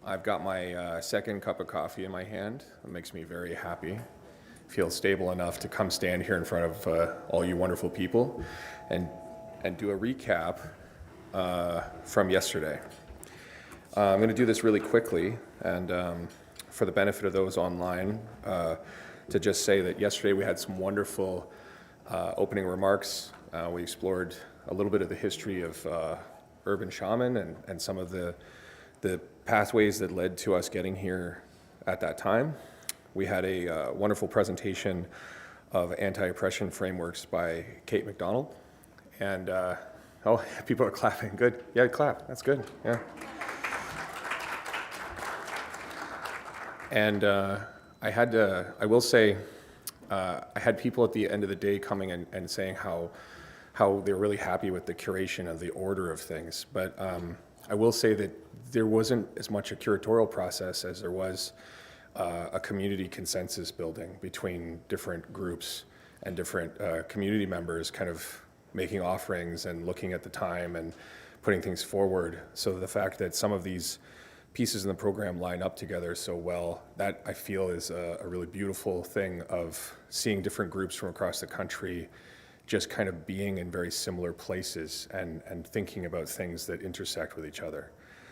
I've got my second cup of coffee in my hand. It makes me very happy. Feel stable enough to come stand here in front of all you wonderful people and do a recap from yesterday. I'm going to do this really quickly, and for the benefit of those online, to just say that yesterday we had some wonderful opening remarks. We explored a little bit of the history of urban shaman and some of the pathways that led to us getting here at that time. We had a wonderful presentation of anti-oppression frameworks by Kate McDonald. And, oh, people are clapping, good. Yeah, clap, that's good, yeah. And I will say, I had people at the end of the day coming and saying how they're really happy with the curation of the order of things. But I will say that there wasn't as much a curatorial process as there was a community consensus building between different groups and different community members kind of making offerings and looking at the time and putting things forward. So the fact that some of these pieces in the program line up together so well, that I feel is a really beautiful thing of seeing different groups from across the country just kind of being in very similar places and thinking about things that intersect with each other.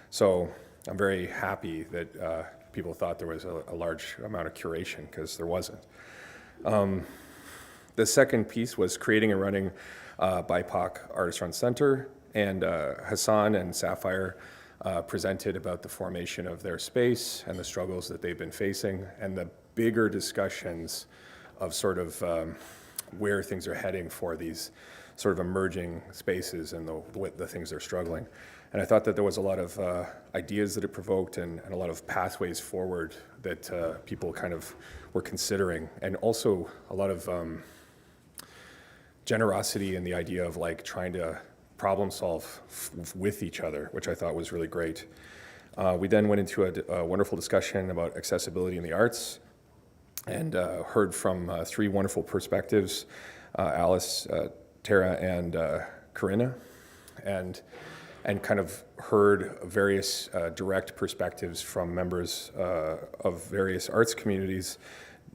So I'm very happy that people thought there was a large amount of curation, because there wasn't. The second piece was creating and running BIPOC Artist-Run Center, and Hassan and Sapphire presented about the formation of their space and the struggles that they've been facing and the bigger discussions of sort of where things are heading for these sort of emerging spaces and the things they're struggling. And I thought that there was a lot of ideas that it provoked and a lot of pathways forward that people kind of were considering, and also a lot of generosity in the idea of like trying to problem solve with each other, which I thought was really great. We then went into a wonderful discussion about accessibility in the arts, and heard from three wonderful perspectives, Alice, Tara, and Corinna, and kind of heard various direct perspectives from members of various arts communities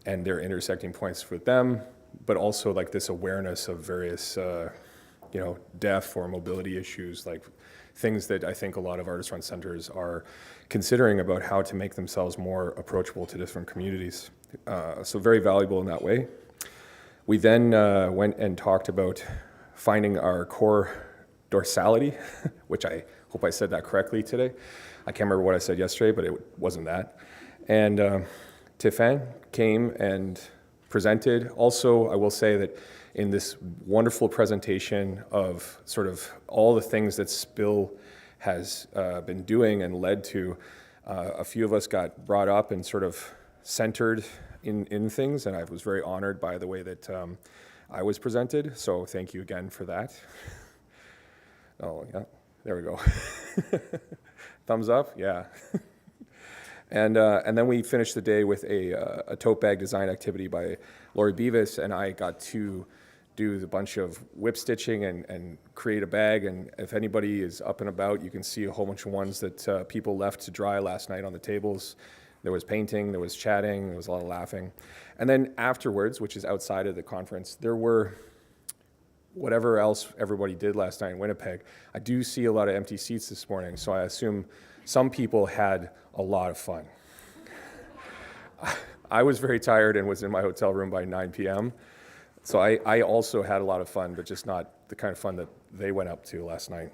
and their intersecting points with them, but also like this awareness of various deaf or mobility issues, like things that I think a lot of artist-run centers are considering about how to make themselves more approachable to different communities. So very valuable in that way. We then went and talked about finding our core dorsality, which I hope I said that correctly today. I can't remember what I said yesterday, but it wasn't that. And Tiffany came and presented. Also, I will say that in this wonderful presentation of sort of all the things that Spill has been doing and led to, a few of us got brought up and sort of centered in things, and I was very honored by the way that I was presented, so thank you again for that. Oh, yeah, there we go. Thumbs up, yeah. And then we finished the day with a tote bag design activity by Lori Beavis, and I got to do a bunch of whip stitching and create a bag. And if anybody is up and about, you can see a whole bunch of ones that people left to dry last night on the tables. There was painting, there was chatting, there was a lot of laughing. And then afterwards, which is outside of the conference, there were whatever else everybody did last night in Winnipeg. I do see a lot of empty seats this morning, so I assume some people had a lot of fun. I was very tired and was in my hotel room by 9 p.m., so I also had a lot of fun, but just not the kind of fun that they went up to last night.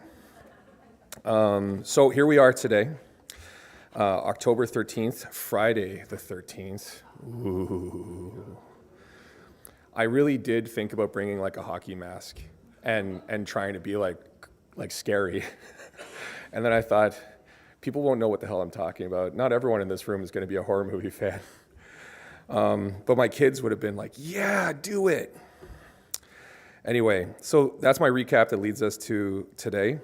So here we are today, October 13th, Friday the 13th. Ooh. I really did think about bringing like a hockey mask and trying to be like scary. And then I thought, people won't know what the hell I'm talking about. Not everyone in this room is going to be a horror movie fan. But my kids would have been like, yeah, do it. Anyway, so that's my recap that leads us to today.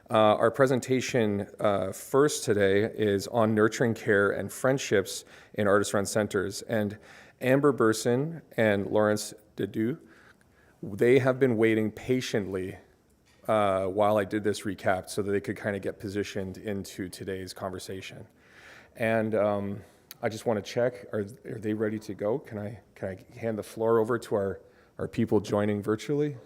Our presentation first today is on nurturing care and friendships in artist-run centers. And Amber Burson and Lawrence Dedu, they have been waiting patiently while I did this recap so that they could kind of get positioned into today's conversation. And I just want to check, are they ready to go? Can I hand the floor over to our people joining virtually?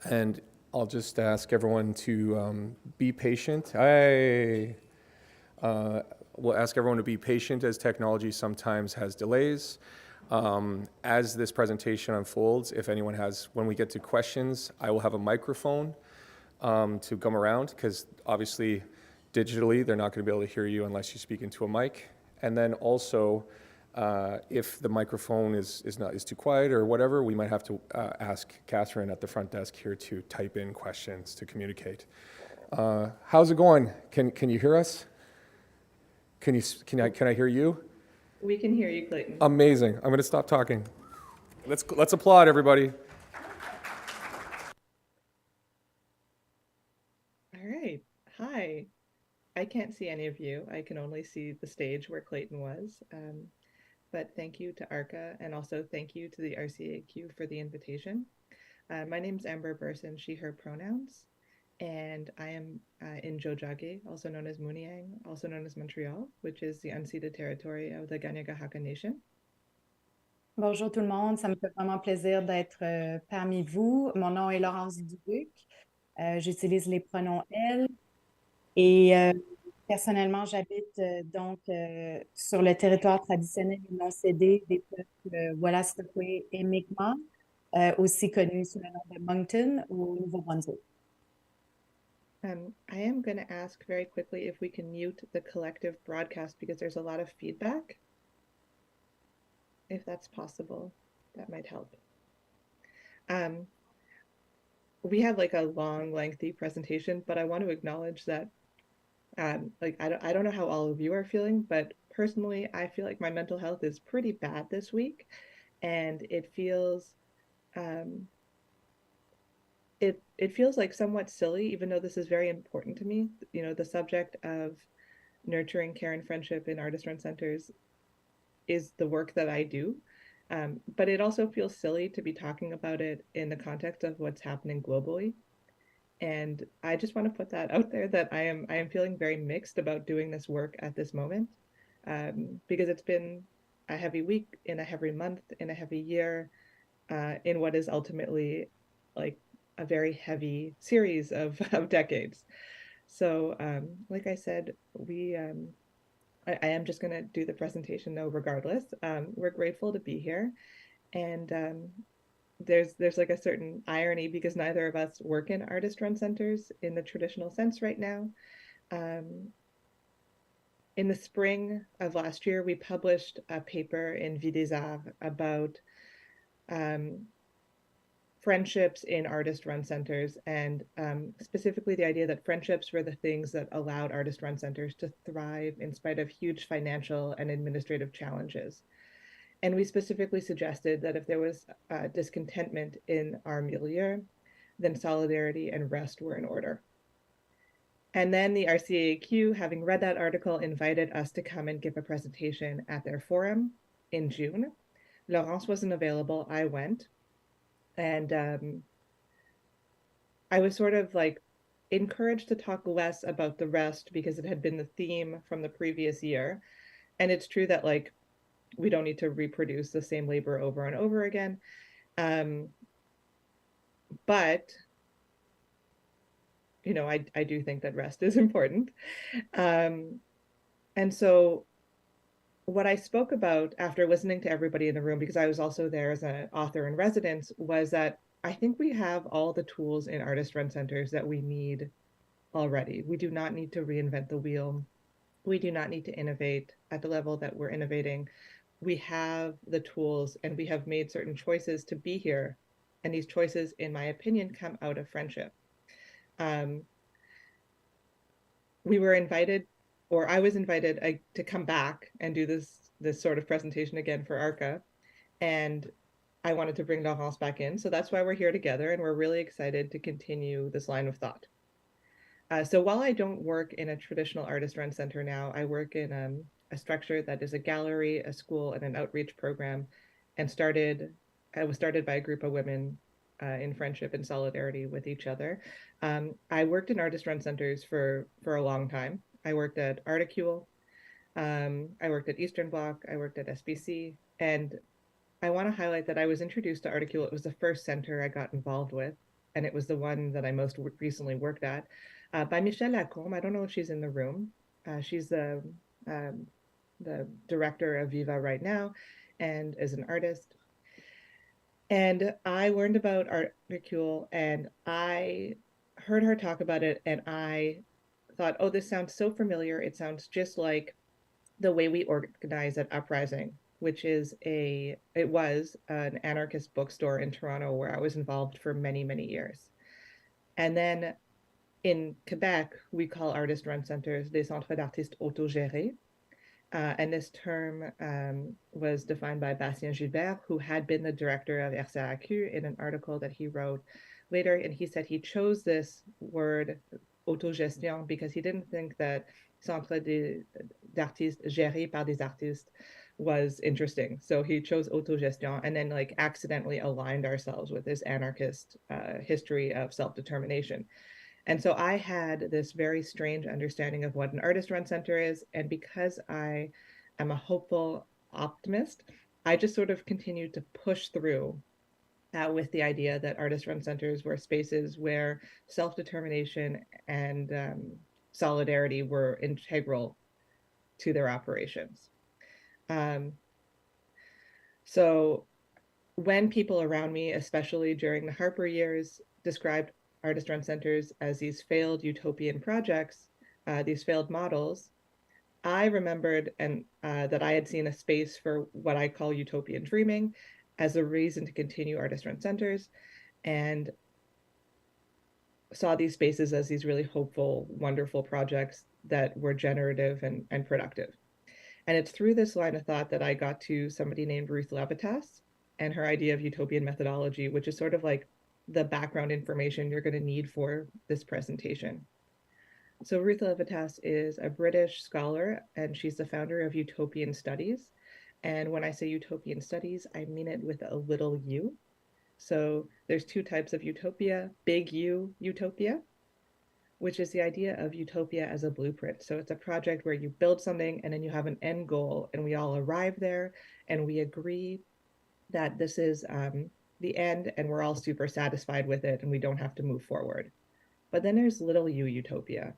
And I'll just ask everyone to be patient. We'll ask everyone to be patient as technology sometimes has delays. As this presentation unfolds, if anyone has, when we get to questions, I will have a microphone to come around, because obviously digitally they're not going to be able to hear you unless you speak into a mic. And then also, if the microphone is too quiet or whatever, we might have to ask Catherine at the front desk here to type in questions to communicate. How's it going? Can you hear us? Can I hear you? We can hear you, Clayton. Amazing. I'm going to stop talking. Let's applaud everybody. All right. Hi. I can't see any of you. I can only see the stage where Clayton was. But thank you to ARCA, and also thank you to the RCAQ for the invitation. My name's Amber Burson, she, her pronouns, and I am in Jojage, also known as Muniang, also known as Montreal, which is the unceded territory of the Kanien'kehá:ka Nation. Bonjour tout le monde, ça me fait vraiment plaisir d'être parmi vous. Mon nom est Laurence Dubuc. J'utilise les pronoms elle et personnellement, j'habite donc sur le territoire traditionnel et non cédé des peuples Wolastoqey et Mi'kmaq, aussi connus sous le nom de Moncton au Nouveau-Brunswick. I am going to ask very quickly if we can mute the collective broadcast because there's a lot of feedback. If that's possible, that might help. We have like a long, lengthy presentation, but I want to acknowledge that I don't know how all of you are feeling, but personally, I feel like my mental health is pretty bad this week, and it feels it feels like somewhat silly, even though this is very important to me. You know, the subject of nurturing care and friendship in artist-run centers is the work that I do. But it also feels silly to be talking about it in the context of what's happening globally. And I just want to put that out there, that I am feeling very mixed about doing this work at this moment, because it's been a heavy week, in a heavy month, in a heavy year, in what is ultimately like a very heavy series of decades. So like I said, I am just going to do the presentation though regardless. We're grateful to be here, and there's like a certain irony because neither of us work in artist-run centers in the traditional sense right now. In the spring of last year, we published a paper in Vie des Arts about friendships in artist-run centers, and specifically the idea that friendships were the things that allowed artist-run centers to thrive in spite of huge financial and administrative challenges. And we specifically suggested that if there was discontentment in our milieu, then solidarity and rest were in order. And then the RCAQ, having read that article, invited us to come and give a presentation at their forum in June. Laurence wasn't available, I went. And I was sort of like encouraged to talk less about the rest because it had been the theme from the previous year. And it's true that like we don't need to reproduce the same labor over and over again. But you know, I do think that rest is important. And so what I spoke about after listening to everybody in the room, because I was also there as an author in residence, was that I think we have all the tools in artist-run centers that we need already. We do not need to reinvent the wheel. We do not need to innovate at the level that we're innovating. We have the tools, and we have made certain choices to be here. And these choices, in my opinion, come out of friendship. We were invited, or I was invited to come back and do this sort of presentation again for ARCA. And I wanted to bring Laurence back in. So that's why we're here together, and we're really excited to continue this line of thought. So while I don't work in a traditional artist-run center now, I work in a structure that is a gallery, a school, and an outreach program. and I was started by a group of women in friendship and solidarity with each other. I worked in artist-run centers for a long time. I worked at Articule, I worked at Eastern Bloc, I worked at SBC, and I want to highlight that I was introduced to Articule. It was the first center I got involved with, and it was the one that I most recently worked at, by Michelle Lacombe. I don't know if she's in the room. She's the director of Viva right now and is an artist. And I learned about Articule and I heard her talk about it, and I thought, oh, this sounds so familiar. It sounds just like the way we organize at Uprising, which is it was an anarchist bookstore in Toronto where I was involved for many, many years. And then in Quebec, we call artist-run centers des centres d'artistes autogérés. And this term was defined by Bastien Gilbert, who had been the director of RCAQ in an article that he wrote later. And he said he chose this word autogestion because he didn't think that centre d'artistes gérés par des artistes was interesting. So he chose autogestion and then like accidentally aligned ourselves with this anarchist history of self-determination. And so I had this very strange understanding of what an artist-run center is. And because I am a hopeful optimist, I just sort of continued to push through with the idea that artist-run centers were spaces where self-determination and solidarity were integral to their operations. So when people around me, especially during the Harper years, described artist-run centers as these failed utopian projects, these failed models, I remembered that I had seen a space for what I call utopian dreaming as a reason to continue artist-run centers, and saw these spaces as these really hopeful, wonderful projects that were generative and productive. And it's through this line of thought that I got to somebody named Ruth Levitas and her idea of utopian methodology, which is sort of like the background information you're going to need for this presentation. So Ruth Levitas is a British scholar, and she's the founder of Utopian Studies. And when I say Utopian Studies, I mean it with a little u. So there's two types of utopia: big U utopia, which is the idea of utopia as a blueprint. So it's a project where you build something and then you have an end goal, and we all arrive there and we agree that this is the end, and we're all super satisfied with it and we don't have to move forward. But then there's little u utopia.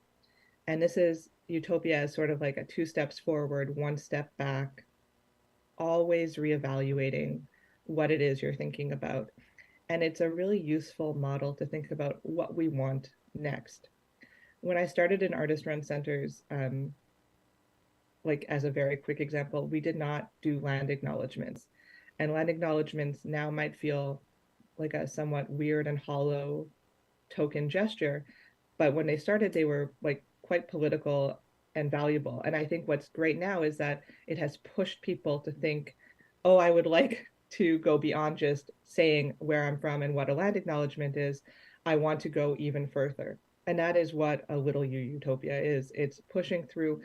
And this is utopia as sort of like a 2 steps forward, 1 step back, always reevaluating what it is you're thinking about. And it's a really useful model to think about what we want next. When I started in artist-run centers, like as a very quick example, we did not do land acknowledgements. And land acknowledgements now might feel like a somewhat weird and hollow token gesture, but when they started, they were like quite political and valuable. And I think what's great now is that it has pushed people to think, oh, I would like to go beyond just saying where I'm from and what a land acknowledgement is. I want to go even further. And that is what a little u utopia is. It's pushing through.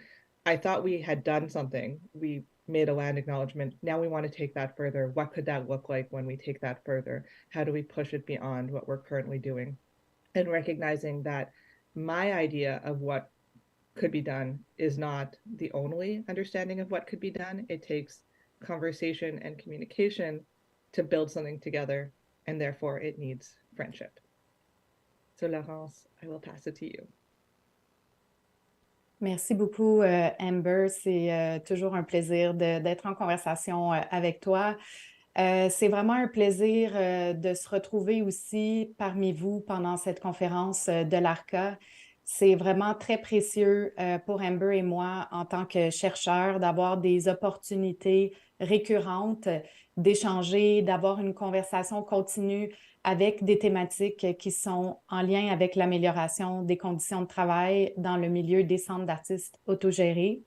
I thought we had done something. We made a land acknowledgement. Now we want to take that further. What could that look like when we take that further? How do we push it beyond what we're currently doing? And recognizing that my idea of what could be done is not the only understanding of what could be done. It takes conversation and communication to build something together, and therefore it needs friendship. So Laurence, I will pass it to you. Merci beaucoup, Amber. C'est toujours un plaisir d'être en conversation avec toi. C'est vraiment un plaisir de se retrouver aussi parmi vous pendant cette conférence de l'ARCA. C'est vraiment très précieux pour Amber et moi en tant que chercheurs d'avoir des opportunités récurrentes, d'échanger, d'avoir une conversation continue avec des thématiques qui sont en lien avec l'amélioration des conditions de travail dans le milieu des centres d'artistes autogérés.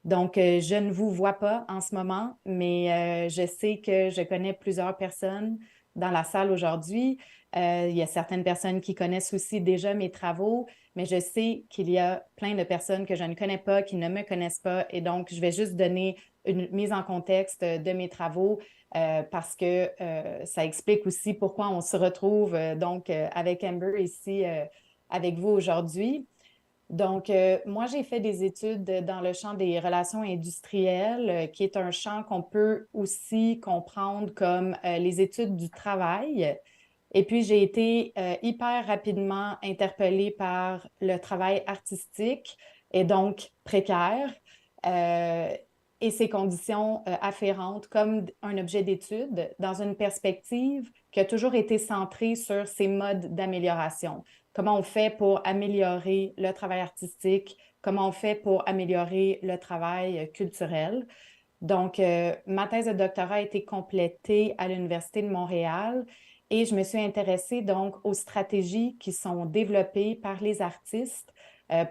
Donc, je ne vous vois pas en ce moment, mais je sais que je connais plusieurs personnes dans la salle aujourd'hui. Il y a certaines personnes qui connaissent aussi déjà mes travaux, mais je sais qu'il y a plein de personnes que je ne connais pas, qui ne me connaissent pas, et donc je vais juste donner une mise en contexte de mes travaux parce que ça explique aussi pourquoi on se retrouve donc avec Amber ici avec vous aujourd'hui. Donc, moi, j'ai fait des études dans le champ des relations industrielles, qui est un champ qu'on peut aussi comprendre comme les études du travail. Et puis, j'ai été hyper rapidement interpellée par le travail artistique et donc précaire euh, et ses conditions afférentes comme un objet d'étude dans une perspective qui a toujours été centrée sur ces modes d'amélioration. Comment on fait pour améliorer le travail artistique? Comment on fait pour améliorer le travail culturel? Donc, ma thèse de doctorat a été complétée à l'Université de Montréal et je me suis intéressée donc aux stratégies qui sont développées par les artistes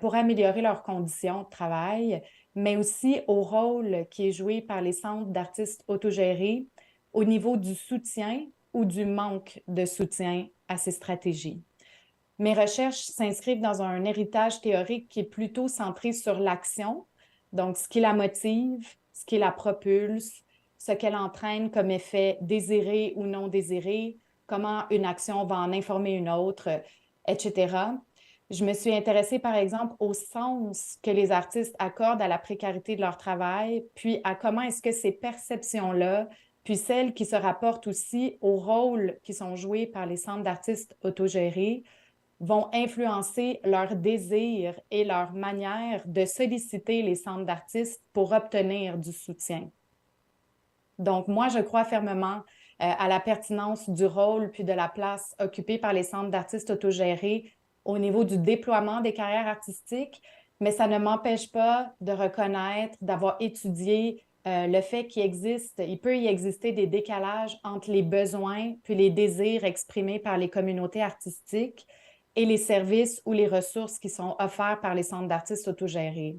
pour améliorer leurs conditions de travail, mais aussi au rôle qui est joué par les centres d'artistes autogérés au niveau du soutien ou du manque de soutien à ces stratégies. Mes recherches s'inscrivent dans un héritage théorique qui est plutôt centré sur l'action, donc ce qui la motive, ce qui la propulse, ce qu'elle entraîne comme effet désiré ou non désiré, comment une action va en informer une autre, etc. Je me suis intéressée, par exemple, au sens que les artistes accordent à la précarité de leur travail, puis à comment est-ce que ces perceptions-là, puis celles qui se rapportent aussi aux rôles qui sont joués par les centres d'artistes autogérés, vont influencer leur désir et leur manière de solliciter les centres d'artistes pour obtenir du soutien. Donc, moi, je crois fermement à la pertinence du rôle puis de la place occupée par les centres d'artistes autogérés au niveau du déploiement des carrières artistiques, mais ça ne m'empêche pas de reconnaître, d'avoir étudié le fait il peut y exister des décalages entre les besoins puis les désirs exprimés par les communautés artistiques et les services ou les ressources qui sont offerts par les centres d'artistes autogérés.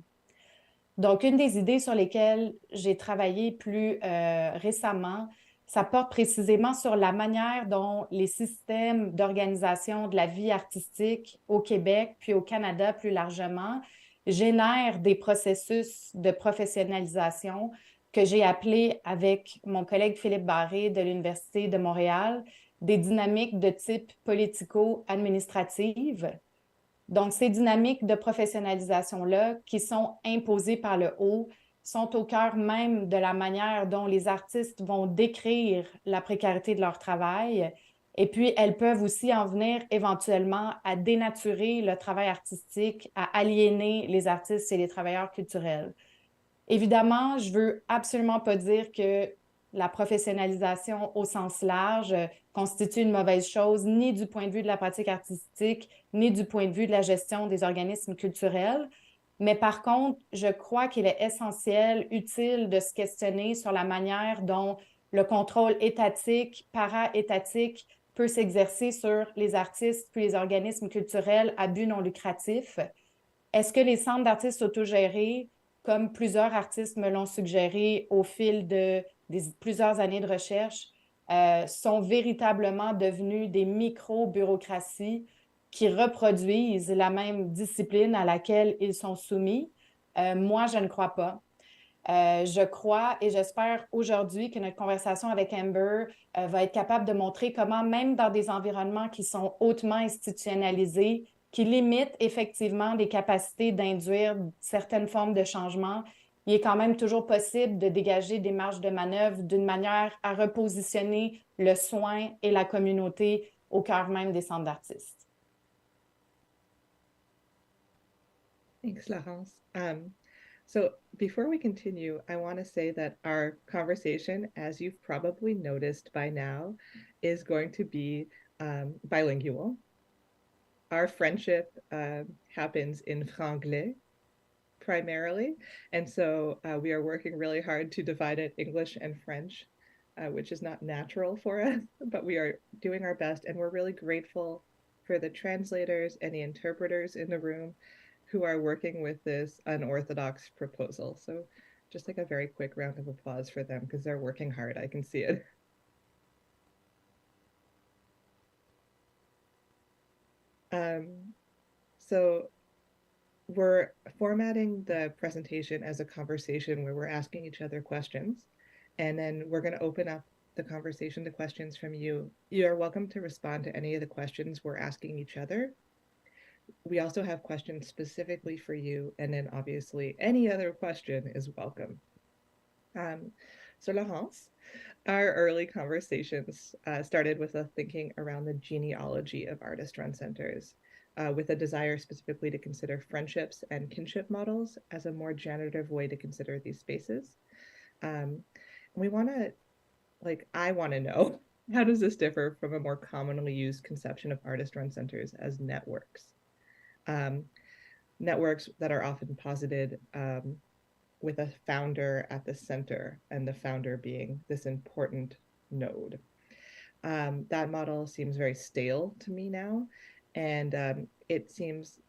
Donc, une des idées sur lesquelles j'ai travaillé plus récemment, ça porte précisément sur la manière dont les systèmes d'organisation de la vie artistique au Québec, puis au Canada plus largement, génèrent des processus de professionnalisation que j'ai appelés avec mon collègue Philippe Barré de l'Université de Montréal, des dynamiques de type politico-administrative. Donc, ces dynamiques de professionnalisation-là, qui sont imposées par le haut, sont au cœur même de la manière dont les artistes vont décrire la précarité de leur travail. Et puis, elles peuvent aussi en venir éventuellement à dénaturer le travail artistique, à aliéner les artistes et les travailleurs culturels. Évidemment, je veux absolument pas dire que la professionnalisation au sens large constitue une mauvaise chose, ni du point de vue de la pratique artistique, ni du point de vue de la gestion des organismes culturels. Mais par contre, je crois qu'il est essentiel, utile de se questionner sur la manière dont le contrôle étatique, para-étatique peut s'exercer sur les artistes puis les organismes culturels à but non lucratif. Est-ce que les centres d'artistes autogérés, comme plusieurs artistes me l'ont suggéré au fil de plusieurs années de recherche, sont véritablement devenus des micro-bureaucraties qui reproduisent la même discipline à laquelle ils sont soumis? Moi, je ne crois pas. Je crois et j'espère aujourd'hui que notre conversation avec Amber va être capable de montrer comment, même dans des environnements qui sont hautement institutionnalisés, qui limitent effectivement les capacités d'induire certaines formes de changement, il est quand même toujours possible de dégager des marges de manœuvre d'une manière à repositionner le soin et la communauté au cœur même des centres d'artistes. Thanks, Laurence. So before we continue, I want to say that our conversation, as you've probably noticed by now, is going to be bilingual. Our friendship happens in franglais primarily, and so we are working really hard to divide it English and French, which is not natural for us, but we are doing our best, and we're really grateful for the translators and the interpreters in the room who are working with this unorthodox proposal. So just like a very quick round of applause for them because they're working hard. I can see it. So we're formatting the presentation as a conversation where we're asking each other questions, and then we're going to open up the conversation to questions from you. You are welcome to respond to any of the questions we're asking each other. We also have questions specifically for you, and then obviously any other question is welcome. So Laurence, our early conversations started with a thinking around the genealogy of artist-run centers, with a desire specifically to consider friendships and kinship models as a more generative way to consider these spaces. We want to, I want to know, how does this differ from a more commonly used conception of artist-run centers as networks? Networks that are often posited with a founder at the center, and the founder being this important node. That model seems very stale to me now, and it seems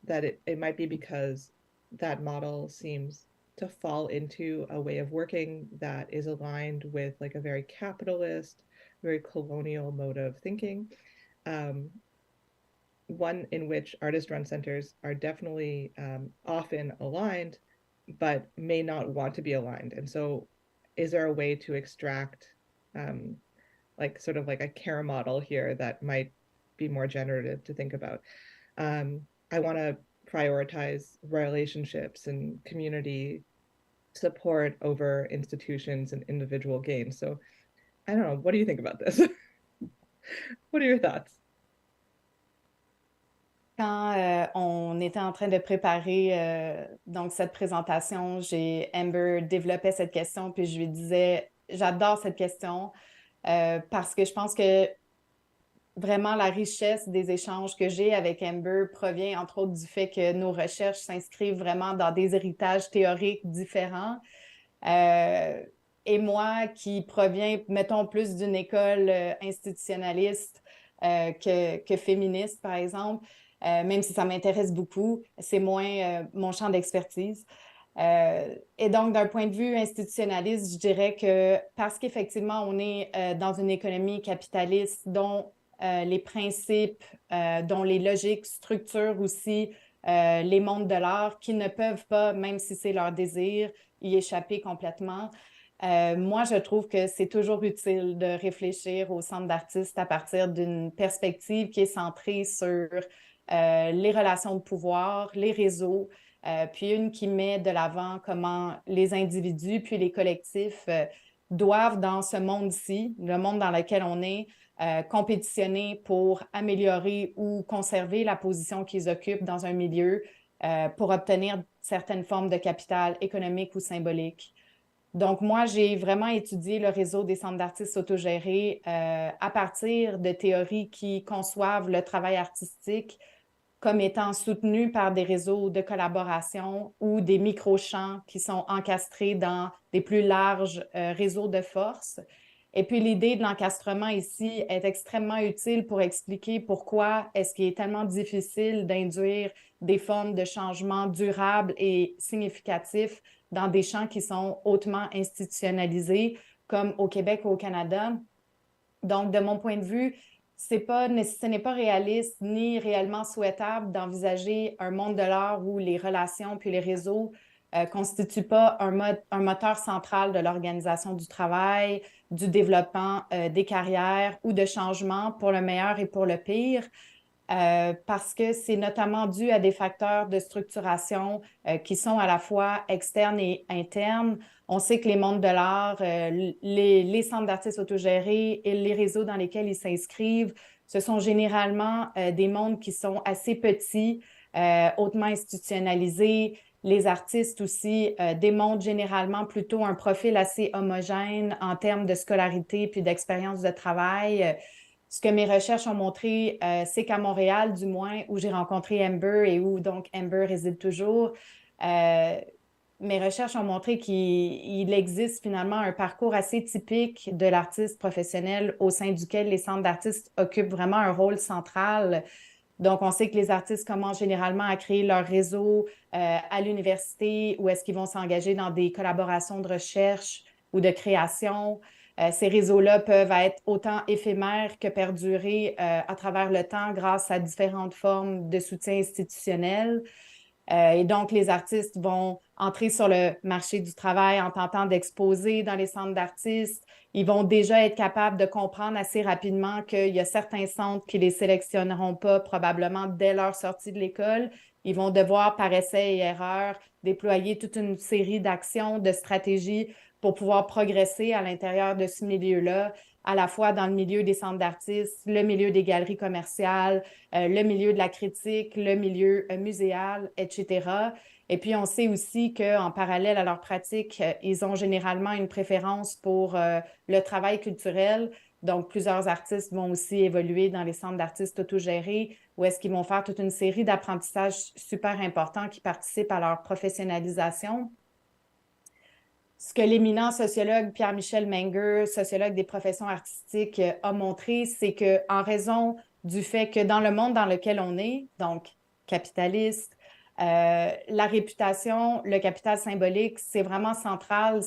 that it might be because that model seems to fall into a way of working that is aligned with like a very capitalist, very colonial mode of thinking. One in which artist-run centers are definitely often aligned, but may not want to be aligned. And so is there a way to extract like sort of like a care model here that might be more generative to think about? I want to prioritize relationships and community support over institutions and individual gain. So I don't know, what do you think about this? What are your thoughts? Quand on était en train de préparer donc cette présentation, Amber développait cette question, puis je lui disais, j'adore cette question parce que je pense que vraiment la richesse des échanges que j'ai avec Amber provient entre autres du fait que nos recherches s'inscrivent vraiment dans des héritages théoriques différents. Euh, et moi qui proviens, mettons, plus d'une école institutionnaliste que féministe, par exemple, même si ça m'intéresse beaucoup, c'est moins mon champ d'expertise. Et donc, d'un point de vue institutionnaliste, je dirais que parce qu'effectivement, on est dans une économie capitaliste dont les principes, dont les logiques structurent aussi les mondes de l'art qui ne peuvent pas, même si c'est leur désir, y échapper complètement. Moi, je trouve que c'est toujours utile de réfléchir au centre d'artistes à partir d'une perspective qui est centrée sur les relations de pouvoir, les réseaux, puis une qui met de l'avant comment les individus puis les collectifs doivent, dans ce monde-ci, le monde dans lequel on est, compétitionner pour améliorer ou conserver la position qu'ils occupent dans un milieu pour obtenir certaines formes de capital économique ou symbolique. Donc, moi, j'ai vraiment étudié le réseau des centres d'artistes autogérés à partir de théories qui conçoivent le travail artistique comme étant soutenu par des réseaux de collaboration ou des micro-champs qui sont encastrés dans des plus larges réseaux de force. Et puis l'idée de l'encastrement ici est extrêmement utile pour expliquer pourquoi est-ce qu'il est tellement difficile d'induire des formes de changement durables et significatifs dans des champs qui sont hautement institutionnalisés, comme au Québec ou au Canada. Donc, de mon point de vue, ce n'est pas réaliste ni réellement souhaitable d'envisager un monde de l'art où les relations puis les réseaux constituent pas un moteur central de l'organisation du travail, du développement des carrières ou de changement pour le meilleur et pour le pire. Parce que c'est notamment dû à des facteurs de structuration qui sont à la fois externes et internes. On sait que les mondes de l'art, les centres d'artistes autogérés et les réseaux dans lesquels ils s'inscrivent, ce sont généralement des mondes qui sont assez petits, hautement institutionnalisés. Les artistes aussi démontrent généralement plutôt un profil assez homogène en termes de scolarité puis d'expérience de travail. Ce que mes recherches ont montré, c'est qu'à Montréal, du moins, où j'ai rencontré Amber et où donc Amber réside toujours, mes recherches ont montré qu'il existe finalement un parcours assez typique de l'artiste professionnel au sein duquel les centres d'artistes occupent vraiment un rôle central. Donc, on sait que les artistes commencent généralement à créer leur réseau à l'université où est-ce qu'ils vont s'engager dans des collaborations de recherche ou de création. Ces réseaux-là peuvent être autant éphémères que perdurer à travers le temps grâce à différentes formes de soutien institutionnel. Et donc, les artistes vont entrer sur le marché du travail en tentant d'exposer dans les centres d'artistes. Ils vont déjà être capables de comprendre assez rapidement qu'il y a certains centres qui ne les sélectionneront pas probablement dès leur sortie de l'école. Ils vont devoir, par essai et erreur, déployer toute une série d'actions, de stratégies pour pouvoir progresser à l'intérieur de ce milieu-là, à la fois dans le milieu des centres d'artistes, le milieu des galeries commerciales, le milieu de la critique, le milieu muséal, etc. Et puis, on sait aussi qu'en parallèle à leur pratique, ils ont généralement une préférence pour le travail culturel. Donc, plusieurs artistes vont aussi évoluer dans les centres d'artistes autogérés, où est-ce qu'ils vont faire toute une série d'apprentissages super importants qui participent à leur professionnalisation. Ce que l'éminent sociologue Pierre-Michel Menger, sociologue des professions artistiques, a montré, c'est qu'en raison du fait que dans le monde dans lequel on est, donc capitaliste, la réputation, le capital symbolique, c'est vraiment central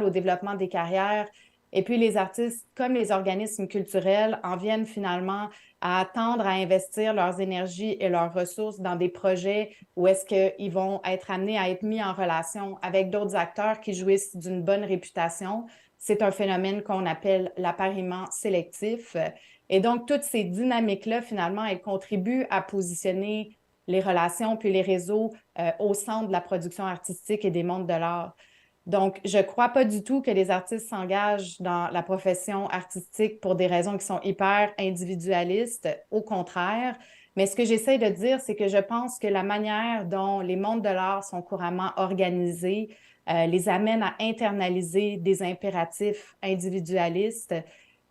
au développement des carrières. Et puis les artistes, comme les organismes culturels, en viennent finalement à tendre à investir leurs énergies et leurs ressources dans des projets où est-ce qu'ils vont être amenés à être mis en relation avec d'autres acteurs qui jouissent d'une bonne réputation. C'est un phénomène qu'on appelle l'appariement sélectif. Et donc, toutes ces dynamiques-là, finalement, elles contribuent à positionner les relations puis les réseaux au centre de la production artistique et des mondes de l'art. Donc, je ne crois pas du tout que les artistes s'engagent dans la profession artistique pour des raisons qui sont hyper individualistes. Au contraire, mais ce que j'essaie de dire, c'est que je pense que la manière dont les mondes de l'art sont couramment organisés les amène à internaliser des impératifs individualistes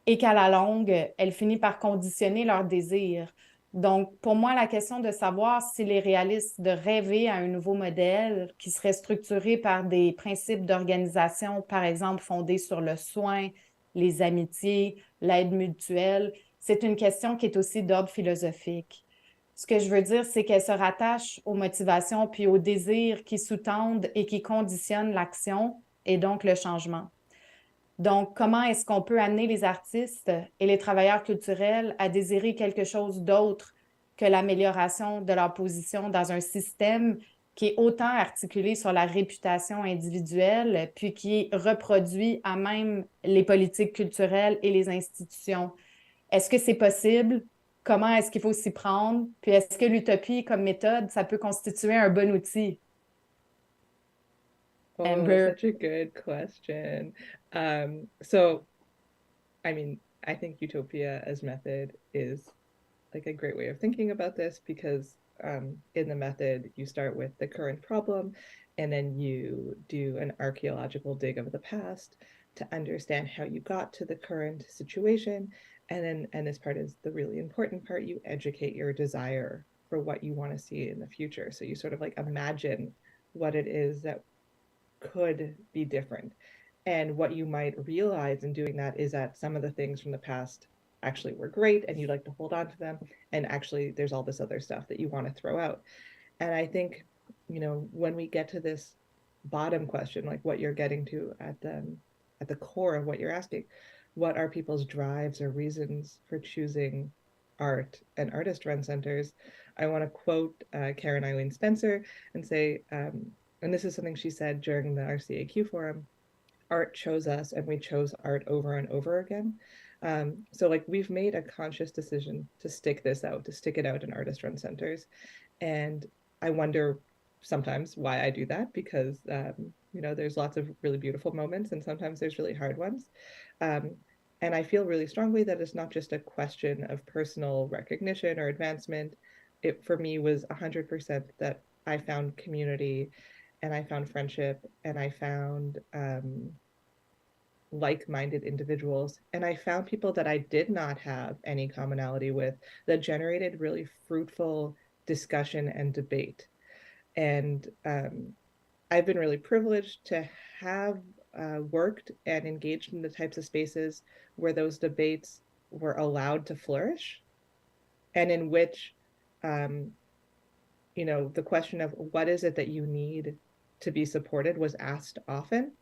et qu'à la longue, elle finit par conditionner leurs désirs. Donc, pour moi, la question de savoir s'il est réaliste de rêver à un nouveau modèle qui serait structuré par des principes d'organisation, par exemple, fondés sur le soin, les amitiés, l'aide mutuelle, c'est une question qui est aussi d'ordre philosophique. Ce que je veux dire, c'est qu'elle se rattache aux motivations puis aux désirs qui sous-tendent et qui conditionnent l'action et donc le changement. Donc, comment est-ce qu'on peut amener les artistes et les travailleurs culturels à désirer quelque chose d'autre que l'amélioration de leur position dans un système qui est autant articulé sur la réputation individuelle, puis qui reproduit à même les politiques culturelles et les institutions? Est-ce que c'est possible? Comment est-ce qu'il faut s'y prendre? Puis est-ce que l'utopie comme méthode, ça peut constituer un bon outil? Oh, Amber. such a good question. So, I mean, I think utopia as method is like a great way of thinking about this because in the method, you start with the current problem and then you do an archaeological dig of the past to understand how you got to the current situation. And this part is the really important part, you educate your desire for what you want to see in the future. So you sort of like imagine what it is that could be different. And what you might realize in doing that is that some of the things from the past actually were great and you'd like to hold on to them. And actually, there's all this other stuff that you want to throw out. And I think, when we get to this bottom question, like what you're getting to at the core of what you're asking, what are people's drives or reasons for choosing art and artist run centers? I want to quote Karen Eileen Spencer and say, and this is something she said during the RCAQ forum, art chose us and we chose art over and over again. So like we've made a conscious decision to stick this out, to stick it out in artist run centers. And I wonder sometimes why I do that because, there's lots of really beautiful moments and sometimes there's really hard ones. And I feel really strongly that it's not just a question of personal recognition or advancement. It for me was 100% that I found community and I found friendship and I found like-minded individuals and I found people that I did not have any commonality with that generated really fruitful discussion and debate. And I've been really privileged to have worked and engaged in the types of spaces where those debates were allowed to flourish and in which the question of what is it that you need to be supported was asked often.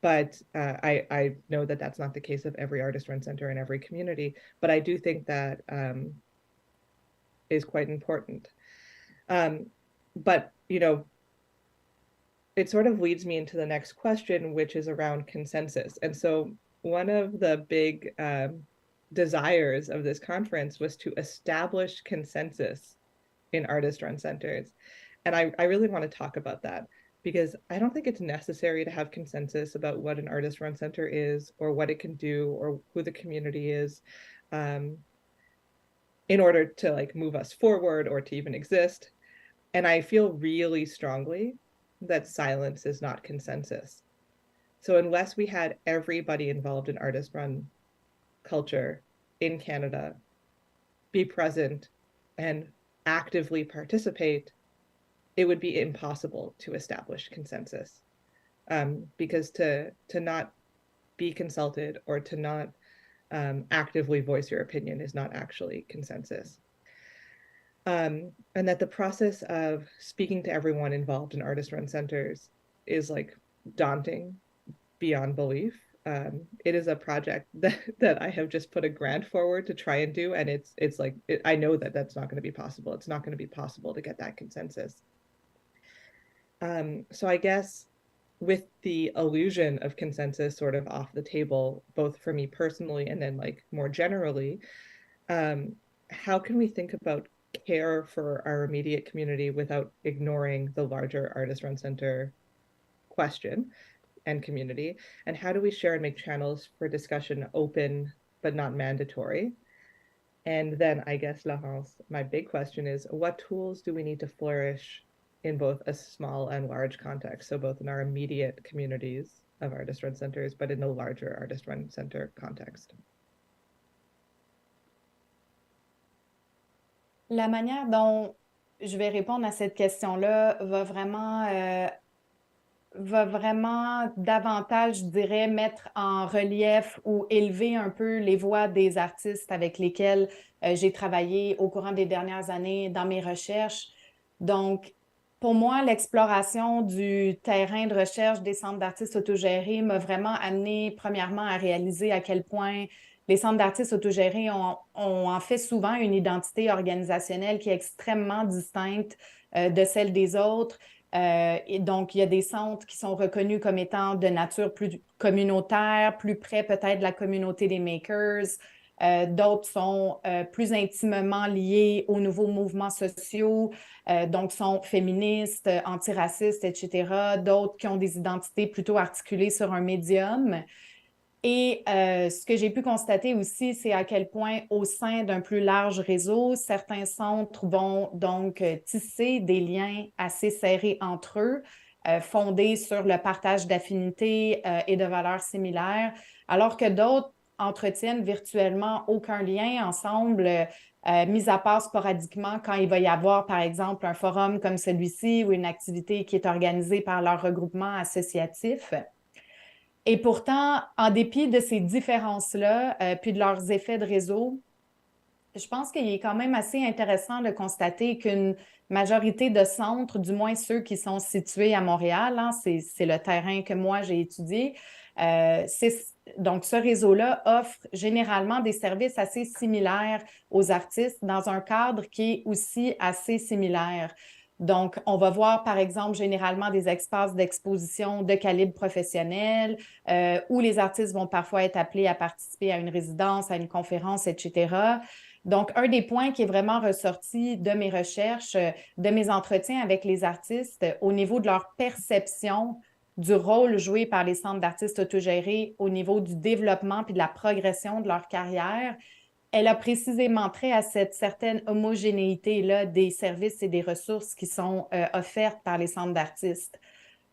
But I know that that's not the case of every artist run center in every community. But I do think that is quite important. but, it sort of leads me into the next question, which is around consensus. And so one of the big desires of this conference was to establish consensus in artist-run centers. And I really want to talk about that because I don't think it's necessary to have consensus about what an artist-run center is or what it can do or who the community is in order to like move us forward or to even exist. And I feel really strongly that silence is not consensus. So unless we had everybody involved in artist-run culture in Canada be present and actively participate, it would be impossible to establish consensus. Because to not be consulted or to not actively voice your opinion is not actually consensus. And that the process of speaking to everyone involved in artist-run centers is like daunting beyond belief. It is a project that I have just put a grant forward to try and do, and it's like I know that that's not going to be possible. It's not going to be possible to get that consensus. So I guess with the illusion of consensus sort of off the table, both for me personally and then like more generally, how can we think about care for our immediate community without ignoring the larger artist-run center question and community? And how do we share and make channels for discussion open but not mandatory? And then I guess, Laurence, my big question is, what tools do we need to flourish in both a small and large context? So both in our immediate communities of artist-run centers, but in the larger artist-run center context. La manière dont je vais répondre à cette question-là va vraiment davantage, je dirais, mettre en relief ou élever un peu les voix des artistes avec lesquels j'ai travaillé au courant des dernières années dans mes recherches. Donc, pour moi, l'exploration du terrain de recherche des centres d'artistes autogérés m'a vraiment amené, premièrement, à réaliser à quel point les centres d'artistes autogérés ont en fait souvent une identité organisationnelle qui est extrêmement distincte de celle des autres. Et donc, il y a des centres qui sont reconnus comme étant de nature plus communautaire, plus près peut-être de la communauté des makers. D'autres sont plus intimement liés aux nouveaux mouvements sociaux, donc sont féministes, antiracistes, etc. D'autres qui ont des identités plutôt articulées sur un médium. Et ce que j'ai pu constater aussi, c'est à quel point au sein d'un plus large réseau, certains centres vont donc tisser des liens assez serrés entre eux, fondés sur le partage d'affinités et de valeurs similaires, alors que d'autres entretiennent virtuellement aucun lien ensemble, mis à part sporadiquement quand il va y avoir, par exemple, un forum comme celui-ci ou une activité qui est organisée par leur regroupement associatif. Et pourtant, en dépit de ces différences-là, puis de leurs effets de réseau, je pense qu'il est quand même assez intéressant de constater qu'une majorité de centres, du moins ceux qui sont situés à Montréal, hein, c'est le terrain que moi j'ai étudié, donc ce réseau-là offre généralement des services assez similaires aux artistes dans un cadre qui est aussi assez similaire. Donc, on va voir, par exemple, généralement des espaces d'exposition de calibre professionnel où les artistes vont parfois être appelés à participer à une résidence, à une conférence, etc. Donc, un des points qui est vraiment ressorti de mes recherches, de mes entretiens avec les artistes au niveau de leur perception du rôle joué par les centres d'artistes autogérés au niveau du développement puis de la progression de leur carrière, elle a précisément trait à cette certaine homogénéité-là des services et des ressources qui sont offertes par les centres d'artistes.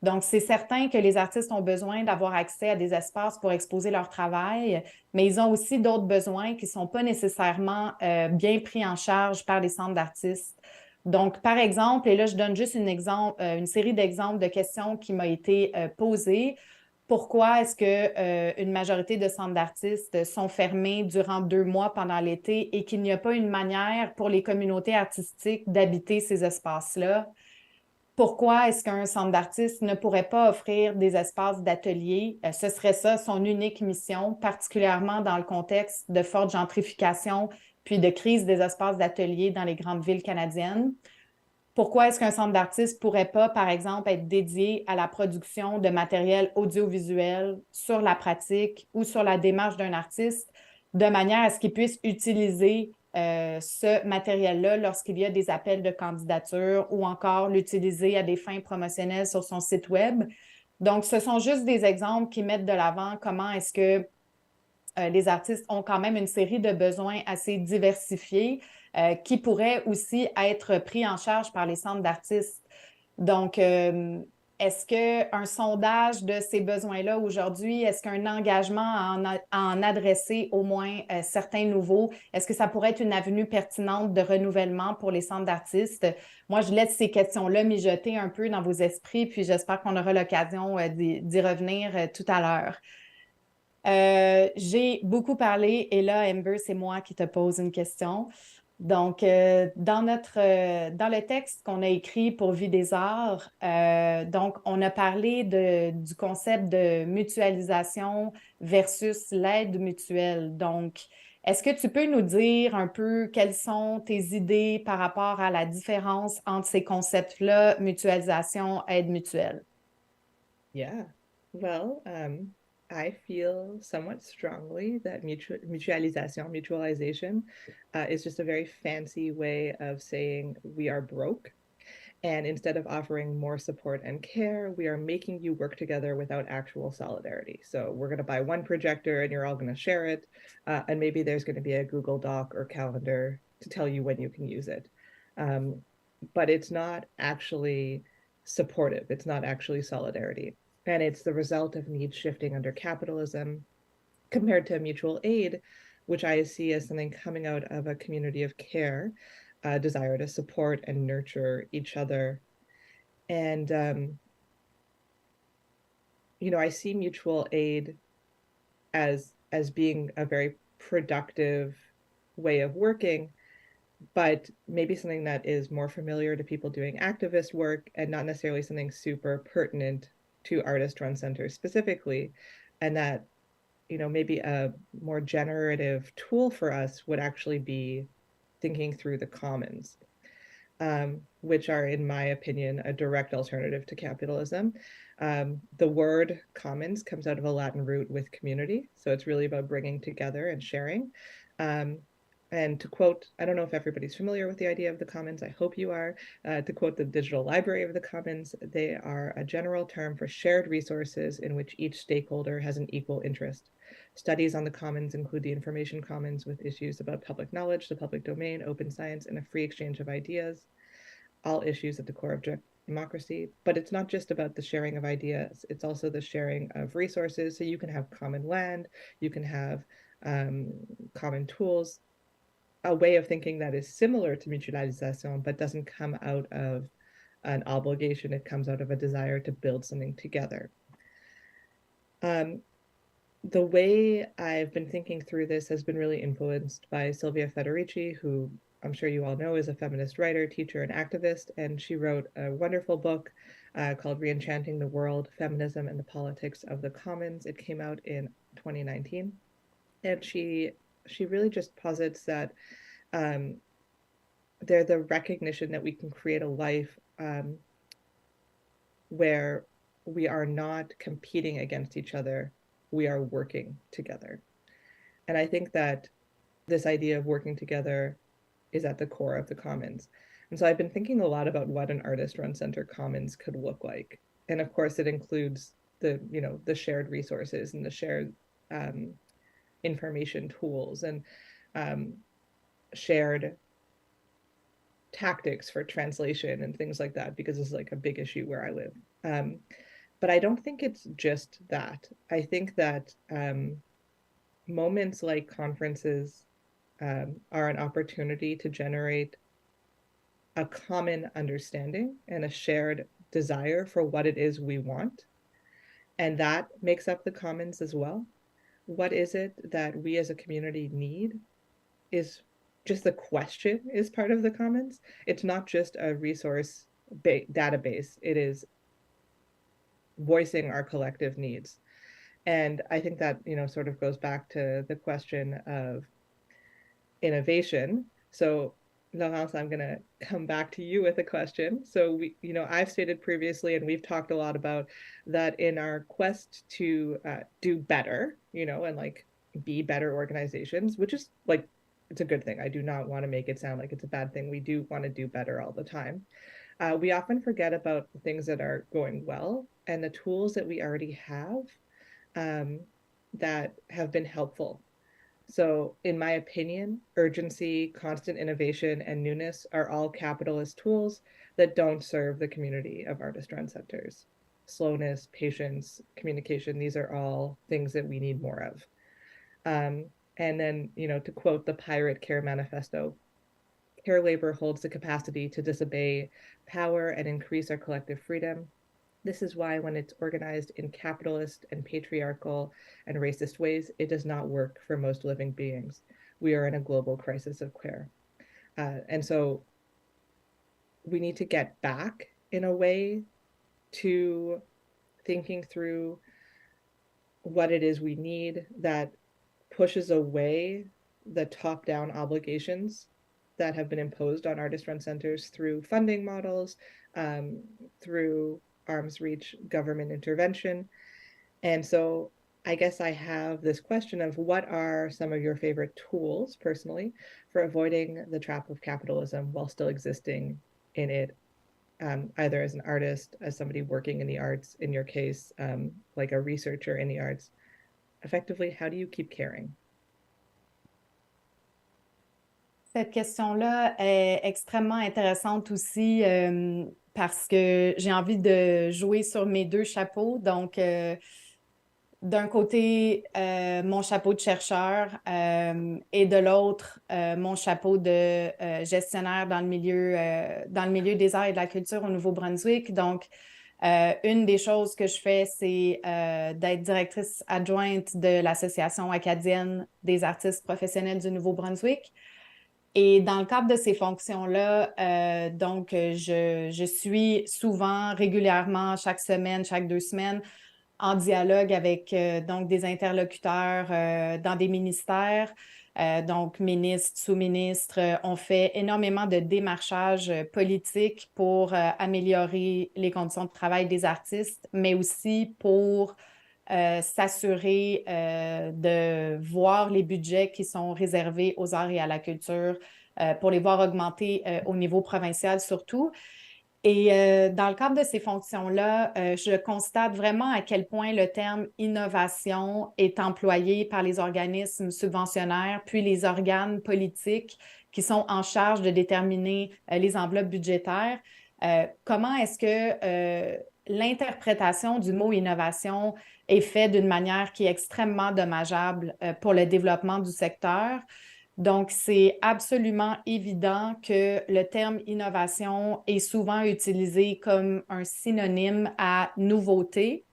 Donc, c'est certain que les artistes ont besoin d'avoir accès à des espaces pour exposer leur travail, mais ils ont aussi d'autres besoins qui ne sont pas nécessairement bien pris en charge par les centres d'artistes. Donc, par exemple, et là, je donne juste une série d'exemples de questions qui m'ont été posées. Pourquoi est-ce qu'une majorité de centres d'artistes sont fermés durant 2 mois pendant l'été et qu'il n'y a pas une manière pour les communautés artistiques d'habiter ces espaces-là? Pourquoi est-ce qu'un centre d'artistes ne pourrait pas offrir des espaces d'ateliers? Ce serait ça son unique mission, particulièrement dans le contexte de forte gentrification puis de crise des espaces d'ateliers dans les grandes villes canadiennes. pourquoi est-ce qu'un centre d'artistes pourrait pas, par exemple, être dédié à la production de matériel audiovisuel sur la pratique ou sur la démarche d'un artiste, de manière à ce qu'il puisse utiliser ce matériel-là lorsqu'il y a des appels de candidature ou encore l'utiliser à des fins promotionnelles sur son site web. Donc, ce sont juste des exemples qui mettent de l'avant comment est-ce que les artistes ont quand même une série de besoins assez diversifiés qui pourraient aussi être pris en charge par les centres d'artistes. Donc, est-ce qu'un sondage de ces besoins-là aujourd'hui, est-ce qu'un engagement à en adresser au moins certains nouveaux, est-ce que ça pourrait être une avenue pertinente de renouvellement pour les centres d'artistes? Moi, je laisse ces questions-là mijoter un peu dans vos esprits, puis j'espère qu'on aura l'occasion d'y revenir tout à l'heure. J'ai beaucoup parlé et là, Amber, c'est moi qui te pose une question. Donc, dans le texte qu'on a écrit pour Vie des Arts, donc, on a parlé du concept de mutualisation versus l'aide mutuelle. Donc, est-ce que tu peux nous dire un peu quelles sont tes idées par rapport à la différence entre ces concepts-là, mutualisation, aide mutuelle? Yeah. Well, I feel somewhat strongly that mutualization is just a very fancy way of saying we are broke. And instead of offering more support and care, we are making you work together without actual solidarity. So we're going to buy one projector and you're all going to share it. And maybe there's going to be a Google Doc or calendar to tell you when you can use it. But it's not actually supportive. It's not actually solidarity. And it's the result of needs shifting under capitalism compared to mutual aid, which I see as something coming out of a community of care, a desire to support and nurture each other. And, I see mutual aid as being a very productive way of working, but maybe something that is more familiar to people doing activist work and not necessarily something super pertinent to artist-run centers specifically. And that, maybe a more generative tool for us would actually be thinking through the commons, which are, in my opinion, a direct alternative to capitalism. The word commons comes out of a Latin root with community. So it's really about bringing together and sharing. And to quote, I don't know if everybody's familiar with the idea of the commons. I hope you are. To quote the Digital Library of the Commons, they are a general term for shared resources in which each stakeholder has an equal interest. Studies on the commons include the information commons with issues about public knowledge, the public domain, open science, and a free exchange of ideas, all issues at the core of democracy. But it's not just about the sharing of ideas, it's also the sharing of resources. So you can have common land, you can have common tools, a way of thinking that is similar to mutualization, but doesn't come out of an obligation. It comes out of a desire to build something together. The way I've been thinking through this has been really influenced by Silvia Federici, who I'm sure you all know is a feminist writer, teacher, and activist. And she wrote a wonderful book called Reenchanting the World, Feminism and the Politics of the Commons. It came out in 2019. And she really just posits that they're the recognition that we can create a life where we are not competing against each other, we are working together. And I think that this idea of working together is at the core of the commons. And so I've been thinking a lot about what an artist-run center commons could look like. And of course, it includes the shared resources and the shared information tools and shared tactics for translation and things like that, because it's like a big issue where I live. But I don't think it's just that. I think that moments like conferences are an opportunity to generate a common understanding and a shared desire for what it is we want. And that makes up the commons as well. What is it that we as a community need is just the question is part of the commons. It's not just a resource database. It is voicing our collective needs. And I think that, sort of goes back to the question of innovation. So Laurence, I'm going to come back to you with a question. So I've stated previously, and we've talked a lot about that in our quest to do better, and like be better organizations, which is like, it's a good thing. I do not want to make it sound like it's a bad thing. We do want to do better all the time. We often forget about the things that are going well and the tools that we already have um, that have been helpful. So, in my opinion, urgency, constant innovation, and newness are all capitalist tools that don't serve the community of artist-run centers. Slowness, patience, communication, these are all things that we need more of. And then, to quote the Pirate Care Manifesto, care labor holds the capacity to disobey power and increase our collective freedom. This is why, when it's organized in capitalist and patriarchal and racist ways, it does not work for most living beings. We are in a global crisis of care. And so we need to get back in a way to thinking through what it is we need that pushes away the top-down obligations that have been imposed on artist-run centers through funding models, through arm's reach government intervention. And so I guess I have this question of what are some of your favorite tools personally for avoiding the trap of capitalism while still existing in it, either as an artist, as somebody working in the arts, in your case, like a researcher in the arts. Effectively, how do you keep caring? Cette question-là est extrêmement intéressante aussi parce que j'ai envie de jouer sur mes deux chapeaux. Donc, d'un côté, mon chapeau de chercheur et de l'autre, mon chapeau de gestionnaire dans le milieu des arts et de la culture au Nouveau-Brunswick. Donc, une des choses que je fais, c'est d'être directrice adjointe de l'Association acadienne des artistes professionnels du Nouveau-Brunswick. Et dans le cadre de ces fonctions-là, donc, je suis souvent, régulièrement, chaque semaine, chaque 2 semaines, en dialogue avec donc des interlocuteurs dans des ministères, donc ministres, sous-ministres. On fait énormément de démarchage politique pour améliorer les conditions de travail des artistes, mais aussi pour s'assurer de voir les budgets qui sont réservés aux arts et à la culture, pour les voir augmenter au niveau provincial surtout. Et dans le cadre de ces fonctions-là, je constate vraiment à quel point le terme innovation est employé par les organismes subventionnaires, puis les organes politiques qui sont en charge de déterminer les enveloppes budgétaires. Comment est-ce que l'interprétation du mot innovation est faite d'une manière qui est extrêmement dommageable pour le développement du secteur? Donc, c'est absolument évident que le terme innovation est souvent utilisé comme un synonyme à nouveauté.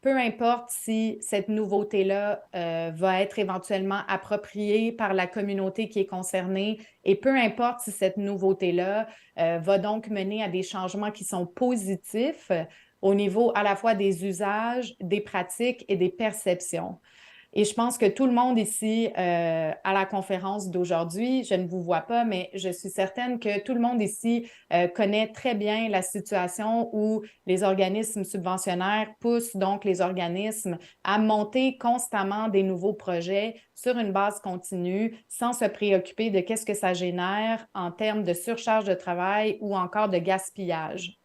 Peu importe si cette nouveauté-là va être éventuellement appropriée par la communauté qui est concernée et peu importe si cette nouveauté-là va donc mener à des changements qui sont positifs au niveau à la fois des usages, des pratiques et des perceptions. Et je pense que tout le monde ici, à la conférence d'aujourd'hui, je ne vous vois pas, mais je suis certaine que tout le monde ici connaît très bien la situation où les organismes subventionnaires poussent donc les organismes à monter constamment des nouveaux projets sur une base continue, sans se préoccuper de qu'est-ce que ça génère en termes de surcharge de travail ou encore de gaspillage.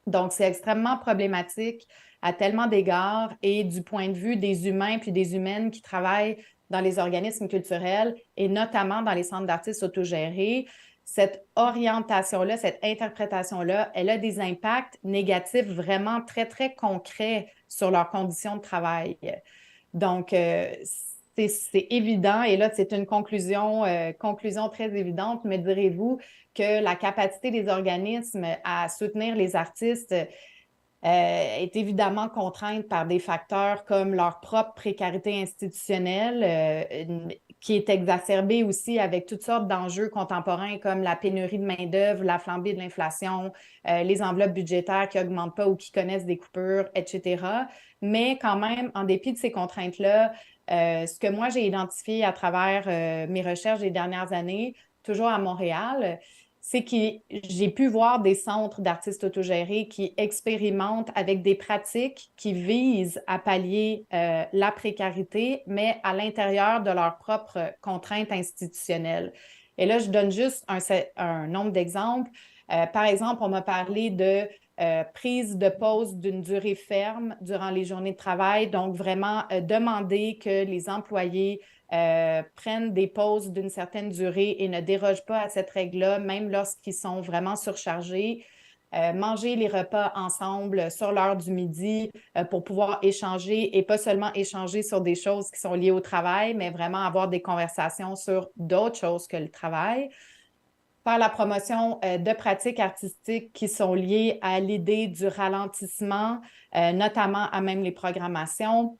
Donc, c'est extrêmement problématique à tellement d'égards et du point de vue des humains puis des humaines qui travaillent dans les organismes culturels et notamment dans les centres d'artistes autogérés. Cette orientation-là, cette interprétation-là, elle a des impacts négatifs vraiment très, très concrets sur leurs conditions de travail. Donc, c'est évident, et là, c'est une conclusion très évidente, me direz-vous, que la capacité des organismes à soutenir les artistes est évidemment contrainte par des facteurs comme leur propre précarité institutionnelle, qui est exacerbée aussi avec toutes sortes d'enjeux contemporains comme la pénurie de main-d'œuvre, la flambée de l'inflation, les enveloppes budgétaires qui n'augmentent pas ou qui connaissent des coupures, etc. Mais quand même, en dépit de ces contraintes-là, ce que moi j'ai identifié à travers mes recherches des dernières années, toujours à Montréal, c'est que j'ai pu voir des centres d'artistes autogérés qui expérimentent avec des pratiques qui visent à pallier la précarité, mais à l'intérieur de leurs propres contraintes institutionnelles. Et là, je donne juste un nombre d'exemples. Par exemple, on m'a parlé de prise de pause d'une durée ferme durant les journées de travail, donc vraiment demander que les employés prennent des pauses d'une certaine durée et ne dérogent pas à cette règle-là, même lorsqu'ils sont vraiment surchargés. Manger les repas ensemble sur l'heure du midi pour pouvoir échanger et pas seulement échanger sur des choses qui sont liées au travail, mais vraiment avoir des conversations sur d'autres choses que le travail. Faire la promotion de pratiques artistiques qui sont liées à l'idée du ralentissement, notamment à même les programmations.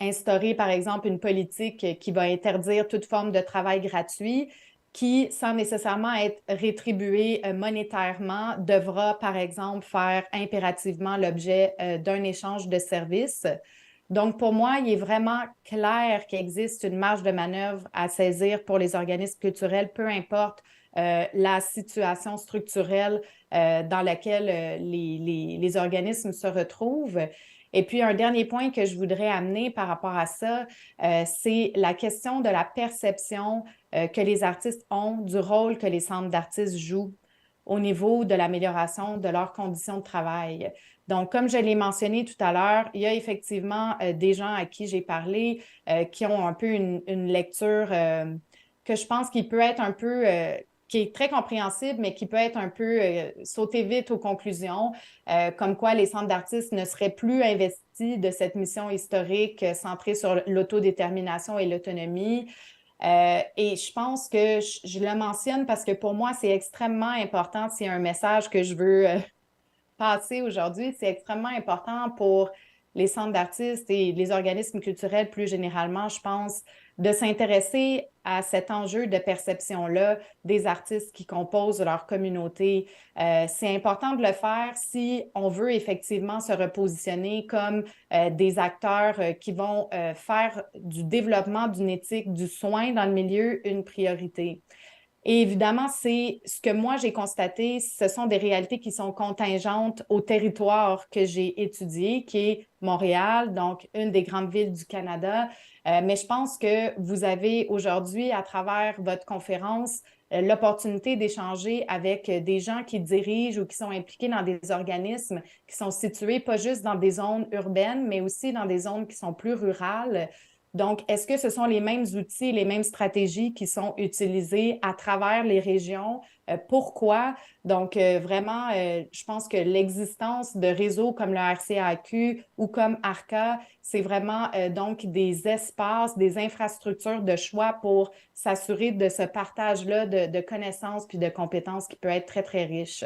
Instaurer, par exemple, une politique qui va interdire toute forme de travail gratuit qui, sans nécessairement être rétribué monétairement, devra, par exemple, faire impérativement l'objet d'un échange de services. Donc, pour moi, il est vraiment clair qu'il existe une marge de manœuvre à saisir pour les organismes culturels, peu importe la situation structurelle dans laquelle les organismes se retrouvent. Et puis, un dernier point que je voudrais amener par rapport à ça, c'est la question de la perception que les artistes ont du rôle que les centres d'artistes jouent au niveau de l'amélioration de leurs conditions de travail. Donc, comme je l'ai mentionné tout à l'heure, il y a effectivement des gens à qui j'ai parlé qui ont un peu une lecture que je pense qui peut être un peu qui est très compréhensible, mais qui peut être un peu sauter vite aux conclusions, comme quoi les centres d'artistes ne seraient plus investis de cette mission historique centrée sur l'autodétermination et l'autonomie. Et je pense que je le mentionne parce que pour moi, c'est extrêmement important. C'est un message que je veux passé aujourd'hui, c'est extrêmement important pour les centres d'artistes et les organismes culturels plus généralement, je pense, de s'intéresser à cet enjeu de perception-là des artistes qui composent leur communauté. C'est important de le faire si on veut effectivement se repositionner comme des acteurs qui vont faire du développement d'une éthique du soin dans le milieu une priorité. Et évidemment, c'est ce que moi j'ai constaté, ce sont des réalités qui sont contingentes au territoire que j'ai étudié, qui est Montréal, donc une des grandes villes du Canada. Mais je pense que vous avez aujourd'hui, à travers votre conférence, l'opportunité d'échanger avec des gens qui dirigent ou qui sont impliqués dans des organismes qui sont situés pas juste dans des zones urbaines, mais aussi dans des zones qui sont plus rurales. Donc, est-ce que ce sont les mêmes outils, les mêmes stratégies qui sont utilisées à travers les régions? Pourquoi? Donc, vraiment, je pense que l'existence de réseaux comme le RCAQ ou comme ARCA, c'est vraiment donc des espaces, des infrastructures de choix pour s'assurer de ce partage-là de connaissances puis de compétences qui peut être très, très riche.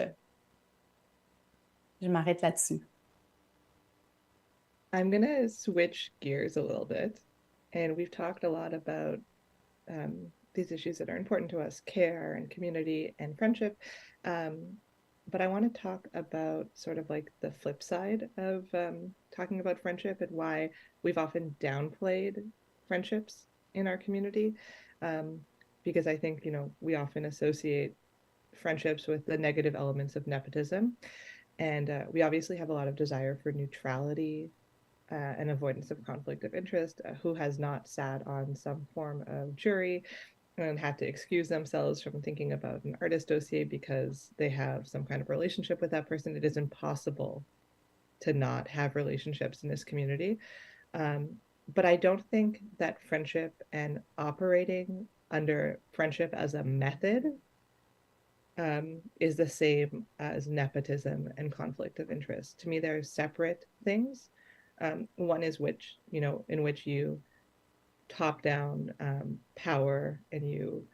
Je m'arrête là-dessus. I'm going to switch gears a little bit. And we've talked a lot about these issues that are important to us, care and community and friendship. But I want to talk about sort of like the flip side of talking about friendship and why we've often downplayed friendships in our community. Because I think, we often associate friendships with the negative elements of nepotism. And we obviously have a lot of desire for neutrality and avoidance of conflict of interest. Who has not sat on some form of jury and had to excuse themselves from thinking about an artist dossier because they have some kind of relationship with that person? It is impossible to not have relationships in this community. But I don't think that friendship and operating under friendship as a method is the same as nepotism and conflict of interest. To me, they're separate things. One is in which you top down power and you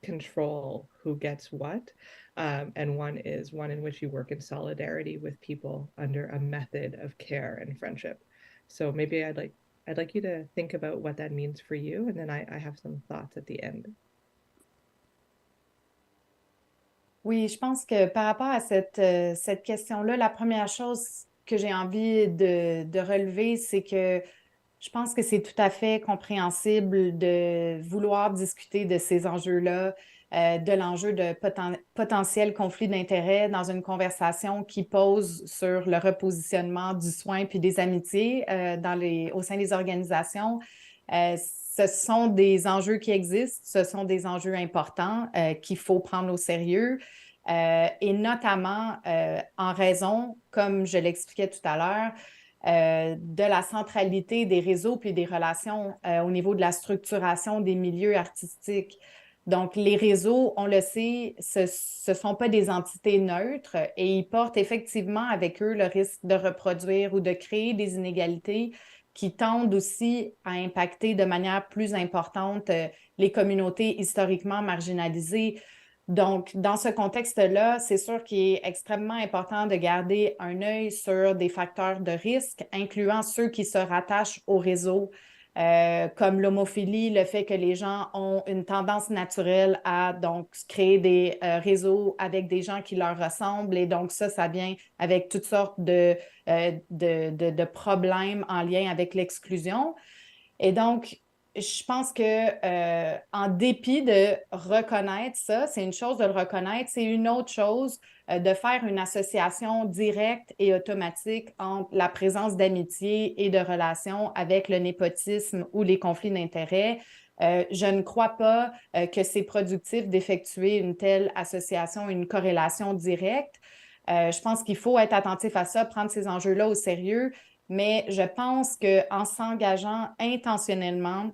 control who gets what. And one is one in which you work in solidarity with people under a method of care and friendship. So maybe I'd like you to think about what that means for you, and then I have some thoughts at the end. Oui, je pense que par rapport à cette question-là, la première chose que j'ai envie de relever, c'est que Je pense que c'est tout à fait compréhensible de vouloir discuter de ces enjeux-là, de l'enjeu de potentiel conflit d'intérêts dans une conversation qui pose sur le repositionnement du soin puis des amitiés au sein des organisations. Ce sont des enjeux qui existent, ce sont des enjeux importants qu'il faut prendre au sérieux. Et notamment en raison, comme je l'expliquais tout à l'heure, de la centralité des réseaux puis des relations au niveau de la structuration des milieux artistiques. Donc, les réseaux, on le sait, ce sont pas des entités neutres et ils portent effectivement avec eux le risque de reproduire ou de créer des inégalités qui tendent aussi à impacter de manière plus importante les communautés historiquement marginalisées. Donc, dans ce contexte-là, c'est sûr qu'il est extrêmement important de garder un œil sur des facteurs de risque, incluant ceux qui se rattachent au réseau, comme l'homophilie, le fait que les gens ont une tendance naturelle à donc créer des réseaux avec des gens qui leur ressemblent. Et donc, ça vient avec toutes sortes de problèmes en lien avec l'exclusion. Et donc, je pense que en dépit de reconnaître ça, c'est une chose de le reconnaître, c'est une autre chose de faire une association directe et automatique entre la présence d'amitié et de relations avec le népotisme ou les conflits d'intérêts. Je ne crois pas que c'est productif d'effectuer une telle association, une corrélation directe. Je pense qu'il faut être attentif à ça, prendre ces enjeux-là au sérieux, mais je pense qu'en s'engageant intentionnellement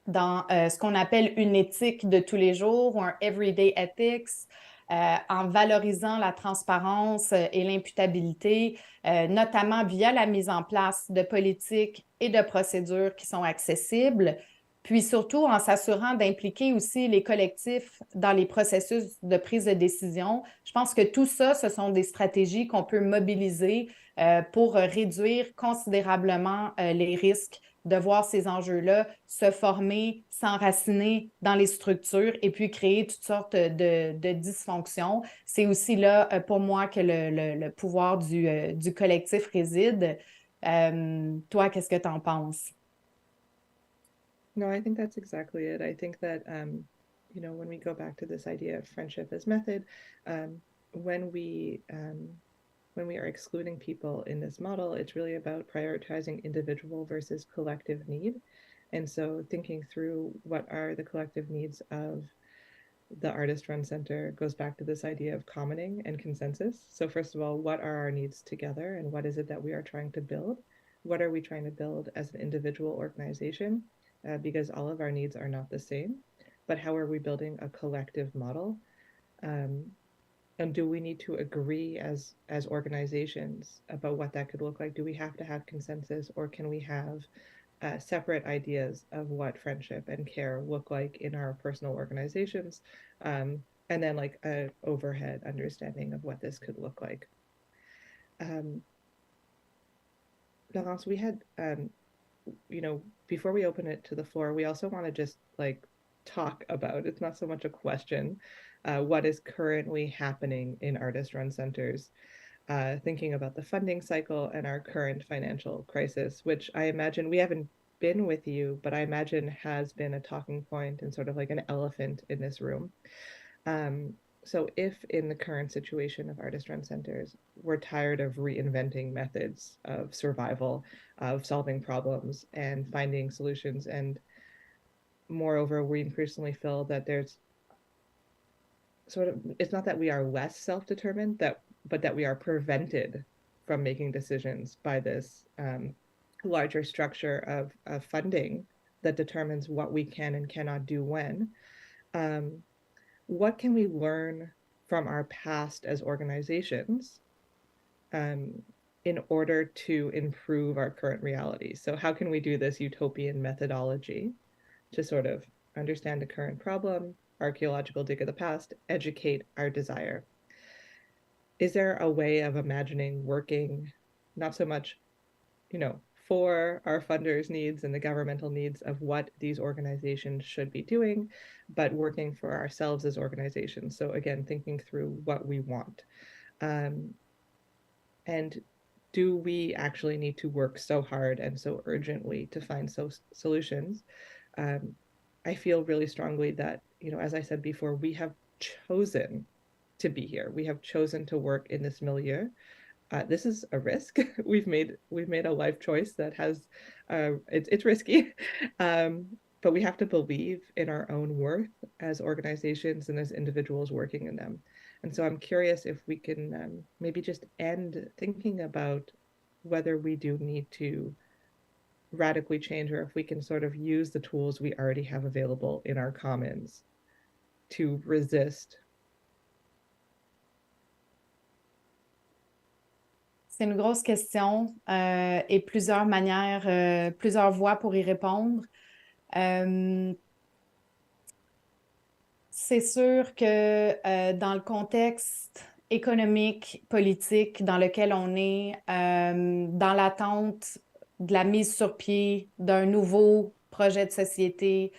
dans ce qu'on appelle une éthique de tous les jours ou un everyday ethics, en valorisant la transparence et l'imputabilité, notamment via la mise en place de politiques et de procédures qui sont accessibles, puis surtout en s'assurant d'impliquer aussi les collectifs dans les processus de prise de décision. Je pense que tout ça, ce sont des stratégies qu'on peut mobiliser pour réduire considérablement les risques de voir ces enjeux-là se former, s'enraciner dans les structures et puis créer toutes sortes de dysfonctions. C'est aussi là, pour moi, que le pouvoir du collectif réside. Toi, qu'est-ce que tu en penses? No, I think that's exactly it. I think that, when we go back to this idea of friendship as method, when we when we are excluding people in this model, it's really about prioritizing individual versus collective need. And so thinking through what are the collective needs of the artist run center goes back to this idea of commoning and consensus. So first of all, what are our needs together and what is it that we are trying to build? What are we trying to build as an individual organization? Because all of our needs are not the same, but how are we building a collective model? And do we need to agree as organizations about what that could look like? Do we have to have consensus, or can we have separate ideas of what friendship and care look like in our personal organizations, and then like a overhead understanding of what this could look like? Laurence, we had before we open it to the floor, we also want to just like talk about, it's not so much a question, what is currently happening in artist-run centers, thinking about the funding cycle and our current financial crisis, which I imagine we haven't been with you, but I imagine has been a talking point and sort of like an elephant in this room. So if in the current situation of artist-run centers, we're tired of reinventing methods of survival, of solving problems and finding solutions, and moreover, we increasingly feel that there's sort of, it's not that we are less self-determined, but that we are prevented from making decisions by this larger structure of funding that determines what we can and cannot do when. What can we learn from our past as organizations in order to improve our current reality? So how can we do this utopian methodology to sort of understand the current problem, archaeological dig of the past, educate our desire? Is there a way of imagining working not so much, for our funders' needs and the governmental needs of what these organizations should be doing, but working for ourselves as organizations? So again, thinking through what we want. And do we actually need to work so hard and so urgently to find solutions? I feel really strongly that, as I said before, we have chosen to be here. We have chosen to work in this milieu. This is a risk. we've made a life choice that has it's risky, but we have to believe in our own worth as organizations and as individuals working in them. And so I'm curious if we can maybe just end thinking about whether we do need to radically change, or if we can sort of use the tools we already have available in our commons to resist. C'est une grosse question et plusieurs manières, plusieurs voies pour y répondre. C'est sûr que dans le contexte économique, politique dans lequel on est, dans l'attente de la mise sur pied d'un nouveau projet de société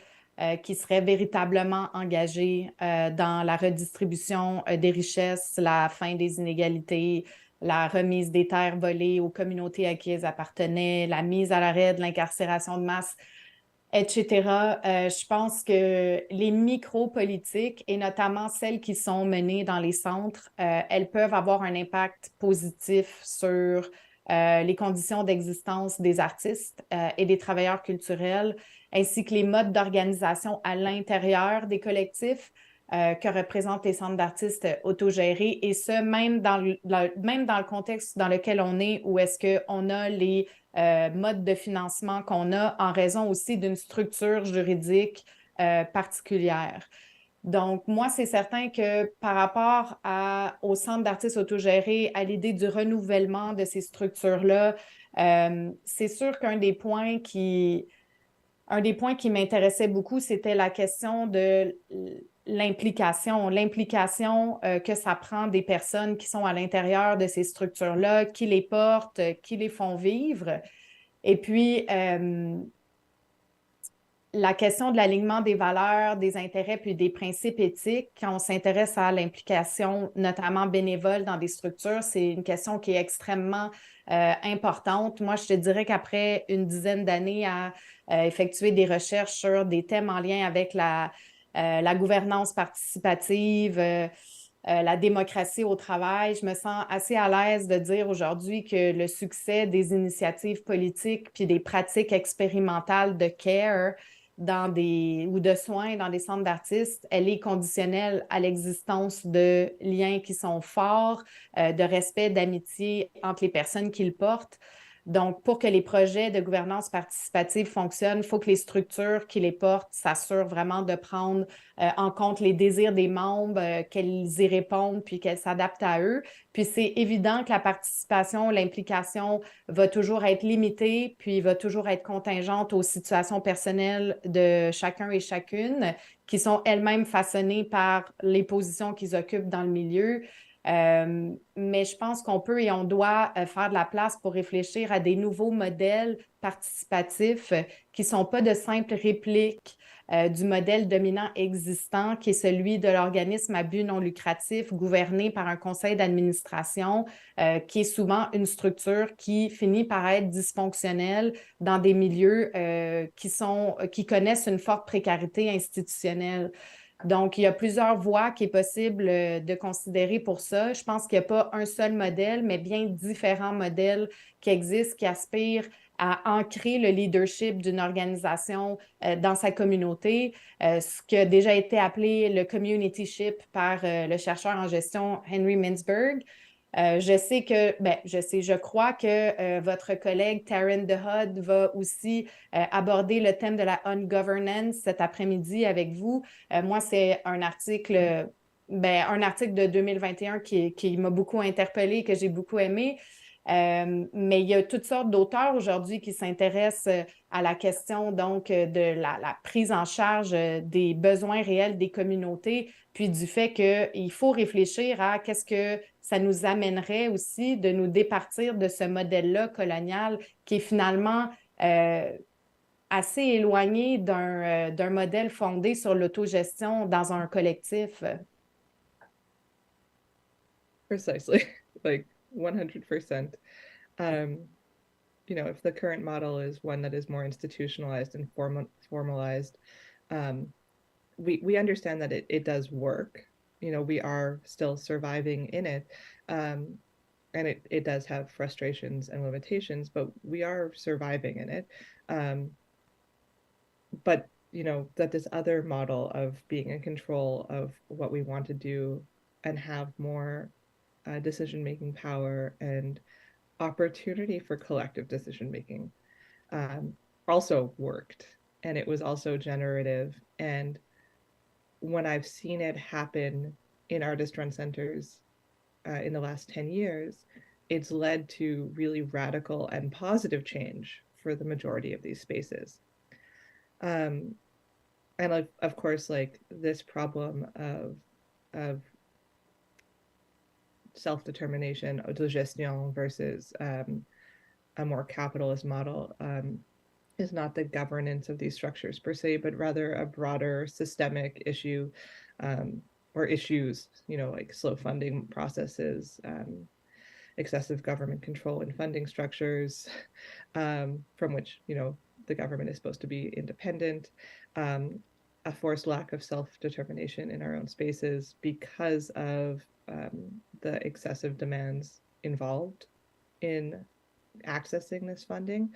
qui serait véritablement engagé dans la redistribution des richesses, la fin des inégalités, la remise des terres volées aux communautés à qui elles appartenaient, la mise à l'arrêt de l'incarcération de masse, etc. Je pense que les micro-politiques, et notamment celles qui sont menées dans les centres, elles peuvent avoir un impact positif sur les conditions d'existence des artistes et des travailleurs culturels, ainsi que les modes d'organisation à l'intérieur des collectifs que représentent les centres d'artistes autogérés, et ce, même dans le contexte dans lequel on est, où est-ce qu'on a les mode de financement qu'on a en raison aussi d'une structure juridique particulière. Donc, moi, c'est certain que par rapport au centre d'artistes autogérés, à l'idée du renouvellement de ces structures-là, c'est sûr qu'un des points qui m'intéressait beaucoup, c'était la question de l'implication que ça prend des personnes qui sont à l'intérieur de ces structures-là, qui les portent, qui les font vivre. Et puis, la question de l'alignement des valeurs, des intérêts puis des principes éthiques, quand on s'intéresse à l'implication, notamment bénévole dans des structures, c'est une question qui est extrêmement importante. Moi, je te dirais qu'après une dizaine d'années à effectuer des recherches sur des thèmes en lien avec la gouvernance participative, la démocratie au travail, je me sens assez à l'aise de dire aujourd'hui que le succès des initiatives politiques puis des pratiques expérimentales de care ou de soins dans des centres d'artistes, elle est conditionnelle à l'existence de liens qui sont forts, de respect, d'amitié entre les personnes qui le portent. Donc, pour que les projets de gouvernance participative fonctionnent, il faut que les structures qui les portent s'assurent vraiment de prendre en compte les désirs des membres, qu'elles y répondent, puis qu'elles s'adaptent à eux. Puis c'est évident que la participation, l'implication va toujours être limitée, puis va toujours être contingente aux situations personnelles de chacun et chacune, qui sont elles-mêmes façonnées par les positions qu'ils occupent dans le milieu. Mais je pense qu'on peut et on doit faire de la place pour réfléchir à des nouveaux modèles participatifs qui ne sont pas de simples répliques du modèle dominant existant, qui est celui de l'organisme à but non lucratif gouverné par un conseil d'administration, qui est souvent une structure qui finit par être dysfonctionnelle dans des milieux qui connaissent une forte précarité institutionnelle. Donc, il y a plusieurs voies qui est possible de considérer pour ça. Je pense qu'il n'y a pas un seul modèle, mais bien différents modèles qui existent, qui aspirent à ancrer le leadership d'une organisation dans sa communauté, ce qui a déjà été appelé le communityship par le chercheur en gestion Henry Mintzberg. Je crois que votre collègue Taryn DeHud va aussi aborder le thème de la on-governance cet après-midi avec vous. Moi, c'est un article de 2021 qui m'a beaucoup interpellée, que j'ai beaucoup aimé. Mais il y a toutes sortes d'auteurs aujourd'hui qui s'intéressent à la question donc de la prise en charge des besoins réels des communautés, puis du fait qu'il faut réfléchir à qu'est-ce que ça nous amènerait aussi de nous départir de ce modèle-là colonial qui est finalement assez éloigné d'un modèle fondé sur l'autogestion dans un collectif. Precisely, like 100%. If the current model is one that is more institutionalized and formalized, we understand that it does work. We are still surviving in it. And it does have frustrations and limitations, but we are surviving in it. But that this other model of being in control of what we want to do and have more decision-making power and opportunity for collective decision-making also worked. And it was also generative. And when I've seen it happen in artist-run centers in the last 10 years, it's led to really radical and positive change for the majority of these spaces. And of course, like this problem of self-determination, autogestion versus a more capitalist model is not the governance of these structures per se, but rather a broader systemic issue or issues, like slow funding processes, excessive government control in funding structures, from which, the government is supposed to be independent, a forced lack of self-determination in our own spaces because of the excessive demands involved in accessing this funding.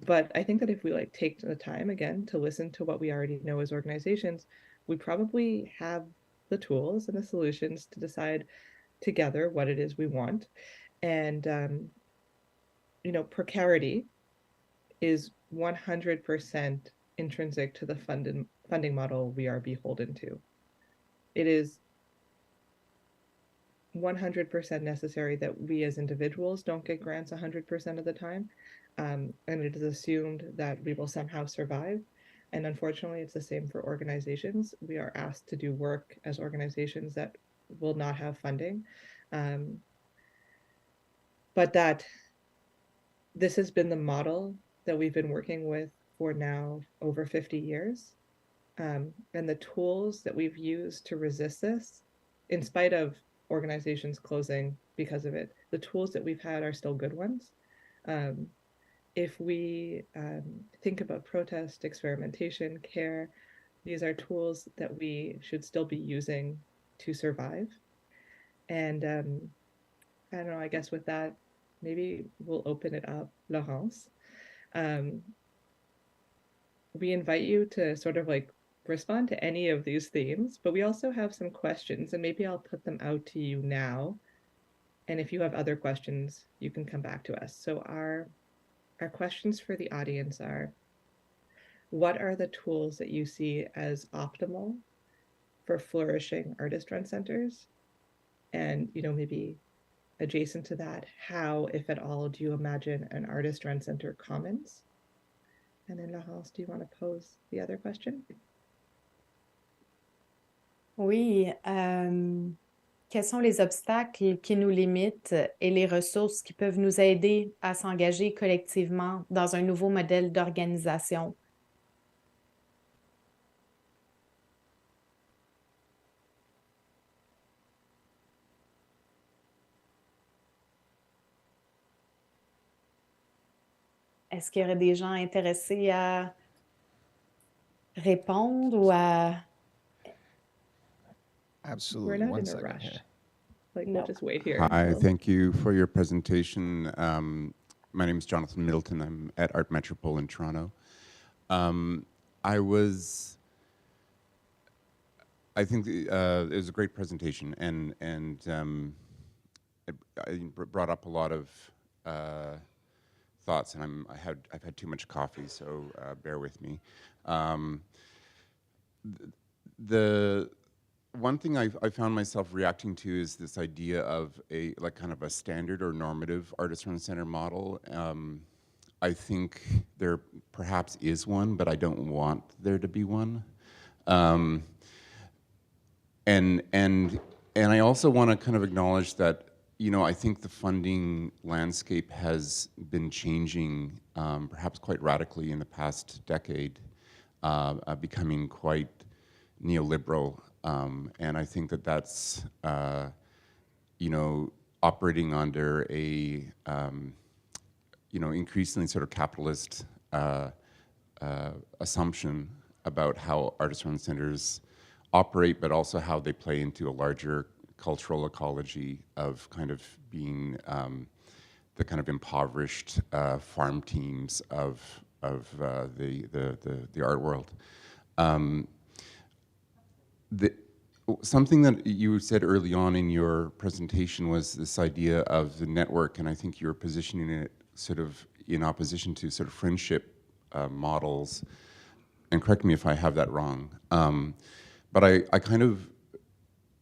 But I think that if we take the time again to listen to what we already know as organizations, we probably have the tools and the solutions to decide together what it is we want. And precarity is 100% intrinsic to the funding model we are beholden to. It is 100% necessary that we as individuals don't get grants 100% of the time. And it is assumed that we will somehow survive. And unfortunately, it's the same for organizations. We are asked to do work as organizations that will not have funding. But that this has been the model that we've been working with for now over 50 years. And the tools that we've used to resist this, in spite of organizations closing because of it, the tools that we've had are still good ones. If we think about protest, experimentation, care, these are tools that we should still be using to survive. And I don't know, I guess with that, maybe we'll open it up, Laurence. We invite you to sort of respond to any of these themes, but we also have some questions, and maybe I'll put them out to you now. And if you have other questions, you can come back to us. So our questions for the audience are, what are the tools that you see as optimal for flourishing artist-run centers? And, maybe adjacent to that, how, if at all, do you imagine an artist-run center commons? And then, Laurence, do you want to pose the other question? Oui. Quels sont les obstacles qui nous limitent et les ressources qui peuvent nous aider à s'engager collectivement dans un nouveau modèle d'organisation? Est-ce qu'il y aurait des gens intéressés à répondre ou à... Absolutely. We're not One in a second rush. here. We'll No. just wait here. Hi, until- thank you for your presentation. My name is Jonathan Middleton. I'm at Art Metropole in Toronto. I think it was a great presentation, and it brought up a lot of thoughts, and I've had too much coffee, so bear with me. The one thing I found myself reacting to is this idea of a kind of a standard or normative artist-run center model. I think there perhaps is one, but I don't want there to be one. And I also want to kind of acknowledge that, I think the funding landscape has been changing perhaps quite radically in the past decade, becoming quite neoliberal. And I think that that's, operating under a increasingly sort of capitalist assumption about how artist-run centers operate, but also how they play into a larger cultural ecology of kind of being the kind of impoverished farm teams of the art world. Something that you said early on in your presentation was this idea of the network, and I think you were positioning it sort of in opposition to sort of friendship models. And correct me if I have that wrong. But I kind of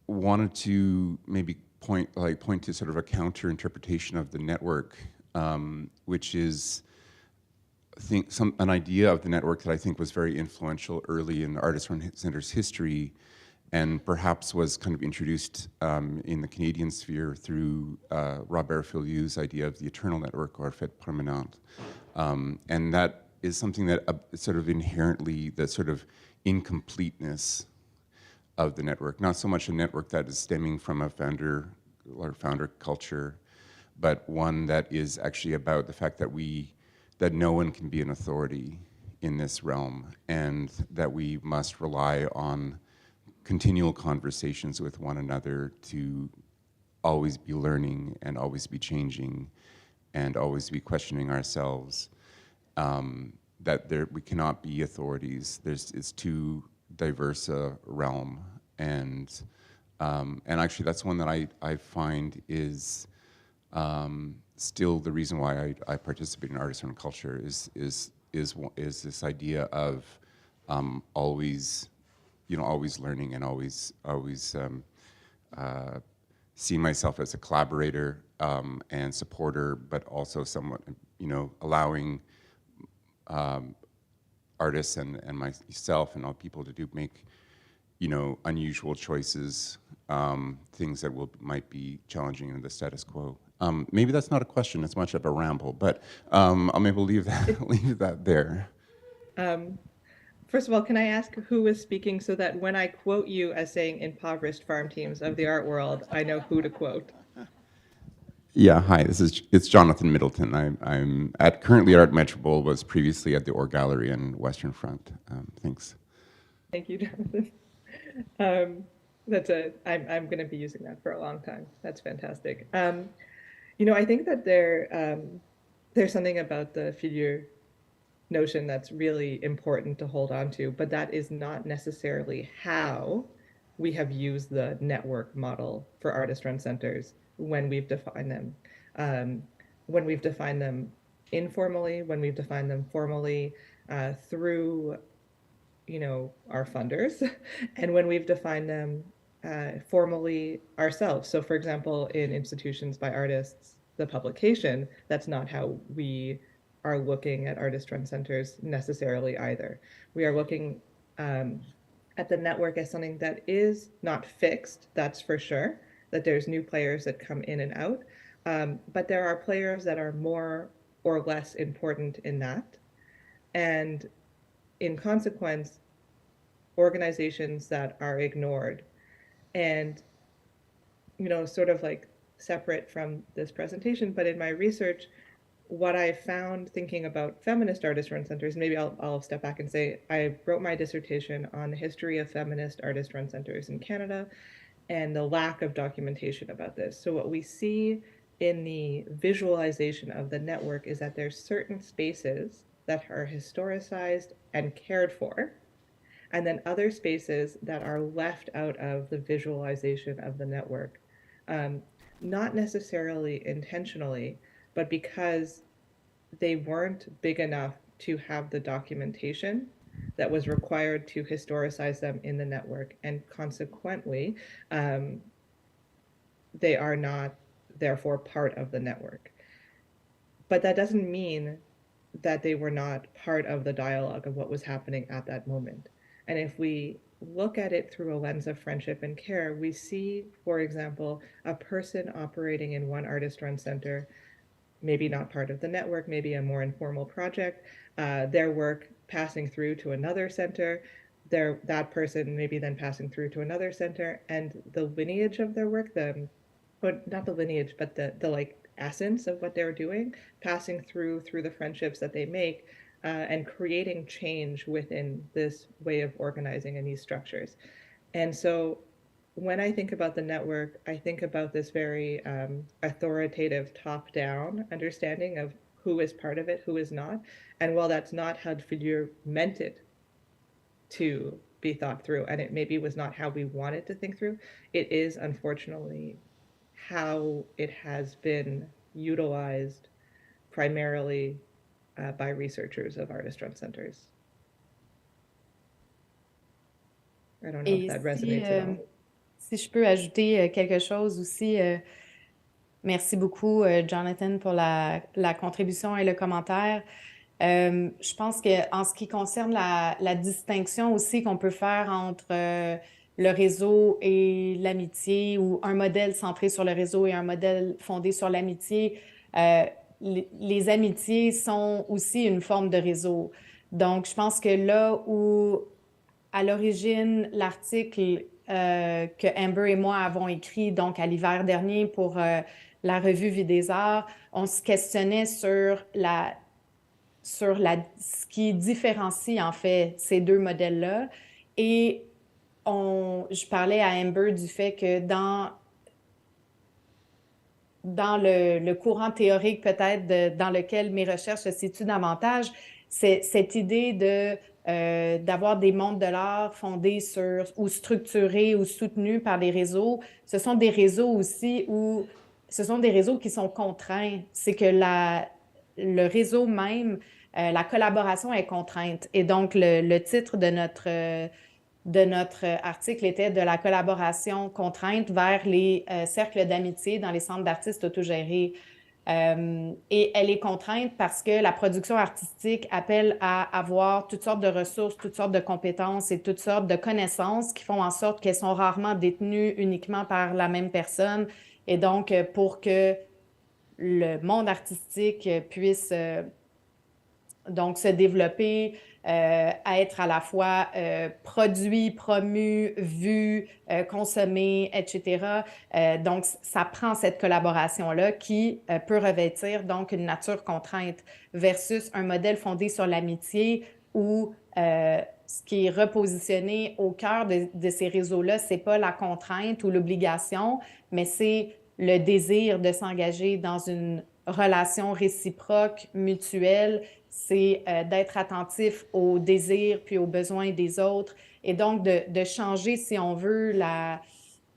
wanted to maybe point to sort of a counter interpretation of the network, which is an idea of the network that I think was very influential early in the Artist-Run Center's history, and perhaps was kind of introduced in the Canadian sphere through Robert Filliou's idea of the eternal network, or fait permanente. And that is something that sort of inherently, the sort of incompleteness of the network, not so much a network that is stemming from a founder culture, but one that is actually about the fact that no one can be an authority in this realm, and that we must rely on continual conversations with one another to always be learning and always be changing and always be questioning ourselves. That we cannot be authorities. It's too diverse a realm, and actually that's one that I find is still the reason why I participate in artisan culture is this idea of always learning and always seeing myself as a collaborator and supporter, but also somewhat allowing artists and myself and all people to make unusual choices, things that might be challenging in the status quo. Maybe that's not a question; it's much of a ramble, but I'll maybe leave that there. First of all, can I ask who is speaking so that when I quote you as saying impoverished farm teams of the art world, I know who to quote? Yeah, hi. It's Jonathan Middleton. I'm currently at Art Metropole. Was previously at the Or Gallery and Western Front. Thanks. Thank you, Jonathan. I'm going to be using that for a long time. That's fantastic. I think that there's something about the figure notion that's really important to hold on to, but that is not necessarily how we have used the network model for artist-run centers when we've defined them. When we've defined them informally, when we've defined them formally through our funders, and when we've defined them formally ourselves. So for example, in Institutions by Artists, the publication, that's not how we are looking at artist-run centers necessarily either. We are looking at the network as something that is not fixed, that's for sure, that there's new players that come in and out, but there are players that are more or less important in that. And in consequence, organizations that are ignored. And, sort of like separate from this presentation, but in my research, what I found thinking about feminist artist-run centers, maybe I'll step back and say, I wrote my dissertation on the history of feminist artist-run centers in Canada and the lack of documentation about this. So what we see in the visualization of the network is that there's certain spaces that are historicized and cared for, and then other spaces that are left out of the visualization of the network, not necessarily intentionally, but because they weren't big enough to have the documentation that was required to historicize them in the network, and consequently, they are not therefore part of the network. But that doesn't mean that they were not part of the dialogue of what was happening at that moment. And if we look at it through a lens of friendship and care, we see, for example, a person operating in one artist-run center, maybe not part of the network, maybe a more informal project, their work passing through to another center, that person maybe then passing through to another center, and the lineage of their work, the but not the lineage, but the like essence of what they're doing, passing through the friendships that they make, and creating change within this way of organizing in these structures. And so when I think about the network, I think about this very authoritative top-down understanding of who is part of it, who is not. And while that's not how Figure meant it to be thought through, and it maybe was not how we wanted to think through, it is unfortunately how it has been utilized primarily by researchers of artist-run centers. I don't know if Et that si, resonates at all. si je peux ajouter quelque chose aussi, merci beaucoup, Jonathan, pour la contribution et le commentaire. Je pense qu'en ce qui concerne la distinction aussi qu'on peut faire entre le réseau et l'amitié, ou un modèle centré sur le réseau et un modèle fondé sur l'amitié, les amitiés sont aussi une forme de réseau. Donc, je pense que là où, à l'origine, l'article que Amber et moi avons écrit, donc à l'hiver dernier pour la revue Vie des Arts, on se questionnait sur ce qui différencie en fait ces deux modèles-là. Et je parlais à Amber du fait que dans le courant théorique peut-être dans lequel mes recherches se situent davantage, c'est cette idée d'avoir des mondes de l'art fondés sur ou structurés ou soutenus par des réseaux. Ce sont des réseaux aussi où ce sont des réseaux qui sont contraints. C'est que le réseau même, la collaboration est contrainte. Et donc, le titre de notre article était de la collaboration contrainte vers les cercles d'amitié dans les centres d'artistes autogérés. Et elle est contrainte parce que la production artistique appelle à avoir toutes sortes de ressources, toutes sortes de compétences et toutes sortes de connaissances qui font en sorte qu'elles sont rarement détenues uniquement par la même personne. Et donc, pour que le monde artistique puisse donc se développer, à être à la fois produit, promu, vu, consommé, etc. Donc, ça prend cette collaboration-là qui peut revêtir donc une nature contrainte versus un modèle fondé sur l'amitié où ce qui est repositionné au cœur de ces réseaux-là, c'est pas la contrainte ou l'obligation, mais c'est le désir de s'engager dans une relation réciproque, mutuelle, c'est d'être attentif aux désirs puis aux besoins des autres et donc de changer, si on veut,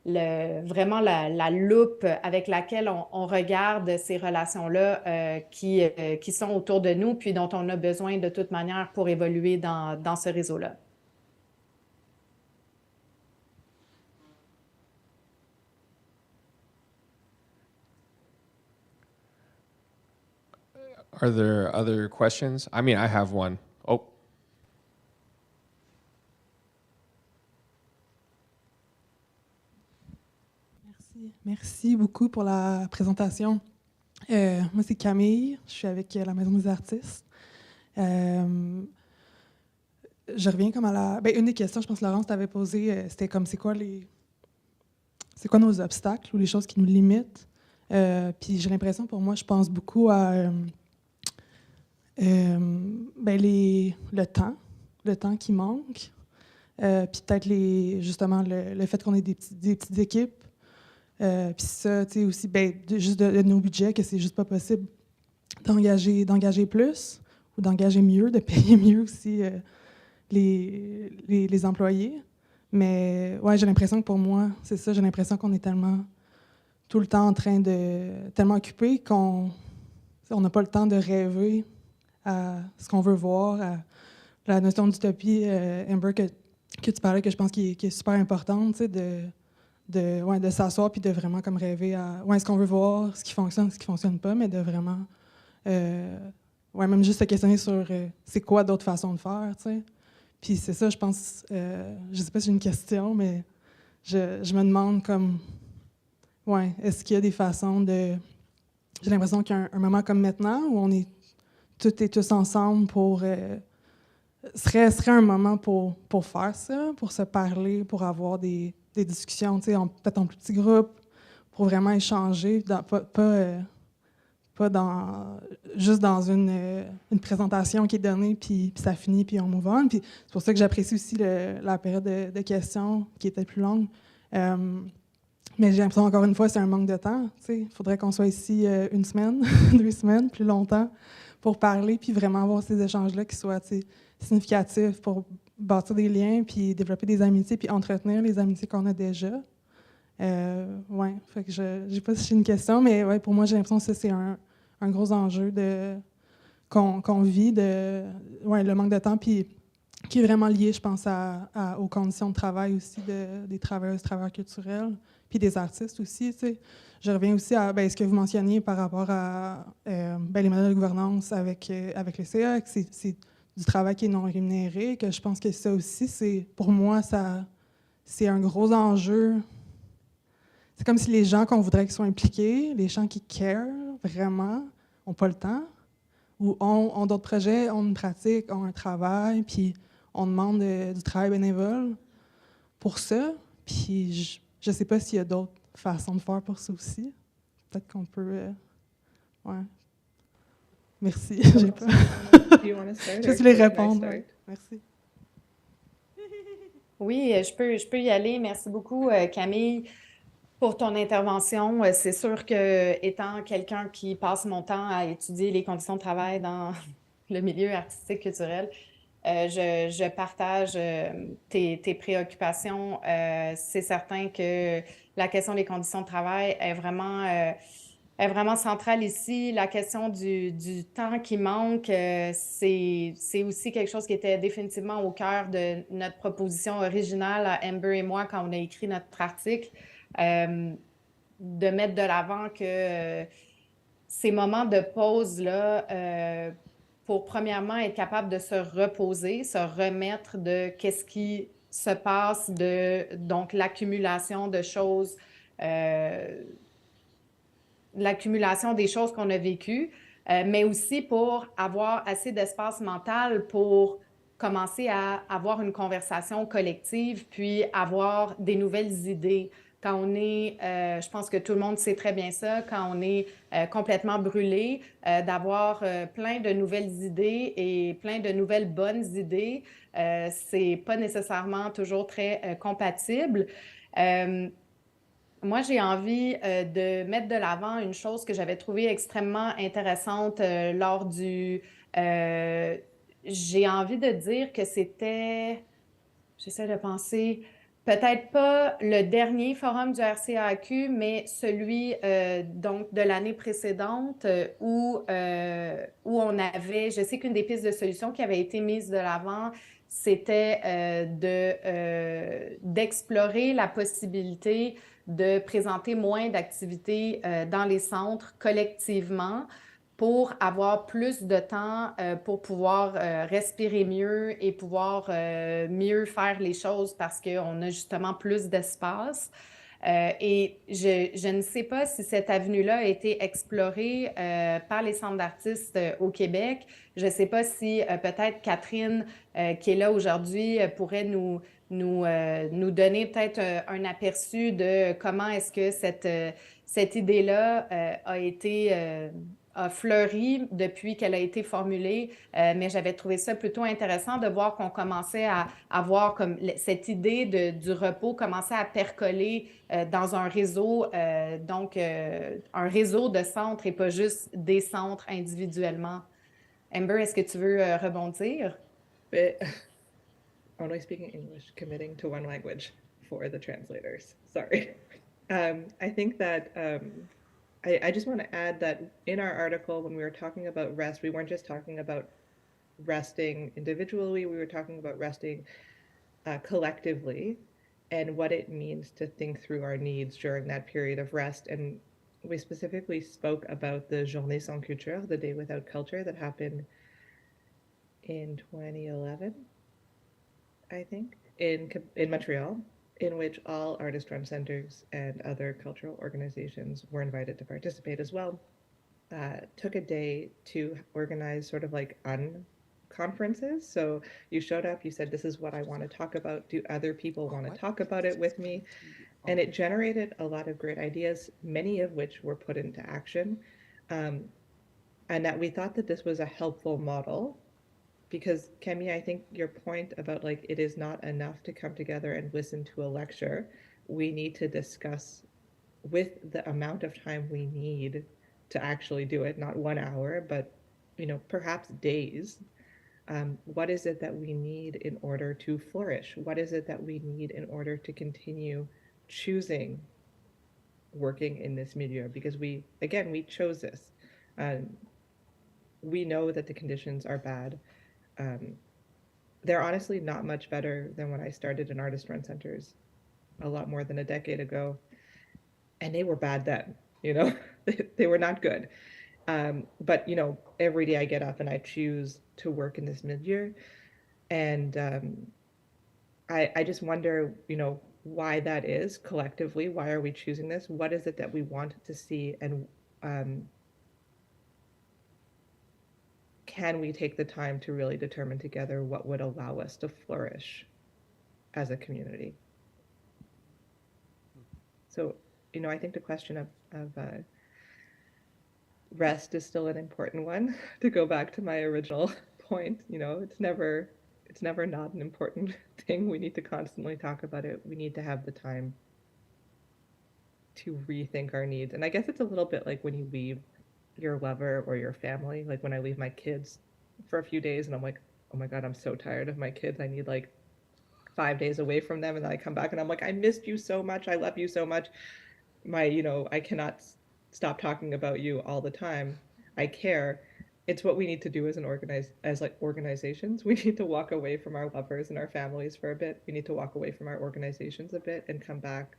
vraiment la loupe avec laquelle on regarde ces relations-là qui sont autour de nous puis dont on a besoin de toute manière pour évoluer dans ce réseau-là. Are there other questions? I mean, I have one. Oh, Merci beaucoup pour la présentation. Moi, c'est Camille, je suis avec la Maison des artistes. Je reviens comme à une des questions, je pense, Laurence t'avait posé, c'était comme, c'est quoi nos obstacles ou les choses qui nous limitent? Puis j'ai l'impression, pour moi, je pense beaucoup à le temps qui manque, puis peut-être justement le fait qu'on ait des petites équipes. Puis ça, tu sais, aussi, juste de nos budgets, que c'est juste pas possible d'engager plus ou d'engager mieux, de payer mieux aussi les employés. Mais ouais, j'ai l'impression que pour moi, c'est ça, j'ai l'impression qu'on est tellement tout le temps tellement occupé qu'on n'a pas le temps de rêver à ce qu'on veut voir, à la notion d'utopie, Amber, que tu parlais, que je pense qui est super importante, tu sais, de s'asseoir puis de vraiment comme rêver à ce qu'on veut voir, ce qui fonctionne pas, mais de vraiment même juste se questionner sur c'est quoi d'autres façons de faire, tu sais. Puis c'est ça, je pense, je sais pas si j'ai une question, mais je me demande comme est-ce qu'il y a des façons de... J'ai l'impression qu'il y a un moment comme maintenant où on est toutes et tous ensemble pour... serait un moment pour faire ça, pour se parler, pour avoir des discussions, tu sais, peut-être en plus petits groupes, pour vraiment échanger, pas juste dans une présentation qui est donnée, puis ça finit, puis on move on. Puis c'est pour ça que j'apprécie aussi la période de questions qui était plus longue. Mais j'ai l'impression, encore une fois, c'est un manque de temps. Il faudrait qu'on soit ici une semaine, 2 semaines, plus longtemps, pour parler, puis vraiment avoir ces échanges-là qui soient significatifs pour bâtir des liens, puis développer des amitiés, puis entretenir les amitiés qu'on a déjà. Ouais, fait que je sais pas si j'ai une question, mais ouais, pour moi, j'ai l'impression que ça, c'est un gros enjeu qu'on vit, le manque de temps, puis qui est vraiment lié, je pense, aux conditions de travail aussi des travailleuses, travailleurs culturels, puis des artistes aussi, tu sais. Je reviens aussi à ce que vous mentionniez par rapport à les modèles de gouvernance avec le CA, que c'est du travail qui est non rémunéré, que je pense que ça aussi, pour moi, c'est un gros enjeu. C'est comme si les gens qu'on voudrait qu'ils soient impliqués, les gens qui care vraiment, n'ont pas le temps, ou ont d'autres projets, ont une pratique, ont un travail, puis on demande du travail bénévole pour ça. Puis je ne sais pas s'il y a d'autres façons de faire pour ça aussi. Peut-être qu'on peut... ouais. Merci. J'ai pas... Do you want to start? Je vais or les can I répondre. start? Ouais. Merci. Oui, je peux y aller. Merci beaucoup, Camille, pour ton intervention. C'est sûr que, étant quelqu'un qui passe mon temps à étudier les conditions de travail dans le milieu artistique culturel, je partage tes préoccupations. C'est certain que la question des conditions de travail est vraiment centrale ici. La question du temps qui manque, c'est aussi quelque chose qui était définitivement au cœur de notre proposition originale à Amber et moi quand on a écrit notre article, de mettre de l'avant que ces moments de pause-là, pour premièrement être capable de se reposer, se remettre de qu'est-ce qui se passe, donc l'accumulation de choses, l'accumulation des choses qu'on a vécues, mais aussi pour avoir assez d'espace mental pour commencer à avoir une conversation collective, puis avoir des nouvelles idées. Quand on est, je pense que tout le monde sait très bien ça, quand on est complètement brûlé, d'avoir plein de nouvelles idées et plein de nouvelles bonnes idées, c'est pas nécessairement toujours très compatible. Moi, j'ai envie de mettre de l'avant une chose que j'avais trouvée extrêmement intéressante lors du... j'ai envie de dire que c'était... J'essaie de penser... Peut-être pas le dernier forum du RCAQ, mais celui donc de l'année précédente où on avait... Je sais qu'une des pistes de solution qui avait été mise de l'avant, c'était d'explorer la possibilité de présenter moins d'activités dans les centres collectivement pour avoir plus de temps pour pouvoir respirer mieux et pouvoir mieux faire les choses parce qu'on a justement plus d'espace. Et je ne sais pas si cette avenue-là a été explorée par les centres d'artistes au Québec. Je ne sais pas si peut-être Catherine, qui est là aujourd'hui, pourrait nous donner peut-être un aperçu de comment est-ce que cette idée-là a fleuri depuis qu'elle a été formulée, mais j'avais trouvé ça plutôt intéressant de voir qu'on commençait à avoir comme cette idée du repos commençait à percoler dans un réseau, donc un réseau de centres et pas juste des centres individuellement. Amber, est-ce que tu veux rebondir? But only speaking English, committing to one language for the translators. Sorry. I think that I just want to add that in our article, when we were talking about rest, we weren't just talking about resting individually, we were talking about resting collectively and what it means to think through our needs during that period of rest. And we specifically spoke about the Journée sans culture, the day without culture, that happened in 2011, I think, in Montreal, in which all artist-run centers and other cultural organizations were invited to participate as well. Took a day to organize sort of like conferences. So you showed up, you said, this is what I want to talk about. Do other people want to talk about it with me? And it generated a lot of great ideas, many of which were put into action. And that we thought that this was a helpful model because, Kemi, I think your point about like it is not enough to come together and listen to a lecture. We need to discuss with the amount of time we need to actually do it, not 1 hour, but perhaps days. What is it that we need in order to flourish? What is it that we need in order to continue choosing working in this milieu? Because we chose this. We know that the conditions are bad. They're honestly not much better than when I started in artist-run centers a lot more than a decade ago. And they were bad then, they were not good. But every day I get up and I choose to work in this milieu. And I just wonder, why that is collectively. Why are we choosing this? What is it that we want to see? And can we take the time to really determine together what would allow us to flourish as a community? So, I think the question of rest is still an important one. To go back to my original point, it's never not an important thing. We need to constantly talk about it. We need to have the time to rethink our needs. And I guess it's a little bit like when you leave your lover or your family, like when I leave my kids for a few days and I'm like, oh my God, I'm so tired of my kids. I need like 5 days away from them. And then I come back and I'm like, I missed you so much. I love you so much. I cannot stop talking about you all the time. I care. It's what we need to do as organizations. We need to walk away from our lovers and our families for a bit. We need to walk away from our organizations a bit and come back,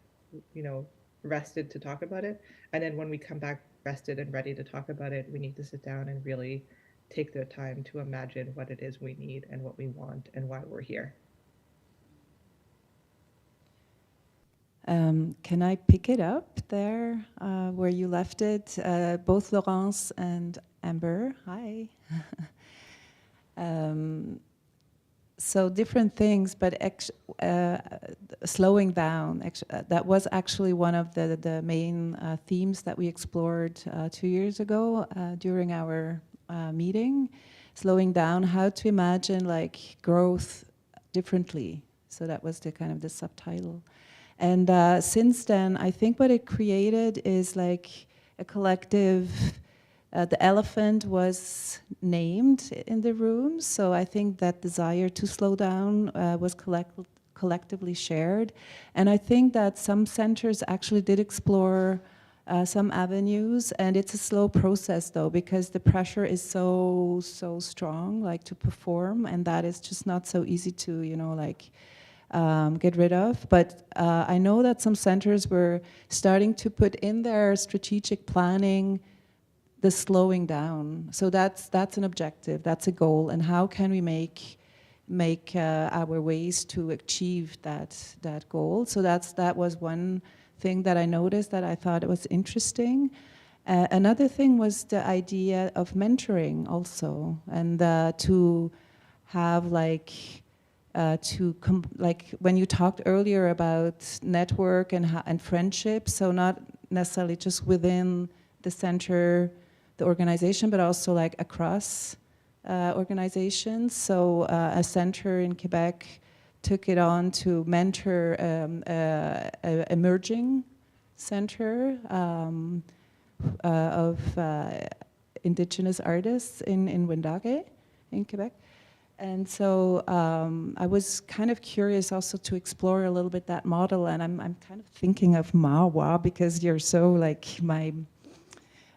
rested to talk about it. And then when we come back rested and ready to talk about it, we need to sit down and really take the time to imagine what it is we need and what we want and why we're here. Can I pick it up there where you left it? Both Laurence and Amber, hi. So different things, but slowing down, that was actually one of the main themes that we explored 2 years ago during our meeting. Slowing down, how to imagine like growth differently. So that was the kind of the subtitle. And since then, I think what it created is like a collective, the elephant was named in the room. So I think that desire to slow down was collectively shared. And I think that some centers actually did explore some avenues, and it's a slow process though, because the pressure is so strong, like to perform, and that is just not so easy to, get rid of. But I know that some centers were starting to put in their strategic planning the slowing down. So that's an objective, that's a goal, and how can we make our ways to achieve that goal? So that was one thing that I noticed that I thought it was interesting. Another thing was the idea of mentoring also, and to have like when you talked earlier about network and friendship, so not necessarily just within the center, the organization, but also like across organizations. So a center in Quebec took it on to mentor an emerging center of Indigenous artists in Winnipeg, in Quebec. And so I was kind of curious also to explore a little bit that model, and I'm kind of thinking of Mawa because you're so like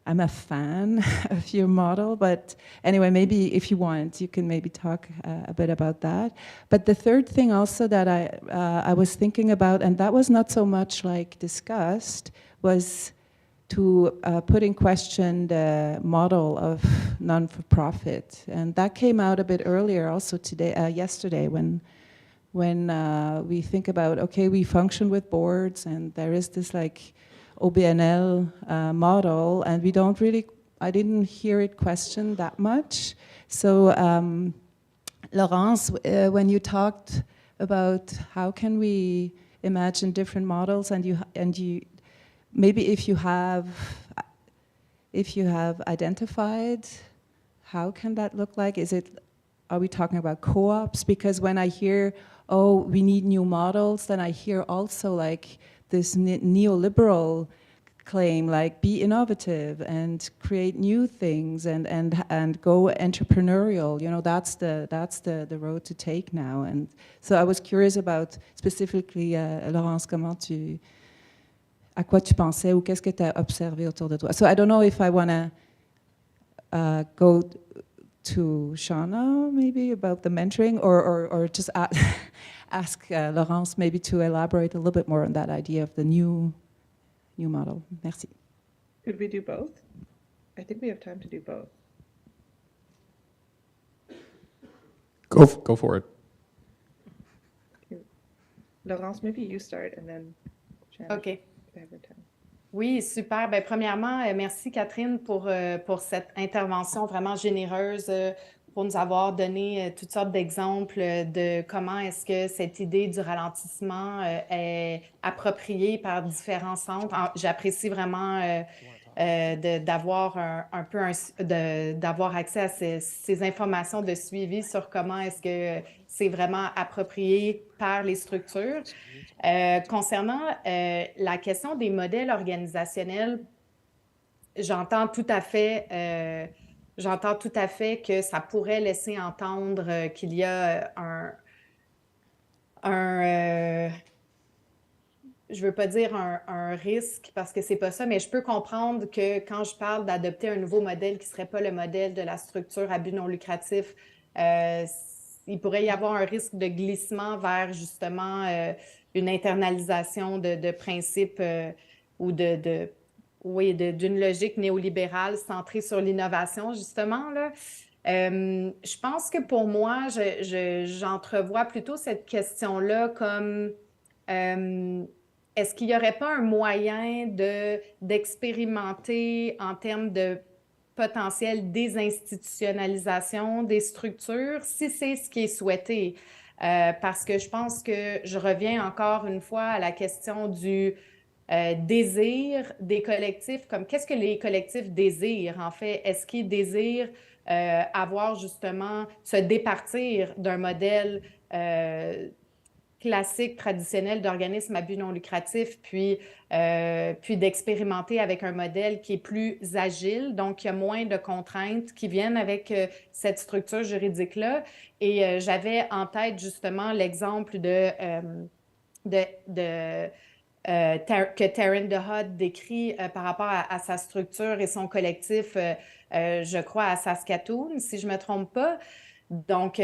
I'm a fan of your model, but anyway, maybe if you want, you can maybe talk a bit about that. But the third thing also that I was thinking about, and that was not so much like discussed, was to put in question the model of non-for-profit. And that came out a bit earlier also today, yesterday, when we think about, okay, we function with boards and there is this like OBNL model, and we don't really, I didn't hear it questioned that much. So Laurence, when you talked about how can we imagine different models, and you maybe if you have identified, how can that look like? Are we talking about co-ops? Because when I hear, oh, we need new models, then I hear also like this neoliberal claim, like be innovative and create new things and go entrepreneurial. You know, that's the road to take now. And so I was curious about specifically, Laurence, à quoi tu pensais ou qu'est-ce que tu as observé autour de toi? So I don't know if I want to go to Shauna maybe about the mentoring or just ask Laurence maybe to elaborate a little bit more on that idea of the new model. Merci. Could we do both? I think we have time to do both. Go for it. Laurence, maybe you start and then Shannon. OK. If I have time. Oui, super. Ben, premièrement, merci Catherine pour cette intervention vraiment généreuse, pour nous avoir donné toutes sortes d'exemples de comment est-ce que cette idée du ralentissement est appropriée par différents centres. J'apprécie vraiment d'avoir d'avoir accès à ces informations de suivi sur comment est-ce que c'est vraiment approprié par les structures. Concernant la question des modèles organisationnels, j'entends tout à fait que ça pourrait laisser entendre qu'il y a je veux pas dire un risque parce que c'est pas ça, mais je peux comprendre que quand je parle d'adopter un nouveau modèle qui serait pas le modèle de la structure à but non lucratif, il pourrait y avoir un risque de glissement vers justement une internalisation de principes ou d'une logique néolibérale centrée sur l'innovation, justement, là. Je pense que pour moi, j'entrevois plutôt cette question-là comme est-ce qu'il n'y aurait pas un moyen d'expérimenter en termes de potentielle désinstitutionnalisation des structures, si c'est ce qui est souhaité. Parce que je pense que je reviens encore une fois à la question du désir des collectifs, comme qu'est-ce que les collectifs désirent en fait? Est-ce qu'ils désirent avoir justement, se départir d'un modèle classique, traditionnel d'organisme à but non lucratif, puis d'expérimenter avec un modèle qui est plus agile, donc il y a moins de contraintes qui viennent avec cette structure juridique-là. Et j'avais en tête justement l'exemple que Taryn DeHutt décrit par rapport à sa structure et son collectif, je crois, à Saskatoon, si je ne me trompe pas. Donc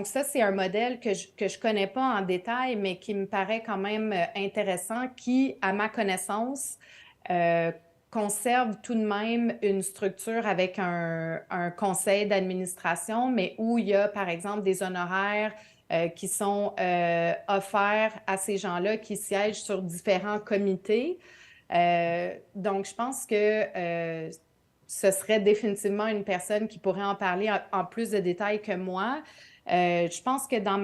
ça, c'est un modèle que je connais pas en détail, mais qui me paraît quand même intéressant, qui, à ma connaissance, conserve tout de même une structure avec un conseil d'administration, mais où il y a, par exemple, des honoraires qui sont offerts à ces gens-là qui siègent sur différents comités. Donc, je pense que ce serait définitivement une personne qui pourrait en parler en plus de détails que moi. Je pense que dans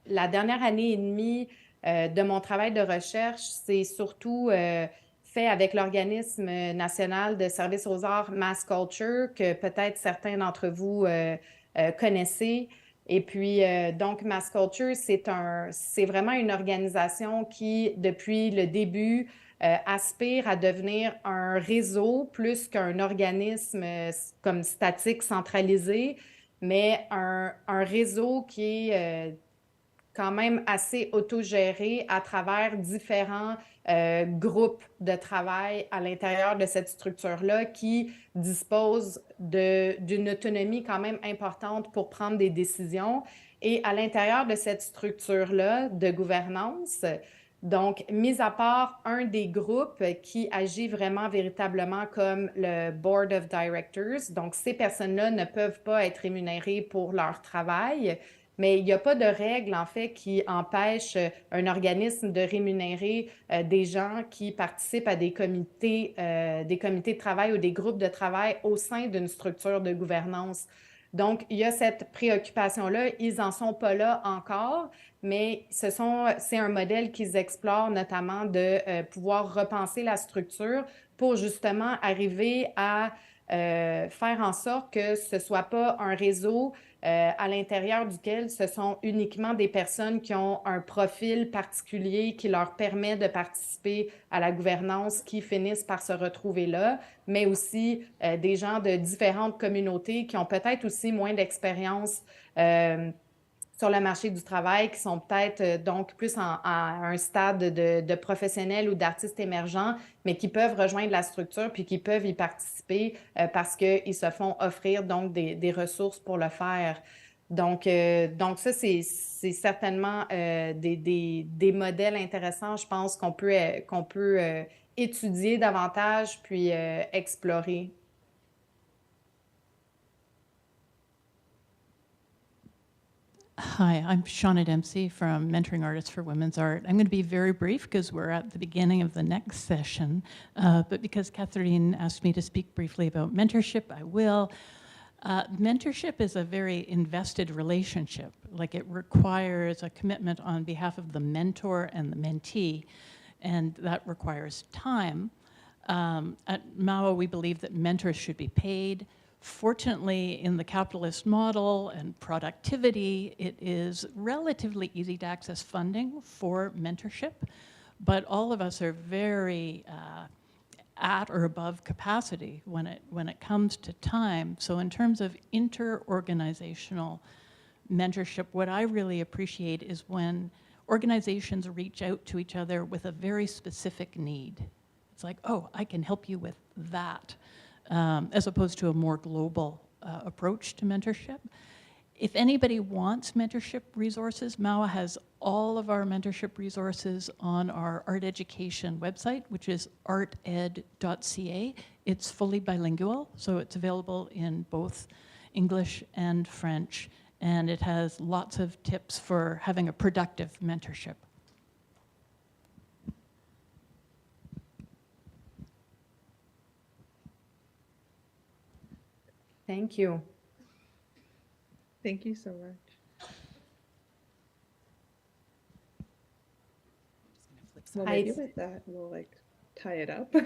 la dernière année et demie de mon travail de recherche, c'est surtout fait avec l'Organisme national de services aux arts Mass Culture, que peut-être certains d'entre vous connaissez. Et puis, donc, Mass Culture, c'est vraiment une organisation qui, depuis le début, aspire à devenir un réseau plus qu'un organisme comme statique, centralisé, mais un réseau qui est quand même assez autogéré à travers différents groupes de travail à l'intérieur de cette structure-là qui disposent d'une autonomie quand même importante pour prendre des décisions. Et à l'intérieur de cette structure-là de gouvernance, donc, mis à part un des groupes qui agit vraiment véritablement comme le Board of Directors, donc ces personnes-là ne peuvent pas être rémunérées pour leur travail, mais il n'y a pas de règle, en fait, qui empêche un organisme de rémunérer des gens qui participent à des comités de travail ou des groupes de travail au sein d'une structure de gouvernance. Donc, il y a cette préoccupation-là. Ils n'en sont pas là encore, mais c'est un modèle qu'ils explorent, notamment de pouvoir repenser la structure pour justement arriver à faire en sorte que ce ne soit pas un réseau à l'intérieur duquel ce sont uniquement des personnes qui ont un profil particulier qui leur permet de participer à la gouvernance qui finissent par se retrouver là, mais aussi des gens de différentes communautés qui ont peut-être aussi moins d'expérience sur le marché du travail, qui sont peut-être donc plus à un stade de professionnels ou d'artistes émergents, mais qui peuvent rejoindre la structure puis qui peuvent y participer parce qu'ils se font offrir donc des ressources pour le faire. Donc ça, c'est certainement des modèles intéressants, je pense, qu'on peut étudier davantage puis explorer. Hi, I'm Shauna Dempsey from Mentoring Artists for Women's Art. I'm going to be very brief because we're at the beginning of the next session, but because Catherine asked me to speak briefly about mentorship, I will. Mentorship is a very invested relationship. Like, it requires a commitment on behalf of the mentor and the mentee, and that requires time. At MAUA, we believe that mentors should be paid. Fortunately, in the capitalist model and productivity, it is relatively easy to access funding for mentorship, but all of us are very at or above capacity when it comes to time. So in terms of inter-organizational mentorship, what I really appreciate is when organizations reach out to each other with a very specific need. It's like, oh, I can help you with that. As opposed to a more global approach to mentorship. If anybody wants mentorship resources, MAUA has all of our mentorship resources on our art education website, which is arted.ca. It's fully bilingual, so it's available in both English and French, and it has lots of tips for having a productive mentorship. Thank you. Thank you so much. Well, maybe with that, we'll tie it up.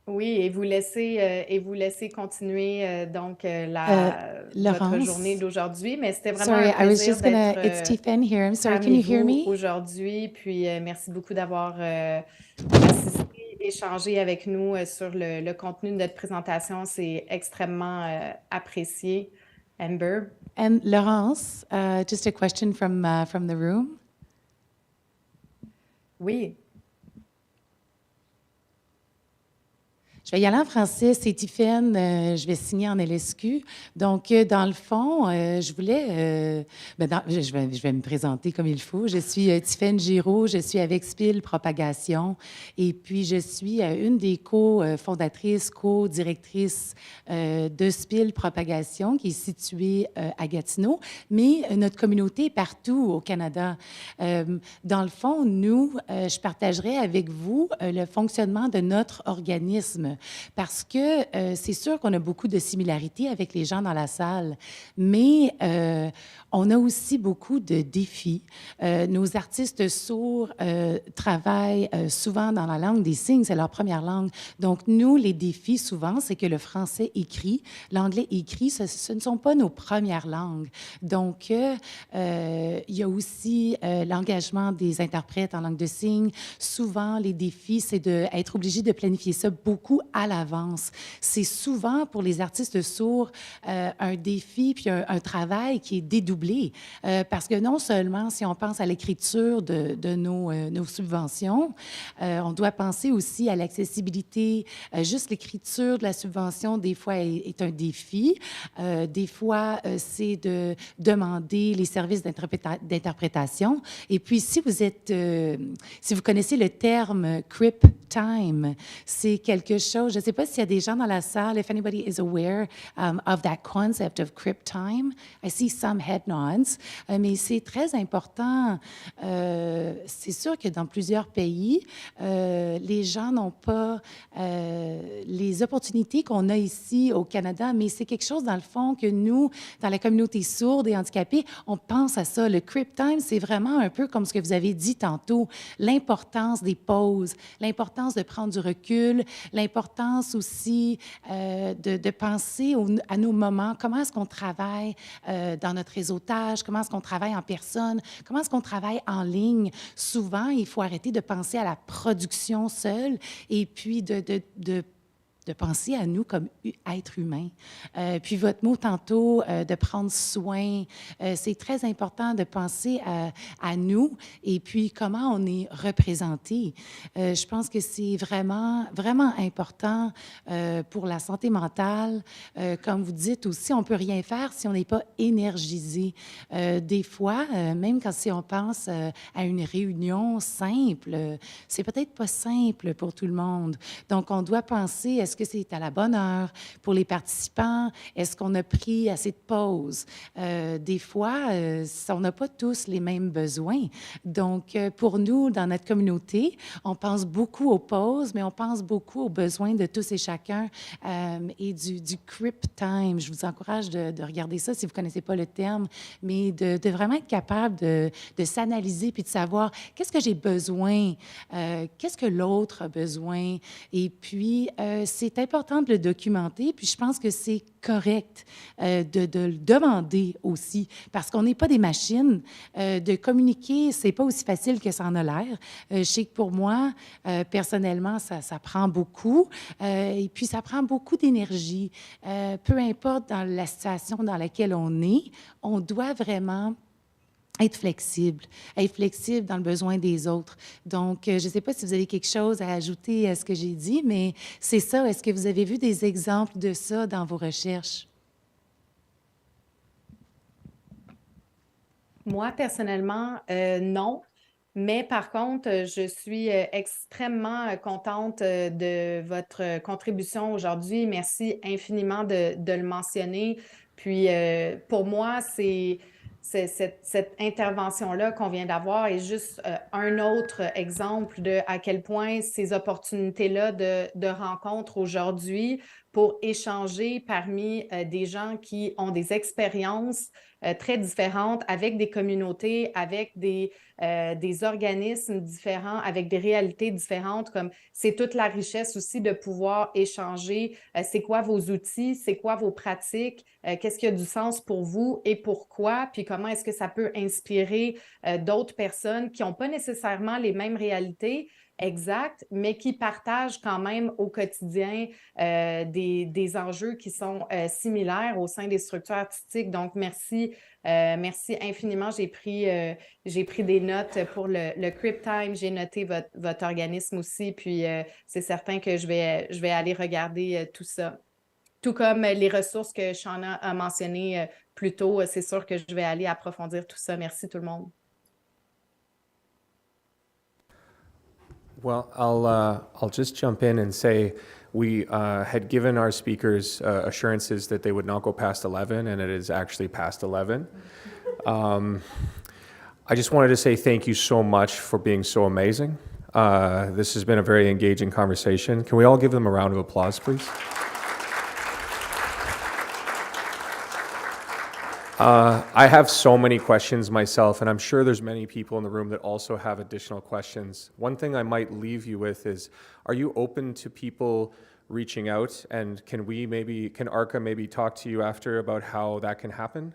Oui, et vous laisser continuer donc votre journée d'aujourd'hui, mais c'était vraiment un plaisir d'être parmi vous aujourd'hui, puis merci beaucoup d'avoir assisté, échangé avec nous sur le contenu de notre présentation, c'est extrêmement apprécié. Amber? And Laurence, just a question from the room. Oui. Je vais y aller en français. C'est Tiffaine, je vais signer en LSQ. Donc, dans le fond, je voulais... je vais me présenter comme il faut. Je suis Tiffaine Giraud, je suis avec SPIL Propagation et puis je suis une des co-fondatrices, co-directrices de SPIL Propagation qui est située à Gatineau, mais notre communauté est partout au Canada. Dans le fond, nous, je partagerai avec vous le fonctionnement de notre organisme. Parce que c'est sûr qu'on a beaucoup de similarités avec les gens dans la salle, mais on a aussi beaucoup de défis. Nos artistes sourds travaillent souvent dans la langue des signes, c'est leur première langue. Donc, nous, les défis, souvent, c'est que le français écrit, l'anglais écrit, ce ne sont pas nos premières langues. Donc, il y a aussi l'engagement des interprètes en langue de signes. Souvent, les défis, c'est d'être obligé de planifier ça beaucoup à l'avance. C'est souvent, pour les artistes sourds, un défi puis un travail qui est dédoublé. Parce que non seulement, si on pense à l'écriture de nos subventions, on doit penser aussi à l'accessibilité. Juste l'écriture de la subvention, des fois, est un défi. Des fois, c'est de demander les services d'interprétation. Et puis, si vous connaissez le terme « crip time », c'est quelque chose. Je ne sais pas s'il y a des gens dans la salle, if anybody is aware of that concept of crip time. I see some head nods. Mais c'est très important. C'est sûr que dans plusieurs pays, les gens n'ont pas les opportunités qu'on a ici au Canada, mais c'est quelque chose, dans le fond, que nous, dans la communauté sourde et handicapée, on pense à ça. Le crip time, c'est vraiment un peu comme ce que vous avez dit tantôt, l'importance des pauses, l'importance de prendre du recul, l'importance aussi de penser à nos moments, comment est-ce qu'on travaille dans notre réseautage, comment est-ce qu'on travaille en personne, comment est-ce qu'on travaille en ligne. Souvent, il faut arrêter de penser à la production seule et puis de penser à nous comme êtres humains. Puis votre mot tantôt, de prendre soin, c'est très important de penser à nous et puis comment on est représenté. Je pense que c'est vraiment, vraiment important pour la santé mentale. Comme vous dites aussi, on ne peut rien faire si on n'est pas énergisé. Des fois, même si on pense à une réunion simple, c'est peut-être pas simple pour tout le monde. Donc, on doit penser, est-ce que c'est à la bonne heure pour les participants? Est-ce qu'on a pris assez de pauses? Des fois, on n'a pas tous les mêmes besoins. Donc, pour nous, dans notre communauté, on pense beaucoup aux pauses, mais on pense beaucoup aux besoins de tous et chacun et du crip time. Je vous encourage de regarder ça si vous ne connaissez pas le terme, mais de vraiment être capable de s'analyser puis de savoir qu'est-ce que j'ai besoin, qu'est-ce que l'autre a besoin. Et puis, c'est important de le documenter, puis je pense que c'est correct de le demander aussi, parce qu'on n'est pas des machines. De communiquer, c'est pas aussi facile que ça en a l'air. Je sais que pour moi, personnellement, ça prend beaucoup, et puis ça prend beaucoup d'énergie. Peu importe dans la situation dans laquelle on doit vraiment être flexible dans le besoin des autres. Donc, je ne sais pas si vous avez quelque chose à ajouter à ce que j'ai dit, mais c'est ça. Est-ce que vous avez vu des exemples de ça dans vos recherches? Moi, personnellement, non. Mais par contre, je suis extrêmement contente de votre contribution aujourd'hui. Merci infiniment de le mentionner. Puis, pour moi, cette intervention-là qu'on vient d'avoir est juste un autre exemple de à quel point ces opportunités-là de rencontres aujourd'hui pour échanger parmi des gens qui ont des expériences très différentes avec des communautés, avec des organismes différents, avec des réalités différentes, comme c'est toute la richesse aussi de pouvoir échanger. C'est quoi vos outils? C'est quoi vos pratiques? Qu'est-ce qui a du sens pour vous et pourquoi? Puis comment est-ce que ça peut inspirer d'autres personnes qui n'ont pas nécessairement les mêmes réalités exactes, mais qui partagent quand même au quotidien des enjeux qui sont similaires au sein des structures artistiques. Donc, merci infiniment. J'ai pris des notes pour le Crip Time. J'ai noté votre organisme aussi. Puis, c'est certain que je vais aller regarder tout ça. Tout comme les ressources que Shauna a mentionnées plus tôt, c'est sûr que je vais aller approfondir tout ça. Merci tout le monde. Well, I'll just jump in and say we had given our speakers assurances that they would not go past 11, and it is actually past 11. I just wanted to say thank you so much for being so amazing. This has been a very engaging conversation. Can we all give them a round of applause, please? I have so many questions myself, and I'm sure there's many people in the room that also have additional questions. One thing I might leave you with is, are you open to people reaching out, and can ARCA maybe talk to you after about how that can happen?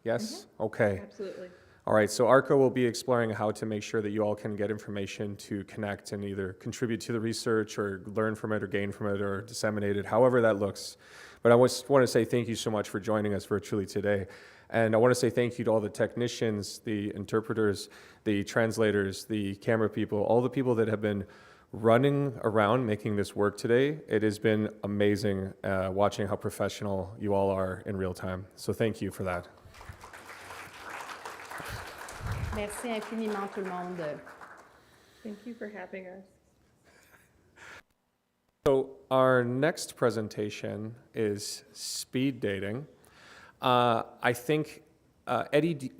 Yes? Mm-hmm. Okay. Absolutely. All right, so ARCA will be exploring how to make sure that you all can get information to connect and either contribute to the research or learn from it or gain from it or disseminate it, however that looks. But I just want to say thank you so much for joining us virtually today. And I want to say thank you to all the technicians, the interpreters, the translators, the camera people, all the people that have been running around making this work today. It has been amazing watching how professional you all are in real time. So thank you for that. Merci infiniment tout le monde. Thank you for having us. So our next presentation is speed dating. I think, Eddie,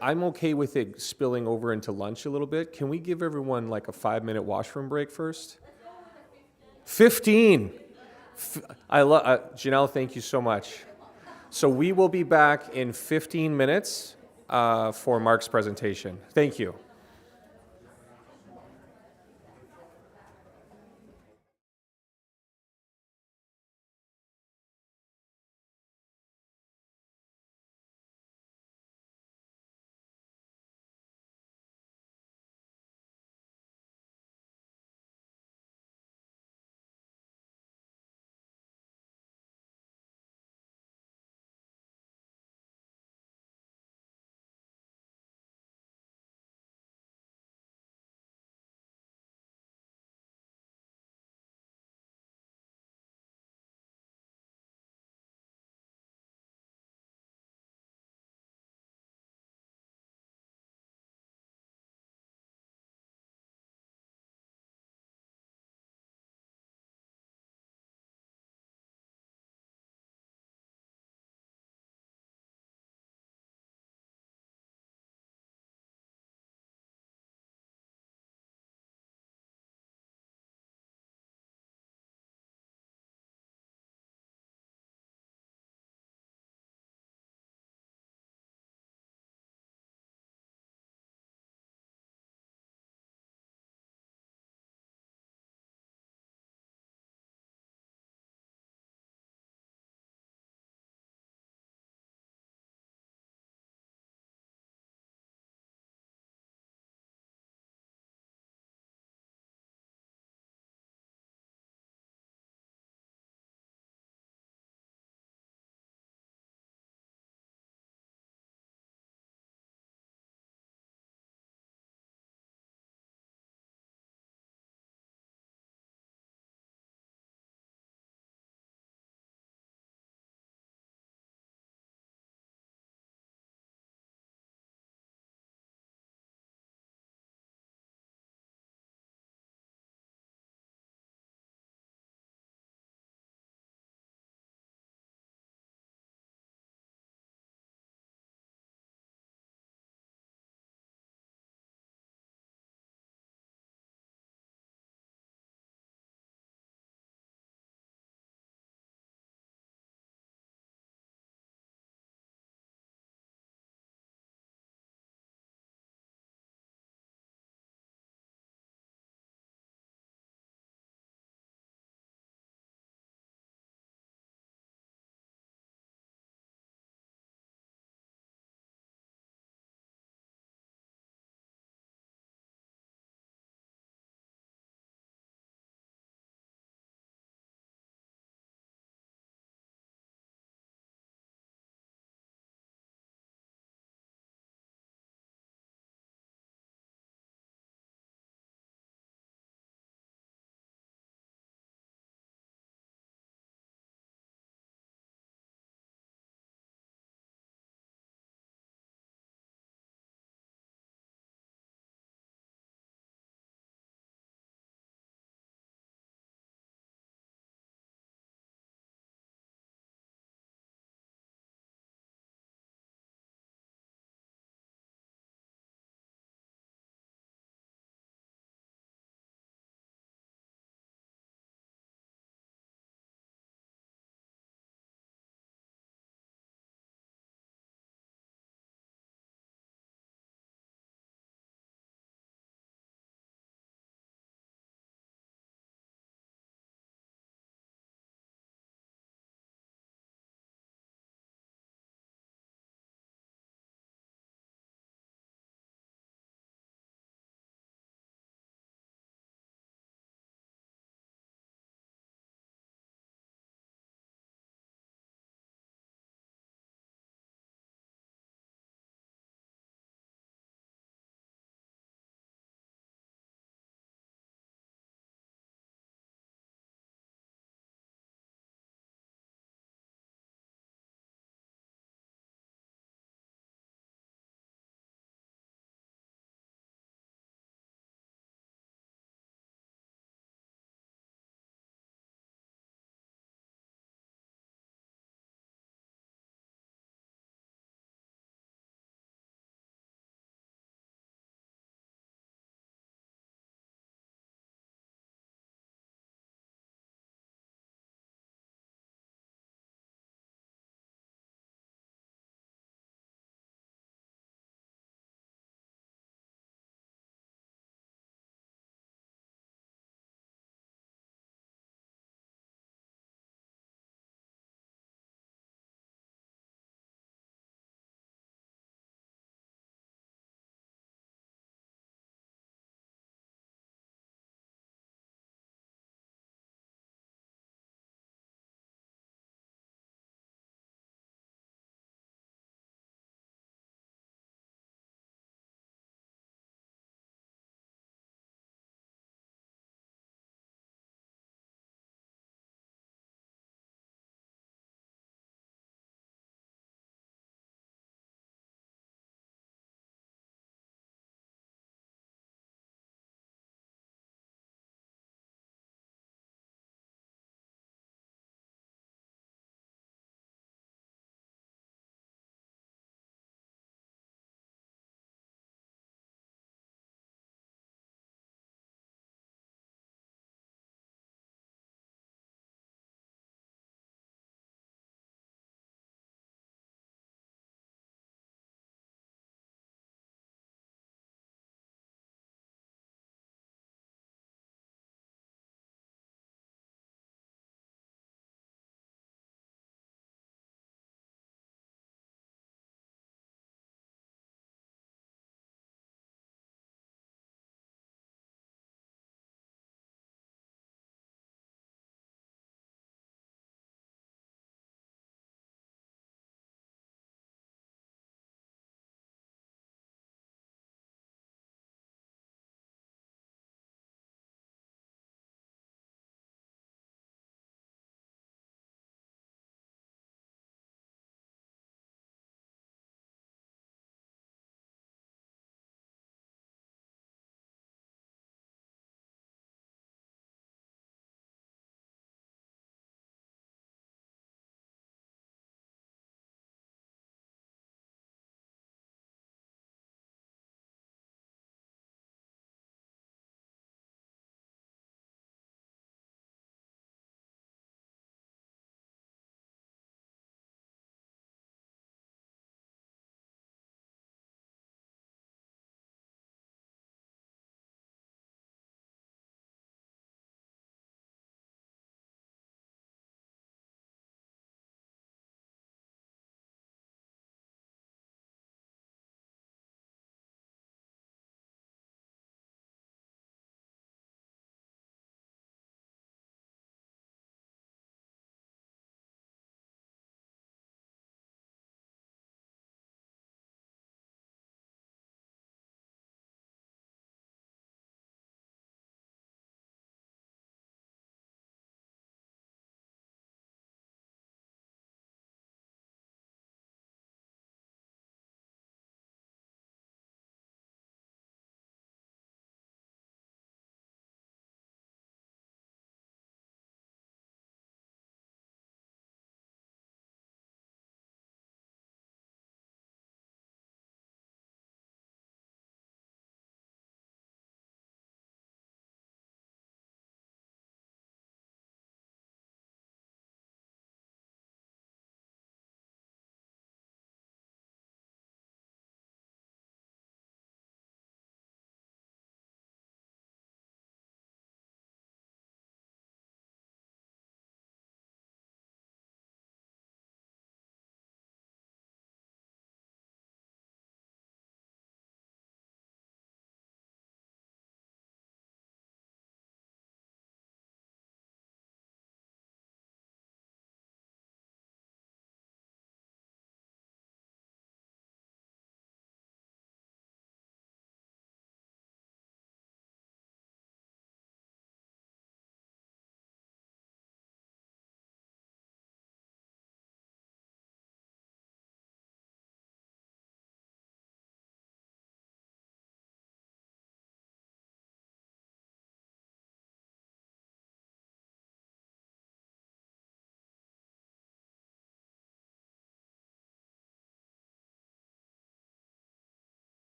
I'm okay with it spilling over into lunch a little bit. Can we give everyone like a 5-minute washroom break first? 15. I love Janelle. Thank you so much. So we will be back in 15 minutes for Mark's presentation. Thank you.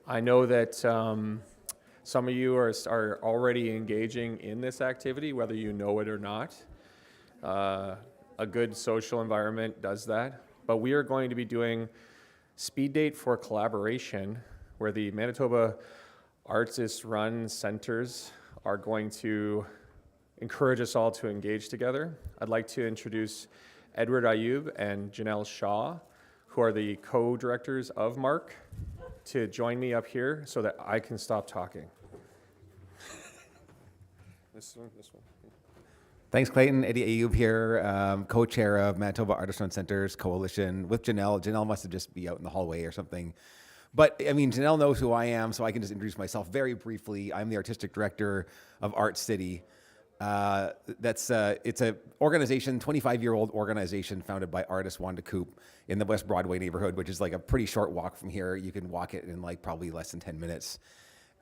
I know that some of you are already engaging in this activity, whether you know it or not. A good social environment does that. But we are going to be doing Speed Date for Collaboration, where the Manitoba Artist-run centers are going to encourage us all to engage together. I'd like to introduce Edward Ayub and Janelle Shaw, who are the co-directors of MARC, to join me up here so that I can stop talking. This one. Thanks, Clayton. Eddie Ayub here, co-chair of Manitoba Artist-Run Centers Coalition with Janelle. Janelle must have just be out in the hallway or something. But, I mean, Janelle knows who I am, so I can just introduce myself very briefly. I'm the artistic director of Art City. It's an organization, 25-year-old organization founded by artist Wanda Coop in the West Broadway neighborhood, which is like a pretty short walk from here. You can walk it in like probably less than 10 minutes.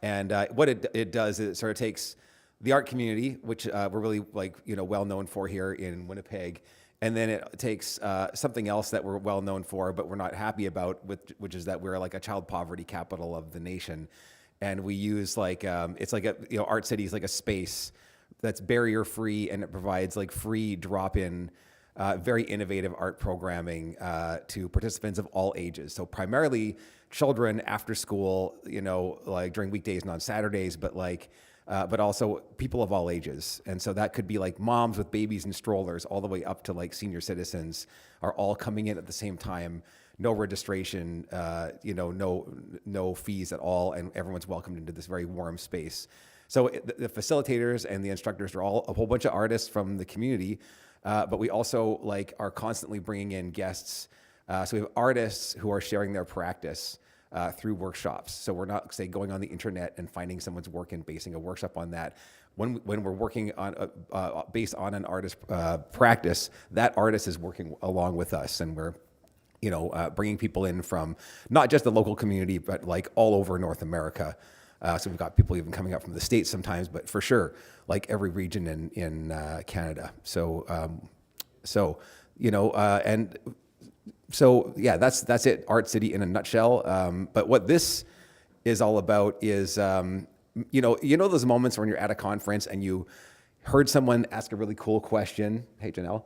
And what it does is it sort of takes the art community, which we're really well known for here in Winnipeg, and then it takes something else that we're well known for, but we're not happy about, which is that we're like a child poverty capital of the nation, and we use it's like Art City is like a space that's barrier free, and it provides like free drop-in, very innovative art programming to participants of all ages. So primarily children after school, like during weekdays and on Saturdays, but also people of all ages. And so that could be like moms with babies and strollers all the way up to like senior citizens are all coming in at the same time. No registration, no fees at all, and everyone's welcomed into this very warm space. So the facilitators and the instructors are all a whole bunch of artists from the community, but we also are constantly bringing in guests. So we have artists who are sharing their practice through workshops. So we're not, say, going on the internet and finding someone's work and basing a workshop on that. When we're working on based on an artist practice, that artist is working along with us, and we're bringing people in from not just the local community, but like all over North America. So we've got people even coming up from the States sometimes, but for sure, like every region in Canada. So that's it, Art City in a nutshell. But what this is all about is, those moments when you're at a conference and you heard someone ask a really cool question. Hey, Janelle.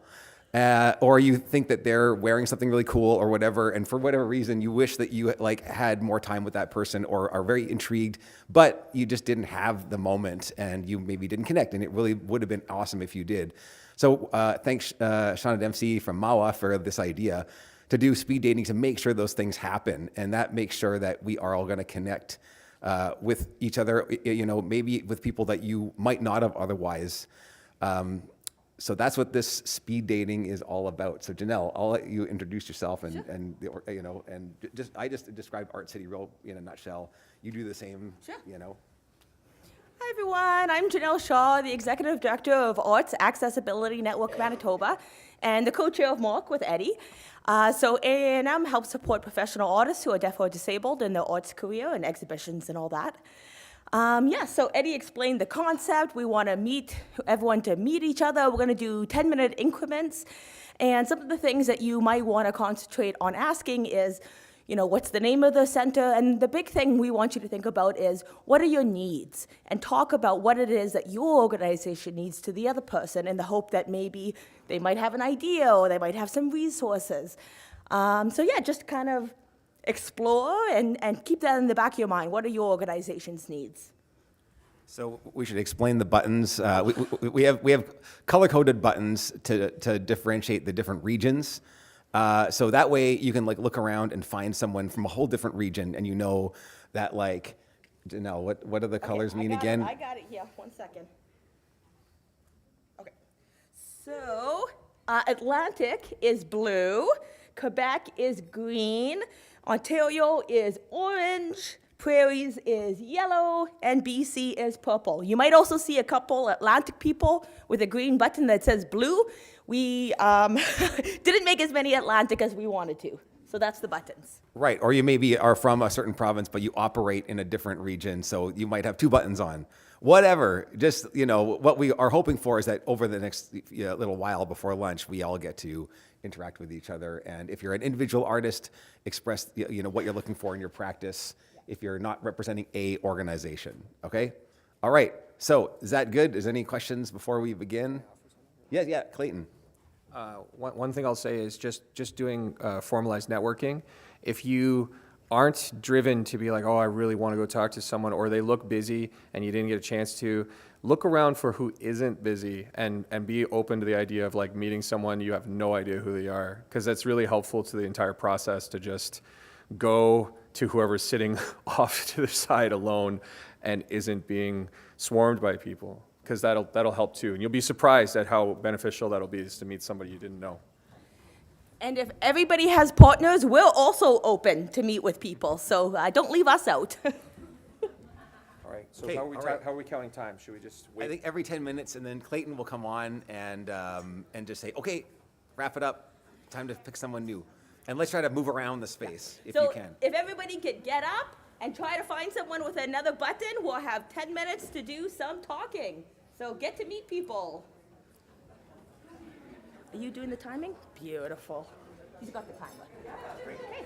Or you think that they're wearing something really cool or whatever, and for whatever reason, you wish that you had more time with that person or are very intrigued, but you just didn't have the moment and you maybe didn't connect, and it really would have been awesome if you did. So thanks, Shauna Dempsey from MAWA for this idea to do speed dating to make sure those things happen, and that makes sure that we are all going to connect with each other, maybe with people that you might not have otherwise. So that's what this speed dating is all about. So Janelle, I'll let you introduce yourself and I just described Art City real in a nutshell. You do the same. Sure. Hi everyone, I'm Janelle Shaw, the Executive Director of Arts Accessibility Network Manitoba and the co-chair of MARC with Eddie. So A&M helps support professional artists who are deaf or disabled in their arts career and exhibitions and all that. So Eddie explained the concept. We want everyone to meet each other. We're going to do 10-minute increments. And some of the things that you might want to concentrate on asking is, what's the name of the center? And the big thing we want you to think about is, what are your needs? And talk about what it is that your organization needs to the other person in the hope that maybe they might have an idea or they might have some resources. Just kind of explore and keep that in the back of your mind. What are your organization's needs? So we should explain the buttons. We have color-coded buttons to differentiate the different regions. So that way you can look around and find someone from a whole different region, and that Janelle, what do the colors mean again? I got it here. 1 second. Okay. So Atlantic is blue. Quebec is green. Ontario is orange, Prairies is yellow, and BC is purple. You might also see a couple Atlantic people with a green button that says blue. We didn't make as many Atlantic as we wanted to. So that's the buttons. Right, or you maybe are from a certain province, but you operate in a different region, so you might have 2 buttons on. Whatever, just, what we are hoping for is that over the next little while before lunch, we all get to interact with each other. And if you're an individual artist, express what you're looking for in your practice if you're not representing a organization, okay? All right, so is that good? Is any questions before we begin? Yeah, Clayton. One thing I'll say is just doing formalized networking. If you aren't driven to be like, oh, I really want to go talk to someone, or they look busy and you didn't get a chance to, look around for who isn't busy and be open to the idea of like meeting someone you have no idea who they are, because that's really helpful to the entire process to just go to whoever's sitting off to the side alone and isn't being swarmed by people, because that'll help too. And you'll be surprised at how beneficial that'll be, is to meet somebody you didn't know. And if everybody has partners, we're also open to meet with people. So don't leave us out. All right, so Okay, how all right. are we counting time? Should we just wait? I think every 10 minutes, and then Clayton will come on and just say, okay, wrap it up. Time to pick someone new. And let's try to move around the space if you can. If everybody could get up and try to find someone with another button, we'll have 10 minutes to do some talking. So get to meet people. Are you doing the timing? Beautiful. He's got the timer. Great. Okay.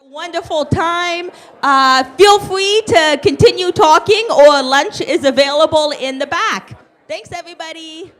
Wonderful time. Feel free to continue talking, or lunch is available in the back. Thanks, everybody.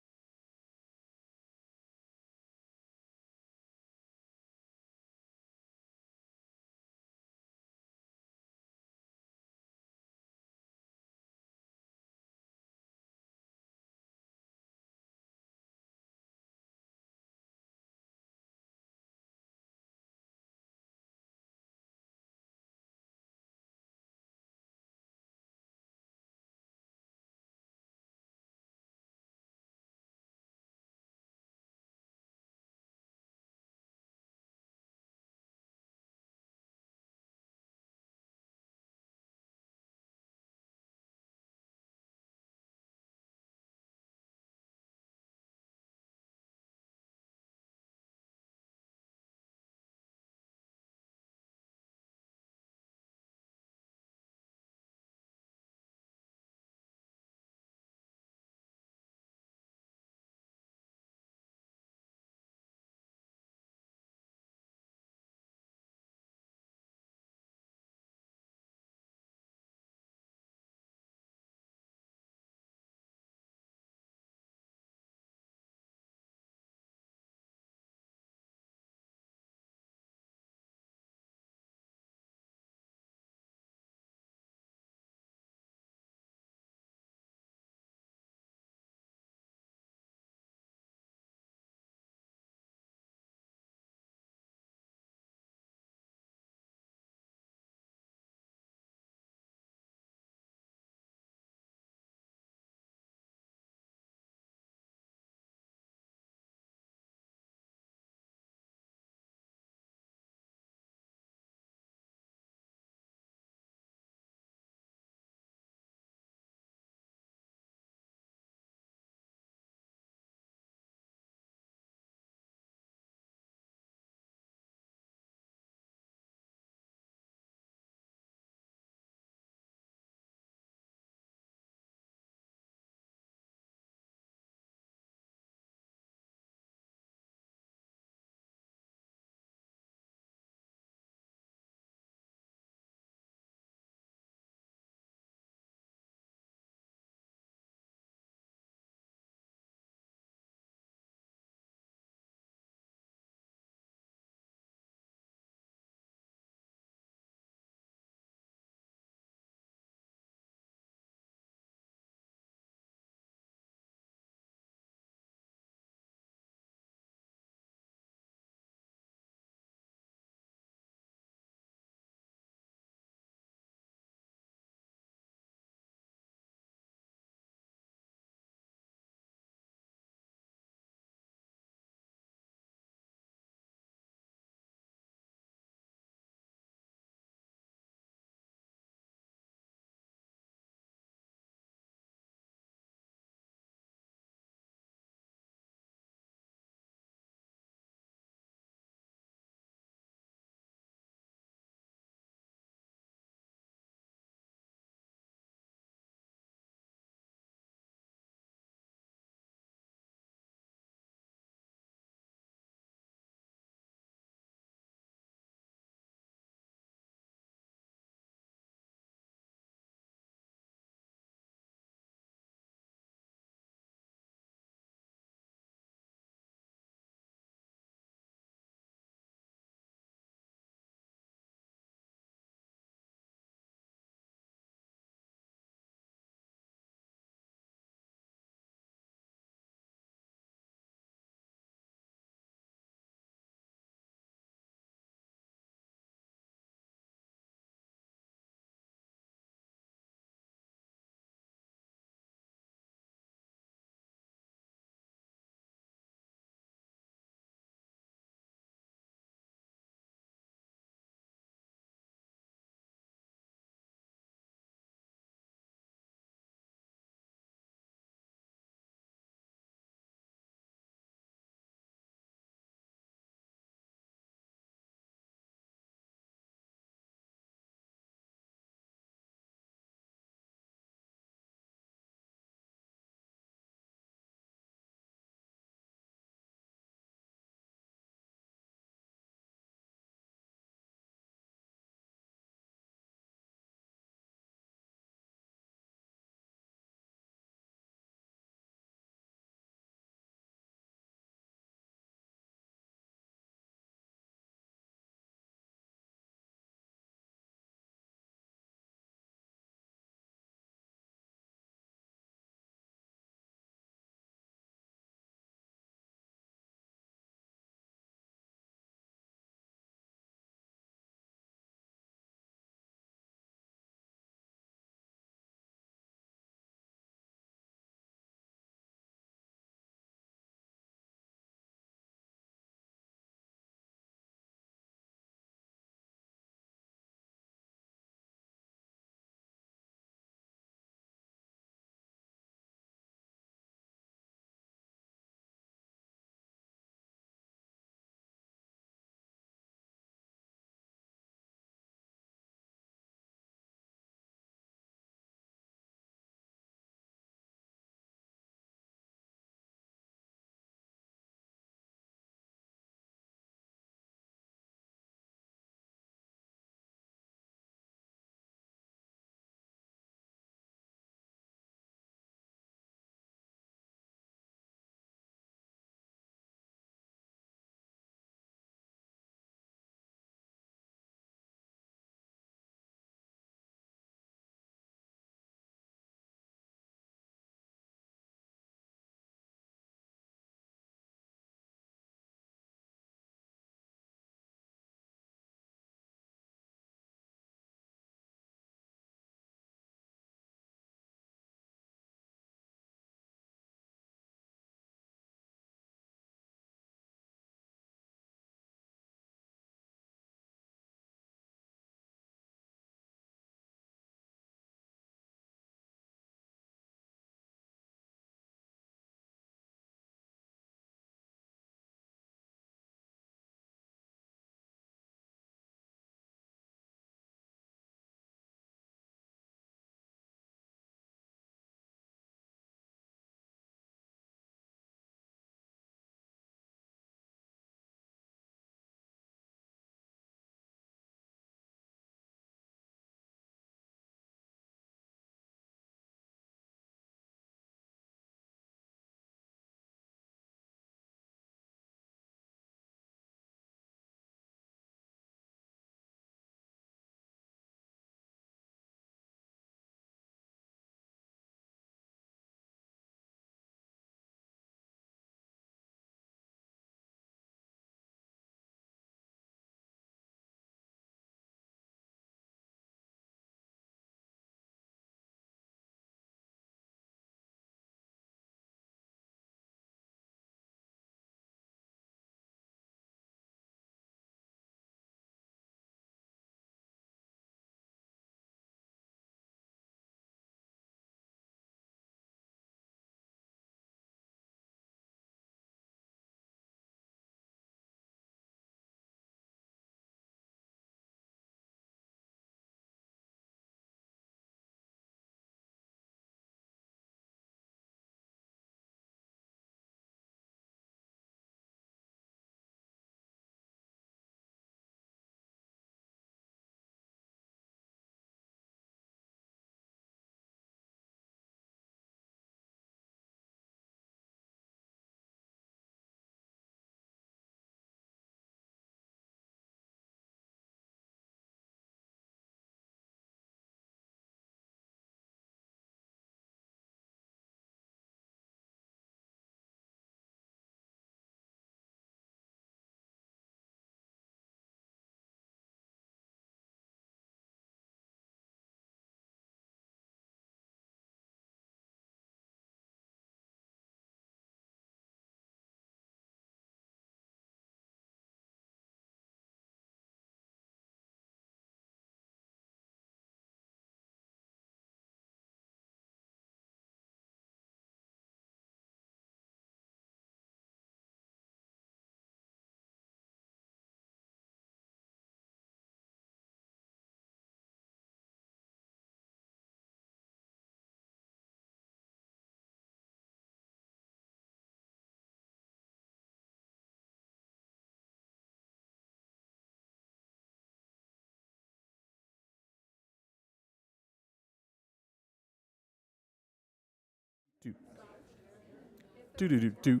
Do.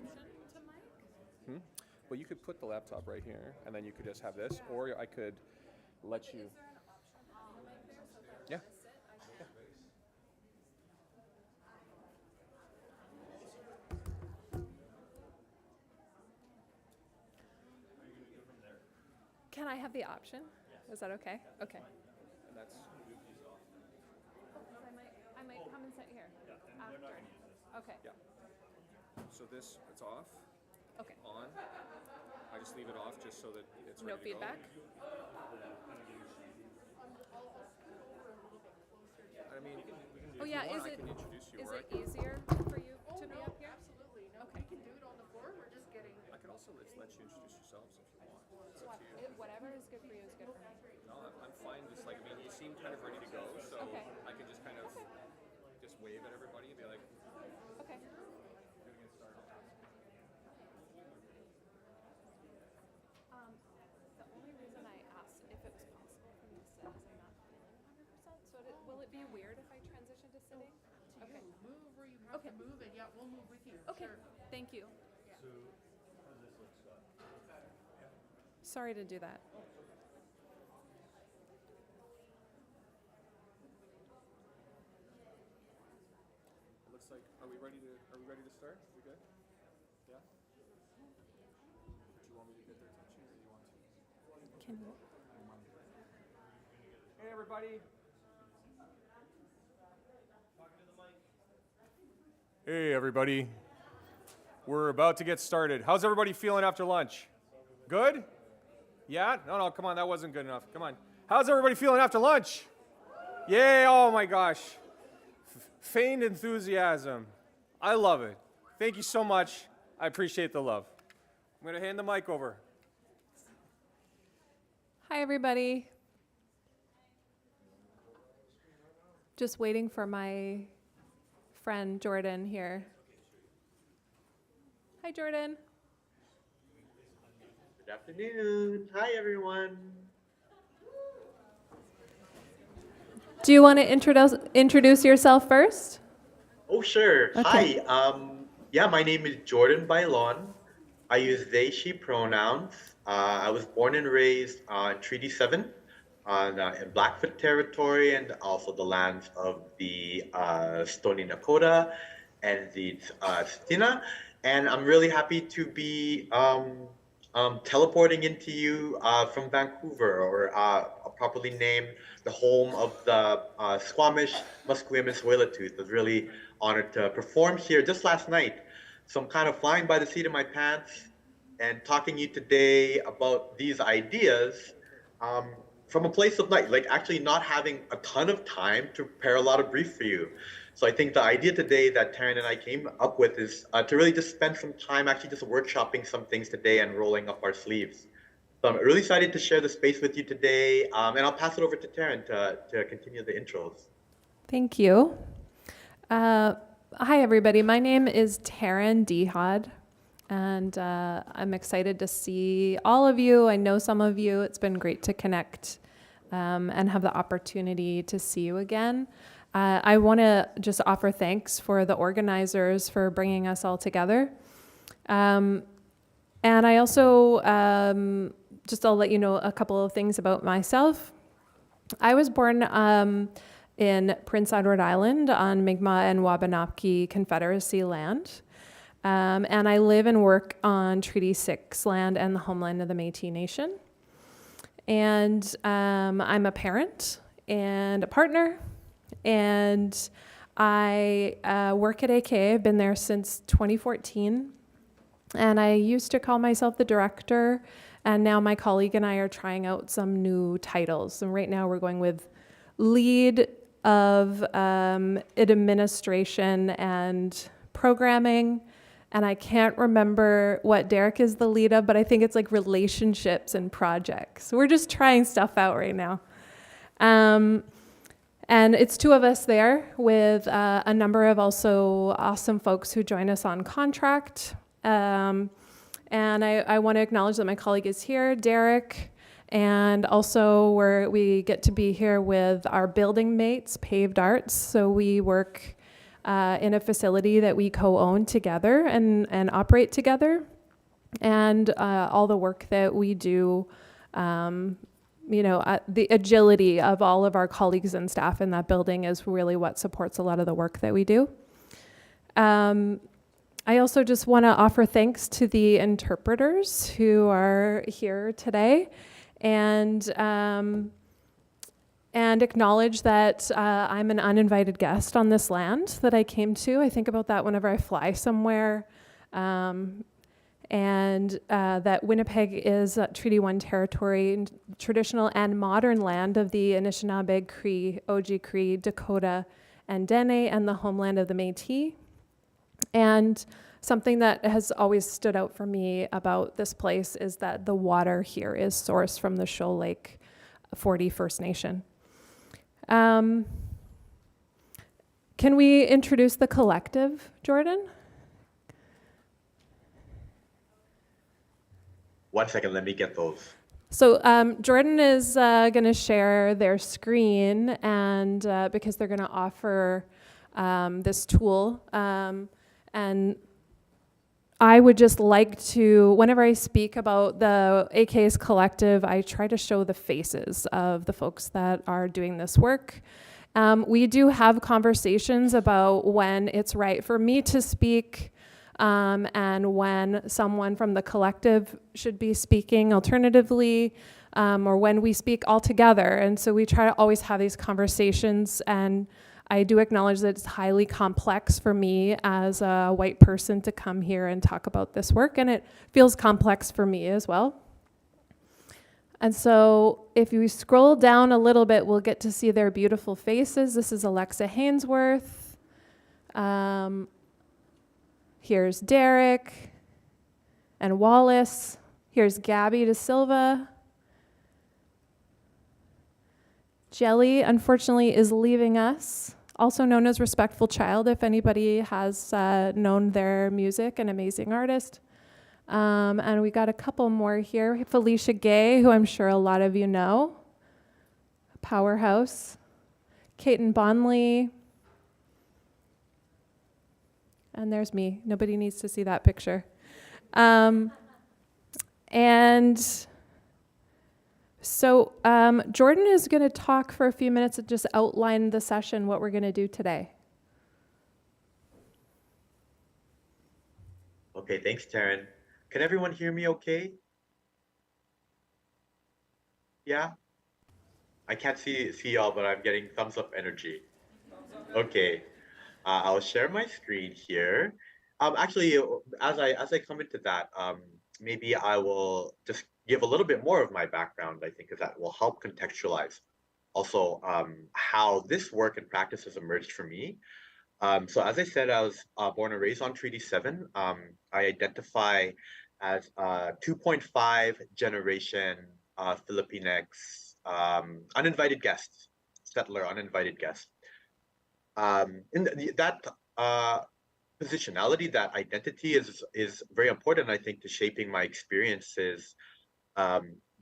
Well, you could put the laptop right here, and then you could just have this, or I could let you. Yeah. Can I have the option? Is that okay? Okay. And that's. I might come and sit here after. Okay. Yeah. So this, it's off. Okay. On. I just leave it off just so that it's No ready to go. feedback. I mean, Oh yeah, I is it can introduce you, is or it easier for you to be up here? Absolutely. No, Okay. we can do it on the floor. We're just getting. I could also let you introduce yourselves if you want. It's up to you. Whatever is good for you is good for me. No, I'm fine. Just like, I mean, you seem kind of ready to go, so Okay. I can just kind of just wave at everybody and be like, Okay. The only reason I asked if it was possible for me to sit is I'm not feeling 100%. So will it be weird if I transition to sitting? Okay. Move where you have to move, and yeah, we'll move with you. Okay. Sure. Thank you. Sorry to do that. it looks like, are we ready to start? We good? Yeah? Do you want me to get their attention, or do you want to? Can you? Hey, everybody. Hey, everybody. We're about to get started. How's everybody feeling after lunch? Good? Yeah? No, come on, that wasn't good enough. Come on. How's everybody feeling after lunch? Yay, oh my gosh. Feigned enthusiasm. I love it. Thank you so much. I appreciate the love. I'm going to hand the mic over. Hi, everybody. Just waiting for my friend Jordan here. Hi, Jordan. Good afternoon. Hi, everyone. Do you want to introduce yourself first? Oh, sure. Okay. Hi. Yeah, my name is Jordan Bailon. I use they, she pronouns. I was born and raised on Treaty 7 in Blackfoot territory, and also the lands of the Stoney Nakoda and the Stina. And I'm really happy to be teleporting into you from Vancouver, or properly named the home of the Squamish, Musqueam, and Tsleil-Waututh. I was really honored to perform here just last night. So I'm kind of flying by the seat of my pants and talking to you today about these ideas from a place of like actually not having a ton of time to prepare a lot of brief for you. So I think the idea today that Taryn and I came up with is to really just spend some time actually just workshopping some things today and rolling up our sleeves. So I'm really excited to share the space with you today, and I'll pass it over to Taryn to continue the intros. Thank you. Hi, everybody. My name is Taryn Dehad, and I'm excited to see all of you. I know some of you. It's been great to connect and have the opportunity to see you again. I want to just offer thanks for the organizers for bringing us all together. And I also, I'll let you know a couple of things about myself. I was born in Prince Edward Island on Mi'kmaq and Wabanaki Confederacy land. And I live and work on Treaty 6 land and the homeland of the Métis Nation. And I'm a parent and a partner. And I work at AKA. I've been there since 2014. And I used to call myself the director. And now my colleague and I are trying out some new titles. And right now we're going with lead of administration and programming. And I can't remember what Derek is the lead of, but I think it's like relationships and projects. We're just trying stuff out right now. And it's two of us there with a number of also awesome folks who join us on contract. And I want to acknowledge that my colleague is here, Derek, and also we get to be here with our building mates, Paved Arts. So we work in a facility that we co-own together and operate together. And all the work that we do, the agility of all of our colleagues and staff in that building is really what supports a lot of the work that we do. I also just want to offer thanks to the interpreters who are here today, and acknowledge that I'm an uninvited guest on this land that I came to. I think about that whenever I fly somewhere, and that Winnipeg is Treaty 1 territory, traditional and modern land of the Anishinaabe, Cree, Oji-Cree, Dakota, and Dene, and the homeland of the Métis. And something that has always stood out for me about this place is that the water here is sourced from the Shoal Lake 40 First Nation. Can we introduce the collective, Jordan? One second, let me get those. So Jordan is going to share their screen, and because they're going to offer this tool. And I would just like to, whenever I speak about the AK's collective, I try to show the faces of the folks that are doing this work. We do have conversations about when it's right for me to speak, and when someone from the collective should be speaking alternatively, or when we speak all together. And so we try to always have these conversations, and I do acknowledge that it's highly complex for me as a white person to come here and talk about this work, and it feels complex for me as well. And so if you scroll down a little bit, we'll get to see their beautiful faces. This is Alexa Hainsworth. Here's Derek and Wallace. Here's Gabby De Silva. Jelly, unfortunately, is leaving us, also known as Respectful Child, if anybody has known their music, an amazing artist. And we got a couple more here. Felicia Gay, who I'm sure a lot of you know, powerhouse. Caton Bonley. And there's me. Nobody needs to see that picture. And so Jordan is going to talk for a few minutes and just outline the session, what we're going to do today. Okay, thanks, Taryn. Can everyone hear me okay? Yeah? I can't see y'all, but I'm getting thumbs up energy. Okay, I'll share my screen here. Actually, as I come into that, maybe I will just give a little bit more of my background, I think, because that will help contextualize also how this work and practice has emerged for me. So as I said, I was born and raised on Treaty 7. I identify as 2.5 generation Filipinx uninvited guest, settler uninvited guest. That positionality, that identity is very important, I think, to shaping my experiences,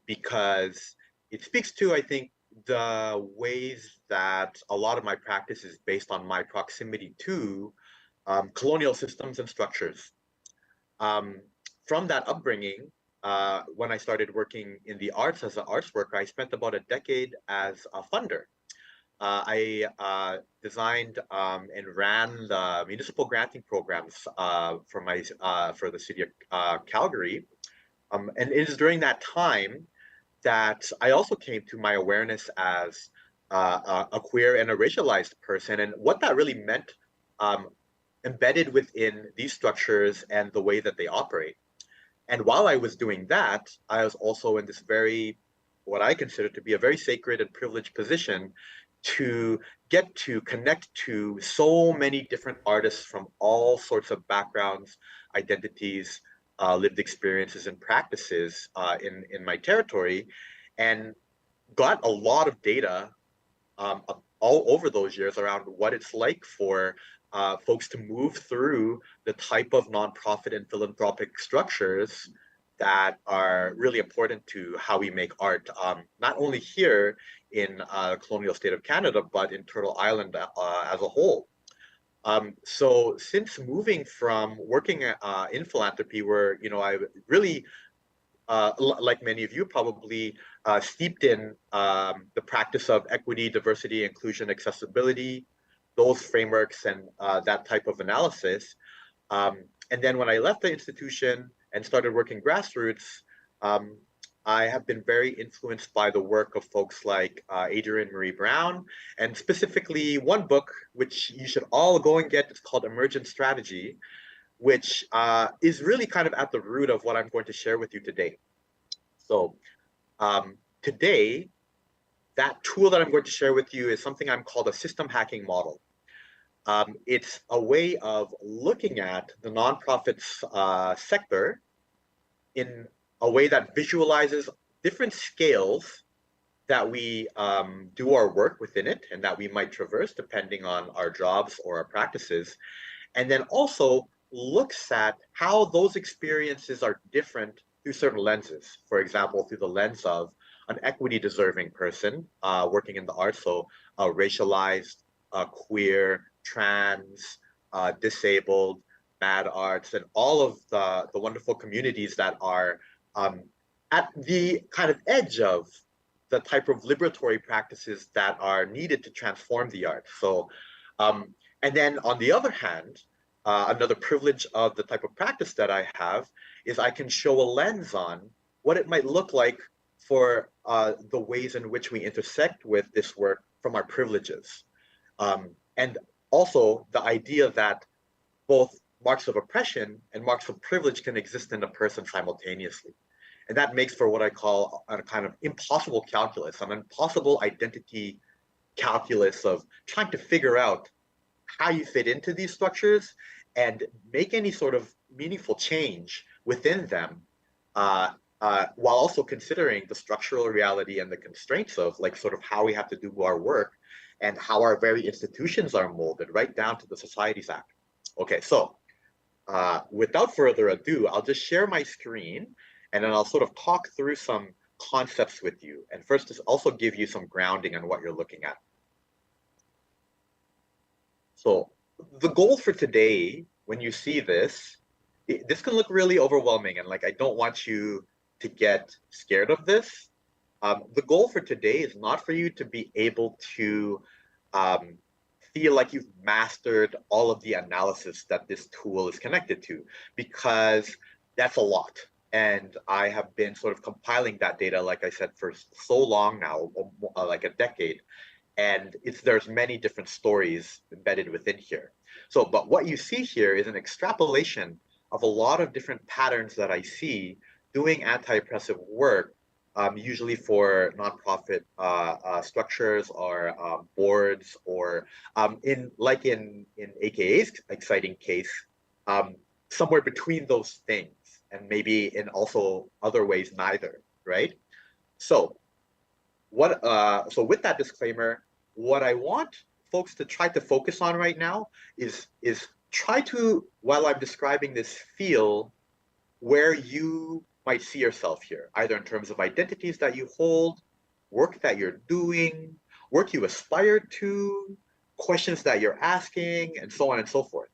because it speaks to, I think, the ways that a lot of my practice is based on my proximity to colonial systems and structures. From that upbringing, when I started working in the arts as an arts worker, I spent about a decade as a funder. I designed and ran the municipal granting programs for the city of Calgary. And it is during that time that I also came to my awareness as a queer and a racialized person, and what that really meant embedded within these structures and the way that they operate. And while I was doing that, I was also in this very, what I consider to be a very sacred and privileged position to get to connect to so many different artists from all sorts of backgrounds, identities, lived experiences and practices in my territory, and got a lot of data all over those years around what it's like for folks to move through the type of nonprofit and philanthropic structures that are really important to how we make art, not only here in the colonial state of Canada, but in Turtle Island as a whole. So since moving from working in philanthropy, where I really, like many of you, probably steeped in the practice of equity, diversity, inclusion, accessibility, those frameworks, and that type of analysis. And then when I left the institution and started working grassroots, um, I have been very influenced by the work of folks like Adrienne Marie Brown, and specifically one book which you should all go and get. It's called Emergent Strategy, which is really kind of at the root of what I'm going to share with you today. So today, that tool that I'm going to share with you is something I'm called a system hacking model. It's a way of looking at the nonprofits sector in a way that visualizes different scales that we do our work within it and that we might traverse depending on our jobs or our practices. And then also looks at how those experiences are different through certain lenses. For example, through the lens of an equity deserving person working in the arts, so racialized, queer, trans, disabled, bad arts, and all of the wonderful communities that are at the kind of edge of the type of liberatory practices that are needed to transform the arts. So, and then on the other hand, another privilege of the type of practice that I have is I can show a lens on what it might look like for the ways in which we intersect with this work from our privileges. And also the idea that both marks of oppression and marks of privilege can exist in a person simultaneously. And that makes for what I call a kind of impossible calculus, an impossible identity calculus of trying to figure out how you fit into these structures and make any sort of meaningful change within them, while also considering the structural reality and the constraints of like sort of how we have to do our work and how our very institutions are molded right down to the Societies Act. Okay, so without further ado, I'll just share my screen and then I'll sort of talk through some concepts with you. And first, just also give you some grounding on what you're looking at. So the goal for today, when you see this, this can look really overwhelming and like I don't want you to get scared of this. The goal for today is not for you to be able to feel like you've mastered all of the analysis that this tool is connected to, because that's a lot. And I have been sort of compiling that data, like I said, for so long now, like a decade. And there's many different stories embedded within here. So, but what you see here is an extrapolation of a lot of different patterns that I see doing anti-oppressive work, usually for nonprofit structures or boards, or in AKA's exciting case, somewhere between those things, and maybe in also other ways neither, right? So so with that disclaimer, what I want folks to try to focus on right now is try to, while I'm describing this, feel where you might see yourself here, either in terms of identities that you hold, work that you're doing, work you aspire to, questions that you're asking, and so on and so forth.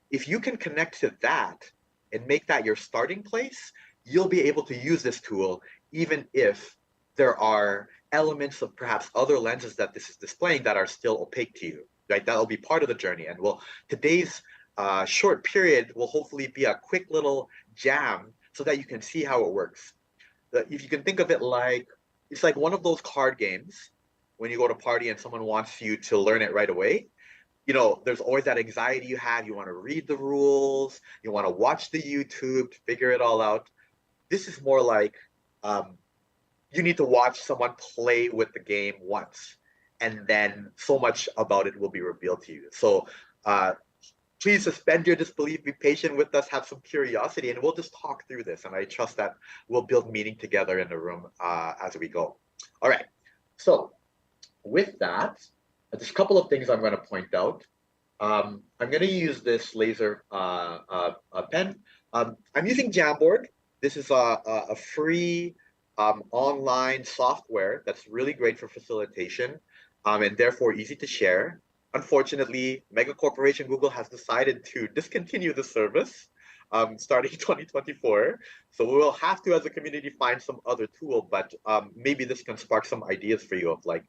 If you can connect to that and make that your starting place, you'll be able to use this tool even if there are elements of perhaps other lenses that this is displaying that are still opaque to you, right? That'll be part of the journey. And today's short period will hopefully be a quick little jam so that you can see how it works. If you can think of it like, it's like one of those card games when you go to a party and someone wants you to learn it right away. You know, there's always that anxiety you have. You want to read the rules. You want to watch the YouTube to figure it all out. This is more like you need to watch someone play with the game once, and then so much about it will be revealed to you. So please suspend your disbelief, be patient with us, have some curiosity, and we'll just talk through this. And I trust that we'll build meaning together in the room as we go. All right, so with that, there's a couple of things I'm going to point out. I'm going to use this laser pen. I'm using Jamboard. This is a free online software that's really great for facilitation and therefore easy to share. unfortunately, mega corporation Google has decided to discontinue the service starting 2024. So we will have to, as a community, find some other tool, but maybe this can spark some ideas for you of like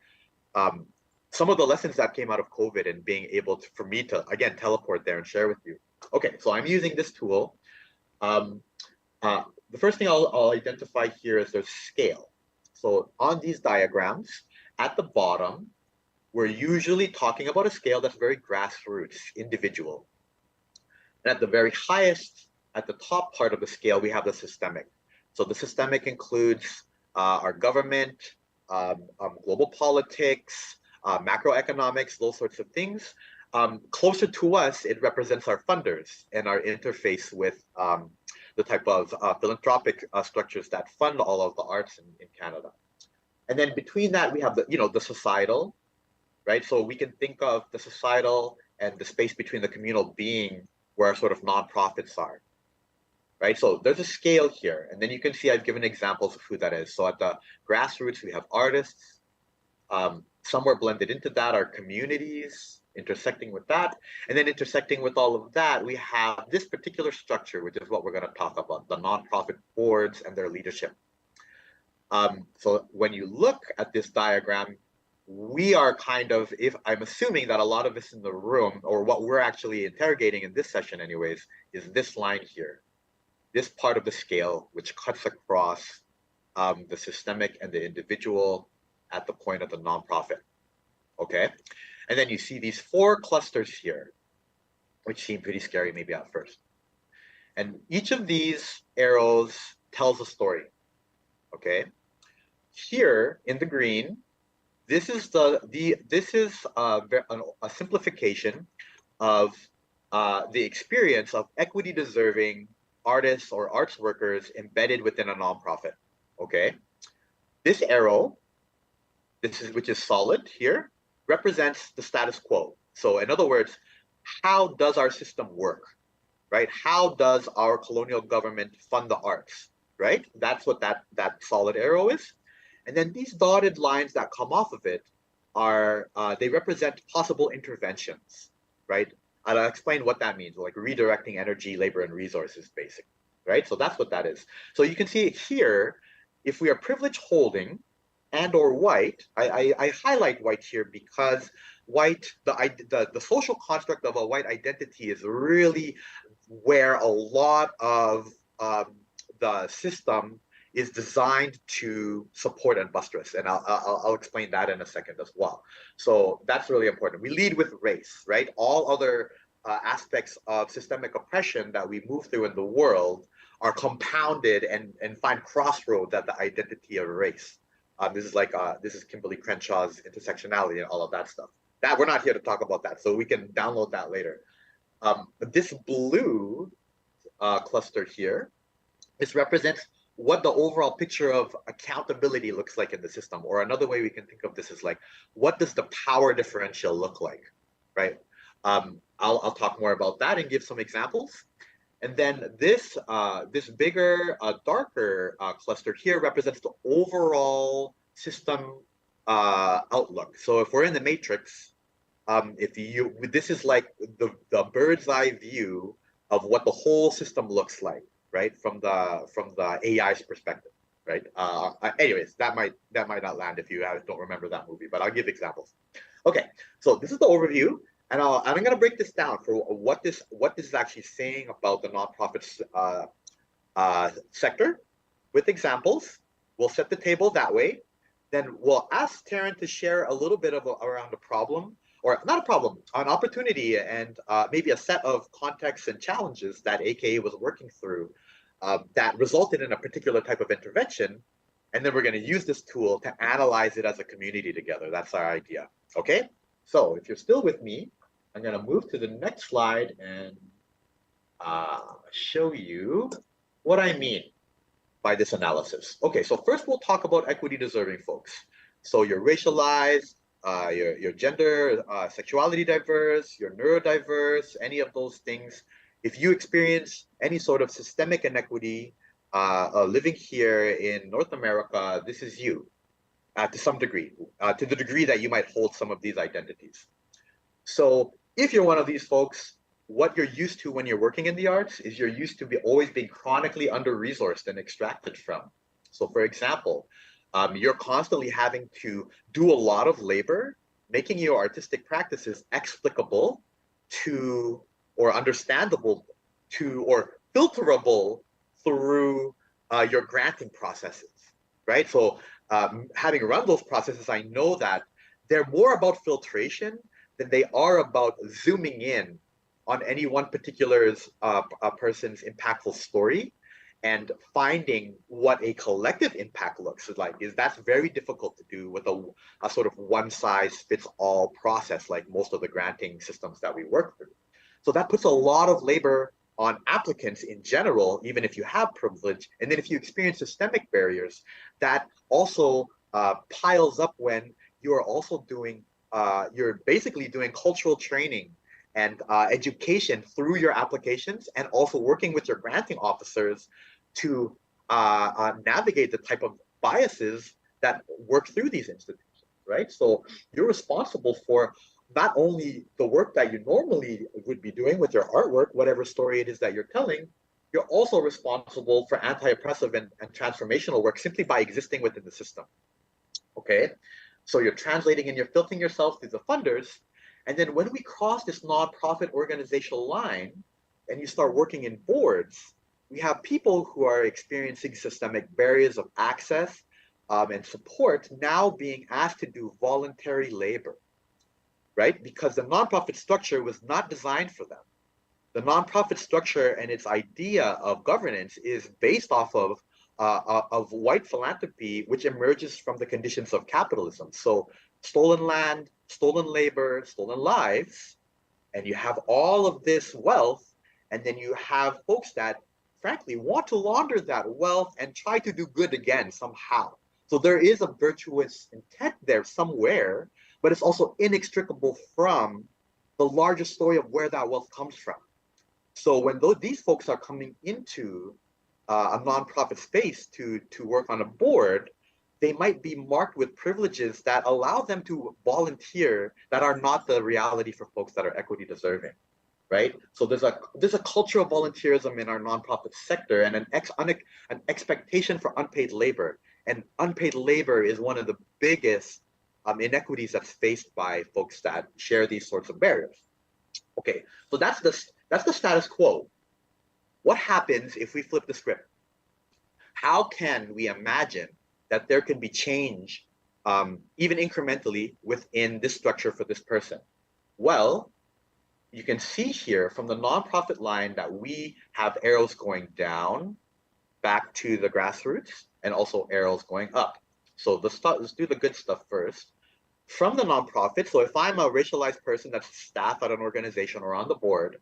some of the lessons that came out of COVID and being able to, for me to, again, teleport there and share with you. Okay, so I'm using this tool. The first thing I'll identify here is there's scale. So on these diagrams, at the bottom, we're usually talking about a scale that's very grassroots, individual. And at the very highest, at the top part of the scale, we have the systemic. So the systemic includes our government, global politics, macroeconomics, those sorts of things. Closer to us, it represents our funders and our interface with the type of philanthropic structures that fund all of the arts in Canada. And then between that, we have the societal, right? So we can think of the societal and the space between the communal being where sort of nonprofits are, right? So there's a scale here. And then you can see I've given examples of who that is. So at the grassroots, we have artists. Somewhere blended into that are communities, intersecting with that. And then intersecting with all of that, we have this particular structure, which is what we're going to talk about, the nonprofit boards and their leadership. So when you look at this diagram, we are kind of, if I'm assuming that a lot of us in the room, or what we're actually interrogating in this session anyways, is this line here, this part of the scale, which cuts across the systemic and the individual at the point of the nonprofit, okay? And then you see these 4 clusters here, which seem pretty scary maybe at first. And each of these arrows tells a story, okay? Here in the green, this is a simplification of the experience of equity deserving artists or arts workers embedded within a nonprofit, okay? This arrow, which is solid here, represents the status quo. So in other words, how does our system work, right? How does our colonial government fund the arts, right? That's what that solid arrow is. And then these dotted lines that come off of it are, they represent possible interventions, right? And I'll explain what that means, like redirecting energy, labor, and resources, basically, right? So that's what that is. So you can see here, if we are privilege holding and or white, I highlight white here because white, the social construct of a white identity is really where a lot of the system is designed to support and buttress, and I'll explain that in a second as well. So that's really important. We lead with race, right? All other aspects of systemic oppression that we move through in the world are compounded and find crossroads at the identity of race. This is Kimberly Crenshaw's intersectionality and all of that stuff. That we're not here to talk about that, so we can download that later. This blue cluster here, this represents what the overall picture of accountability looks like in the system. Or another way we can think of this is like, what does the power differential look like, right? I'll talk more about that and give some examples. And then this bigger, darker cluster here represents the overall system outlook. So if we're in the matrix, this is like the bird's eye view of what the whole system looks like, right? From the AI's perspective, right? Anyways, that might not land if you don't remember that movie, but I'll give examples. Okay, so this is the overview, and I'm going to break this down for what this is actually saying about the nonprofits sector with examples. We'll set the table that way. Then we'll ask Taryn to share a little bit around the problem, or not a problem, an opportunity, and maybe a set of contexts and challenges that AKA was working through that resulted in a particular type of intervention. And then we're going to use this tool to analyze it as a community together. That's our idea. Okay, so if you're still with me, I'm going to move to the next slide and show you what I mean by this analysis. Okay, so first we'll talk about equity deserving folks. So you're racialized, your gender, sexuality diverse, you're neurodiverse, any of those things. If you experience any sort of systemic inequity living here in North America, this is you to some degree, to the degree that you might hold some of these identities. So if you're one of these folks, what you're used to when you're working in the arts is you're used to always being chronically under-resourced and extracted from. So for example, you're constantly having to do a lot of labor, making your artistic practices explicable to, or understandable to, or filterable through your granting processes, right? So having run those processes, I know that they're more about filtration than they are about zooming in on any one particular person's impactful story and finding what a collective impact looks like. That's very difficult to do with a sort of one size fits all process like most of the granting systems that we work through. So that puts a lot of labor on applicants in general, even if you have privilege. And then if you experience systemic barriers, that also piles up when you are also doing, you're basically doing cultural training and education through your applications, and also working with your granting officers to navigate the type of biases that work through these institutions, right? So you're responsible for not only the work that you normally would be doing with your artwork, whatever story it is that you're telling, you're also responsible for anti-oppressive and transformational work simply by existing within the system, okay? So you're translating and you're filtering yourself through the funders. And then when we cross this nonprofit organizational line and you start working in boards, we have people who are experiencing systemic barriers of access and support now being asked to do voluntary labor, right? Because the nonprofit structure was not designed for them. The nonprofit structure and its idea of governance is based off of white philanthropy, which emerges from the conditions of capitalism. So stolen land, stolen labor, stolen lives, and you have all of this wealth, and then you have folks that frankly want to launder that wealth and try to do good again somehow. So there is a virtuous intent there somewhere, but it's also inextricable from the larger story of where that wealth comes from. So when these folks are coming into a nonprofit space to work on a board, they might be marked with privileges that allow them to volunteer that are not the reality for folks that are equity deserving, right? So there's a culture of volunteerism in our nonprofit sector, and an expectation for unpaid labor. And unpaid labor is one of the biggest inequities that's faced by folks that share these sorts of barriers. Okay, so that's the status quo. What happens if we flip the script? How can we imagine that there can be change, even incrementally, within this structure for this person? Well, you can see here from the nonprofit line that we have arrows going down back to the grassroots, and also arrows going up. So let's do the good stuff first. From the nonprofit, so if I'm a racialized person that's staff at an organization or on the board,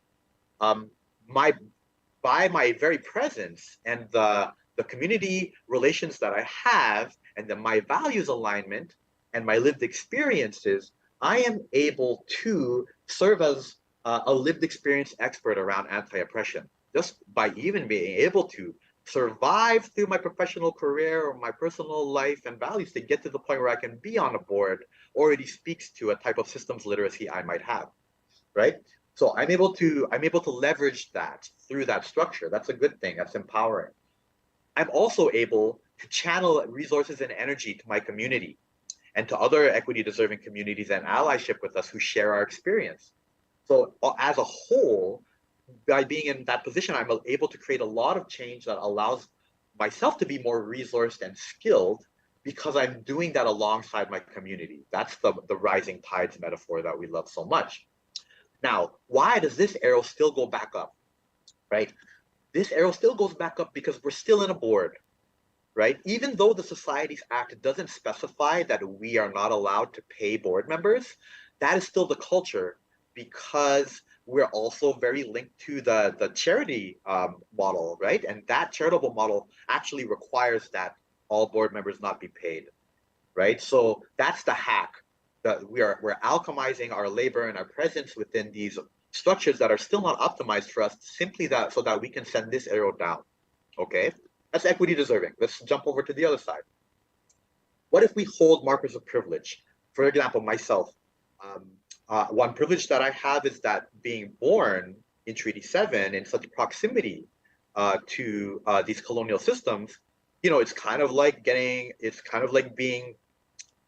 by my very presence and the community relations that I have, and then my values alignment and my lived experiences, I am able to serve as a lived experience expert around anti-oppression, just by even being able to survive through my professional career or my personal life and values to get to the point where I can be on a board already speaks to a type of systems literacy I might have, right? So I'm able to leverage that through that structure. That's a good thing. That's empowering. I'm also able to channel resources and energy to my community and to other equity deserving communities and allyship with us who share our experience. So as a whole, by being in that position, I'm able to create a lot of change that allows myself to be more resourced and skilled because I'm doing that alongside my community. That's the rising tides metaphor that we love so much. Now, why does this arrow still go back up, right? This arrow still goes back up because we're still in a board, right? Even though the Societies Act doesn't specify that we are not allowed to pay board members, that is still the culture because we're also very linked to the charity model, right? And that charitable model actually requires that all board members not be paid, right? So that's the hack, that we're alchemizing our labor and our presence within these structures that are still not optimized for us, simply that so that we can send this arrow down, okay? That's equity deserving. Let's jump over to the other side. What if we hold markers of privilege? For example, myself, one privilege that I have is that being born in Treaty 7 in such proximity to these colonial systems, it's kind of like being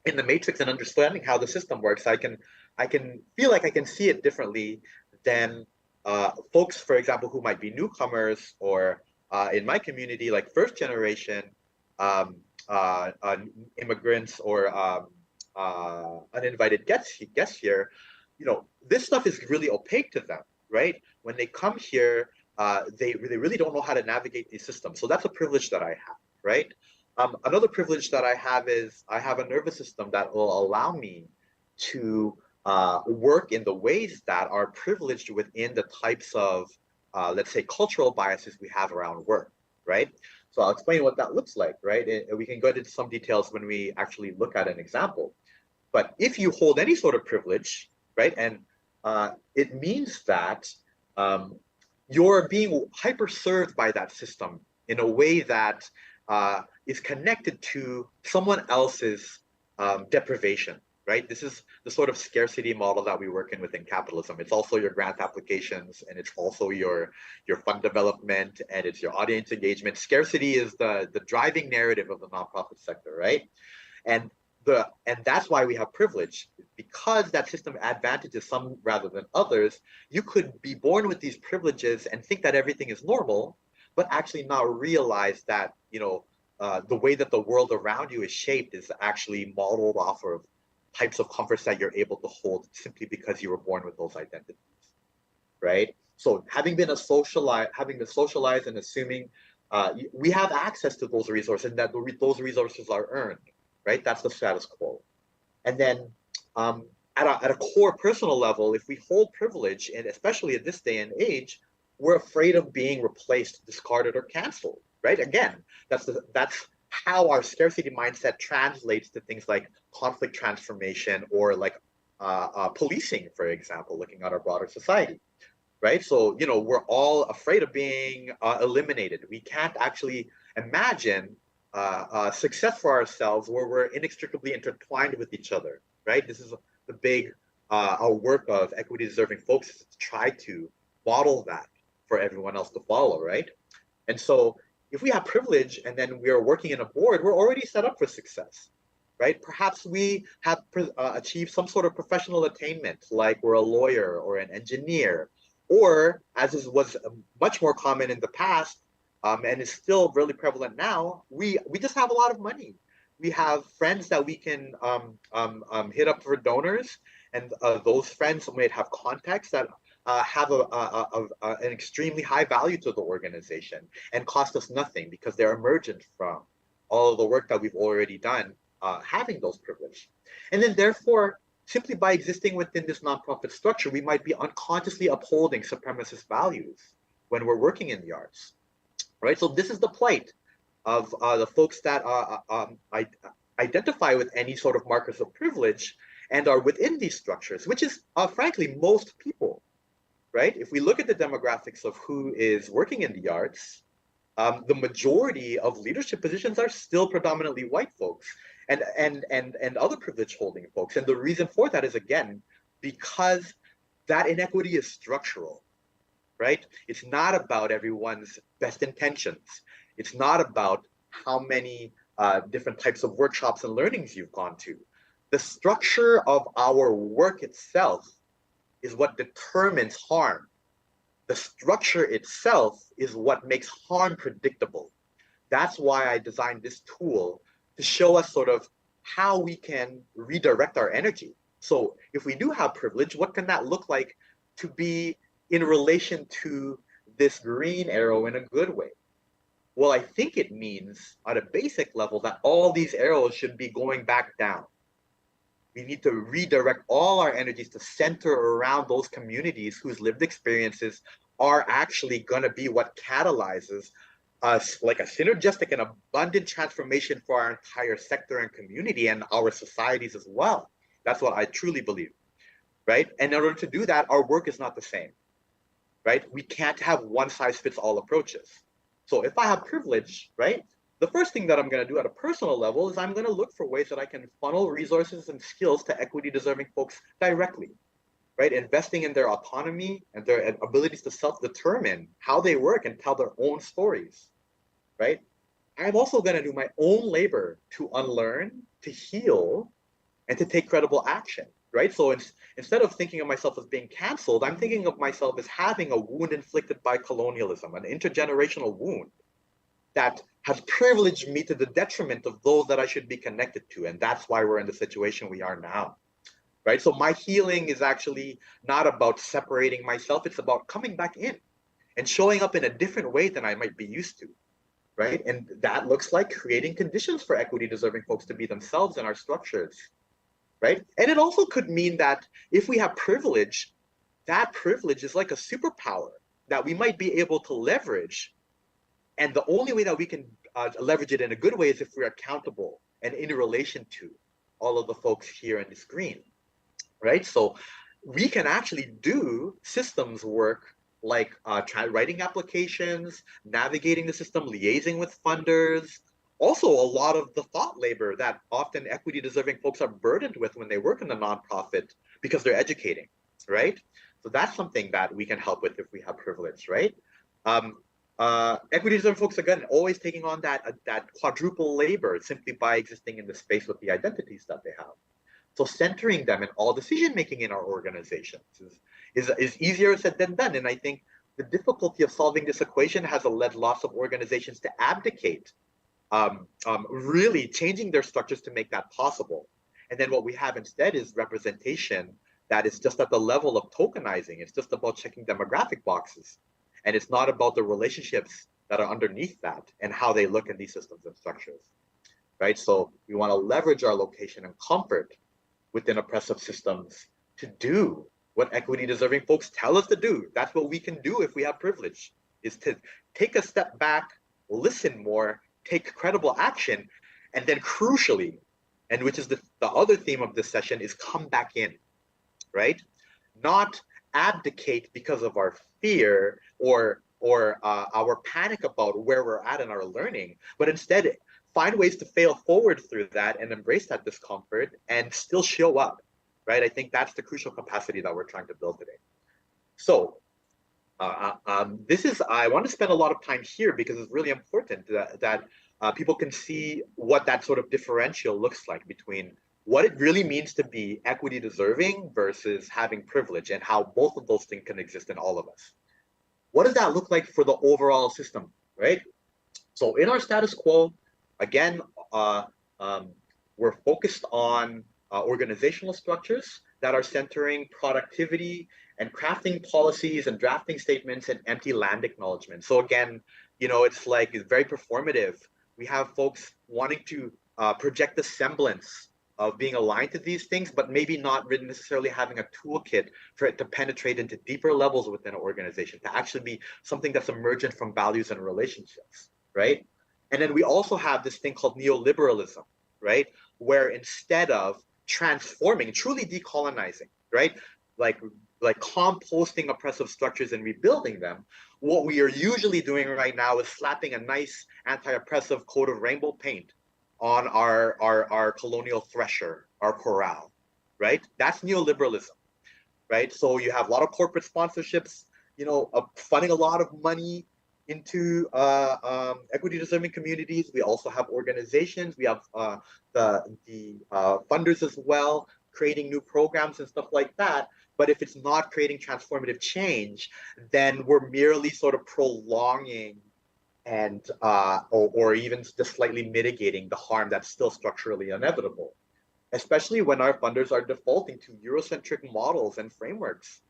in the matrix and understanding how the system works. I can feel like I can see it differently than folks, for example, who might be newcomers or in my community, like first generation um, immigrants or uninvited guests here. This stuff is really opaque to them, right? When they come here, they really don't know how to navigate these systems. So that's a privilege that I have, right? Another privilege that I have is I have a nervous system that will allow me to work in the ways that are privileged within the types of, let's say, cultural biases we have around work, right? So I'll explain what that looks like, right? We can go into some details when we actually look at an example. But if you hold any sort of privilege, right, and it means that you're being hyper-served by that system in a way that is connected to someone else's deprivation, right? This is the sort of scarcity model that we work in within capitalism. It's also your grant applications, and it's also your fund development, and it's your audience engagement. Scarcity is the driving narrative of the nonprofit sector, right? And that's why we have privilege, because that system advantages some rather than others. You could be born with these privileges and think that everything is normal, but actually not realize that the way that the world around you is shaped is actually modeled off of types of comforts that you're able to hold simply because you were born with those identities, right? So having been socialized and assuming we have access to those resources, and that those resources are earned, right? That's the status quo. And then at a core personal level, if we hold privilege, and especially at this day and age, we're afraid of being replaced, discarded, or canceled, right? Again, that's how our scarcity mindset translates to things like conflict transformation or like policing, for example, looking at our broader society, right? So, we're all afraid of being eliminated. We can't actually imagine success for ourselves where we're inextricably intertwined with each other, right? This is the big work of equity deserving folks, is to try to model that for everyone else to follow, right? And so if we have privilege and then we are working in a board, we're already set up for success, right? Perhaps we have achieved some sort of professional attainment, like we're a lawyer or an engineer, or as was much more common in the past, and is still really prevalent now, we just have a lot of money. We have friends that we can hit up for donors, and those friends might have contacts that have an extremely high value to the organization and cost us nothing because they're emergent from all of the work that we've already done having those privileges. And then therefore, simply by existing within this nonprofit structure, we might be unconsciously upholding supremacist values when we're working in the arts, right? So this is the plight of the folks that identify with any sort of markers of privilege and are within these structures, which is frankly most people, right? If we look at the demographics of who is working in the arts, the majority of leadership positions are still predominantly white folks and other privilege holding folks. And the reason for that is, again, because that inequity is structural, right? It's not about everyone's best intentions. It's not about how many different types of workshops and learnings you've gone to. The structure of our work itself is what determines harm. The structure itself is what makes harm predictable. That's why I designed this tool to show us sort of how we can redirect our energy. So if we do have privilege, what can that look like to be in relation to this green arrow in a good way? Well, I think it means at a basic level that all these arrows should be going back down. We need to redirect all our energies to center around those communities whose lived experiences are actually going to be what catalyzes us, like a synergistic and abundant transformation for our entire sector and community and our societies as well. That's what I truly believe, right? And in order to do that, our work is not the same, right? We can't have one size fits all approaches. So if I have privilege, right, the first thing that I'm going to do at a personal level is I'm going to look for ways that I can funnel resources and skills to equity deserving folks directly. right? Investing in their autonomy and their abilities to self-determine how they work and tell their own stories, right? I'm also going to do my own labor to unlearn, to heal, and to take credible action, right? So instead of thinking of myself as being canceled, I'm thinking of myself as having a wound inflicted by colonialism, an intergenerational wound that has privileged me to the detriment of those that I should be connected to. And that's why we're in the situation we are now, right? So my healing is actually not about separating myself. It's about coming back in and showing up in a different way than I might be used to, right? And that looks like creating conditions for equity deserving folks to be themselves in our structures, right? And it also could mean that if we have privilege, that privilege is like a superpower that we might be able to leverage. And the only way that we can leverage it in a good way is if we're accountable and in relation to all of the folks here in this green, right? So we can actually do systems work like writing applications, navigating the system, liaising with funders, also a lot of the thought labor that often equity deserving folks are burdened with when they work in the nonprofit because they're educating, right? So that's something that we can help with if we have privilege, right? Equity deserving folks, again, always taking on that quadruple labor simply by existing in the space with the identities that they have. So centering them in all decision making in our organizations is easier said than done. And I think the difficulty of solving this equation has led lots of organizations to abdicate, really changing their structures to make that possible. And then what we have instead is representation that is just at the level of tokenizing. It's just about checking demographic boxes. And it's not about the relationships that are underneath that and how they look in these systems and structures, right? So we want to leverage our location and comfort within oppressive systems to do what equity deserving folks tell us to do. That's what we can do if we have privilege, is to take a step back, listen more, take credible action, and then crucially, and which is the other theme of this session, is come back in, right? Not abdicate because of our fear or our panic about where we're at in our learning, but instead find ways to fail forward through that and embrace that discomfort and still show up, right? I think that's the crucial capacity that we're trying to build today. So I want to spend a lot of time here because it's really important that people can see what that sort of differential looks like between what it really means to be equity deserving versus having privilege, and how both of those things can exist in all of us. What does that look like for the overall system, right? So in our status quo, again, we're focused on organizational structures that are centering productivity and crafting policies and drafting statements and empty land acknowledgement. So again, it's very performative. We have folks wanting to project the semblance of being aligned to these things, but maybe not necessarily having a toolkit for it to penetrate into deeper levels within an organization, to actually be something that's emergent from values and relationships, right? And then we also have this thing called neoliberalism, right? Where instead of transforming, truly decolonizing, right? Like composting oppressive structures and rebuilding them, what we are usually doing right now is slapping a nice anti-oppressive coat of rainbow paint on our colonial thresher, our corral, right? That's neoliberalism, right? So you have a lot of corporate sponsorships, funding a lot of money into equity deserving communities. We also have organizations. We have the funders as well, creating new programs and stuff like that. But if it's not creating transformative change, then we're merely sort of prolonging and or even just slightly mitigating the harm that's still structurally inevitable, especially when our funders are defaulting to Eurocentric models and frameworks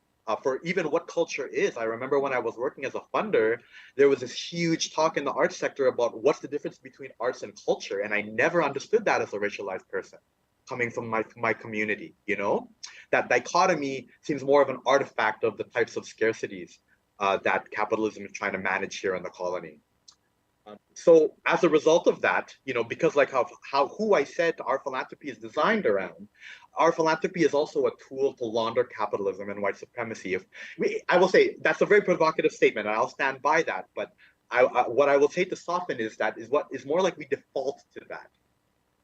for even what culture is. I remember when I was working as a funder, there was this huge talk in the arts sector about what's the difference between arts and culture, and I never understood that as a racialized person coming from my community. That dichotomy seems more of an artifact of the types of scarcities that capitalism is trying to manage here in the colony. So as a result of that, because who I said our philanthropy is designed around, our philanthropy is also a tool to launder capitalism and white supremacy. I will say that's a very provocative statement, and I'll stand by that. But what I will say to soften is what is more like we default to that.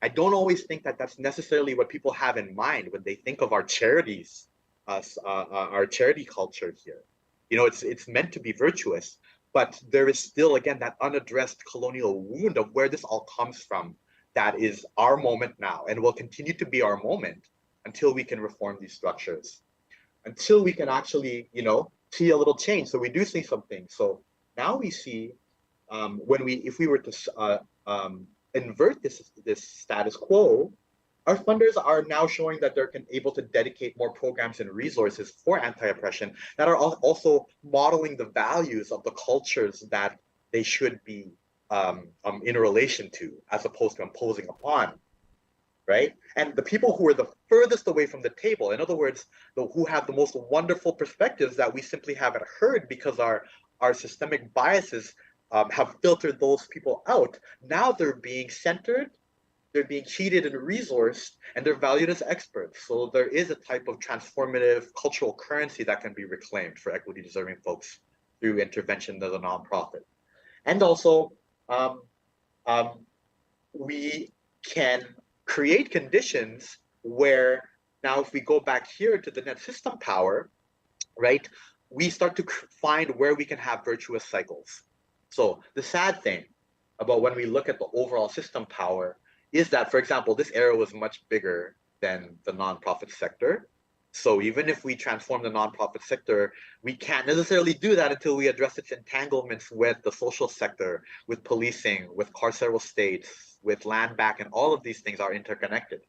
I don't always think that that's necessarily what people have in mind when they think of our charities our charity culture here. You know, it's meant to be virtuous, but there is still, again, that unaddressed colonial wound of where this all comes from. That is our moment now, and will continue to be our moment until we can reform these structures, until we can actually, you know, see a little change. So we do see something. So now we see if we were to invert this status quo, our funders are now showing that they're able to dedicate more programs and resources for anti-oppression that are also modeling the values of the cultures that they should be in relation to, as opposed to imposing upon, right? And the people who are the furthest away from the table, in other words, who have the most wonderful perspectives that we simply haven't heard because our systemic biases have filtered those people out. Now they're being centered, they're being cheated and resourced, and they're valued as experts. So there is a type of transformative cultural currency that can be reclaimed for equity deserving folks through intervention as a nonprofit. And also, we can create conditions where now, if we go back here to the net system power, right, we start to find where we can have virtuous cycles. So the sad thing about when we look at the overall system power is that, for example, this era was much bigger than the nonprofit sector. So even if we transform the nonprofit sector, we can't necessarily do that until we address its entanglements with the social sector, with policing, with carceral states, with land back, and all of these things are interconnected.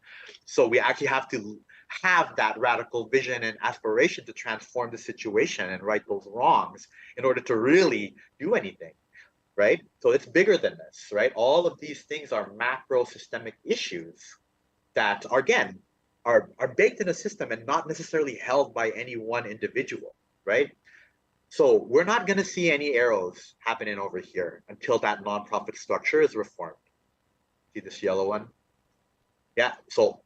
So we actually have to have that radical vision and aspiration to transform the situation and right those wrongs in order to really do anything. Right? So it's bigger than this, right? All of these things are macro systemic issues that are, again, are baked in a system and not necessarily held by any one individual, right? So we're not going to see any arrows happening over here until that nonprofit structure is reformed. See this yellow one? Yeah, so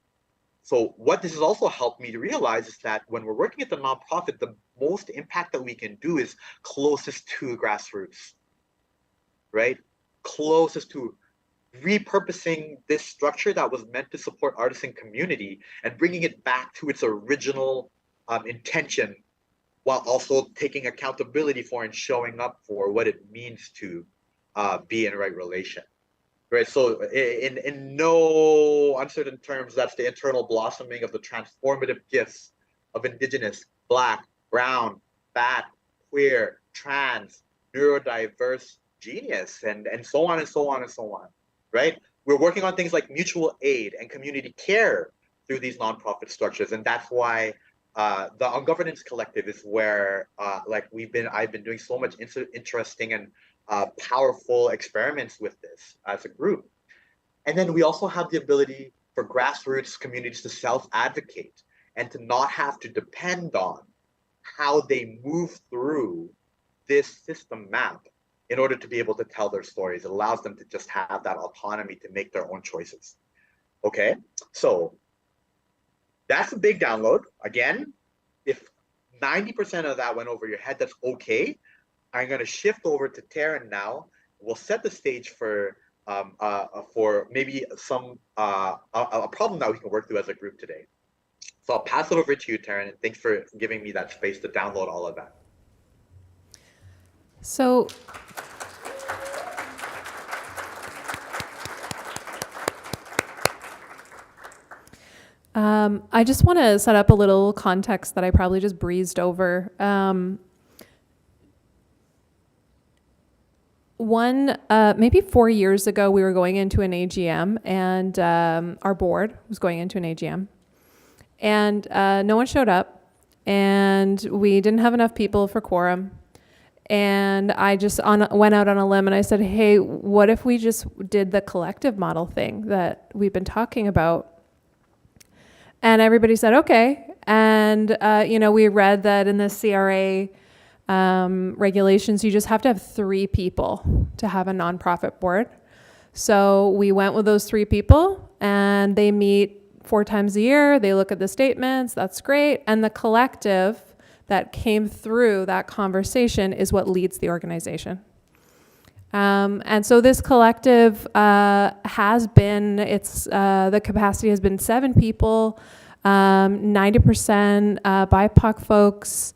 what this has also helped me to realize is that when we're working at the nonprofit, the most impact that we can do is closest to grassroots, right? Closest to repurposing this structure that was meant to support artisan community and bringing it back to its original intention, while also taking accountability for and showing up for what it means to be in right relation, right? So in no uncertain terms, that's the internal blossoming of the transformative gifts of Indigenous, Black, Brown, Fat, queer, trans, neurodiverse genius, and so on and so on and so on, right? We're working on things like mutual aid and community care through these nonprofit structures, and that's why the On Governance Collective is where I've been doing so much interesting and powerful experiments with this as a group. And then we also have the ability for grassroots communities to self-advocate and to not have to depend on how they move through this system map in order to be able to tell their stories. It allows them to just have that autonomy to make their own choices. Okay, so that's a big download. Again, if 90% of that went over your head, that's okay. I'm going to shift over to Taryn now. We'll set the stage for maybe some a problem that we can work through as a group today. So I'll pass it over to you, Taryn, and thanks for giving me that space to download all of that. So I just want to set up a little context that I probably just breezed over. Maybe 4 years ago, we were going into an AGM, and our board was going into an AGM, and no one showed up, and we didn't have enough people for quorum. And I just went out on a limb and I said, hey, what if we just did the collective model thing that we've been talking about? And everybody said, okay. And, we read that in the CRA regulations, you just have to have 3 people to have a nonprofit board. So we went with those 3 people, and they meet 4 times a year. They look at the statements. That's great. And the collective that came through that conversation is what leads the organization. And so this collective has been, the capacity has been 7 people. 90% BIPOC folks.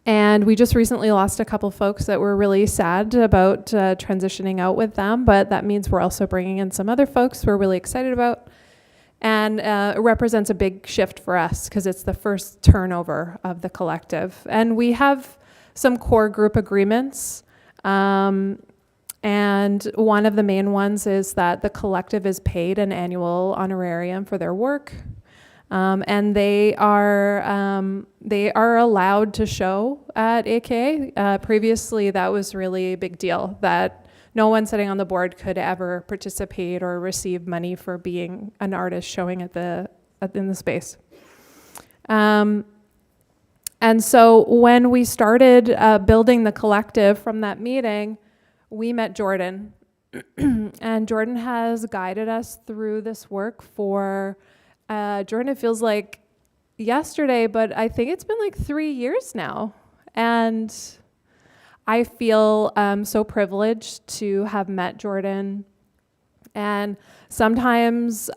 And we just recently lost a couple folks that were really sad about transitioning out with them, but that means we're also bringing in some other folks we're really excited about. And it represents a big shift for us because it's the first turnover of the collective. And we have some core group agreements. And one of the main ones is that the collective is paid an annual honorarium for their work. And they are allowed to show at AKA. Previously, that was really a big deal, that no one sitting on the board could ever participate or receive money for being an artist showing in the space. And so when we started building the collective from that meeting, we met Jordan. And Jordan has guided us through this work for, Jordan, it feels like yesterday, but I think it's been like 3 years now. And I feel so privileged to have met Jordan. And sometimes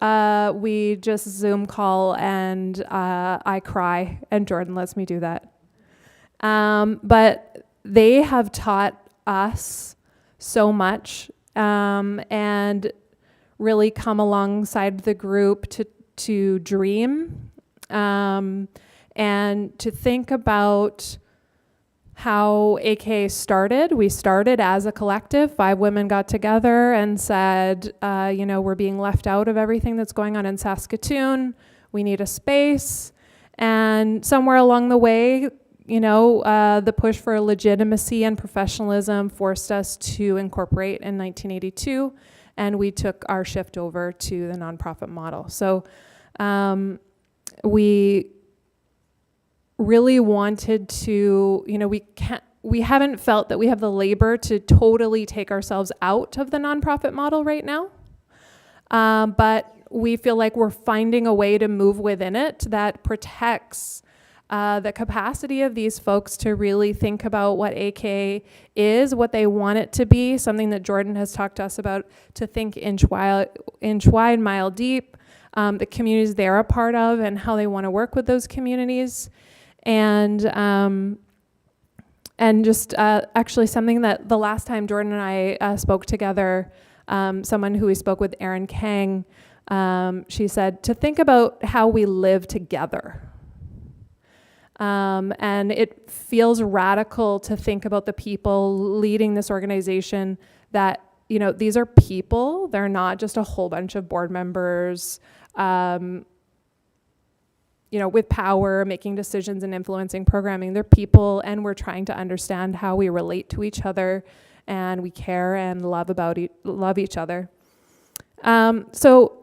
we just Zoom call and I cry, and Jordan lets me do that. But they have taught us so much and really come alongside the group to dream and to think about how AK started. We started as a collective. 5 women got together and said, we're being left out of everything that's going on in Saskatoon. We need a space. And somewhere along the way, the push for legitimacy and professionalism forced us to incorporate in 1982, and we took our shift over to the nonprofit model. So we really wanted to, we haven't felt that we have the labor to totally take ourselves out of the nonprofit model right now. But we feel like we're finding a way to move within it that protects the capacity of these folks to really think about what AK is, what they want it to be, something that Jordan has talked to us about, to think inch wide, mile deep, the communities they're a part of and how they want to work with those communities. And just actually something that the last time Jordan and I spoke together, someone who we spoke with, Erin Kang, she said to think about how we live together. And it feels radical to think about the people leading this organization that, these are people. They're not just a whole bunch of board members, with power, making decisions and influencing programming. They're people, and we're trying to understand how we relate to each other, and we care and love each other. So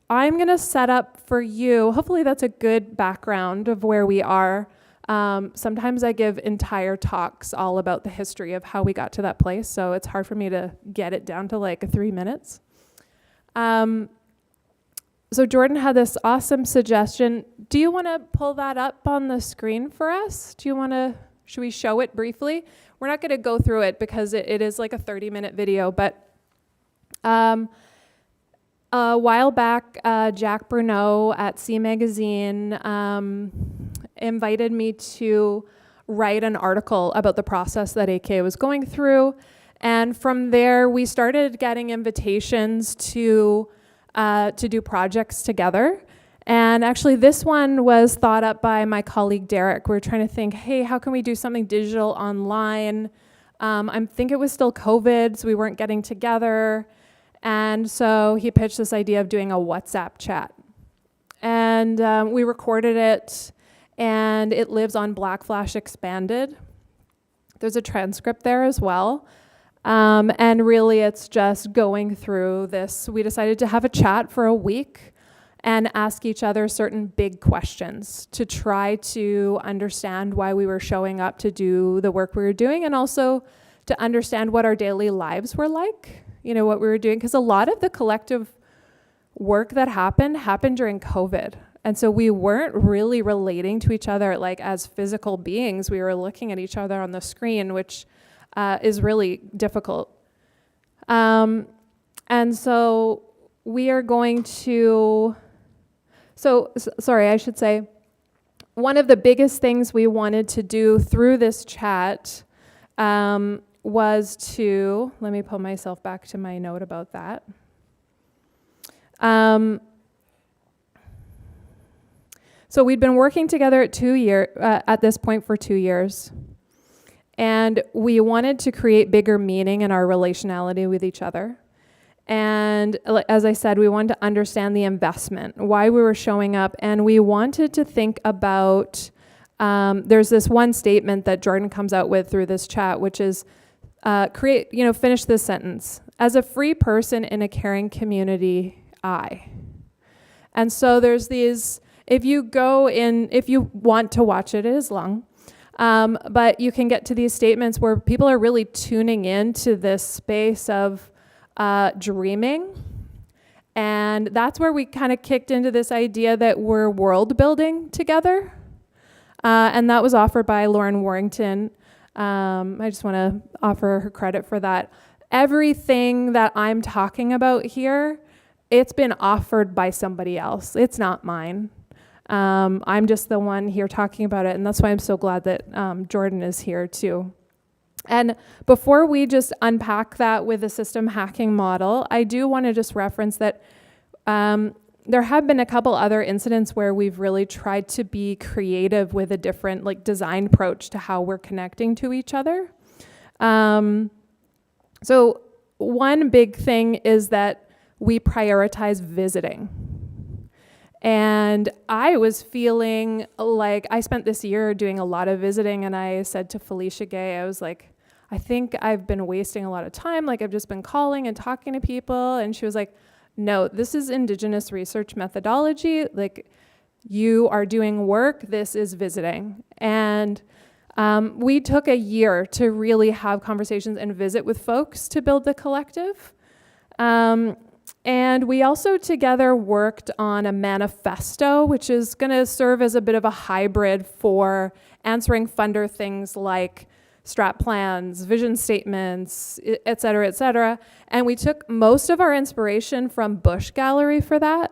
I'm going to set up for you, hopefully that's a good background of where we are. Sometimes I give entire talks all about the history of how we got to that place, so it's hard for me to get it down to like 3 minutes. So Jordan had this awesome suggestion. Do you want to pull that up on the screen for us? Should we show it briefly? We're not going to go through it because it is like a 30-minute video, but a while back, Jack Bruneau at C Magazine invited me to write an article about the process that AK was going through. And from there, we started getting invitations to do projects together. And actually, this one was thought up by my colleague, Derek. We were trying to think, hey, how can we do something digital online? I think it was still COVID, so we weren't getting together. And so he pitched this idea of doing a WhatsApp chat. And we recorded it, and it lives on Black Flash Expanded. There's a transcript there as well. And really, it's just going through this. We decided to have a chat for a week and ask each other certain big questions to try to understand why we were showing up to do the work we were doing, and also to understand what our daily lives were like, what we were doing. Because a lot of the collective work that happened during COVID. And so we weren't really relating to each other like as physical beings. We were looking at each other on the screen, which is really difficult. And so we are going to Sorry, I should say, one of the biggest things we wanted to do through this chat was to, let me pull myself back to my note about that. So we'd been working together at this point for 2 years. And we wanted to create bigger meaning in our relationality with each other. And as I said, we wanted to understand the investment, why we were showing up, and we wanted to think about, there's this one statement that Jordan comes out with through this chat, which is, finish this sentence. As a free person in a caring community, I. And so there's these, if you want to watch it, it is long, but you can get to these statements where people are really tuning into this space of dreaming. And that's where we kind of kicked into this idea that we're world building together. And that was offered by Lauren Warrington. I just want to offer her credit for that. Everything that I'm talking about here, it's been offered by somebody else. It's not mine. I'm just the one here talking about it. And that's why I'm so glad that Jordan is here too. And before we just unpack that with the system hacking model, I do want to just reference that there have been a couple other incidents where we've really tried to be creative with a different design approach to how we're connecting to each other. So one big thing is that we prioritize visiting. And I was feeling like I spent this year doing a lot of visiting, and I said to Felicia Gay, I was like, I think I've been wasting a lot of time. I've just been calling and talking to people. And she was like, no, this is Indigenous research methodology. You are doing work, this is visiting. And we took a year to really have conversations and visit with folks to build the collective. And we also together worked on a manifesto, which is going to serve as a bit of a hybrid for answering funder things like strat plans, vision statements, et cetera, et cetera. And we took most of our inspiration from Bush Gallery for that.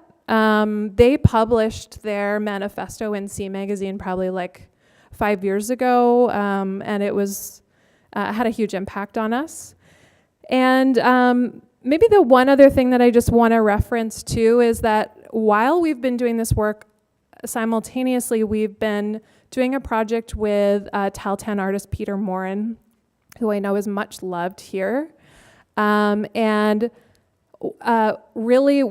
They published their manifesto in C Magazine probably 5 years ago, and it was had a huge impact on us. And maybe the one other thing that I just want to reference too is that while we've been doing this work, simultaneously we've been doing a project with Tahltan artist Peter Morin, who I know is much loved here. And really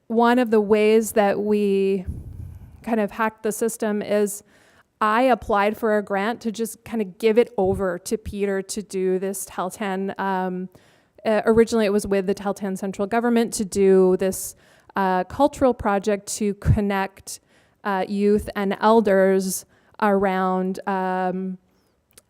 one of the ways that we kind of hacked the system is I applied for a grant to just kind of give it over to Peter to do this Tahltan. Originally it was with the Tahltan central government to do this cultural project to connect youth and elders around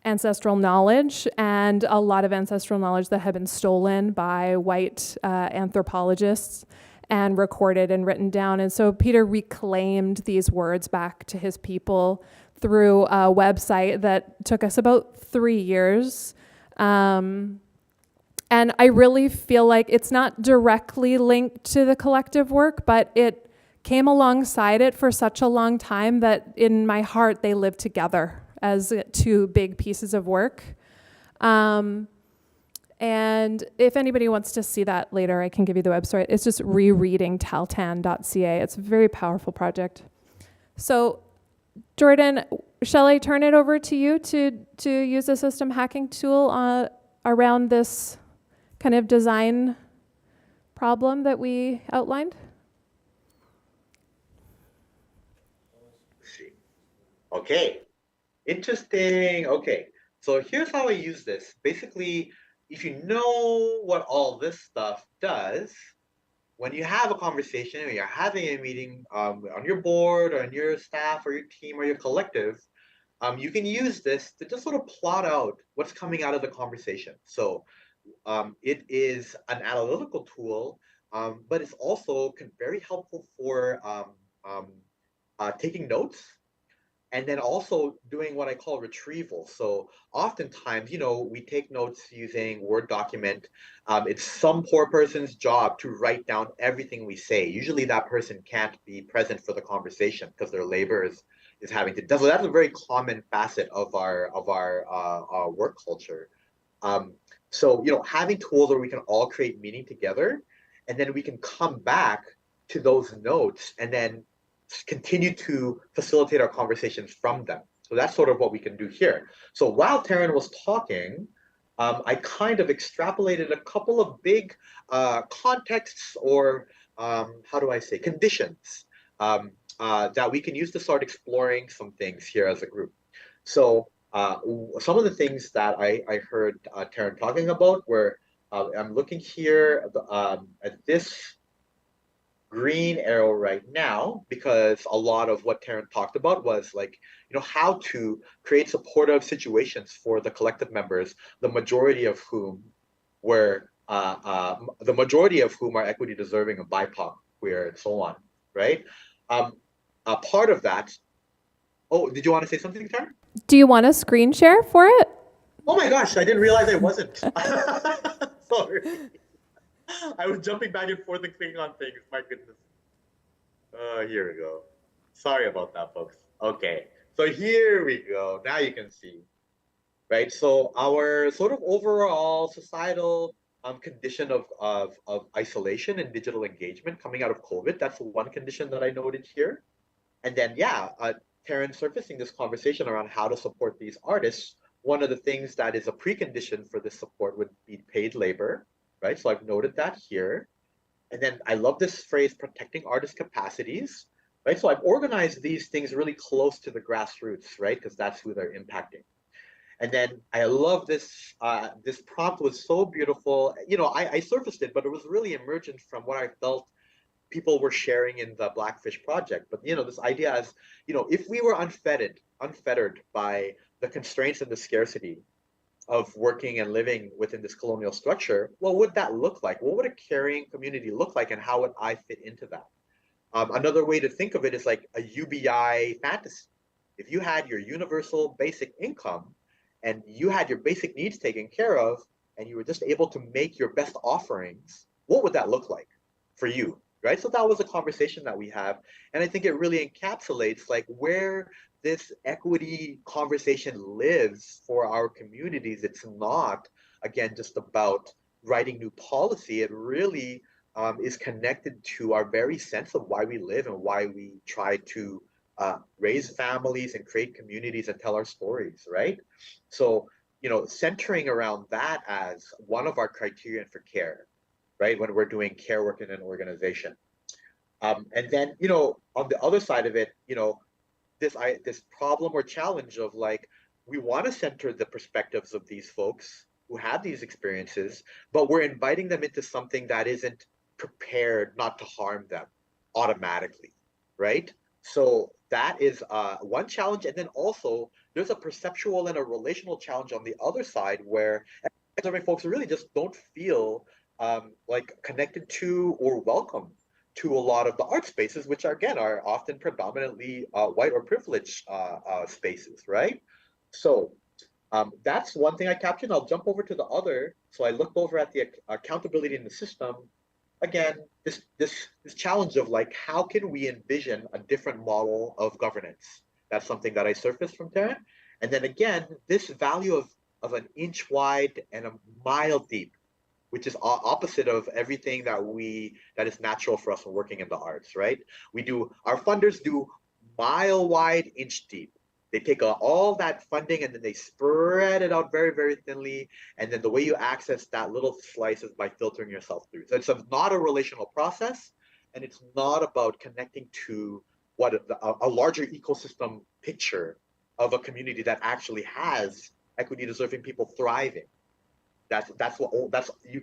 ancestral knowledge, and a lot of ancestral knowledge that had been stolen by white anthropologists and recorded and written down. And so Peter reclaimed these words back to his people through a website that took us about 3 years. And I really feel like it's not directly linked to the collective work, but it came alongside it for such a long time that in my heart they live together as two big pieces of work. And if anybody wants to see that later, I can give you the website. It's just rereadingtahltan.ca. It's a very powerful project. So Jordan, shall I turn it over to you to use the system hacking tool around this kind of design problem that we outlined? Let's see. Okay, interesting. Okay, so here's how I use this. Basically, if you know what all this stuff does, when you have a conversation or you're having a meeting on your board or on your staff or your team or your collective, you can use this to just sort of plot out what's coming out of the conversation. So it is an analytical tool, but it's also very helpful for taking notes. and then also doing what I call retrieval. So oftentimes, we take notes using Word document. It's some poor person's job to write down everything we say. Usually that person can't be present for the conversation because their labor is having to. So that's a very common facet of our work culture. So having tools where we can all create meaning together, and then we can come back to those notes and then continue to facilitate our conversations from them. So that's sort of what we can do here. So while Taryn was talking, I kind of extrapolated a couple of big contexts or how do I say conditions that we can use to start exploring some things here as a group. So some of the things that I heard Taryn talking about were I'm looking here at this green arrow right now because a lot of what Taryn talked about was like, how to create supportive situations for the collective members, the majority of whom are equity deserving of BIPOC, queer, and so on, right? A part of that. Oh, did you want to say something, Taryn? Do you want a screen share for it? Oh my gosh, I didn't realize I wasn't. Sorry. I was jumping back and forth and clicking on things. My goodness. Here we go. Sorry about that, folks. Okay, so here we go. Now you can see, right? So our sort of overall societal condition of isolation and digital engagement coming out of COVID. That's one condition that I noted here. And then, Taryn surfacing this conversation around how to support these artists. One of the things that is a precondition for this support would be paid labor, right? So I've noted that here. And then I love this phrase, protecting artist capacities, right? So I've organized these things really close to the grassroots, right? Because that's who they're impacting. And then I love this, this prompt was so beautiful. I surfaced it, but it was really emergent from what I felt people were sharing in the Blackfish Project. But this idea is, if we were unfettered by the constraints and the scarcity of working and living within this colonial structure, what would that look like? What would a caring community look like, and how would I fit into that? Another way to think of it is like a UBI fantasy. If you had your universal basic income and you had your basic needs taken care of, and you were just able to make your best offerings, what would that look like for you? Right? So that was a conversation that we have. And I think it really encapsulates like where this equity conversation lives for our communities. It's not, again, just about writing new policy. It really is connected to our very sense of why we live and why we try to raise families and create communities and tell our stories, right? So, centering around that as one of our criterion for care, right? When we're doing care work in an organization. And then, on the other side of it, this problem or challenge of like, we want to center the perspectives of these folks who have these experiences, but we're inviting them into something that isn't prepared not to harm them automatically, right? So that is one challenge. And then also there's a perceptual and a relational challenge on the other side where folks really just don't feel like connected to or welcome to a lot of the art spaces, which are, again, are often predominantly white or privileged spaces, right? So that's one thing I captured. I'll jump over to the other. So I looked over at the accountability in the system. Again, this challenge of like, how can we envision a different model of governance? That's something that I surfaced from Taryn. And then again, this value of an inch wide and a mile deep, which is opposite of everything that is natural for us when working in the arts, right? Our funders do mile wide, inch deep. They take all that funding and then they spread it out very, very thinly. And then the way you access that little slice is by filtering yourself through. So it's not a relational process, and it's not about connecting to what a larger ecosystem picture of a community that actually has equity deserving people thriving.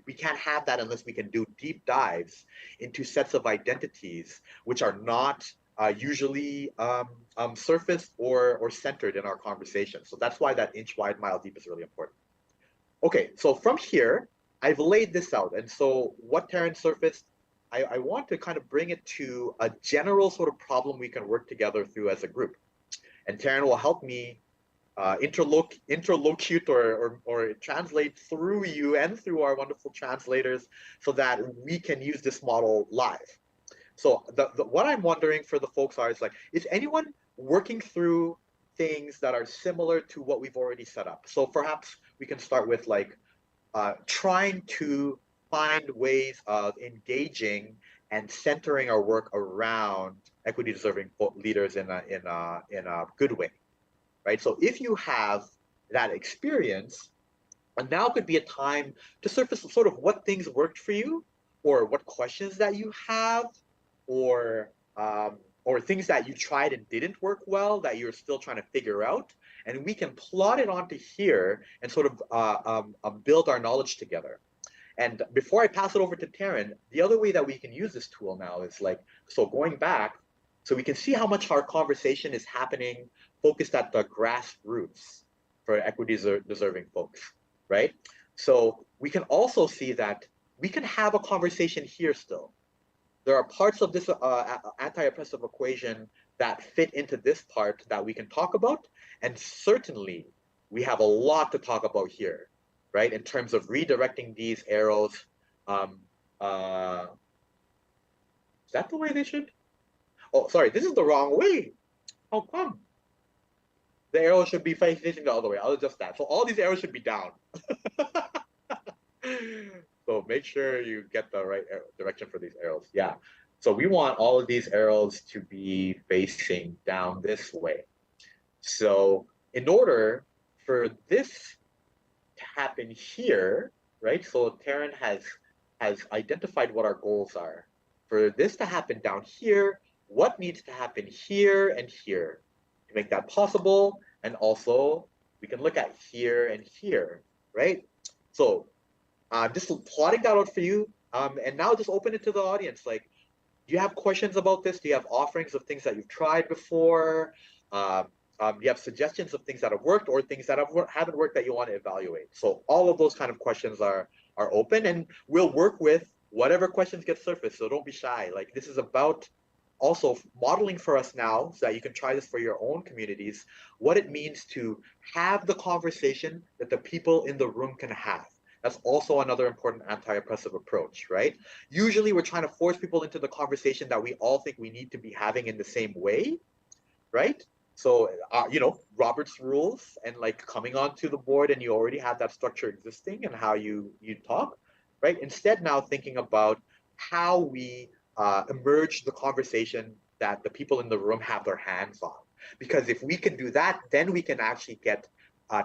We can't have that unless we can do deep dives into sets of identities which are not usually surfaced or centered in our conversation. So that's why that inch wide, mile deep is really important. Okay, so from here, I've laid this out. And so what Taryn surfaced, I want to kind of bring it to a general sort of problem we can work together through as a group. And Taryn will help me interlocute or translate through you and through our wonderful translators so that we can use this model live. So what I'm wondering for the folks is like, is anyone working through things that are similar to what we've already set up? So perhaps we can start with like trying to find ways of engaging and centering our work around equity deserving leaders in a good way, right? So if you have that experience, and now could be a time to surface sort of what things worked for you, or what questions that you have, or things that you tried and didn't work well that you're still trying to figure out, and we can plot it onto here and sort of build our knowledge together. And before I pass it over to Taryn, the other way that we can use this tool now is like, so going back, so we can see how much our conversation is happening focused at the grassroots for equity deserving folks, right? So we can also see that we can have a conversation here still. There are parts of this anti-oppressive equation that fit into this part that we can talk about. And certainly we have a lot to talk about here, right? In terms of redirecting these arrows. Is that the way they should? Oh, sorry, this is the wrong way. How come? The arrow should be facing the other way. I'll adjust that. So all these arrows should be down. So make sure you get the right direction for these arrows. Yeah. So we want all of these arrows to be facing down this way. So in order for this to happen here, right? So Taryn has identified what our goals are. For this to happen down here, what needs to happen here and here to make that possible? And also we can look at here and here, right? So just plotting that out for you. And now just open it to the audience. Like, do you have questions about this? Do you have offerings of things that you've tried before? Do you have suggestions of things that have worked or things that haven't worked that you want to evaluate? So all of those kind of questions are open, and we'll work with whatever questions get surfaced. So don't be shy. Like, this is about also modeling for us now so that you can try this for your own communities, what it means to have the conversation that the people in the room can have. That's also another important anti-oppressive approach, right? Usually we're trying to force people into the conversation that we all think we need to be having in the same way, right? So, Robert's rules and like coming onto the board and you already have that structure existing and how you talk, right? Instead now thinking about how we emerge the conversation that the people in the room have their hands on. Because if we can do that, then we can actually get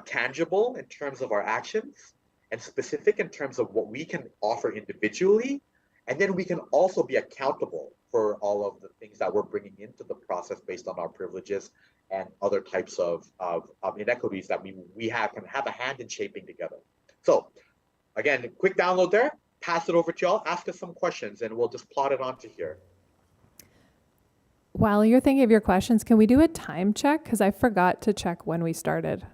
tangible in terms of our actions and specific in terms of what we can offer individually. And then we can also be accountable for all of the things that we're bringing into the process based on our privileges and other types of inequities that we can have a hand in shaping together. So again, quick download there, pass it over to y'all, ask us some questions and we'll just plot it onto here. While you're thinking of your questions, can we do a time check? Because I forgot to check when we started.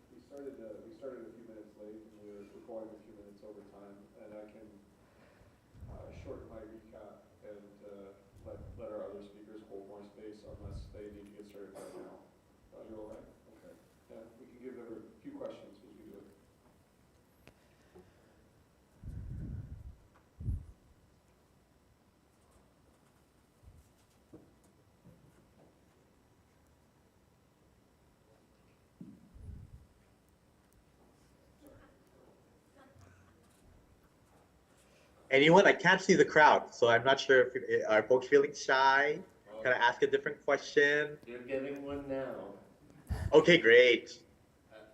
We started a few minutes late and we're going a few minutes over time, and I can shorten my recap and let our other speakers hold more space unless they need to get started right now. Are you all right? Okay. Yeah, we can give them a few questions as we do it. Anyone? I can't see the crowd, so I'm not sure if are folks feeling shy. Can I ask a different question? You're getting one now. Okay, great.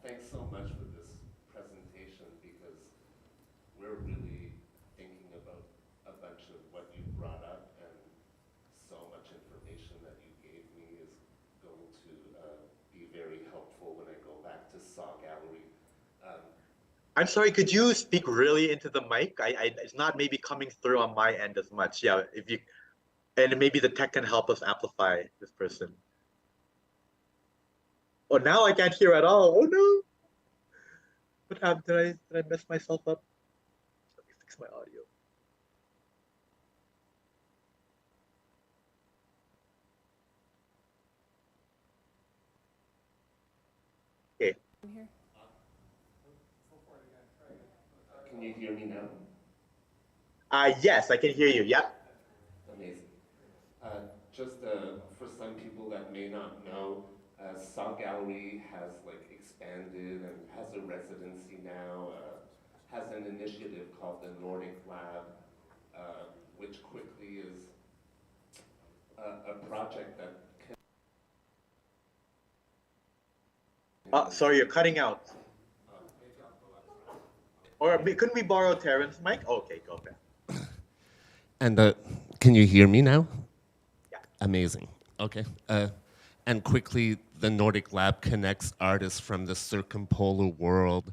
Thanks so much for this presentation, because we're really thinking about a bunch of what you brought up, and so much information that you gave me is going to be very helpful when I go back to Saw Gallery. I'm sorry, could you speak really into the mic? It's not maybe coming through on my end as much. Yeah, if you, and maybe the tech can help us amplify this person. Oh, now I can't hear at all. Oh no. What happened? Did I mess myself up? Let me fix my audio. Can you hear me now? Yes, I can hear you. Yep. Amazing. Just for some people that may not know, Saw Gallery has like expanded and has a residency now, has an initiative called the Nordic Lab, which quickly is a project that Sorry, you're cutting out. Or couldn't we borrow Terrence's mic? Okay, go ahead. And can you hear me now? Yeah. Amazing. Okay. And quickly, the Nordic Lab connects artists from the circumpolar world,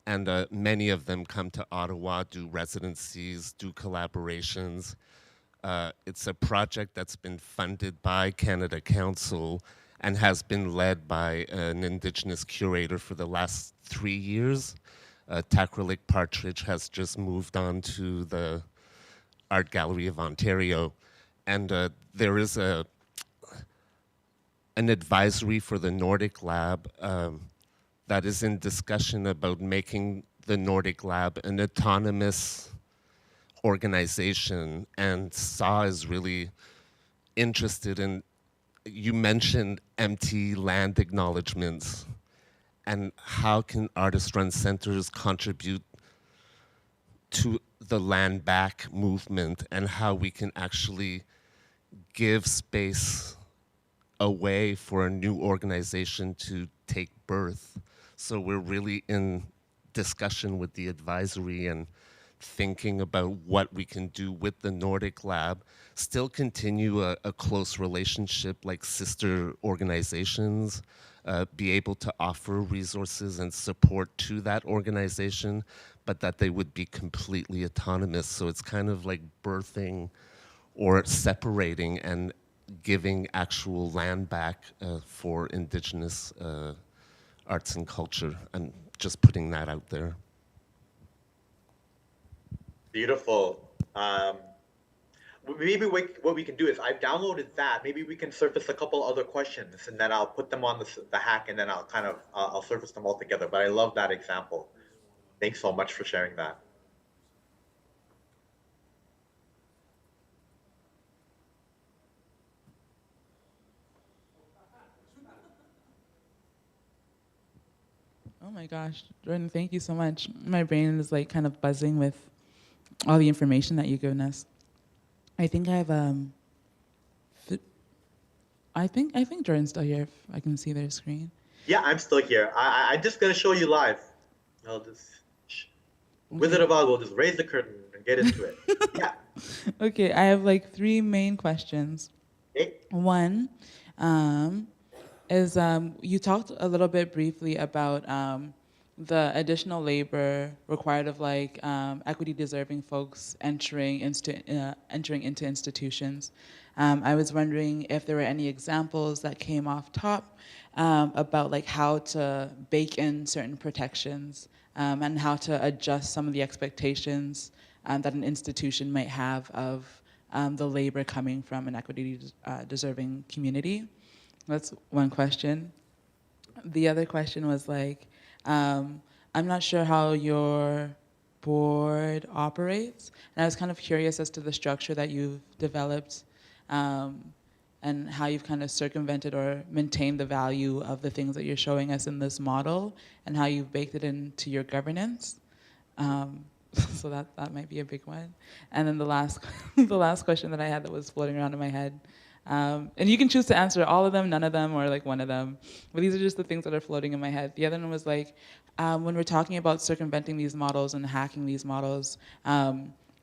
and many of them come to Ottawa, do residencies, do collaborations. It's a project that's been funded by Canada Council and has been led by an Indigenous curator for the last 3 years. Takralik Partridge has just moved on to the Art Gallery of Ontario. And there is an advisory for the Nordic Lab that is in discussion about making the Nordic Lab an autonomous organization. And SAW is really interested in, you mentioned empty land acknowledgements, and how can artist-run centers contribute to the land back movement, and how we can actually give space away for a new organization to take birth. So we're really in discussion with the advisory and thinking about what we can do with the Nordic Lab, still continue a close relationship like sister organizations, be able to offer resources and support to that organization, but that they would be completely autonomous. So it's kind of like birthing or separating and giving actual land back for Indigenous arts and culture. I'm just putting that out there. Beautiful. Maybe what we can do is I've downloaded that. Maybe we can surface a couple other questions, and then I'll put them on the hack, and then I'll kind of I'll surface them all together. But I love that example. Thanks so much for sharing that. Oh my gosh, Jordan, thank you so much. My brain is like kind of buzzing with all the information that you've given us. I think I have I think Jordan's still here if I can see their screen. Yeah, I'm still here. I'm just gonna show you live. I'll just Wizard of Oz will just raise the curtain and get into it. Yeah. Okay, I have like 3 main questions. Okay. One is you talked a little bit briefly about the additional labor required of like equity deserving folks entering into institutions. I was wondering if there were any examples that came off top about like how to bake in certain protections and how to adjust some of the expectations that an institution might have of the labor coming from an equity deserving community. That's one question. The other question was like, I'm not sure how your board operates, and I was kind of curious as to the structure that you've developed and how you've kind of circumvented or maintained the value of the things that you're showing us in this model, and how you've baked it into your governance. So that might be a big one. And then the last question that I had that was floating around in my head, and you can choose to answer all of them, none of them, or like one of them. But these are just the things that are floating in my head. The other one was like, when we're talking about circumventing these models and hacking these models,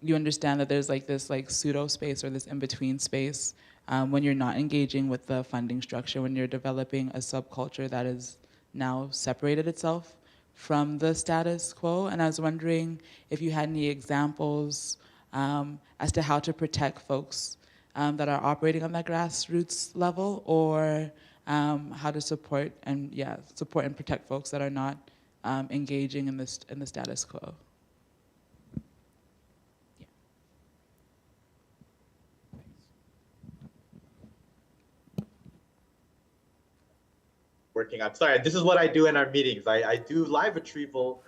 you understand that there's like this like pseudo space or this in-between space when you're not engaging with the funding structure, when you're developing a subculture that is now separated itself from the status quo. And I was wondering if you had any examples as to how to protect folks that are operating on that grassroots level, or how to support and protect folks that are not engaging in the status quo. Yeah. Working on. Sorry, this is what I do in our meetings. I do live retrieval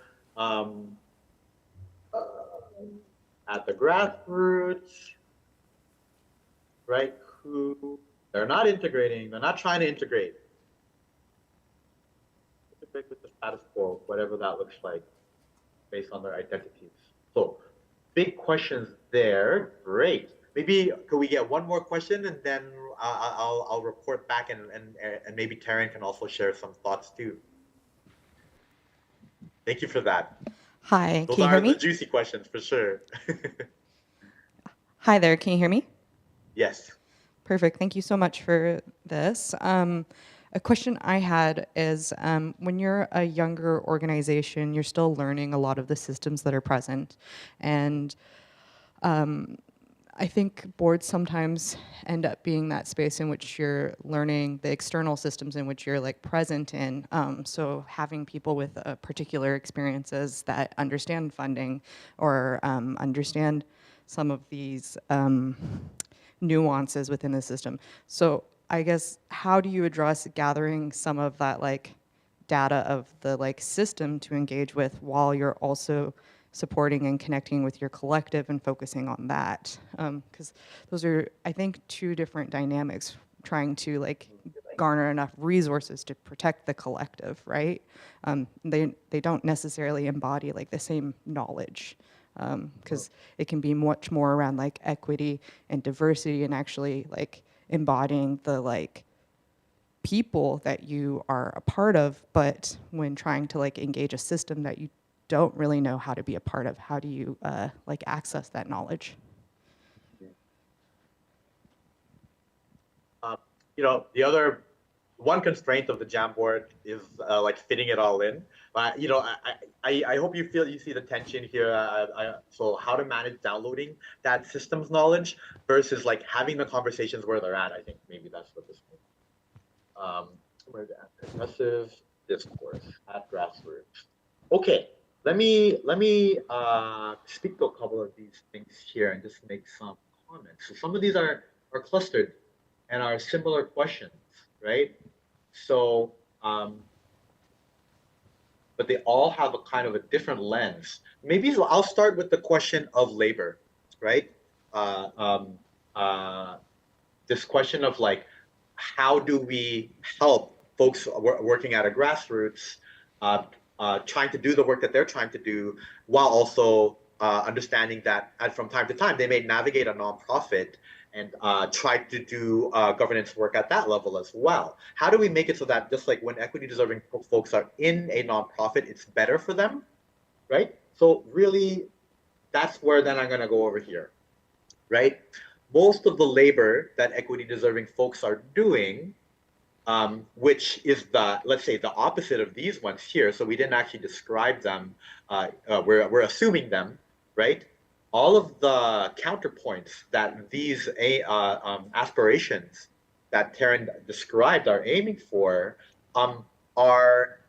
at the grassroots, right, who they're not integrating, they're not trying to integrate with the status quo, whatever that looks like, based on their identities. So big questions there. Great. Maybe could we get one more question, and then I'll report back, and maybe Taryn can also share some thoughts too. Thank you for that. Hi, Those can you are hear the me? juicy questions for sure. Hi there, can you hear me? Yes. Perfect, thank you so much for this. A question I had is, when you're a younger organization, you're still learning a lot of the systems that are present. And I think boards sometimes end up being that space in which you're learning the external systems in which you're like present in. So having people with particular experiences that understand funding or understand some of these nuances within the system. So I guess, how do you address gathering some of that like data of the like system to engage with while you're also supporting and connecting with your collective and focusing on that? Because those are, I think, two different dynamics, trying to like garner enough resources to protect the collective, right? They don't necessarily embody like the same knowledge, because it can be much more around like equity and diversity and actually like embodying the like people that you are a part of. But when trying to like engage a system that you don't really know how to be a part of, how do you like access that knowledge? You know, the other one constraint of the Jamboard is like fitting it all in. But you know, I hope you see the tension here. So how to manage downloading that systems knowledge versus like having the conversations where they're at. I think maybe that's what this means. Where the progressive discourse at grassroots. Okay, let me speak to a couple of these things here and just make some comments. So some of these are clustered and are similar questions, right? So, but they all have a kind of a different lens. Maybe I'll start with the question of labor, right? This question of like, how do we help folks working at a grassroots trying to do the work that they're trying to do, while also understanding that from time to time they may navigate a nonprofit and try to do governance work at that level as well. How do we make it so that just like when equity deserving folks are in a nonprofit, it's better for them, right? So really, that's where then I'm going to go over here, right? Most of the labor that equity deserving folks are doing, which is let's say the opposite of these ones here. So we didn't actually describe them. We're assuming them, right? All of the counterpoints that these aspirations that Taryn described are aiming for are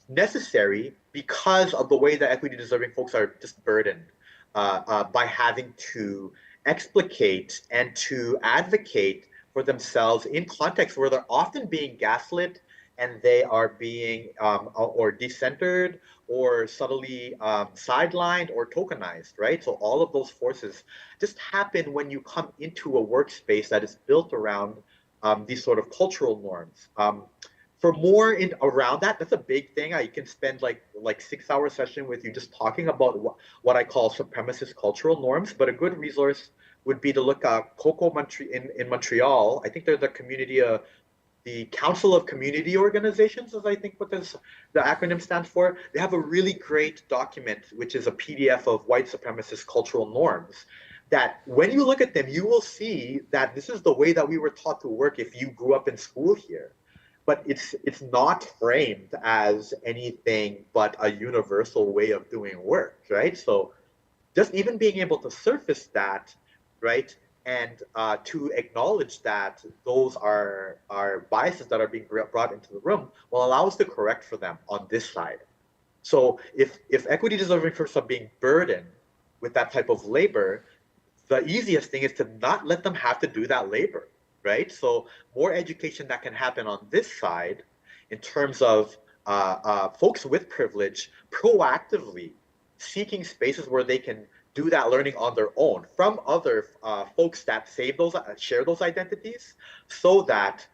necessary because of the way that equity deserving folks are just burdened by having to explicate and to advocate for themselves in contexts where they're often being gaslit and they are being or decentered or subtly sidelined or tokenized, right? So all of those forces just happen when you come into a workspace that is built around these sort of cultural norms. For more around that, that's a big thing. I can spend like 6-hour session with you just talking about what I call supremacist cultural norms. But a good resource would be to look at COCO in Montreal. I think they're the community, the Council of Community Organizations, is I think what the acronym stands for. They have a really great document, which is a PDF of white supremacist cultural norms, that when you look at them, you will see that this is the way that we were taught to work if you grew up in school here. But it's not framed as anything but a universal way of doing work, right? So just even being able to surface that, right, and to acknowledge that those are biases that are being brought into the room will allow us to correct for them on this side. So if equity deserving folks are being burdened with that type of labor, the easiest thing is to not let them have to do that labor, right? So more education that can happen on this side in terms of folks with privilege proactively seeking spaces where they can do that learning on their own from other folks that share those identities, so that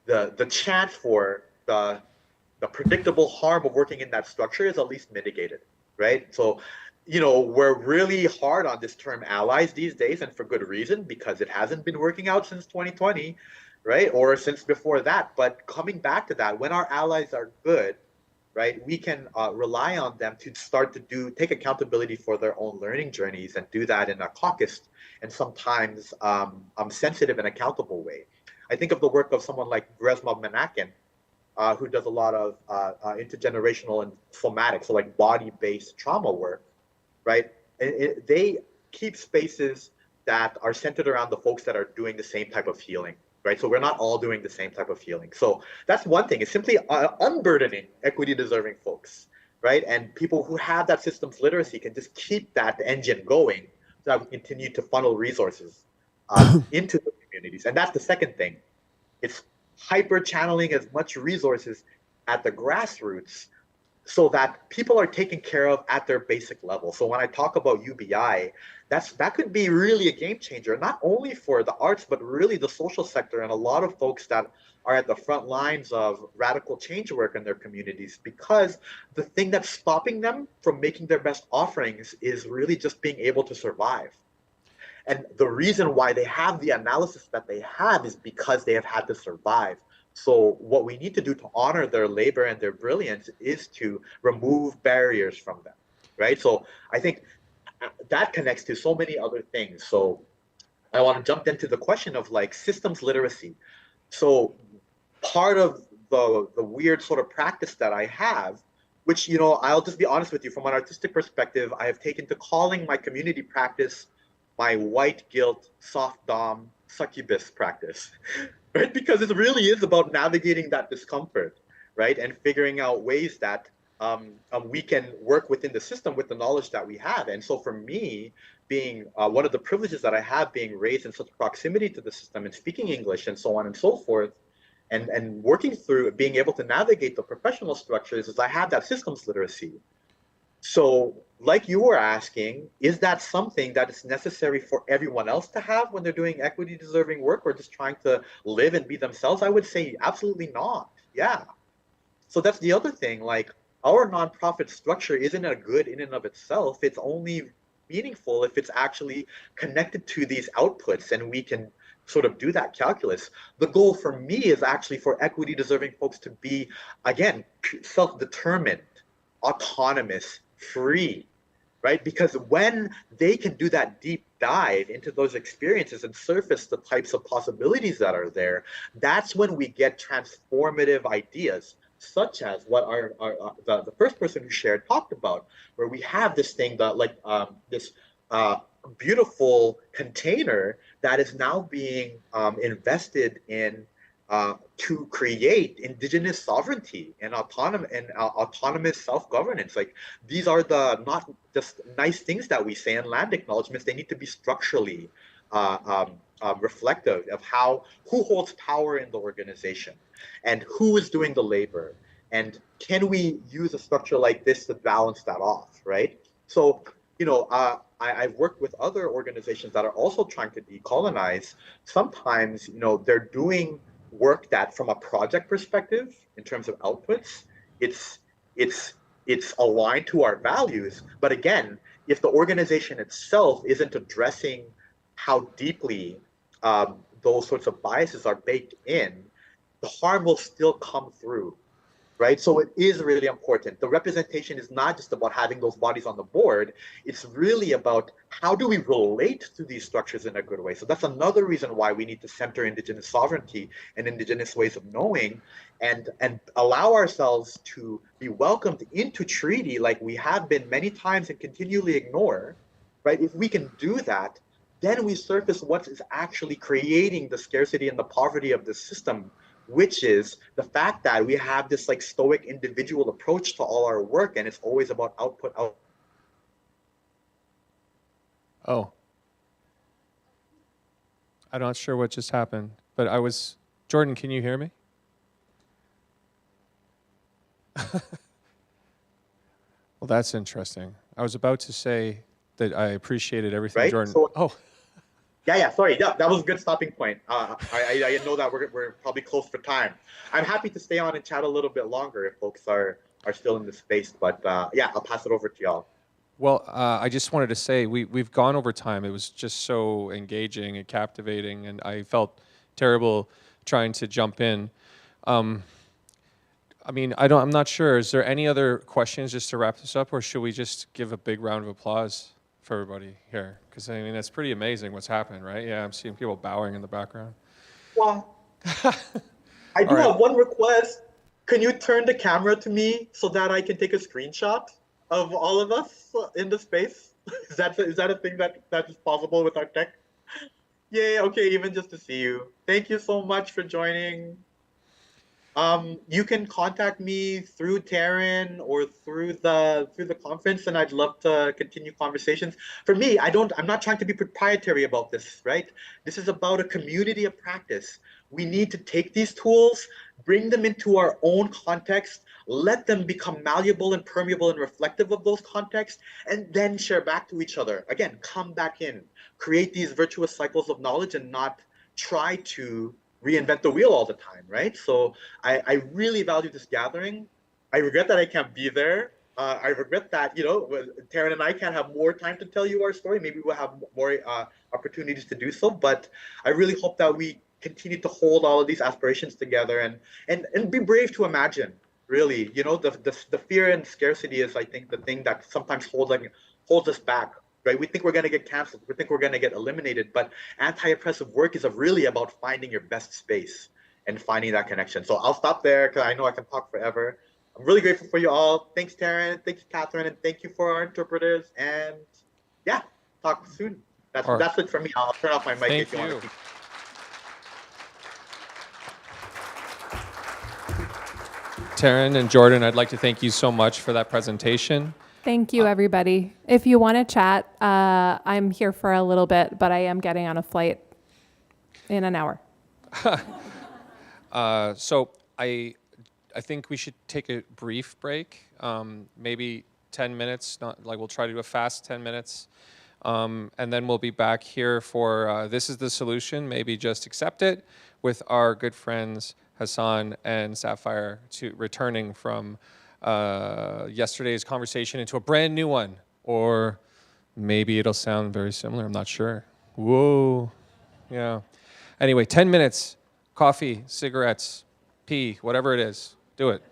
the chance for the predictable harm of working in that structure is at least mitigated, right? So, we're really hard on this term allies these days, and for good reason, because it hasn't been working out since 2020, right? Or since before that. But coming back to that, when our allies are good, right, we can rely on them to start to take accountability for their own learning journeys and do that in a caucused and sometimes sensitive and accountable way. I think of the work of someone like Gresma Manakin, who does a lot of intergenerational and somatic, so like body-based trauma work, right? They keep spaces that are centered around the folks that are doing the same type of healing, right? So we're not all doing the same type of healing. So that's one thing. It's simply unburdening equity-deserving folks, right? And people who have that systems literacy can just keep that engine going so that we continue to funnel resources into the communities. And that's the second thing. It's hyper channeling as much resources at the grassroots so that people are taken care of at their basic level. So when I talk about UBI, that could be really a game changer, not only for the arts, but really the social sector and a lot of folks that are at the front lines of radical change work in their communities, because the thing that's stopping them from making their best offerings is really just being able to survive. And the reason why they have the analysis that they have is because they have had to survive. So what we need to do to honor their labor and their brilliance is to remove barriers from them, right? So I think that connects to so many other things. So I want to jump into the question of like systems literacy. So part of the weird sort of practice that I have, which, I'll just be honest with you, from an artistic perspective, I have taken to calling my community practice my white guilt, soft dom, succubus practice, right? Because it really is about navigating that discomfort, right? And figuring out ways that we can work within the system with the knowledge that we have. And so for me, being one of the privileges that I have being raised in such proximity to the system and speaking English and so on and so forth, and working through being able to navigate the professional structures is I have that systems literacy. So like you were asking, is that something that is necessary for everyone else to have when they're doing equity deserving work or just trying to live and be themselves? I would say absolutely not. Yeah. So that's the other thing. Like our nonprofit structure isn't a good in and of itself. It's only meaningful if it's actually connected to these outputs and we can sort of do that calculus. The goal for me is actually for equity deserving folks to be, again, self-determined, autonomous, free, right? Because when they can do that deep dive into those experiences and surface the types of possibilities that are there, that's when we get transformative ideas, such as what the first person who shared talked about, where we have this thing that this beautiful container that is now being invested in to create indigenous sovereignty and autonomous self-governance. Like these are not just nice things that we say in land acknowledgements. They need to be structurally reflective of who holds power in the organization and who is doing the labor. And can we use a structure like this to balance that off, right? So, I've worked with other organizations that are also trying to decolonize. Sometimes, they're doing work that from a project perspective in terms of outputs, it's aligned to our values. But again, if the organization itself isn't addressing how deeply those sorts of biases are baked in, the harm will still come through, right? So it is really important. The representation is not just about having those bodies on the board. It's really about how do we relate to these structures in a good way. So that's another reason why we need to center Indigenous sovereignty and Indigenous ways of knowing and allow ourselves to be welcomed into treaty like we have been many times and continually ignore, right? If we can do that, then we surface what is actually creating the scarcity and the poverty of the system, which is the fact that we have this like stoic individual approach to all our work and it's always about output. Oh. I'm not sure what just happened, but Jordan, can you hear me? Well, that's interesting. I was about to say that I appreciated everything right? Jordan. So, Oh, yeah, sorry. Yeah, that was a good stopping point. I know that we're probably close for time. I'm happy to stay on and chat a little bit longer if folks are still in the space. But yeah, I'll pass it over to y'all. well, I just wanted to say we've gone over time. It was just so engaging and captivating, and I felt terrible trying to jump in. I mean, I'm not sure. Is there any other questions just to wrap this up, or should we just give a big round of applause for everybody here? Because I mean, it's pretty amazing what's happened, right? Yeah, I'm seeing people bowing in the background. Well, I do have one request. Can you turn the camera to me so that I can take a screenshot of all of us in the space? Is that a thing that is possible with our tech? Yay, okay, even just to see you. Thank you so much for joining. You can contact me through Taryn or through the conference, and I'd love to continue conversations. For me, I'm not trying to be proprietary about this, right? This is about a community of practice. We need to take these tools, bring them into our own context, let them become malleable and permeable and reflective of those contexts, and then share back to each other. Again, come back in, create these virtuous cycles of knowledge and not try to reinvent the wheel all the time, right? So I really value this gathering. I regret that I can't be there. I regret that, Taryn and I can't have more time to tell you our story. Maybe we'll have more opportunities to do so. But I really hope that we continue to hold all of these aspirations together and be brave to imagine. Really, the fear and scarcity is, I think, the thing that sometimes holds us back. Right? We think we're going to get canceled. We think we're going to get eliminated. But anti-oppressive work is really about finding your best space and finding that connection. So I'll stop there because I know I can talk forever. I'm really grateful for you all. Thanks, Taryn. Thanks, Catherine. And thank you for our interpreters. And yeah, talk soon. That's it for me. I'll turn off my mic if you want to keep. Taryn and Jordan, I'd like to thank you so much for that presentation. Thank you, everybody. If you want to chat, I'm here for a little bit, but I am getting on a flight in an hour. So I think we should take a brief break, maybe 10 minutes. Not like we'll try to do a fast 10 minutes, and then we'll be back here for This is the Solution. Maybe just accept it with our good friends Hassan and Sapphire returning from yesterday's conversation into a brand new one, or maybe it'll sound very similar. I'm not sure. Whoa, yeah. Anyway, 10 minutes, coffee, cigarettes, pee, whatever it is. Do it.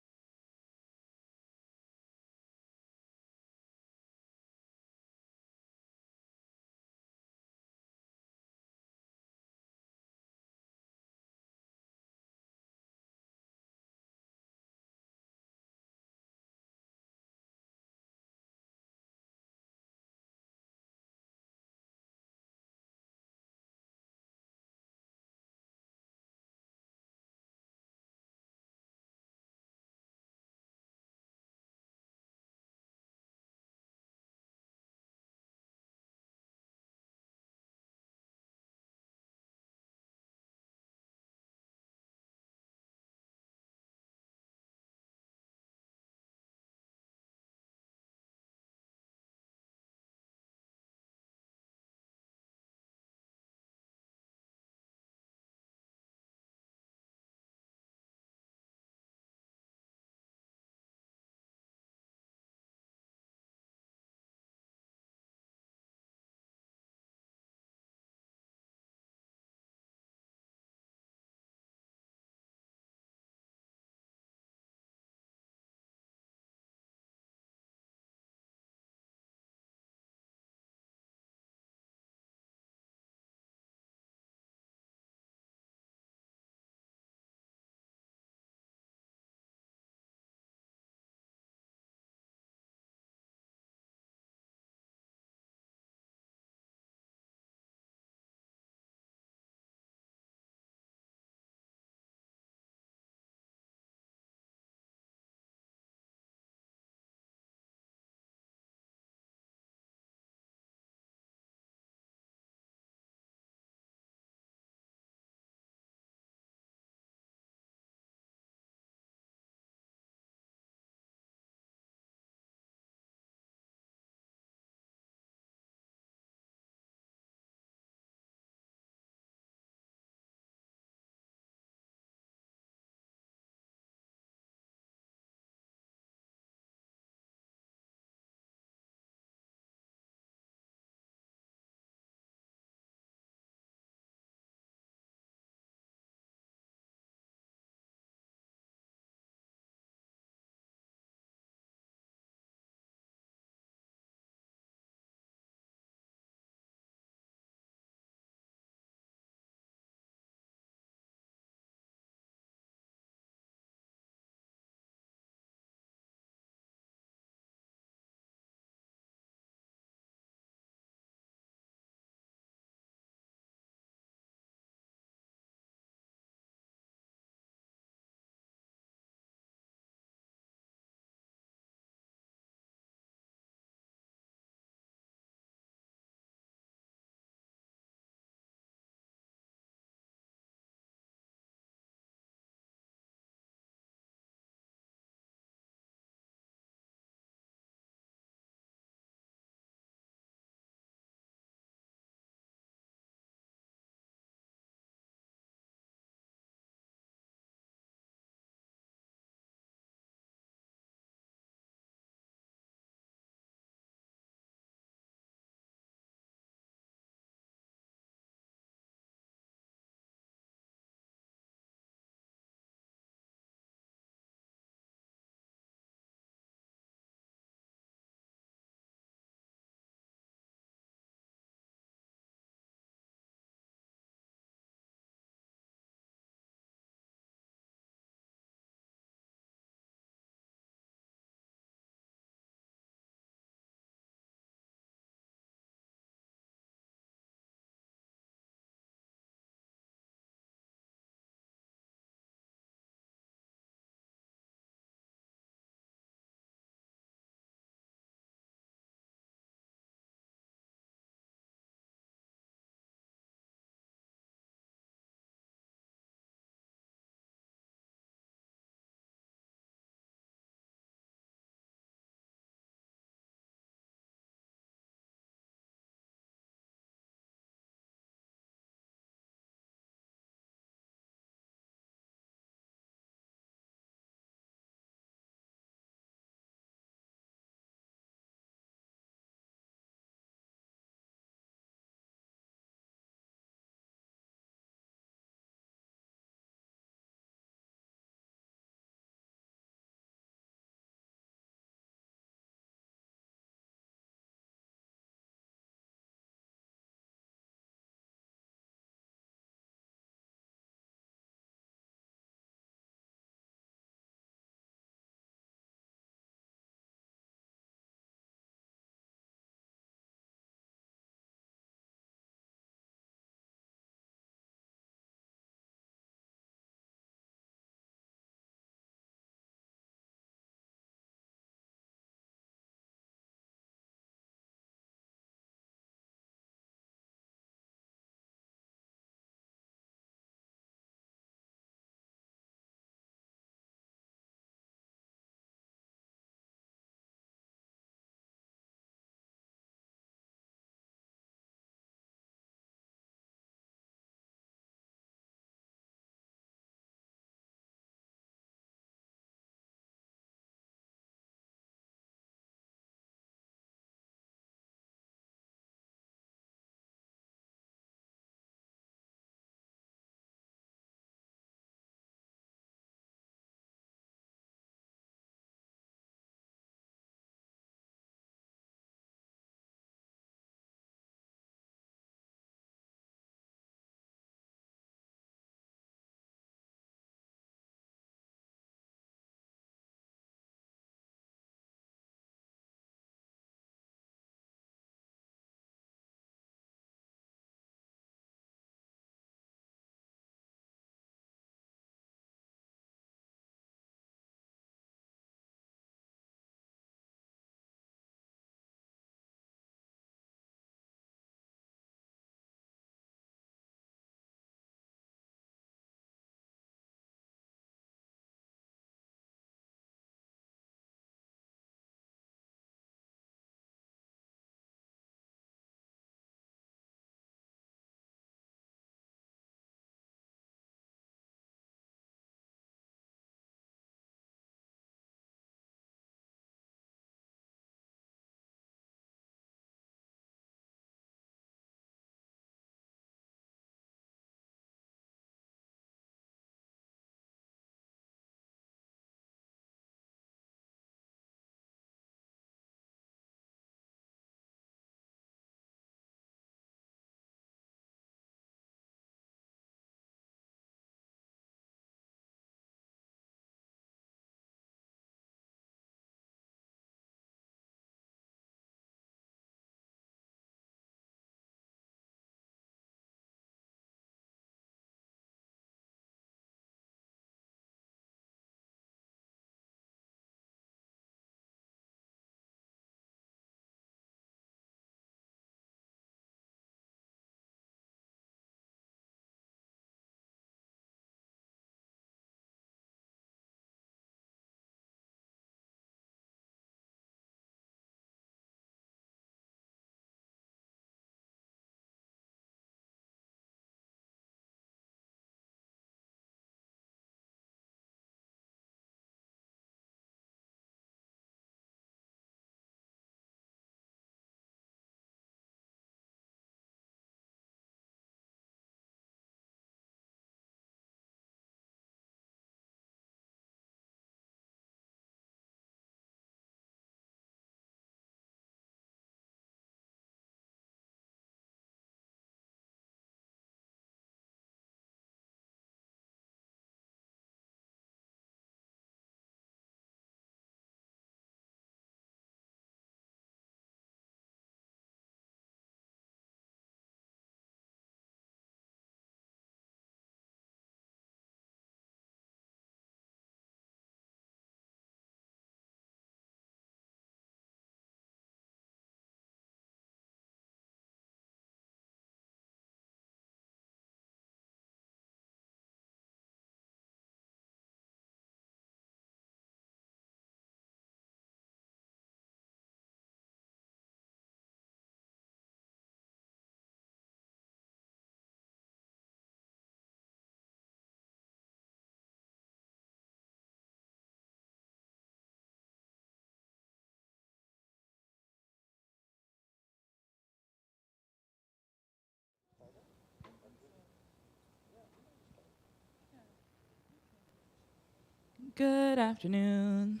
Good afternoon.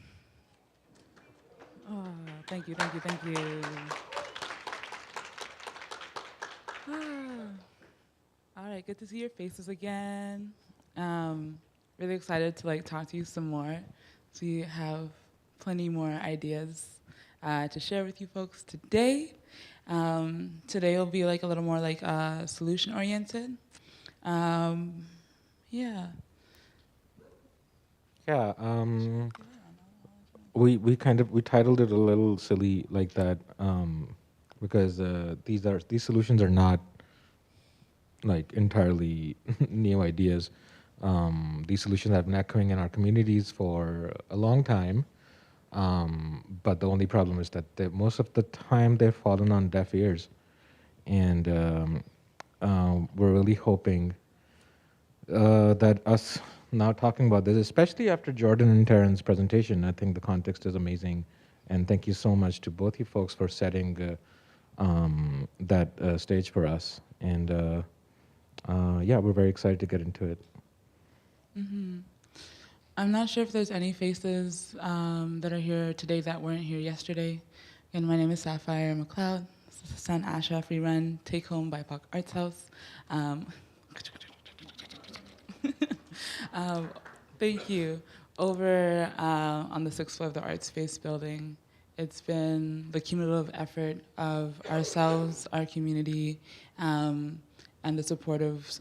Oh, thank you, thank you, thank you. All right, good to see your faces again. Really excited to talk to you some more. So we have plenty more ideas to share with you folks today. Today will be a little more solution oriented. Yeah. Yeah, we titled it a little silly like that because these solutions are not entirely new ideas. These solutions have been echoing in our communities for a long time, but the only problem is that most of the time they've fallen on deaf ears, and we're really hoping that us now talking about this, especially after Jordan and Taryn's presentation, I think the context is amazing. And thank you so much to both you folks for setting that stage for us. And yeah, we're very excited to get into it. Mm-hmm. I'm not sure if there's any faces that are here today that weren't here yesterday. And my name is Sapphire McLeod. This is San Asha Free Run Take Home BIPOC Arts House. Thank you. Over on the 6th floor of the Art Space building, it's been the cumulative effort of ourselves, our community, and the supportive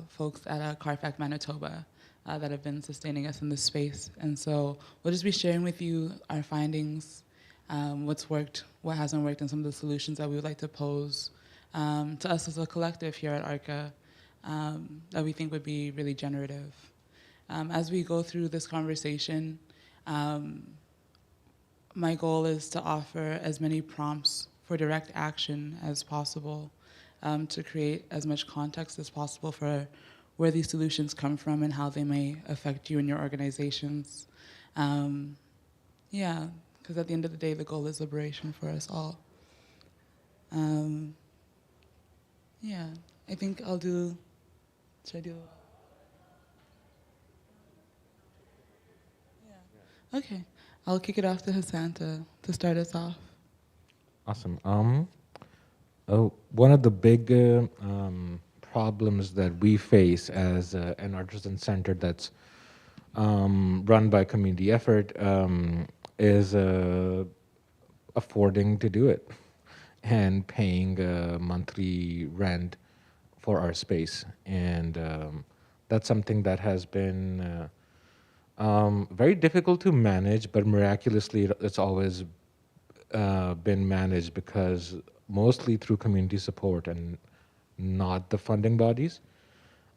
folks at CARFAC Manitoba that have been sustaining us in this space. And so we'll just be sharing with you our findings, what's worked, what hasn't worked, and some of the solutions that we would like to pose to us as a collective here at ARCA that we think would be really generative. As we go through this conversation, my goal is to offer as many prompts for direct action as possible to create as much context as possible for where these solutions come from and how they may affect you and your organizations. Yeah, because at the end of the day, the goal is liberation for us all. Yeah, I think I'll do, should I do? Yeah. Okay, I'll kick it off to Hassan to start us off. Awesome. One of the big problems that we face as an artisan center that's run by community effort is affording to do it and paying monthly rent for our space. And that's something that has been very difficult to manage, but miraculously it's always been managed because mostly through community support and not the funding bodies.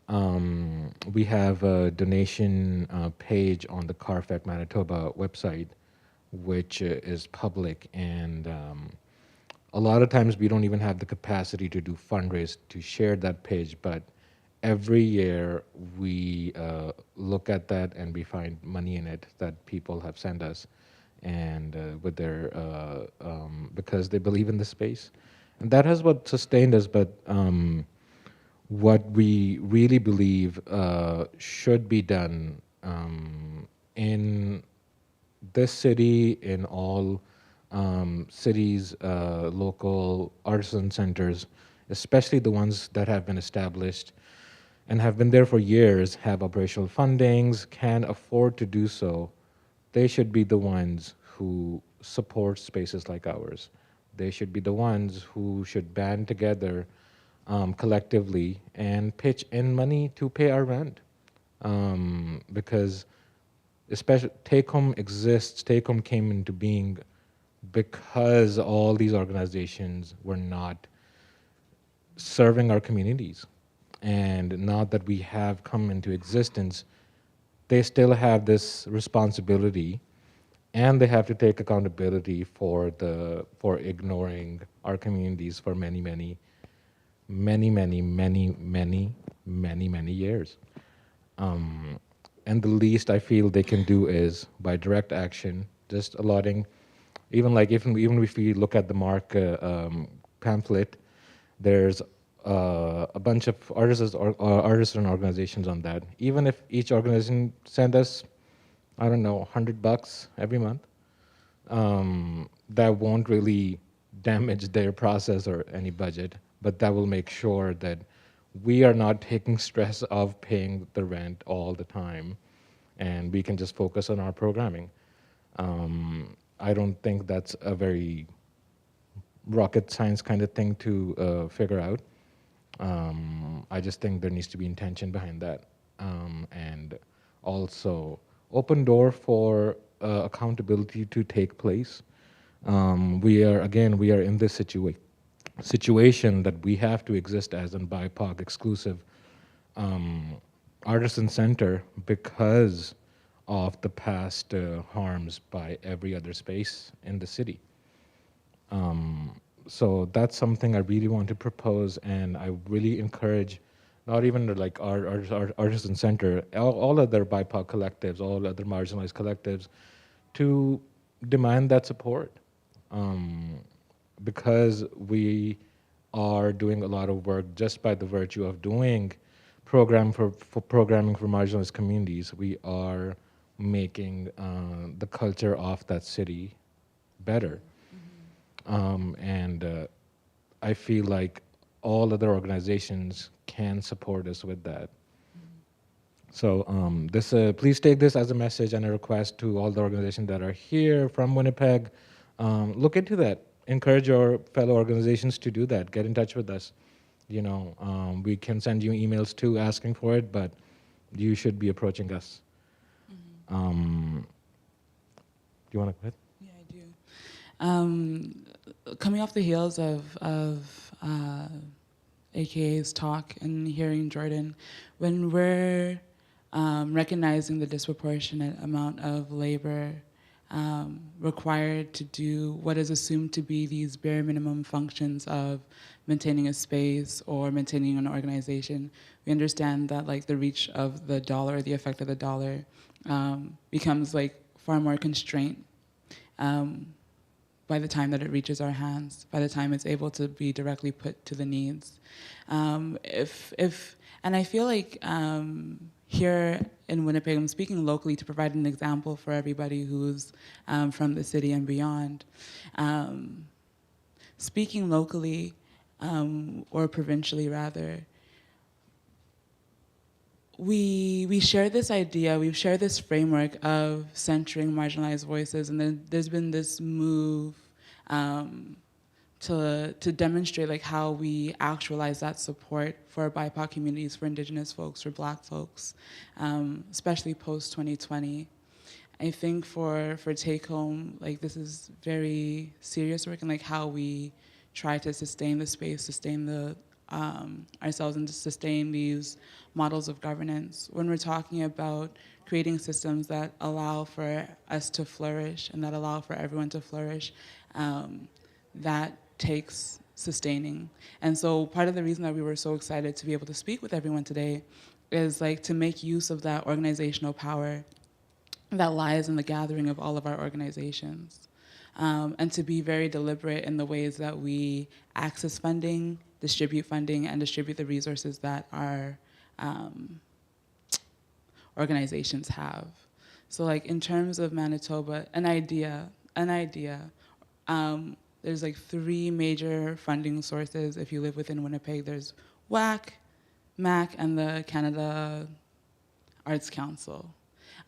We have a donation page on the CARFAC Manitoba website, which is public, and a lot of times we don't even have the capacity to do fundraise to share that page, but every year we look at that and we find money in it that people have sent us, and with their because they believe in the space, and that has what sustained us. But what we really believe should be done in this city, in all cities, local artisan centers, especially the ones that have been established and have been there for years, have operational fundings, can afford to do so, they should be the ones who support spaces like ours. They should be the ones who should band together collectively and pitch in money to pay our rent. Because especially Take Home exists, Take Home came into being because all these organizations were not serving our communities. And now that we have come into existence, they still have this responsibility, and they have to take accountability for ignoring our communities for many years. And the least I feel they can do is by direct action, just allotting, even if we look at the MARC pamphlet, there's a bunch of artisan organizations on that. Even if each organization send us I don't know, $100 every month, that won't really damage their process or any budget, but that will make sure that we are not taking stress of paying the rent all the time, and we can just focus on our programming. I don't think that's a very rocket science kind of thing to figure out. I just think there needs to be intention behind that, and also open door for accountability to take place. We are in this situation that we have to exist as a BIPOC exclusive artisan center because of the past harms by every other space in the city. So that's something I really want to propose, and I really encourage not even like our artisan center, all other BIPOC collectives, all other marginalized collectives, to demand that support, because we are doing a lot of work just by the virtue of doing programming for marginalized communities. We are making the culture of that city better. And I feel like all other organizations can support us with that. So please take this as a message and a request to all the organizations that are here from Winnipeg. Look into that. Encourage your fellow organizations to do that. Get in touch with us. We can send you emails too asking for it, but you should be approaching us. Do you want to go ahead? Yeah, I do. Coming off the heels of AKA's talk and hearing Jordan, when we're recognizing the disproportionate amount of labor required to do what is assumed to be these bare minimum functions of maintaining a space or maintaining an organization, we understand that like the reach of the dollar, the effect of the dollar, becomes like far more constrained by the time that it reaches our hands, by the time it's able to be directly put to the needs. And I feel like here in Winnipeg, I'm speaking locally to provide an example for everybody who's from the city and beyond. Speaking locally, or provincially rather, we share this idea, we share this framework of centering marginalized voices, and then there's been this move to demonstrate like how we actualize that support for BIPOC communities, for Indigenous folks, for Black folks, especially post-2020. I think for Take Home, like this is very serious work, and like how we try to sustain the space, sustain the ourselves, and to sustain these models of governance. When we're talking about creating systems that allow for us to flourish and that allow for everyone to flourish, that takes sustaining. And so part of the reason that we were so excited to be able to speak with everyone today is like to make use of that organizational power that lies in the gathering of all of our organizations, and to be very deliberate in the ways that we access funding, distribute funding, and distribute the resources that our organizations have. So like in terms of Manitoba, an idea, there's like 3 major funding sources. If you live within Winnipeg, there's WAC, MAC, and the Canada Arts Council.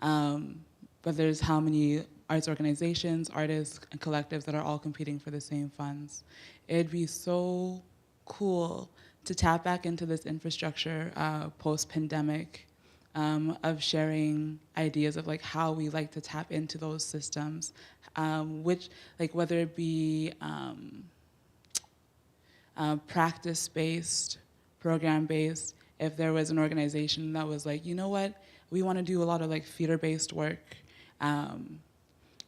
But there's how many arts organizations, artists, and collectives that are all competing for the same funds. It'd be so cool to tap back into this infrastructure post-pandemic, of sharing ideas of like how we like to tap into those systems, which like whether it be practice-based, program-based. If there was an organization that was like, you know what, we want to do a lot of like theater-based work,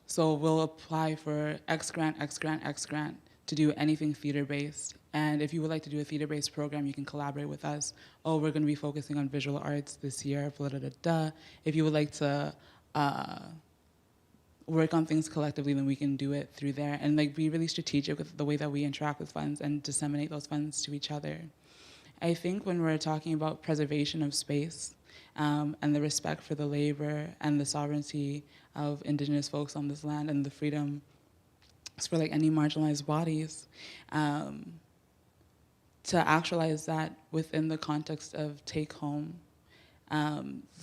so we'll apply for X grant, X grant, X grant to do anything theater-based. And if you would like to do a theater-based program, you can collaborate with us. Oh, we're going to be focusing on visual arts this year, blah, blah, blah, blah. If you would like to work on things collectively, then we can do it through there. And like be really strategic with the way that we interact with funds and disseminate those funds to each other. I think when we're talking about preservation of space, and the respect for the labor and the sovereignty of Indigenous folks on this land and the freedom for like any marginalized bodies, to actualize that within the context of take home,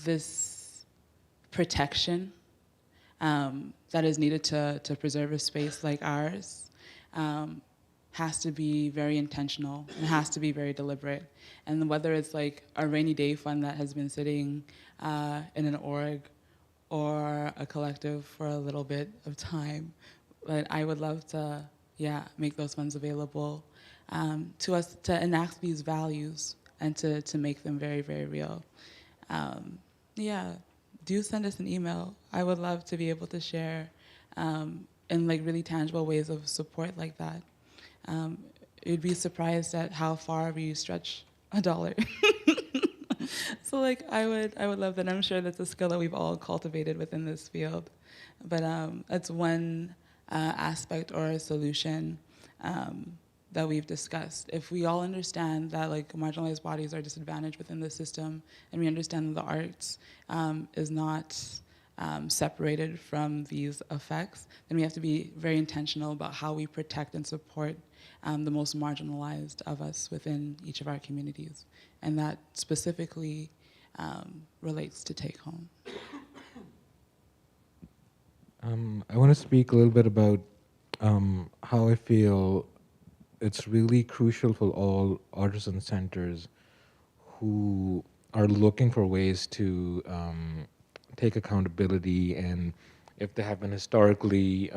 this protection that is needed to preserve a space like ours has to be very intentional and has to be very deliberate. And whether it's like a rainy day fund that has been sitting in an org or a collective for a little bit of time, but I would love to, make those funds available to us to enact these values and to make them very, very real. Do send us an email. I would love to be able to share in like really tangible ways of support like that. You'd be surprised at how far we stretch $1. So like I would love that. I'm sure that's a skill that we've all cultivated within this field. But that's one aspect or a solution that we've discussed. If we all understand that like marginalized bodies are disadvantaged within the system, and we understand that the arts is not separated from these effects, then we have to be very intentional about how we protect and support the most marginalized of us within each of our communities. And that specifically relates to take home. I want to speak a little bit about how I feel it's really crucial for all artisan centers who are looking for ways to take accountability, and if they have been historically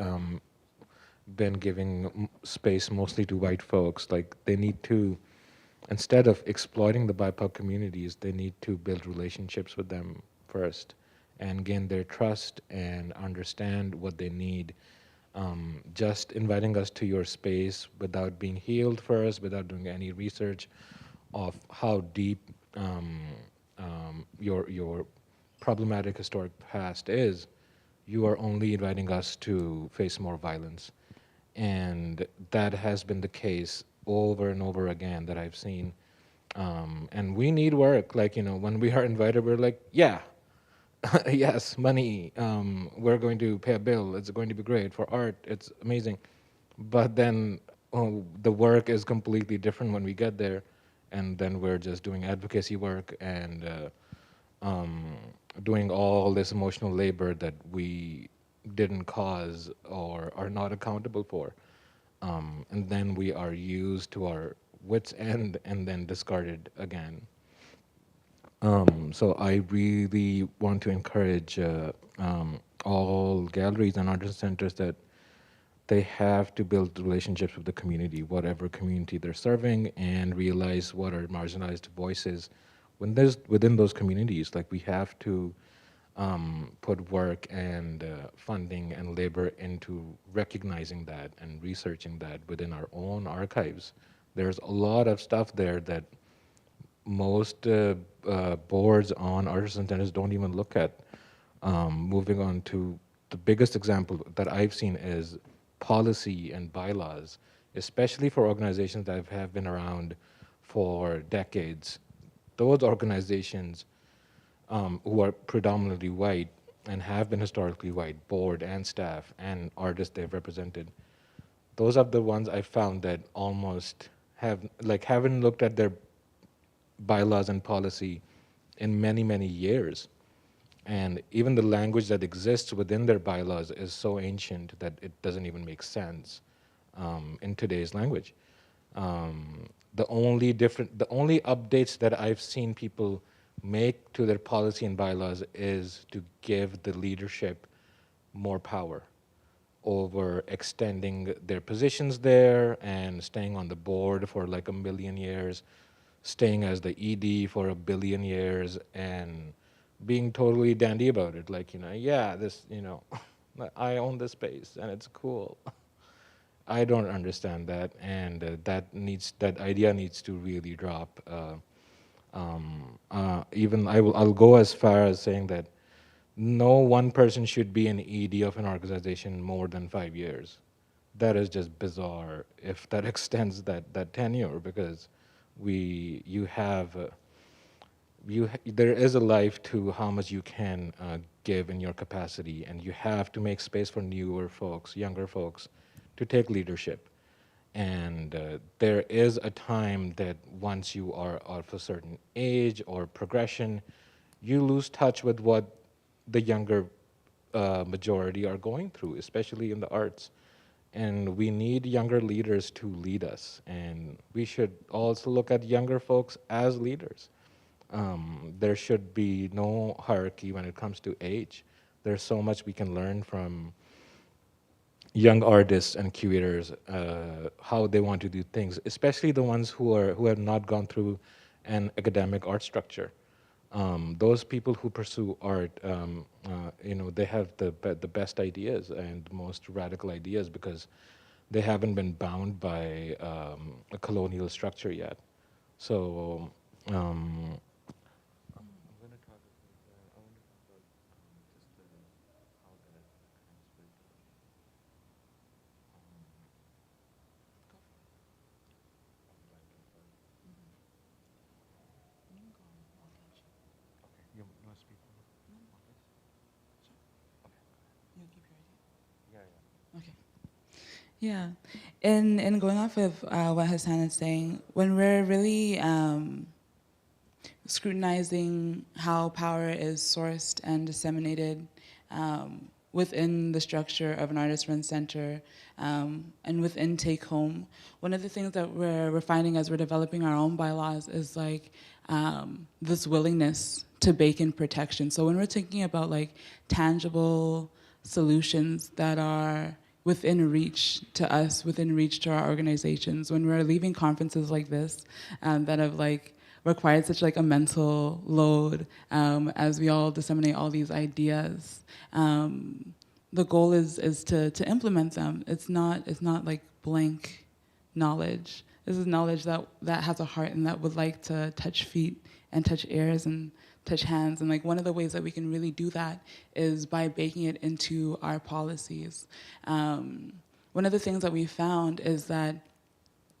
been giving space mostly to white folks, like they need to, instead of exploiting the BIPOC communities, they need to build relationships with them first and gain their trust and understand what they need. Just inviting us to your space without being healed first, without doing any research of how deep your problematic historic past is, you are only inviting us to face more violence. And that has been the case over and over again that I've seen. And we need work. Like, when we are invited, we're like, yeah, yes, money. We're going to pay a bill. It's going to be great for art. It's amazing. But then the work is completely different when we get there. And then we're just doing advocacy work and doing all this emotional labor that we didn't cause or are not accountable for. And then we are used to our wits' end and then discarded again. So I really want to encourage all galleries and artist centers that they have to build relationships with the community, whatever community they're serving, and realize what are marginalized voices within those communities. Like, we have to put work and funding and labor into recognizing that and researching that within our own archives. There's a lot of stuff there that most boards on artisan centers don't even look at. Moving on to the biggest example that I've seen is policy and bylaws, especially for organizations that have been around for decades. Those organizations who are predominantly white and have been historically white, board and staff and artists they've represented, those are the ones I found that almost haven't looked at their bylaws and policy in many, many years. And even the language that exists within their bylaws is so ancient that it doesn't even make sense in today's language. The only updates that I've seen people make to their policy and bylaws is to give the leadership more power over extending their positions there and staying on the board for like 1 million years, staying as the ED for 1 billion years, and being totally dandy about it. Like, I own this space and it's cool. I don't understand that, and that idea needs to really drop. Even I'll go as far as saying that no one person should be an ED of an organization more than 5 years. That is just bizarre if that extends that tenure, because we there is a life to how much you can give in your capacity, and you have to make space for newer folks, younger folks, to take leadership. And there is a time that once you are of a certain age or progression, you lose touch with what the younger majority are going through, especially in the arts. And we need younger leaders to lead us. And we should also look at younger folks as leaders. There should be no hierarchy when it comes to age. There's so much we can learn from young artists and curators, how they want to do things, especially the ones who have not gone through an academic art structure. Those people who pursue art, they have the best ideas and most radical ideas because they haven't been bound by a colonial structure yet. So. Yeah, and going off of what Hassan is saying, when we're really scrutinizing how power is sourced and disseminated within the structure of an artist-run center and within Take Home, one of the things that we're finding as we're developing our own bylaws is like this willingness to bake in protection. So when we're thinking about like tangible solutions that are within reach to us, within reach to our organizations, when we're leaving conferences like this that have like required such like a mental load as we all disseminate all these ideas. The goal is to implement them. It's not like blank knowledge. This is knowledge that has a heart and that would like to touch feet and touch ears and touch hands. And like one of the ways that we can really do that is by baking it into our policies. One of the things that we found is that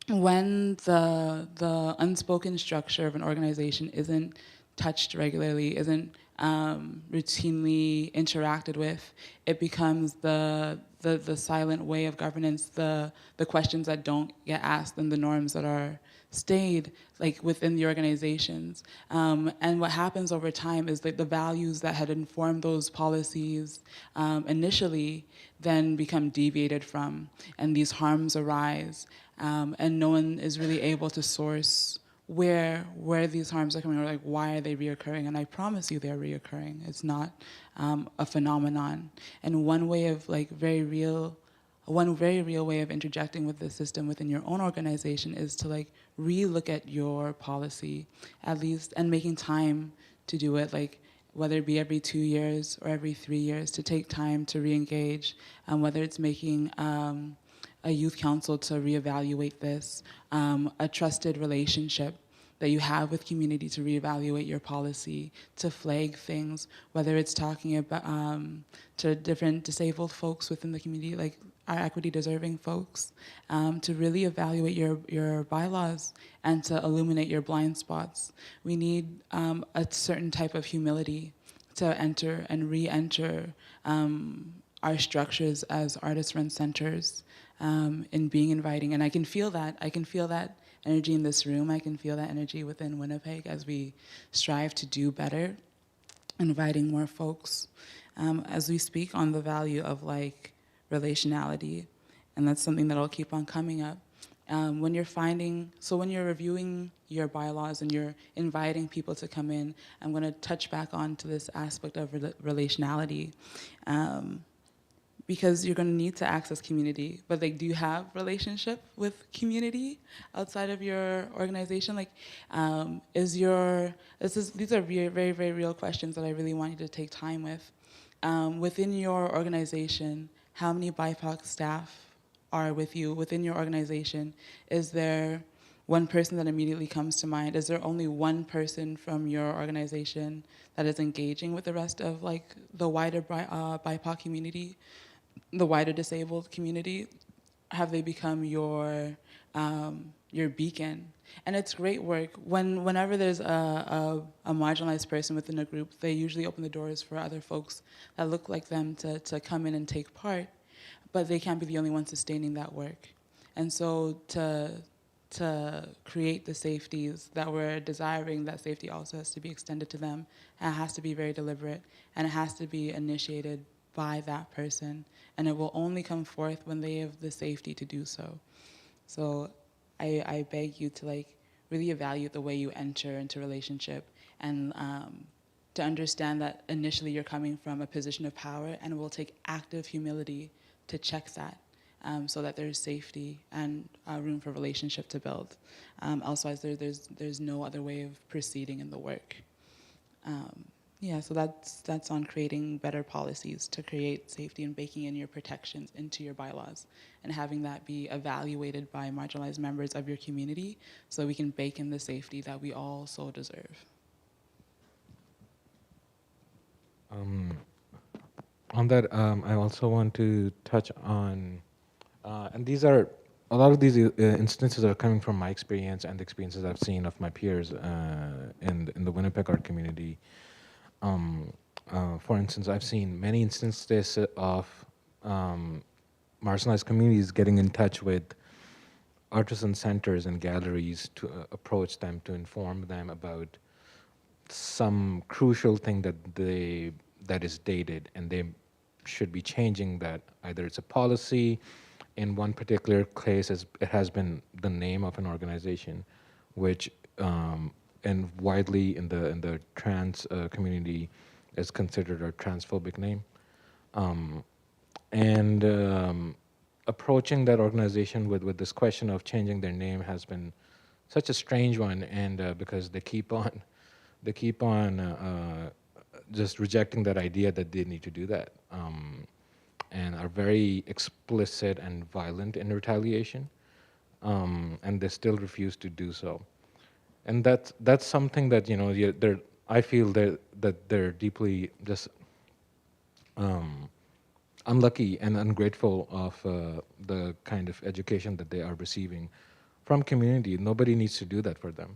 when the unspoken structure of an organization isn't touched regularly, isn't routinely interacted with, it becomes the silent way of governance, the questions that don't get asked and the norms that are stayed like within the organizations. And what happens over time is that the values that had informed those policies initially then become deviated from, and these harms arise, and no one is really able to source where these harms are coming, or like why are they reoccurring. And I promise you they're reoccurring. It's not a phenomenon. And one way of like one very real way of interjecting with the system within your own organization is to like re-look at your policy, at least, and making time to do it, like whether it be every 2 years or every 3 years, to take time to re-engage, whether it's making a youth council to reevaluate this, a trusted relationship that you have with community to reevaluate your policy, to flag things, whether it's talking about to different disabled folks within the community, like our equity deserving folks, to really evaluate your bylaws and to illuminate your blind spots. We need a certain type of humility to enter and re-enter our structures as artist-run centers in being inviting. And I can feel that. I can feel that energy in this room. I can feel that energy within Winnipeg as we strive to do better, inviting more folks. As we speak on the value of like relationality, and that's something that'll keep on coming up. When you're reviewing your bylaws and you're inviting people to come in, I'm going to touch back on to this aspect of relationality. Because you're going to need to access community, but like, do you have relationship with community outside of your organization? Like, these are very, very, very real questions that I really want you to take time with. Within your organization, how many BIPOC staff are with you within your organization? Is there one person that immediately comes to mind? Is there only one person from your organization that is engaging with the rest of like the wider BIPOC community? The wider disabled community? Have they become your your beacon. And it's great work. Whenever there's a marginalized person within a group, they usually open the doors for other folks that look like them to come in and take part, but they can't be the only ones sustaining that work. And so to create the safeties that we're desiring, that safety also has to be extended to them, and it has to be very deliberate, and it has to be initiated by that person, and it will only come forth when they have the safety to do so. So I beg you to like really evaluate the way you enter into relationship, and to understand that initially you're coming from a position of power, and it will take active humility to check that, so that there's safety and room for relationship to build. Elsewise, there's no other way of proceeding in the work. Yeah, so that's on creating better policies to create safety and baking in your protections into your bylaws, and having that be evaluated by marginalized members of your community, so we can bake in the safety that we all so deserve. On that, I also want to touch on, and these are, a lot of these instances are coming from my experience and the experiences I've seen of my peers in the Winnipeg art community. For instance, I've seen many instances of marginalized communities getting in touch with artisan centers and galleries to approach them, to inform them about some crucial thing that is dated, and they should be changing that. Either it's a policy, in one particular case it has been the name of an organization, which and widely in the trans community is considered a transphobic name. Approaching that organization with this question of changing their name has been such a strange one, and because they keep on just rejecting that idea that they need to do that, and are very explicit and violent in retaliation, and they still refuse to do so. And that's something that, you know, I feel that they're deeply just unlucky and ungrateful of the kind of education that they are receiving from community. Nobody needs to do that for them.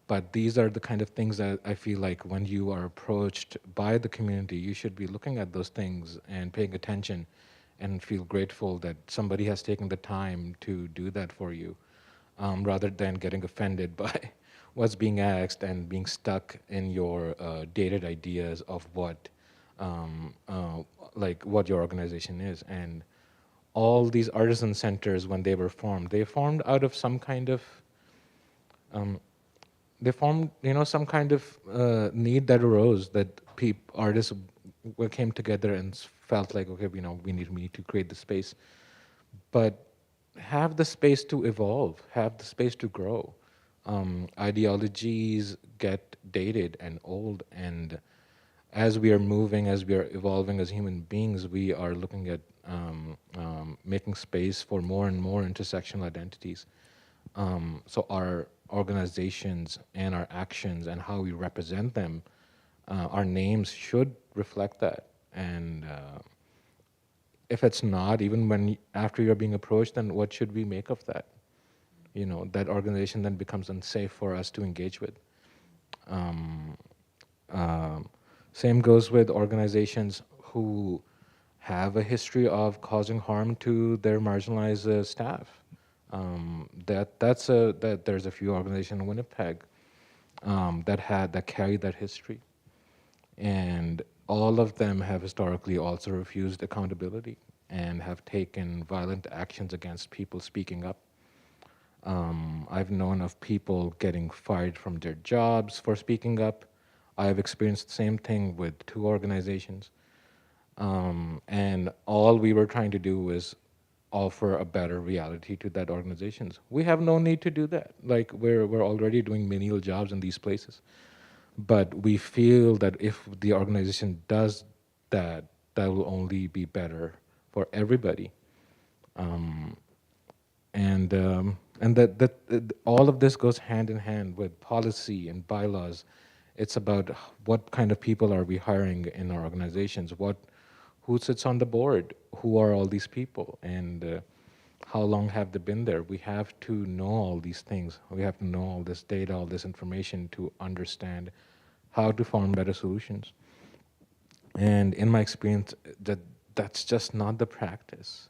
But these are the kind of things that I feel like when you are approached by the community, you should be looking at those things and paying attention and feel grateful that somebody has taken the time to do that for you, rather than getting offended by what's being asked and being stuck in your dated ideas of what what your organization is. And all these artisan centers, when they were formed, they formed out of some kind of some kind of need that arose, that artists came together and felt like, okay, we need to create the space, but have the space to evolve, have the space to grow. Ideologies get dated and old, and as we are moving, as we are evolving as human beings, we are looking at making space for more and more intersectional identities. So our organizations and our actions and how we represent them, our names should reflect that. And if it's not, even after you're being approached, then what should we make of that? That organization then becomes unsafe for us to engage with. Same goes with organizations who have a history of causing harm to their marginalized staff. There's a few organizations in Winnipeg that carry that history, and all of them have historically also refused accountability and have taken violent actions against people speaking up. I've known of people getting fired from their jobs for speaking up. I have experienced the same thing with 2 organizations. And all we were trying to do was offer a better reality to that organizations. We have no need to do that. Like, we're already doing menial jobs in these places. But we feel that if the organization does that, that will only be better for everybody. And that all of this goes hand in hand with policy and bylaws. It's about what kind of people are we hiring in our organizations, who sits on the board, who are all these people, and how long have they been there? We have to know all these things. We have to know all this data, all this information to understand how to form better solutions. And in my experience, that's just not the practice.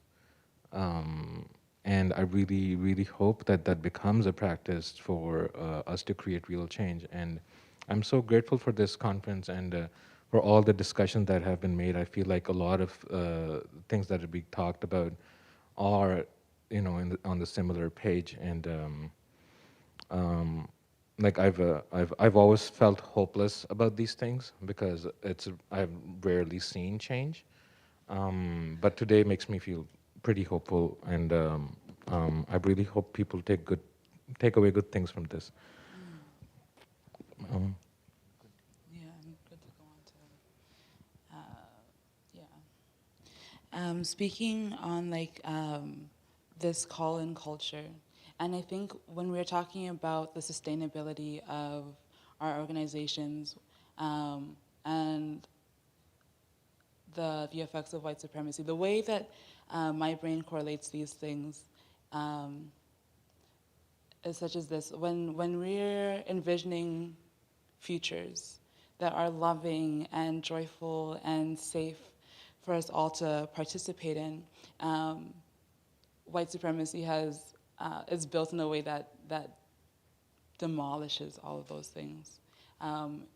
And I really, really hope that that becomes a practice for us to create real change. And I'm so grateful for this conference and for all the discussions that have been made. I feel like a lot of things that are being talked about are, on the similar page. And like I've always felt hopeless about these things because I've rarely seen change. But today makes me feel pretty hopeful, and I really hope people take away good things from this. Yeah, I'm good to go on to, yeah. Speaking on this call-in culture, and I think when we're talking about the sustainability of our organizations and the effects of white supremacy, the way that my brain correlates these things is such as this. When we're envisioning futures that are loving and joyful and safe for us all to participate in, white supremacy is built in a way that demolishes all of those things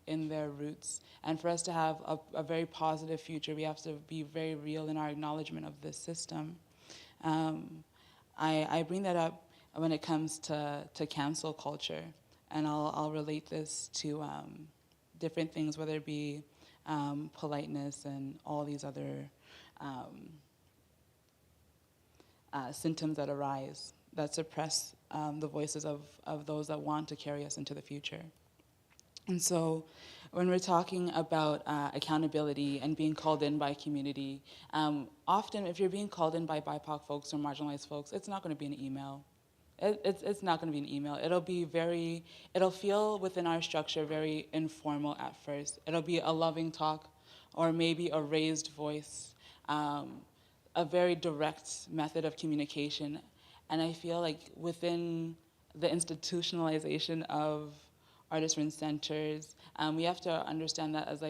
in their roots. And for us to have a very positive future, we have to be very real in our acknowledgement of this system. I bring that up when it comes to cancel culture, and I'll relate this to different things, whether it be politeness and all these other symptoms that arise that suppress the voices of those that want to carry us into the future. And so when we're talking about accountability and being called in by community, often if you're being called in by BIPOC folks or marginalized folks, it's not going to be an email. It's not going to be an email. It'll feel within our structure very informal at first. It'll be a loving talk or maybe a raised voice, a very direct method of communication. And I feel like within the institutionalization of artist-run centers, we have to understand that as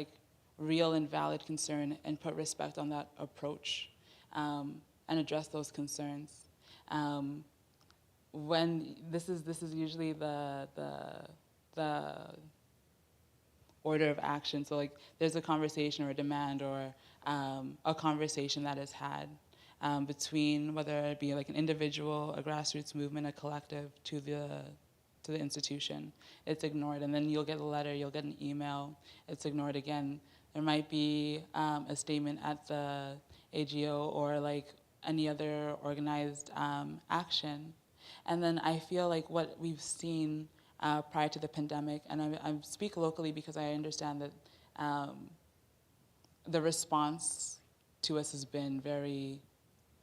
real and valid concern and put respect on that approach and address those concerns. When this is usually the order of action. So there's a conversation or a demand or a conversation that is had between whether it be an individual, a grassroots movement, a collective to the institution. It's ignored, and then you'll get a letter, you'll get an email, it's ignored again. There might be a statement at the AGO or any other organized action. And then I feel like what we've seen prior to the pandemic, and I speak locally because I understand that the response to us has been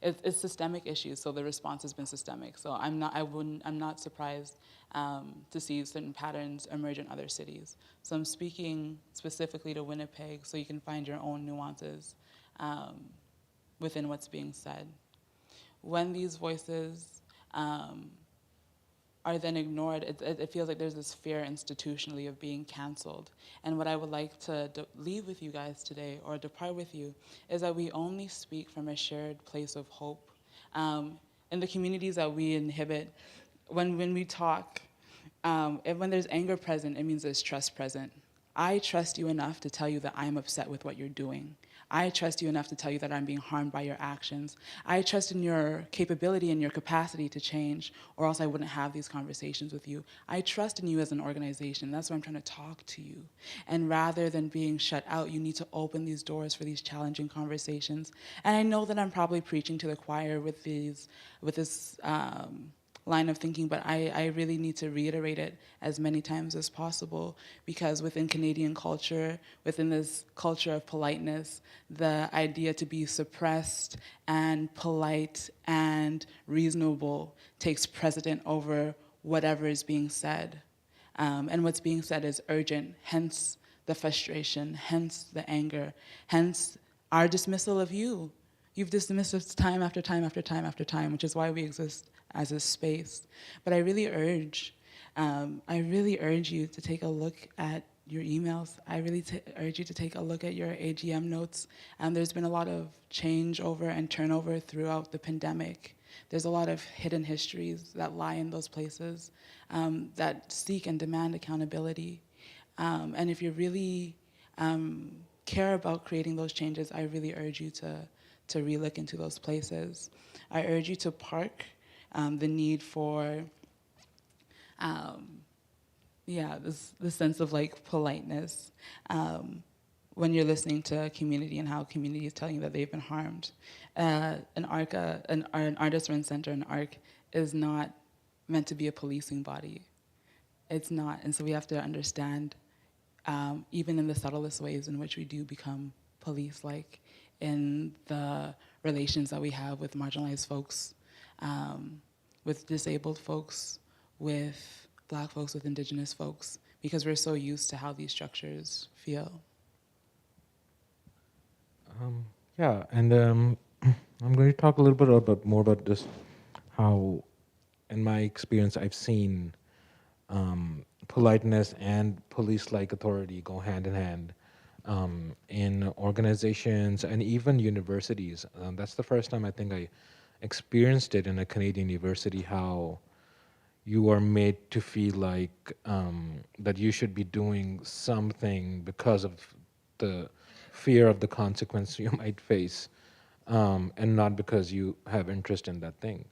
it's systemic issues, so the response has been systemic. So I'm not surprised to see certain patterns emerge in other cities. So I'm speaking specifically to Winnipeg, so you can find your own nuances within what's being said. When these voices are then ignored, it feels like there's this fear institutionally of being canceled. And what I would like to leave with you guys today, or depart with you, is that we only speak from a shared place of hope. In the communities that we inhabit, when we talk, when there's anger present, it means there's trust present. I trust you enough to tell you that I'm upset with what you're doing. I trust you enough to tell you that I'm being harmed by your actions. I trust in your capability and your capacity to change, or else I wouldn't have these conversations with you. I trust in you as an organization. That's why I'm trying to talk to you. And rather than being shut out, you need to open these doors for these challenging conversations. And I know that I'm probably preaching to the choir with this line of thinking, but I really need to reiterate it as many times as possible, because within Canadian culture, within this culture of politeness, the idea to be suppressed and polite and reasonable takes precedent over whatever is being said. And what's being said is urgent, hence the frustration, hence the anger, hence our dismissal of you. You've dismissed us time after time after time after time, which is why we exist as a space. But I really urge you to take a look at your emails. I really urge you to take a look at your AGM notes. There's been a lot of changeover and turnover throughout the pandemic. There's a lot of hidden histories that lie in those places that seek and demand accountability. And if you really care about creating those changes, I really urge you to relook into those places. I urge you to park the need for this sense of like politeness when you're listening to a community and how a community is telling you that they've been harmed. An ARCA, an artist-run center, an ARC, is not meant to be a policing body. It's not, and so we have to understand, even in the subtlest ways in which we do become police, like in the relations that we have with marginalized folks, with disabled folks, with Black folks, with Indigenous folks, because we're so used to how these structures feel. Yeah, and I'm going to talk a little bit more about this, how, in my experience, I've seen politeness and police-like authority go hand in hand in organizations and even universities. That's the first time I think I experienced it in a Canadian university, how you are made to feel like that you should be doing something because of the fear of the consequence you might face, and not because you have interest in that thing.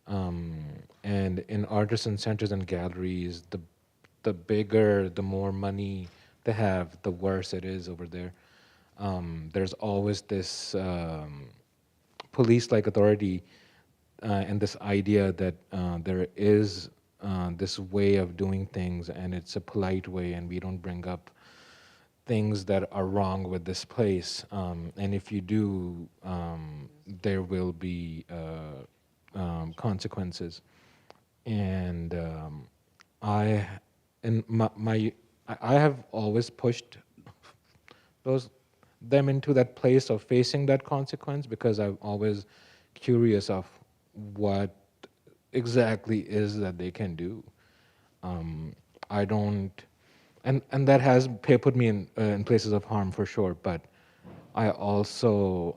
And in artisan centers and galleries, the bigger, the more money they have, the worse it is over there. There's always this police-like authority and this idea that there is this way of doing things, and it's a polite way, and we don't bring up things that are wrong with this place. And if you do, there will be consequences. And I have always pushed them into that place of facing that consequence, because I'm always curious of what exactly is that they can do. I don't, and that has put me in places of harm for sure. But I also,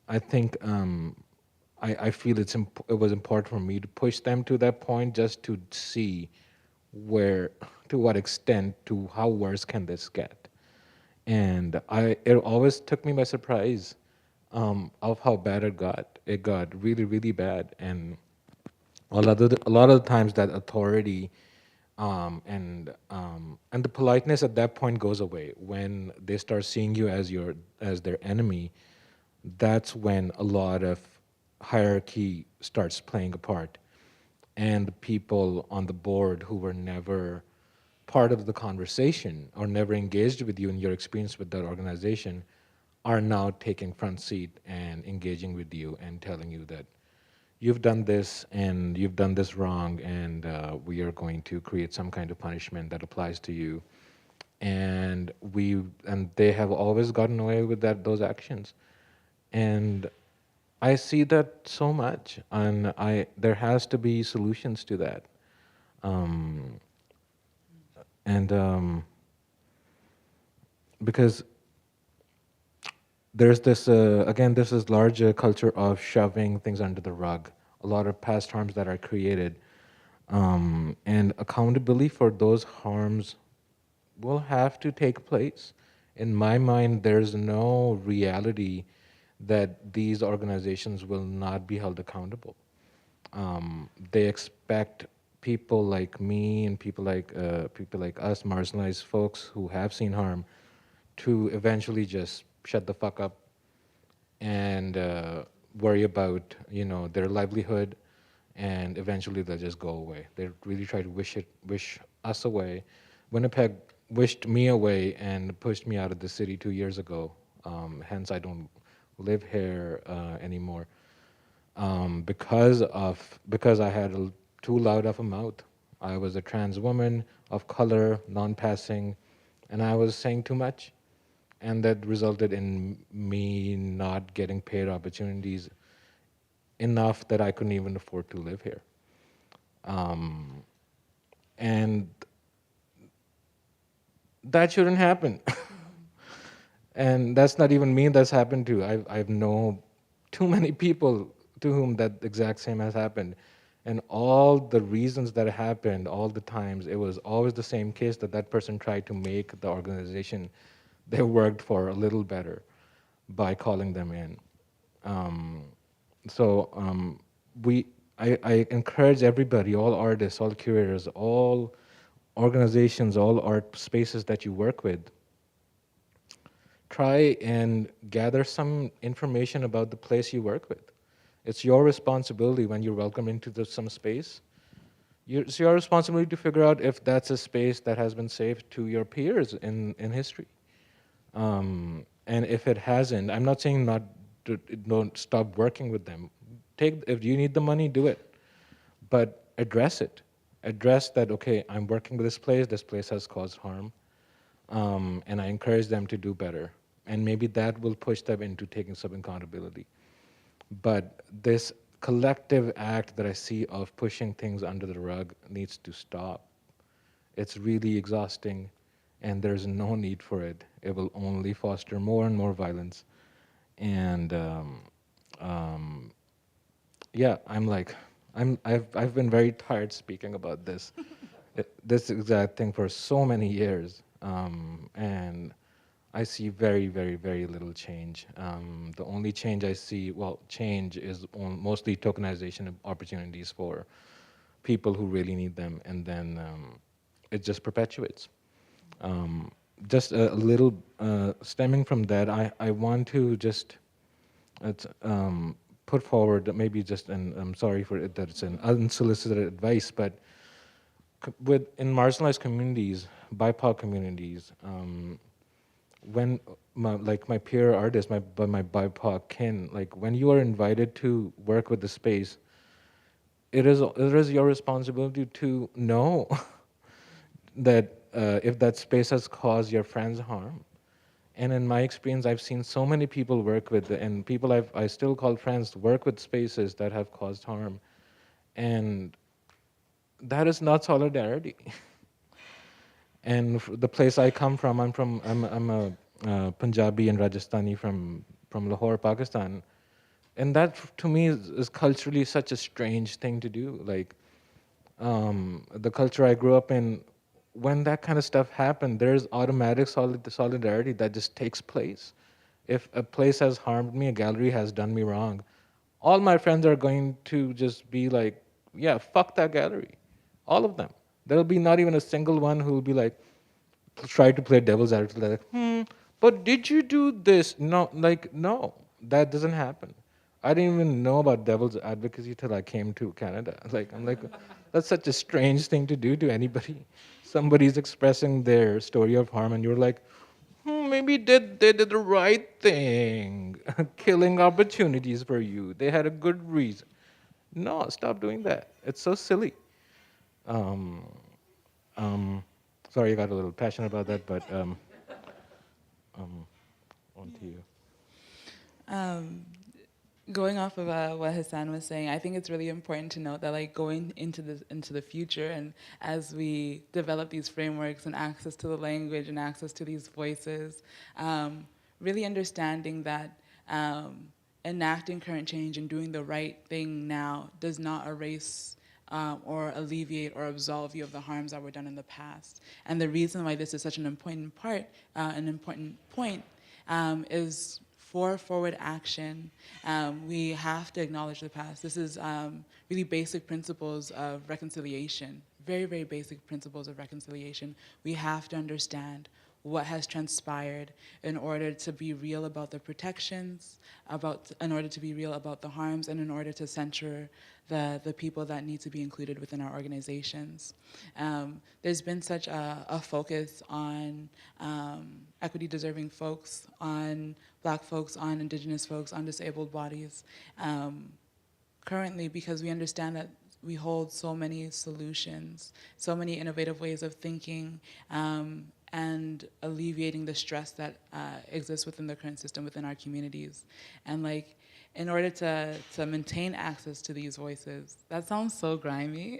I think I feel it was important for me to push them to that point, just to see to what extent, to how worse can this get. And it always took me by surprise of how bad it got. It got really, really bad. And a lot of the times that authority and the politeness at that point goes away. When they start seeing you as their enemy, that's when a lot of hierarchy starts playing a part. And the people on the board who were never part of the conversation or never engaged with you in your experience with that organization are now taking front seat and engaging with you and telling you that you've done this and you've done this wrong, and we are going to create some kind of punishment that applies to you. And they have always gotten away with those actions. And I see that so much, and there has to be solutions to that. Because there's this, again, there's this larger culture of shoving things under the rug, a lot of past harms that are created. And accountability for those harms will have to take place. In my mind, there's no reality that these organizations will not be held accountable. They expect people like me and people like us, marginalized folks who have seen harm, to eventually just shut the fuck up and worry about their livelihood, and eventually they'll just go away. They really try to wish us away. Winnipeg wished me away and pushed me out of the city 2 years ago. Hence, I don't live here anymore because I had too loud of a mouth. I was a trans woman of color, non-passing, and I was saying too much. and that resulted in me not getting paid opportunities enough that I couldn't even afford to live here. And that shouldn't happen. And that's not even me that's happened to. I've known too many people to whom that exact same has happened. And all the reasons that it happened, all the times, it was always the same case that that person tried to make the organization they worked for a little better by calling them in. I encourage everybody, all artists, all curators, all organizations, all art spaces that you work with, try and gather some information about the place you work with. It's your responsibility when you're welcomed into some space. It's your responsibility to figure out if that's a space that has been safe to your peers in history. And if it hasn't, I'm not saying don't stop working with them. If you need the money, do it. But address it. Address that, okay, I'm working with this place has caused harm, and I encourage them to do better. And maybe that will push them into taking some accountability. But this collective act that I see of pushing things under the rug needs to stop. It's really exhausting, and there's no need for it. It will only foster more and more violence. And yeah, I've been very tired speaking about this, this exact thing for so many years, and I see very, very, very little change. The only change I see, change is mostly tokenization of opportunities for people who really need them, and then it just perpetuates. Just a little stemming from that, I want to just put forward maybe just, and I'm sorry for it that it's an unsolicited advice, but in marginalized communities, BIPOC communities, when my peer artists, my BIPOC kin, when you are invited to work with the space, it is your responsibility to know that if that space has caused your friends harm. And in my experience, I've seen so many people work with, and people I still call friends, work with spaces that have caused harm. And that is not solidarity. And the place I come from, I'm a Punjabi and Rajasthani from Lahore, Pakistan. And that to me is culturally such a strange thing to do. The culture I grew up in, when that kind of stuff happened, there's automatic solidarity that just takes place. If a place has harmed me, a gallery has done me wrong, all my friends are going to just be like, yeah, fuck that gallery. All of them. There'll be not even a single one who will be like, try to play devil's advocate, but did you do this? No, no, that doesn't happen. I didn't even know about devil's advocacy till I came to Canada. I'm like, that's such a strange thing to do to anybody. Somebody's expressing their story of harm, and you're like, maybe they did the right thing, killing opportunities for you. They had a good reason. No, stop doing that. It's so silly. Um, sorry, I got a little passionate about that, but on to you. Going off of what Hassan was saying, I think it's really important to note that going into the future, and as we develop these frameworks and access to the language and access to these voices, really understanding that enacting current change and doing the right thing now does not erase or alleviate or absolve you of the harms that were done in the past. And the reason why this is such an important point is for forward action, we have to acknowledge the past. This is really basic principles of reconciliation, very, very basic principles of reconciliation. We have to understand what has transpired in order to be real about the protections, in order to be real about the harms, and in order to center the people that need to be included within our organizations. There's been such a focus on equity-deserving folks, on Black folks, on Indigenous folks, on disabled bodies. Currently, because we understand that we hold so many solutions, so many innovative ways of thinking, and alleviating the stress that exists within the current system within our communities. And like, in order to maintain access to these voices, that sounds so grimy,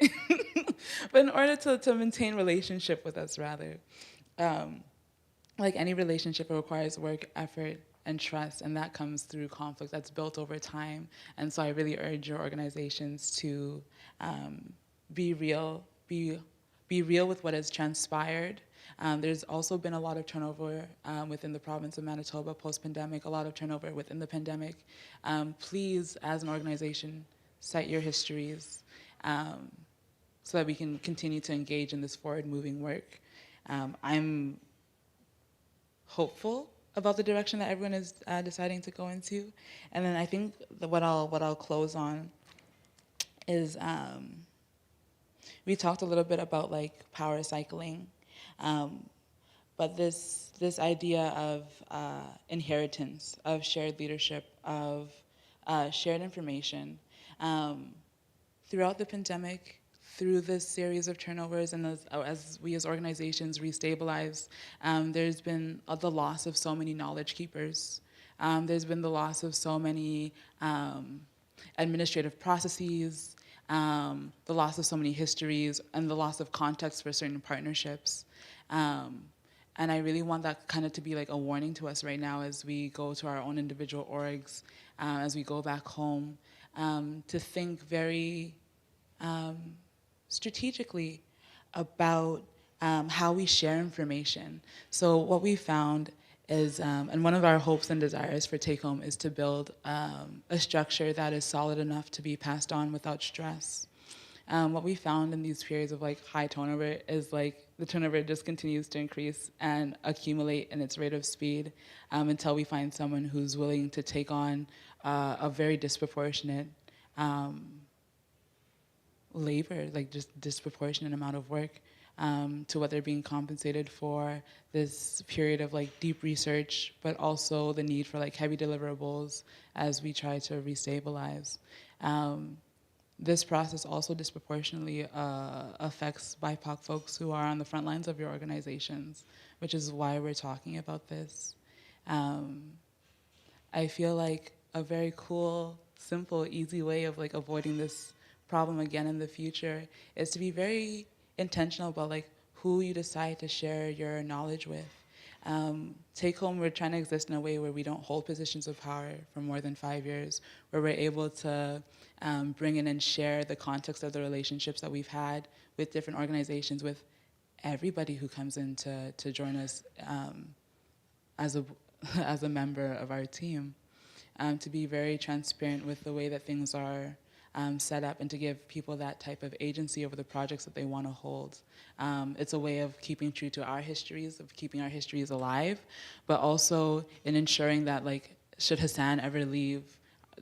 but in order to maintain relationship with us rather, like any relationship, it requires work, effort, and trust, and that comes through conflict that's built over time. And so I really urge your organizations to be real, be real with what has transpired. There's also been a lot of turnover within the province of Manitoba post-pandemic, a lot of turnover within the pandemic. Please, as an organization, cite your histories so that we can continue to engage in this forward-moving work. I'm hopeful about the direction that everyone is deciding to go into. And then I think that what I'll close on is we talked a little bit about like power cycling, but this idea of inheritance, of shared leadership, of shared information. Throughout the pandemic, through this series of turnovers, and as we as organizations restabilize, there's been the loss of so many knowledge keepers. There's been the loss of so many administrative processes, the loss of so many histories, and the loss of context for certain partnerships. And I really want that kind of to be like a warning to us right now as we go to our own individual orgs, as we go back home, to think very strategically about how we share information. So what we found is, and one of our hopes and desires for Take Home is to build a structure that is solid enough to be passed on without stress. What we found in these periods of like high turnover is like the turnover just continues to increase and accumulate in its rate of speed until we find someone who's willing to take on a very disproportionate labor, like just disproportionate amount of work to what they're being compensated for, this period of like deep research, but also the need for like heavy deliverables as we try to restabilize. This process also disproportionately affects BIPOC folks who are on the front lines of your organizations, which is why we're talking about this. I feel like a very cool, simple, easy way of like avoiding this problem again in the future is to be very intentional about like who you decide to share your knowledge with. Take Home, we're trying to exist in a way where we don't hold positions of power for more than 5 years, where we're able to bring in and share the context of the relationships that we've had with different organizations, with everybody who comes in to join us as a member of our team, to be very transparent with the way that things are set up and to give people that type of agency over the projects that they want to hold. It's a way of keeping true to our histories, of keeping our histories alive, but also in ensuring that like, should Hassan ever leave,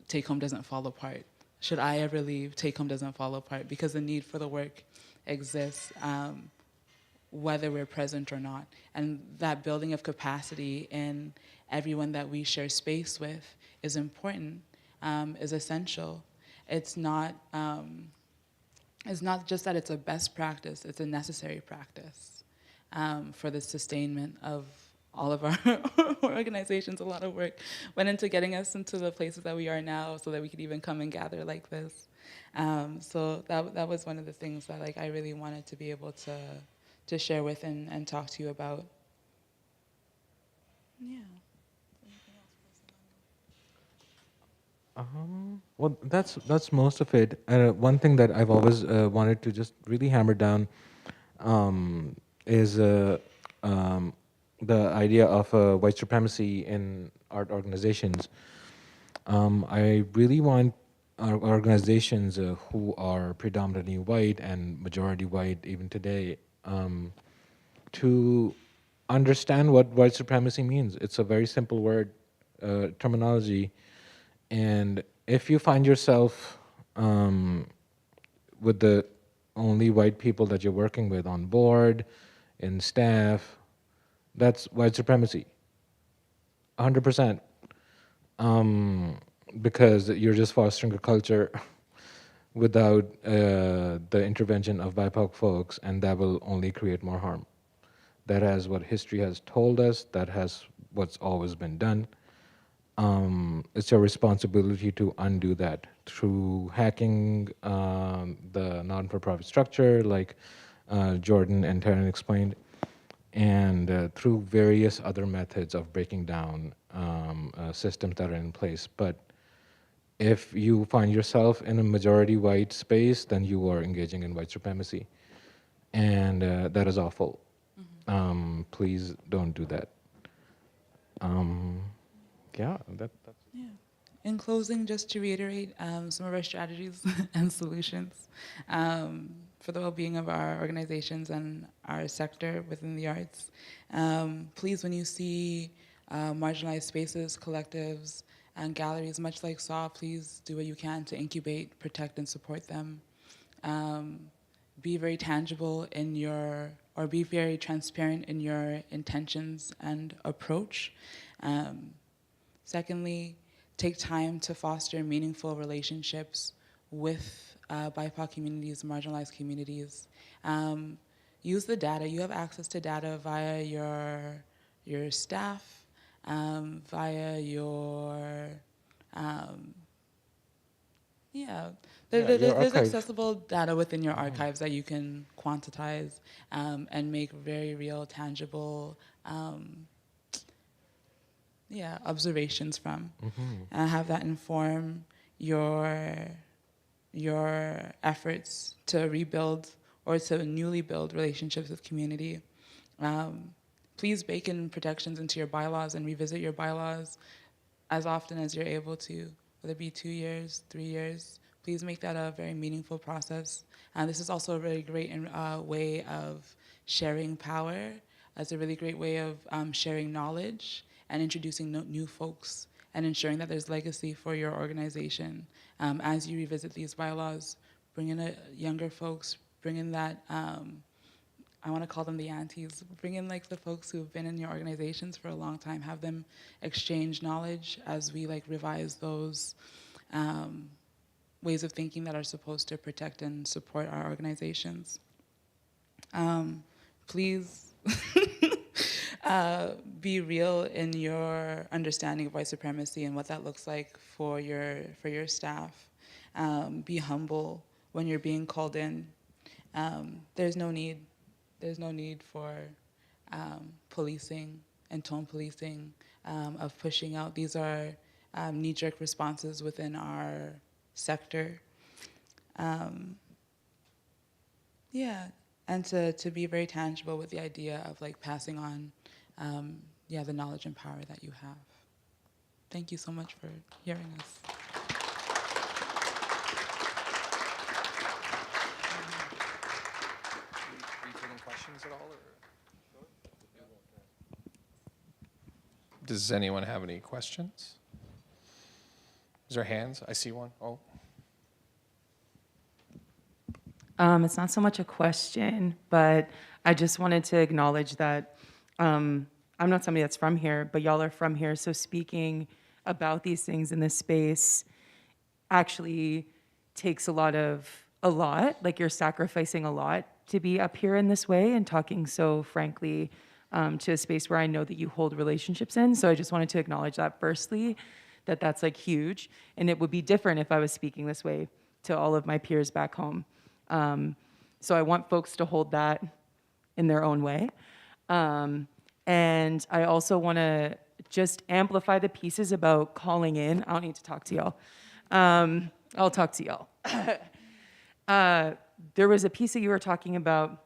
Take Home doesn't fall apart. Should I ever leave, Take Home doesn't fall apart, because the need for the work exists, whether we're present or not. And that building of capacity in everyone that we share space with is important, is essential. It's not just that it's a best practice, it's a necessary practice for the sustainment of all of our organizations. A lot of work went into getting us into the places that we are now so that we could even come and gather like this. So that was one of the things that like I really wanted to be able to share with and talk to you about. Yeah. Well, that's most of it. One thing that I've always wanted to just really hammer down is the idea of white supremacy in art organizations. I really want our organizations who are predominantly white and majority white even today to understand what white supremacy means. It's a very simple word, terminology. And if you find yourself with the only white people that you're working with on board, in staff, that's white supremacy, 100%. Because you're just fostering a culture without the intervention of BIPOC folks, and that will only create more harm. that has what history has told us, that has what's always been done. It's your responsibility to undo that through hacking the non-for-profit structure, like Jordan and Taryn explained, and through various other methods of breaking down systems that are in place. But if you find yourself in a majority white space, then you are engaging in white supremacy. And that is awful. Please don't do that. Yeah, that's... Yeah. In closing, just to reiterate some of our strategies and solutions for the well-being of our organizations and our sector within the arts. Please, when you see marginalized spaces, collectives, and galleries, much like SAW, please do what you can to incubate, protect, and support them. Be very tangible in your, or be very transparent in your intentions and approach. Secondly, take time to foster meaningful relationships with BIPOC communities, marginalized communities. Use the data. You have access to data via your staff, via your, there's accessible data within your archives that you can quantize and make very real, tangible observations from. And have that inform your efforts to rebuild or to newly build relationships with community. Please bake in protections into your bylaws and revisit your bylaws as often as you're able to, whether it be 2 years, 3 years. Please make that a very meaningful process. And this is also a really great way of sharing power. It's a really great way of sharing knowledge and introducing new folks and ensuring that there's legacy for your organization. As you revisit these bylaws, bring in younger folks, bring in that, I want to call them the aunties, bring in like the folks who have been in your organizations for a long time, have them exchange knowledge as we like revise those ways of thinking that are supposed to protect and support our organizations. Please be real in your understanding of white supremacy and what that looks like for your staff. Be humble when you're being called in. There's no need for policing and tone policing of pushing out. These are knee-jerk responses within our sector. And to be very tangible with the idea of like passing on the knowledge and power that you have. Thank you so much for hearing us. Are you taking questions at all? Does anyone have any questions? Is there hands? I see one. Oh. It's not so much a question, but I just wanted to acknowledge that I'm not somebody that's from here, but y'all are from here. So speaking about these things in this space actually takes a lot, like you're sacrificing a lot to be up here in this way and talking so frankly to a space where I know that you hold relationships in. So I just wanted to acknowledge that firstly, that's like huge. And it would be different if I was speaking this way to all of my peers back home. So I want folks to hold that in their own way. And I also want to just amplify the pieces about calling in. I don't need to talk to y'all. I'll talk to y'all. There was a piece that you were talking about.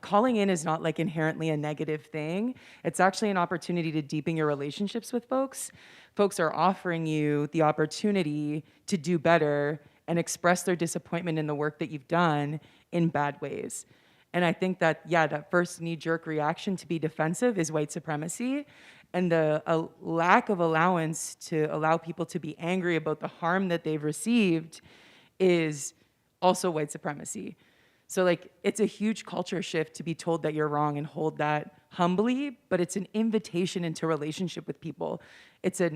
Calling in is not like inherently a negative thing. It's actually an opportunity to deepen your relationships with folks. Folks are offering you the opportunity to do better and express their disappointment in the work that you've done in bad ways. And I think that, that first knee-jerk reaction to be defensive is white supremacy. And the lack of allowance to allow people to be angry about the harm that they've received is also white supremacy. So like, it's a huge culture shift to be told that you're wrong and hold that humbly, but it's an invitation into relationship with people. It's a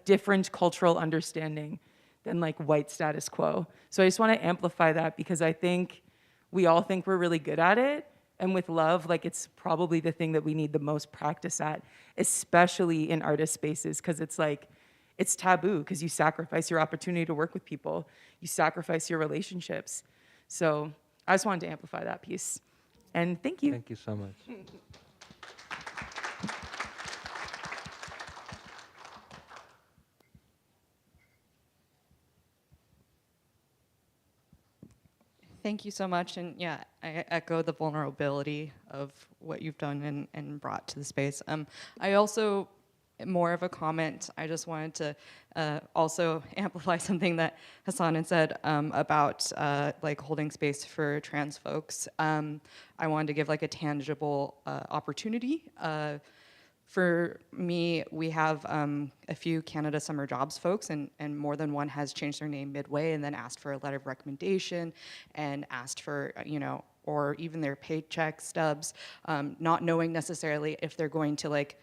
different cultural understanding than like white status quo. So I just want to amplify that because I think we all think we're really good at it, and with love. Like, it's probably the thing that we need the most practice at, especially in artist spaces, because it's like, it's taboo because you sacrifice your opportunity to work with people. You sacrifice your relationships. So I just wanted to amplify that piece. And thank you. Thank you so much. Thank you so much. And yeah, I echo the vulnerability of what you've done and brought to the space. I also, more of a comment, I just wanted to also amplify something that Hassan had said about like holding space for trans folks. I wanted to give like a tangible opportunity. For me, we have a few Canada Summer Jobs folks, and more than one has changed their name midway and then asked for a letter of recommendation and asked for, you know, or even their paycheck stubs, not knowing necessarily if they're going to like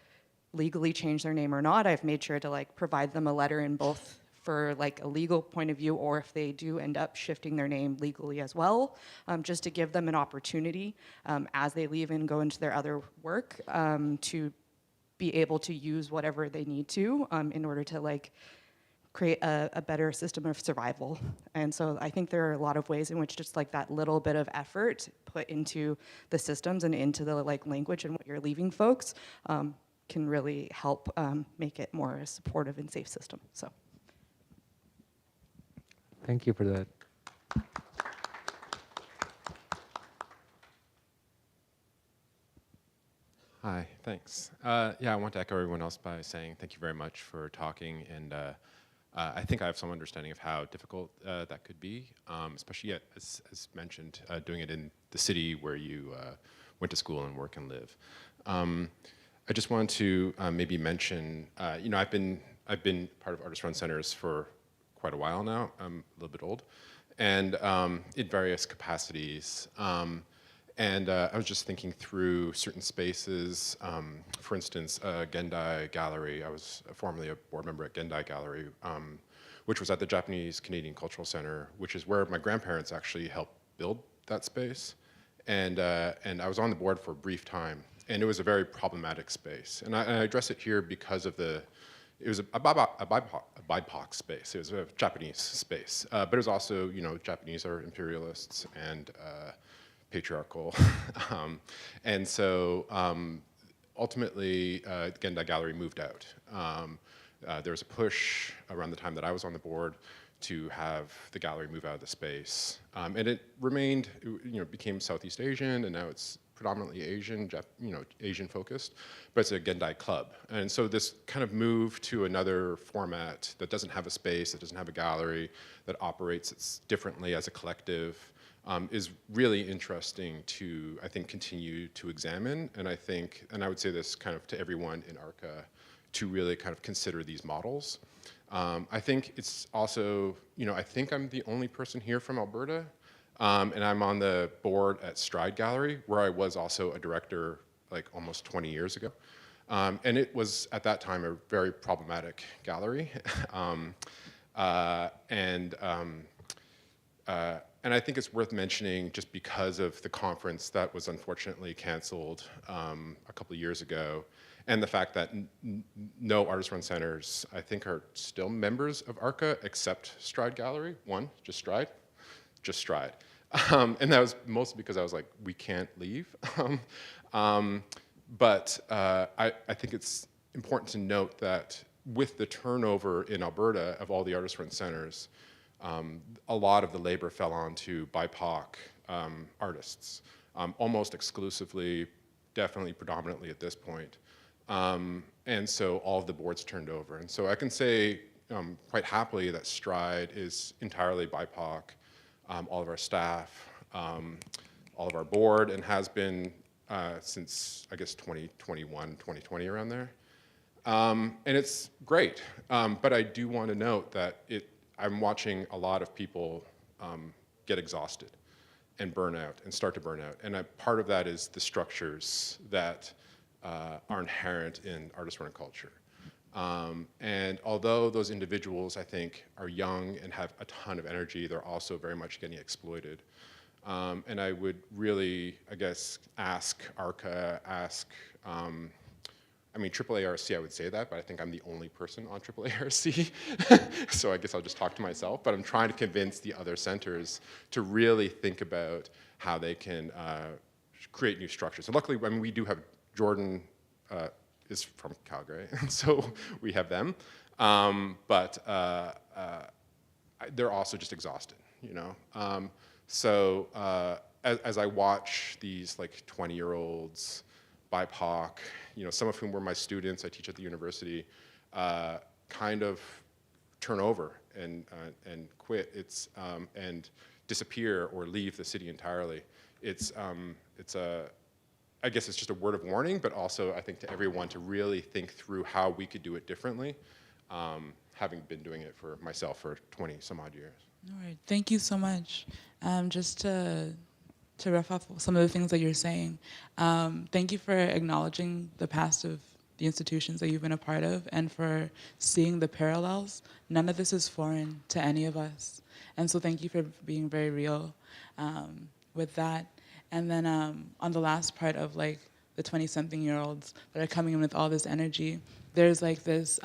legally change their name or not. I've made sure to like provide them a letter in both for like a legal point of view, or if they do end up shifting their name legally as well, just to give them an opportunity as they leave and go into their other work to be able to use whatever they need to in order to like create a better system of survival. And so I think there are a lot of ways in which just like that little bit of effort put into the systems and into the like language and what you're leaving folks can really help make it more a supportive and safe system. So. Thank you for that. Hi, thanks. Yeah, I want to echo everyone else by saying thank you very much for talking, and I think I have some understanding of how difficult that could be, especially as mentioned, doing it in the city where you went to school and work and live. I just wanted to maybe mention, you know, I've been part of artist-run centers for quite a while now. I'm a little bit old, and in various capacities. And I was just thinking through certain spaces. For instance, Gendai Gallery. I was formerly a board member at Gendai Gallery, which was at the Japanese Canadian Cultural Center, which is where my grandparents actually helped build that space. And I was on the board for a brief time, and it was a very problematic space. And I address it here because of it was a BIPOC space. It was a Japanese space, but it was also, you know, Japanese are imperialists and patriarchal. And so ultimately, Gendai Gallery moved out. There was a push around the time that I was on the board to have the gallery move out of the space. And it remained, you know, became Southeast Asian, and now it's predominantly Asian, you know, Asian focused, but it's a Gendai club. And so this kind of move to another format that doesn't have a space, that doesn't have a gallery, that operates differently as a collective, is really interesting to, I think, continue to examine. And I think, and I would say this kind of to everyone in ARCA, to really kind of consider these models. I think it's also, you know, I think I'm the only person here from Alberta, and I'm on the board at Stride Gallery, where I was also a director like almost 20 years ago. And it was, at that time, a very problematic gallery. And I think it's worth mentioning just because of the conference that was unfortunately canceled a couple of years ago, and the fact that no artist-run centers, I think, are still members of ARCA except Stride Gallery. One, just Stride. And that was mostly because I was like, we can't leave. But I think it's important to note that with the turnover in Alberta of all the artist-run centers, a lot of the labor fell onto BIPOC artists, almost exclusively, definitely predominantly at this point. And so all of the boards turned over. And so I can say quite happily that Stride is entirely BIPOC, all of our staff, all of our board, and has been since, I guess, 2021, 2020, around there. And it's great, but I do want to note that I'm watching a lot of people get exhausted and burn out and start to burn out. And part of that is the structures that are inherent in artist-run culture. And although those individuals, I think, are young and have a ton of energy, they're also very much getting exploited. And I would really, I guess, ask ARCA, I mean, AAARC, I would say that, but I think I'm the only person on AAARC. So I guess I'll just talk to myself. But I'm trying to convince the other centers to really think about how they can create new structures. And luckily, I mean, we do have Jordan is from Calgary, so we have them. But they're also just exhausted, you know. So as I watch these like 20-year-olds, BIPOC, you know, some of whom were my students, I teach at the university, kind of turn over and quit, and disappear or leave the city entirely. I guess it's just a word of warning, but also I think to everyone to really think through how we could do it differently, having been doing it for myself for 20 some odd years. All right, thank you so much. Just to riff off some of the things that you're saying, thank you for acknowledging the past of the institutions that you've been a part of and for seeing the parallels. None of this is foreign to any of us. And so thank you for being very real with that. And then on the last part of like the 20-something-year-olds that are coming in with all this energy, there's like this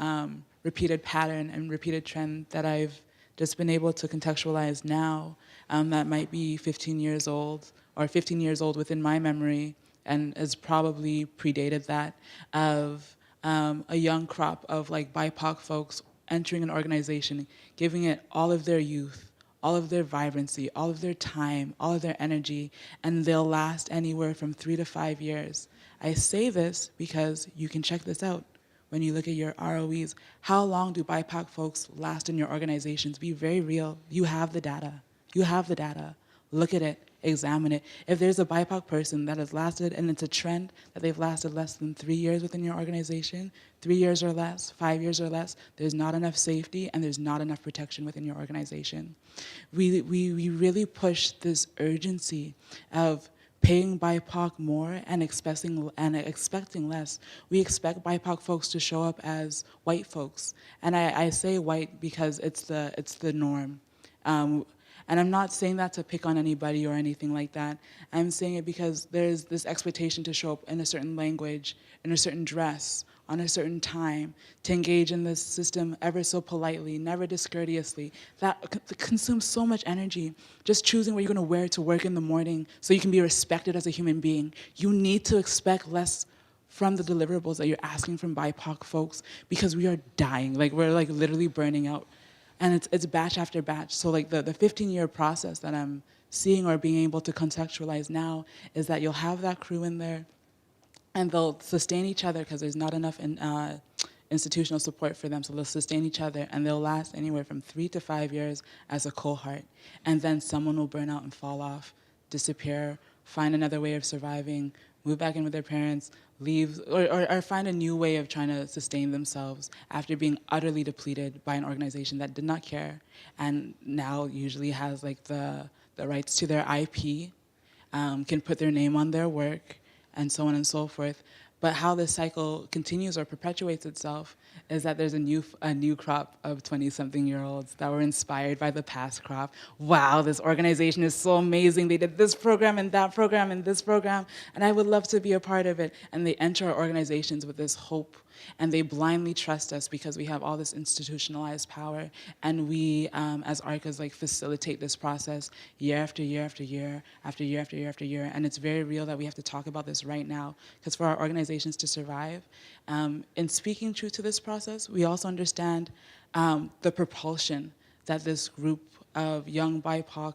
repeated pattern and repeated trend that I've just been able to contextualize now that might be 15 years old or 15 years old within my memory and has probably predated that of a young crop of like BIPOC folks entering an organization, giving it all of their youth, all of their vibrancy, all of their time, all of their energy, and they'll last anywhere from 3 to 5 years. I say this because you can check this out. When you look at your ROEs, how long do BIPOC folks last in your organizations? Be very real. You have the data. You have the data. Look at it. Examine it. If there's a BIPOC person that has lasted, and it's a trend that they've lasted less than 3 years within your organization, 3 years or less, 5 years or less, there's not enough safety and there's not enough protection within your organization. We really push this urgency of paying BIPOC more and expecting less. We expect BIPOC folks to show up as white folks. And I say white because it's the norm. And I'm not saying that to pick on anybody or anything like that. I'm saying it because there's this expectation to show up in a certain language, in a certain dress, on a certain time, to engage in this system ever so politely, never discourteously. That consumes so much energy. Just choosing what you're gonna wear to work in the morning so you can be respected as a human being. You need to expect less from the deliverables that you're asking from BIPOC folks because we are dying. Like we're like literally burning out. And it's batch after batch. So like the 15-year process that I'm seeing or being able to contextualize now is that you'll have that crew in there and they'll sustain each other because there's not enough institutional support for them. So they'll sustain each other and they'll last anywhere from 3 to 5 years as a cohort. And then someone will burn out and fall off, disappear, find another way of surviving, move back in with their parents, leave, or find a new way of trying to sustain themselves after being utterly depleted by an organization that did not care and now usually has like the rights to their IP, can put their name on their work, and so on and so forth. But how this cycle continues or perpetuates itself is that there's a new crop of 20-something-year-olds that were inspired by the past crop. Wow, this organization is so amazing. They did this program and that program and this program, and I would love to be a part of it. And they enter our organizations with this hope, and they blindly trust us because we have all this institutionalized power, and we, as ARCAs, like facilitate this process year after year after year after year after year after year. And it's very real that we have to talk about this right now, because for our organizations to survive, in speaking truth to this process, we also understand the propulsion that this group of young BIPOC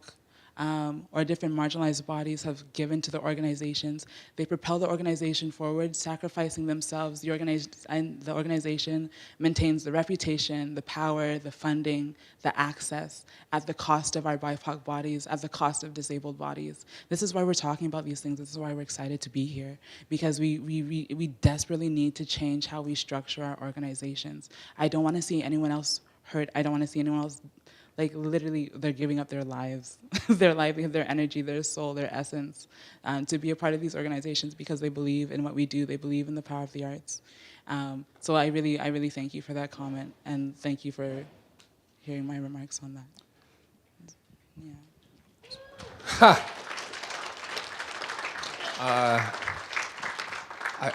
or different marginalized bodies have given to the organizations. They propel the organization forward, sacrificing themselves. The organization maintains the reputation, the power, the funding, the access at the cost of our BIPOC bodies, at the cost of disabled bodies. This is why we're talking about these things. This is why we're excited to be here, because we desperately need to change how we structure our organizations. I don't want to see anyone else hurt. I don't want to see anyone else. Like literally, they're giving up their lives, their livelihood, their energy, their soul, their essence, to be a part of these organizations because they believe in what we do. They believe in the power of the arts. So I really thank you for that comment, and thank you for hearing my remarks on that. Yeah. Ha!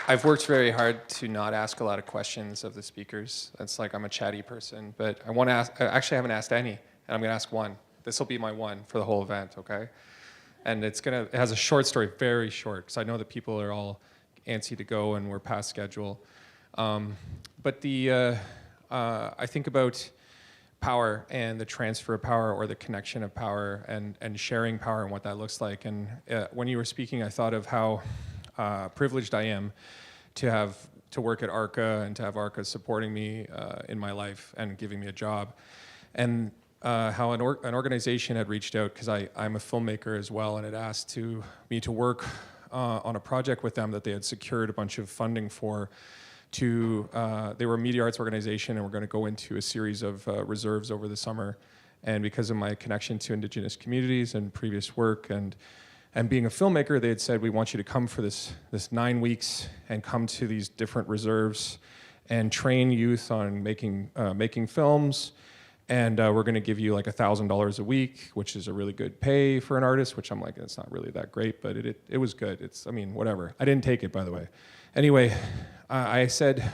I've worked very hard to not ask a lot of questions of the speakers. It's like I'm a chatty person, but I want to ask, actually I haven't asked any, and I'm gonna ask one. This will be my one for the whole event, okay? And it has a short story, very short, because I know that people are all antsy to go and we're past schedule. But I think about power and the transfer of power or the connection of power and sharing power and what that looks like. And when you were speaking, I thought of how privileged I am to work at ARCA and to have ARCA supporting me in my life and giving me a job. And how an organization had reached out, because I'm a filmmaker as well, and had asked me to work on a project with them that they had secured a bunch of funding for. They were a media arts organization, and we're going to go into a series of reserves over the summer. And because of my connection to Indigenous communities and previous work and being a filmmaker, they had said, we want you to come for this 9 weeks and come to these different reserves and train youth on making films. And we're going to give you like $1,000 a week, which is a really good pay for an artist, which I'm like, it's not really that great, but it was good. I mean, whatever. I didn't take it, by the way. Anyway, I said,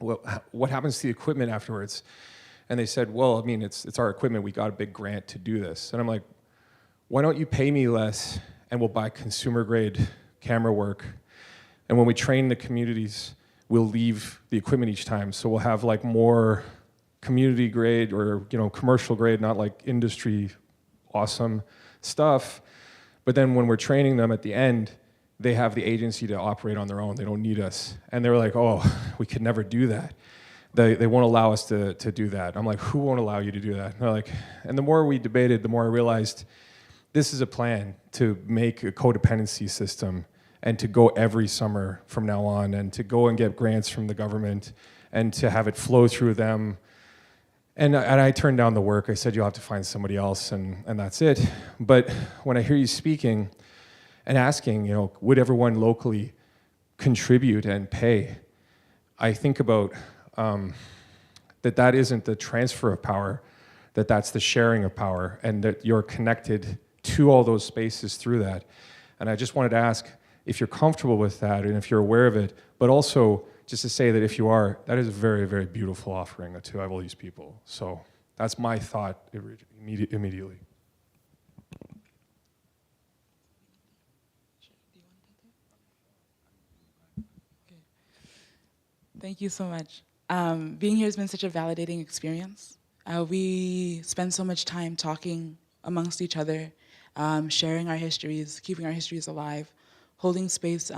well, what happens to the equipment afterwards? And they said, well, I mean, it's our equipment. We got a big grant to do this. And I'm like, why don't you pay me less and we'll buy consumer grade camera work. And when we train the communities, we'll leave the equipment each time. So we'll have like more community grade or commercial grade, not like industry awesome stuff. But then when we're training them at the end, they have the agency to operate on their own. They don't need us. And they were like, oh, we could never do that. They won't allow us to do that. I'm like, who won't allow you to do that? And they're like, and the more we debated, the more I realized this is a plan to make a codependency system and to go every summer from now on and to go and get grants from the government and to have it flow through them. And I turned down the work. I said, you'll have to find somebody else, and that's it. But when I hear you speaking and asking, would everyone locally contribute and pay, I think about that isn't the transfer of power, that's the sharing of power, and that you're connected to all those spaces through that. And I just wanted to ask if you're comfortable with that and if you're aware of it, but also just to say that if you are, that is a very, very beautiful offering to have all these people. So that's my thought immediately. Thank you so much. Being here has been such a validating experience. We spend so much time talking amongst each other, sharing our histories, keeping our histories alive, holding space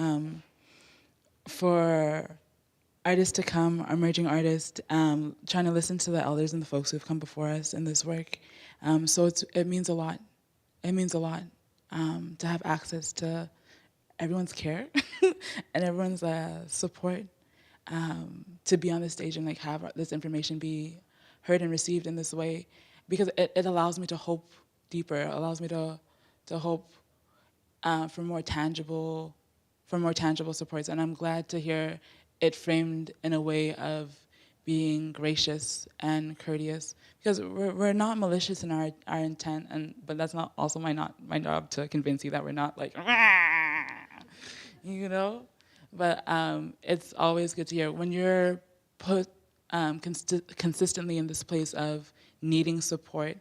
for artists to come, emerging artists, trying to listen to the elders and the folks who've come before us in this work. So it means a lot. It means a lot to have access to everyone's care and everyone's support, to be on this stage and have this information be heard and received in this way, because it allows me to hope deeper. It allows me to hope for more tangible supports. And I'm glad to hear it framed in a way of being gracious and courteous, because we're not malicious in our intent, but that's not also my job to convince you that we're not like, But it's always good to hear when you're put consistently in this place of needing support.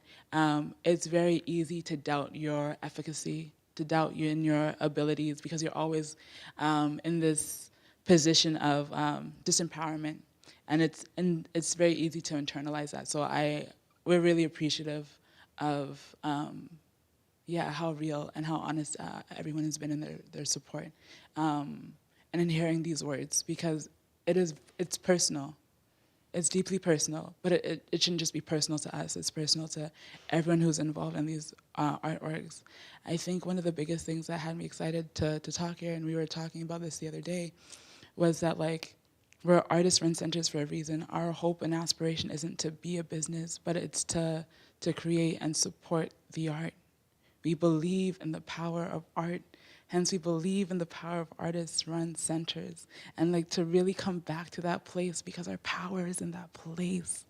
It's very easy to doubt your efficacy, to doubt you in your abilities, because you're always in this position of disempowerment, and it's very easy to internalize that. So we're really appreciative of how real and how honest everyone has been in their support, and in hearing these words, because it's personal. It's deeply personal, but it shouldn't just be personal to us. It's personal to everyone who's involved in these artworks. I think one of the biggest things that had me excited to talk here, and we were talking about this the other day, was that we're artist-run centers for a reason. Our hope and aspiration isn't to be a business, but it's to create and support the art. We believe in the power of art. Hence, we believe in the power of artist-run centers, and to really come back to that place, because our power is in that place.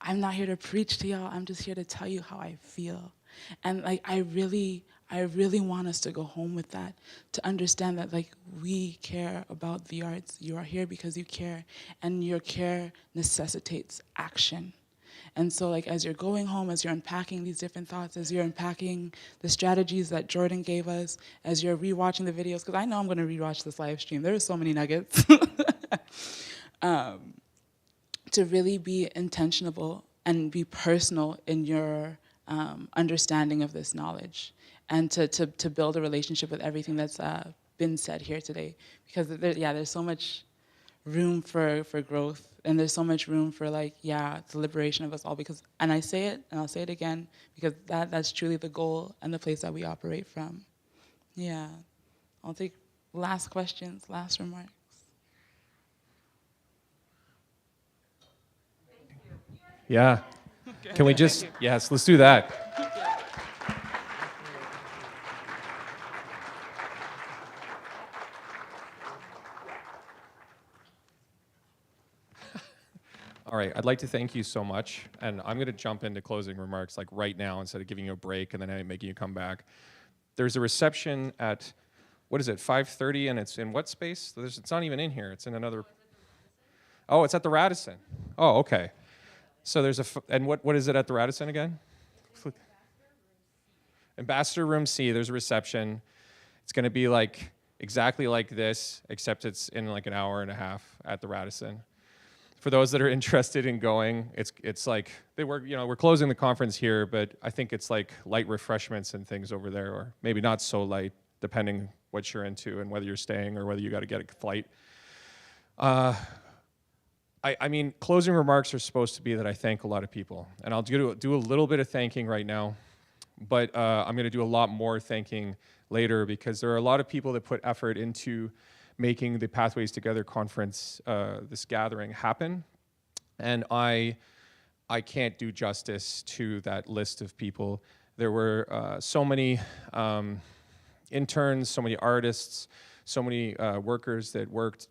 I'm not here to preach to y'all. I'm just here to tell you how I feel. And like, I really want us to go home with that, to understand that like we care about the arts. You are here because you care, and your care necessitates action. And so like as you're going home, as you're unpacking these different thoughts, as you're unpacking the strategies that Jordan gave us, as you're rewatching the videos, because I know I'm gonna rewatch this live stream. There are so many nuggets. To really be intentional and be personal in your understanding of this knowledge, and to build a relationship with everything that's been said here today. Because there's so much room for growth, and there's so much room for like, the liberation of us all, because, and I say it, and I'll say it again, because that's truly the goal and the place that we operate from. Yeah, I'll take last questions, last remarks. Yeah. Can we just, yes, let's do that. All right, I'd like to thank you so much. And I'm going to jump into closing remarks like right now instead of giving you a break and then making you come back. There's a reception at, 5:30, and it's in what space? It's not even in here. It's in another. Oh, it's at the Radisson. Oh, okay. So there's and what is it at the Radisson again? Ambassador Room C. There's a reception. It's going to be like exactly like this, except it's in like an hour and a half at the Radisson. For those that are interested in going, it's like we're closing the conference here, but I think it's like light refreshments and things over there, or maybe not so light, depending what you're into and whether you're staying or whether you got to get a flight. I mean, closing remarks are supposed to be that I thank a lot of people, and I'll do a little bit of thanking right now, but I'm going to do a lot more thanking later, because there are a lot of people that put effort into making the Pathways Together conference, this gathering, happen, and I can't do justice to that list of people. There were so many interns, so many artists, so many workers that worked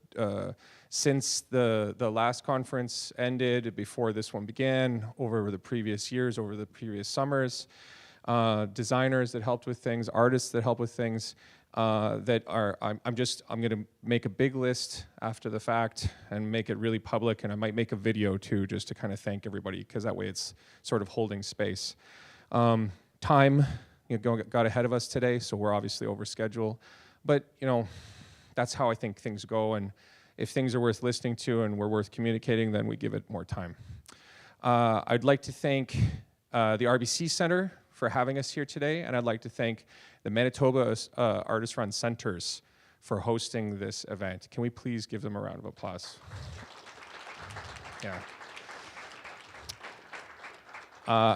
since the last conference ended, before this one began, over the previous years, over the previous summers, designers that helped with things, artists that helped with things, I'm going to make a big list after the fact and make it really public, and I might make a video too, just to kind of thank everybody, because that way it's sort of holding space. Time got ahead of us today, so we're obviously over schedule, but that's how I think things go, and if things are worth listening to and we're worth communicating, then we give it more time. I'd like to thank the RBC Center for having us here today, and I'd like to thank the Manitoba Artist-Run Centers for hosting this event. Can we please give them a round of applause? Yeah.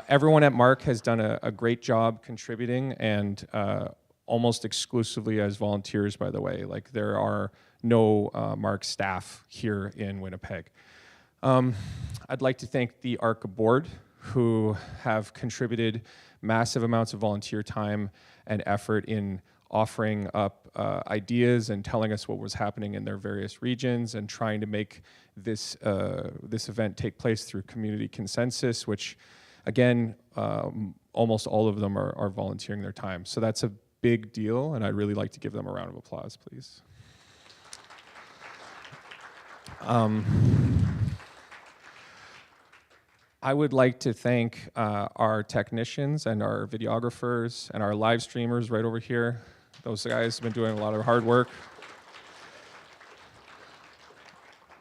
Everyone at MARC has done a great job contributing, and almost exclusively as volunteers, by the way. Like, there are no MARC staff here in Winnipeg. I'd like to thank the ARCA board, who have contributed massive amounts of volunteer time and effort in offering up ideas and telling us what was happening in their various regions, and trying to make this event take place through community consensus, which, again, almost all of them are volunteering their time. So that's a big deal, and I'd really like to give them a round of applause, please. I would like to thank our technicians and our videographers and our live streamers right over here. Those guys have been doing a lot of hard work.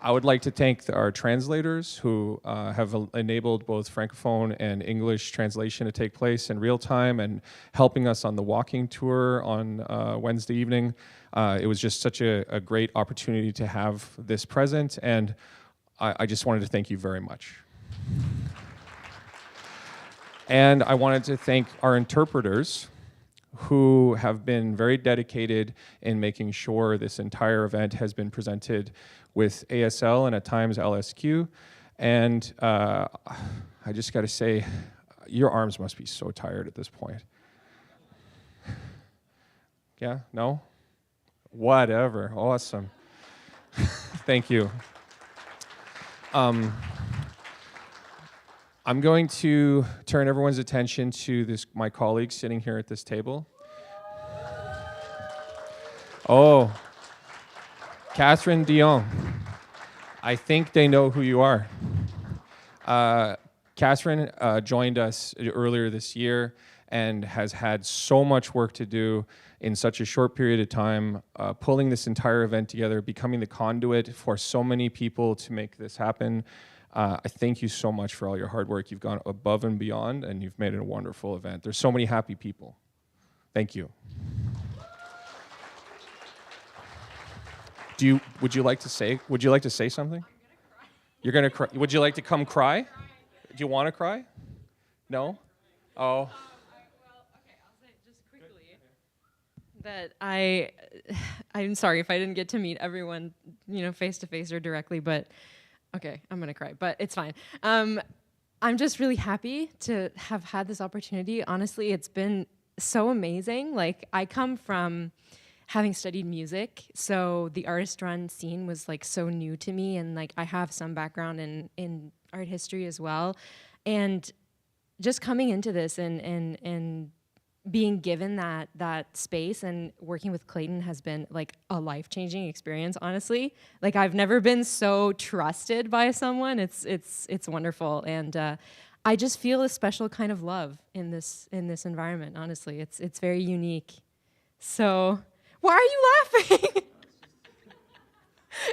I would like to thank our translators, who have enabled both Francophone and English translation to take place in real time, and helping us on the walking tour on Wednesday evening. It was just such a great opportunity to have this present, and I just wanted to thank you very much. And I wanted to thank our interpreters, who have been very dedicated in making sure this entire event has been presented with ASL and at times LSQ. And I just got to say, your arms must be so tired at this point. Yeah? No? Whatever. Awesome. Thank you. I'm going to turn everyone's attention to my colleagues sitting here at this table. Oh, Catherine Dion. I think they know who you are. Catherine joined us earlier this year and has had so much work to do in such a short period of time, pulling this entire event together, becoming the conduit for so many people to make this happen. I thank you so much for all your hard work. You've gone above and beyond, and you've made it a wonderful event. There's so many happy people. Thank you. Would you like to say something? You're gonna cry. Would you like to come cry? Do you want to cry? No? Oh. That I'm sorry if I didn't get to meet everyone, face to face or directly, but okay, I'm gonna cry, but it's fine. I'm just really happy to have had this opportunity. Honestly, it's been so amazing. Like, I come from having studied music, so the artist-run scene was like so new to me, and like I have some background in art history as well, and just coming into this and being given that space and working with Clayton has been like a life-changing experience, honestly. Like, I've never been so trusted by someone. It's wonderful, and I just feel a special kind of love in this environment. Honestly, it's very unique. So, why are you laughing?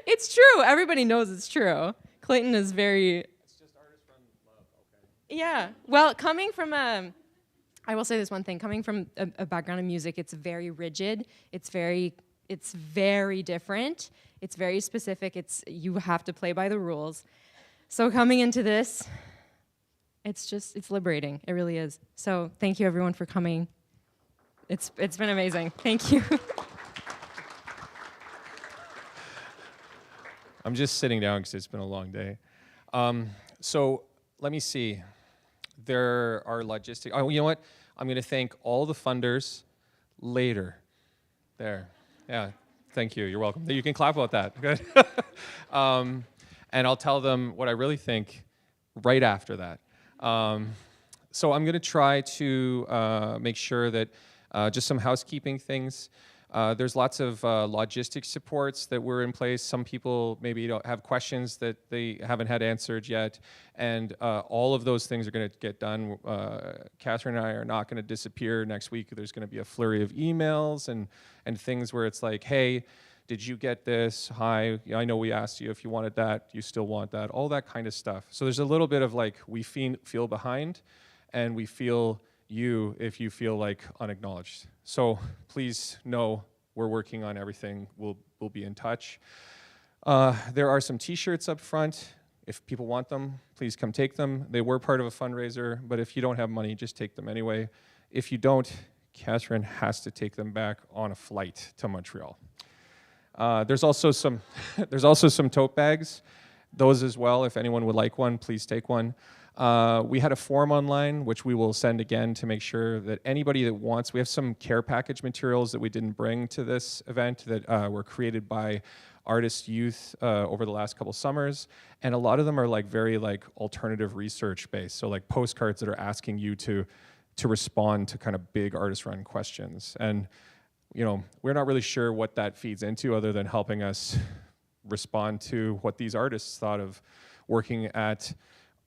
It's true. Everybody knows it's true. Clayton is very. It's just artist-run love. Okay. Yeah. Well, coming from I will say this one thing. Coming from a background in music, it's very rigid. It's very different. It's very specific. You have to play by the rules. So coming into this, it's liberating. It really is. So thank you everyone for coming. It's been amazing. Thank you. I'm just sitting down because it's been a long day. So let me see. There are logistics. Oh, you know what? I'm going to thank all the funders later. There. Yeah. Thank you. You're welcome. You can clap about that. Good. And I'll tell them what I really think right after that. So I'm going to try to make sure that just some housekeeping things. There's lots of logistics supports that were in place. Some people maybe don't have questions that they haven't had answered yet. And all of those things are going to get done. Catherine and I are not going to disappear next week. There's going to be a flurry of emails and things where it's like, hey, did you get this? Hi, I know we asked you if you wanted that. Do you still want that? All that kind of stuff. So there's a little bit of like, we feel behind, and we feel you if you feel like unacknowledged. So please know we're working on everything. We'll be in touch. There are some t-shirts up front. If people want them, please come take them. They were part of a fundraiser, but if you don't have money, just take them anyway. If you don't, Catherine has to take them back on a flight to Montreal. There's also some tote bags. Those as well, if anyone would like one, please take one. We had a form online, which we will send again to make sure that anybody that wants, we have some care package materials that we didn't bring to this event that were created by artist youth over the last couple summers. And a lot of them are like very like alternative research based. So like postcards that are asking you to respond to kind of big artist run questions. And we're not really sure what that feeds into other than helping us respond to what these artists thought of working at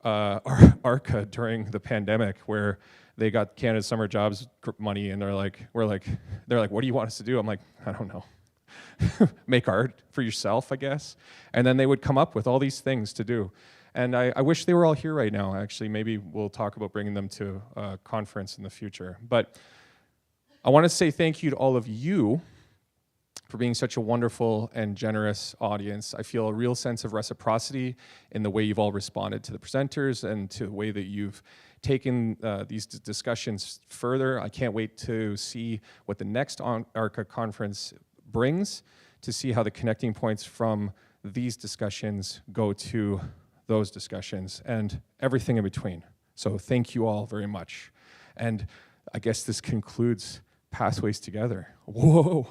ARCA during the pandemic, where they got Canada Summer Jobs money, and they're like, what do you want us to do? I'm like, I don't know. Make art for yourself, I guess. And then they would come up with all these things to do. And I wish they were all here right now, actually. Maybe we'll talk about bringing them to a conference in the future. But I want to say thank you to all of you for being such a wonderful and generous audience. I feel a real sense of reciprocity in the way you've all responded to the presenters and to the way that you've taken these discussions further. I can't wait to see what the next ARCA conference brings, to see how the connecting points from these discussions go to those discussions and everything in between. So thank you all very much. And I guess this concludes Pathways Together. Whoa.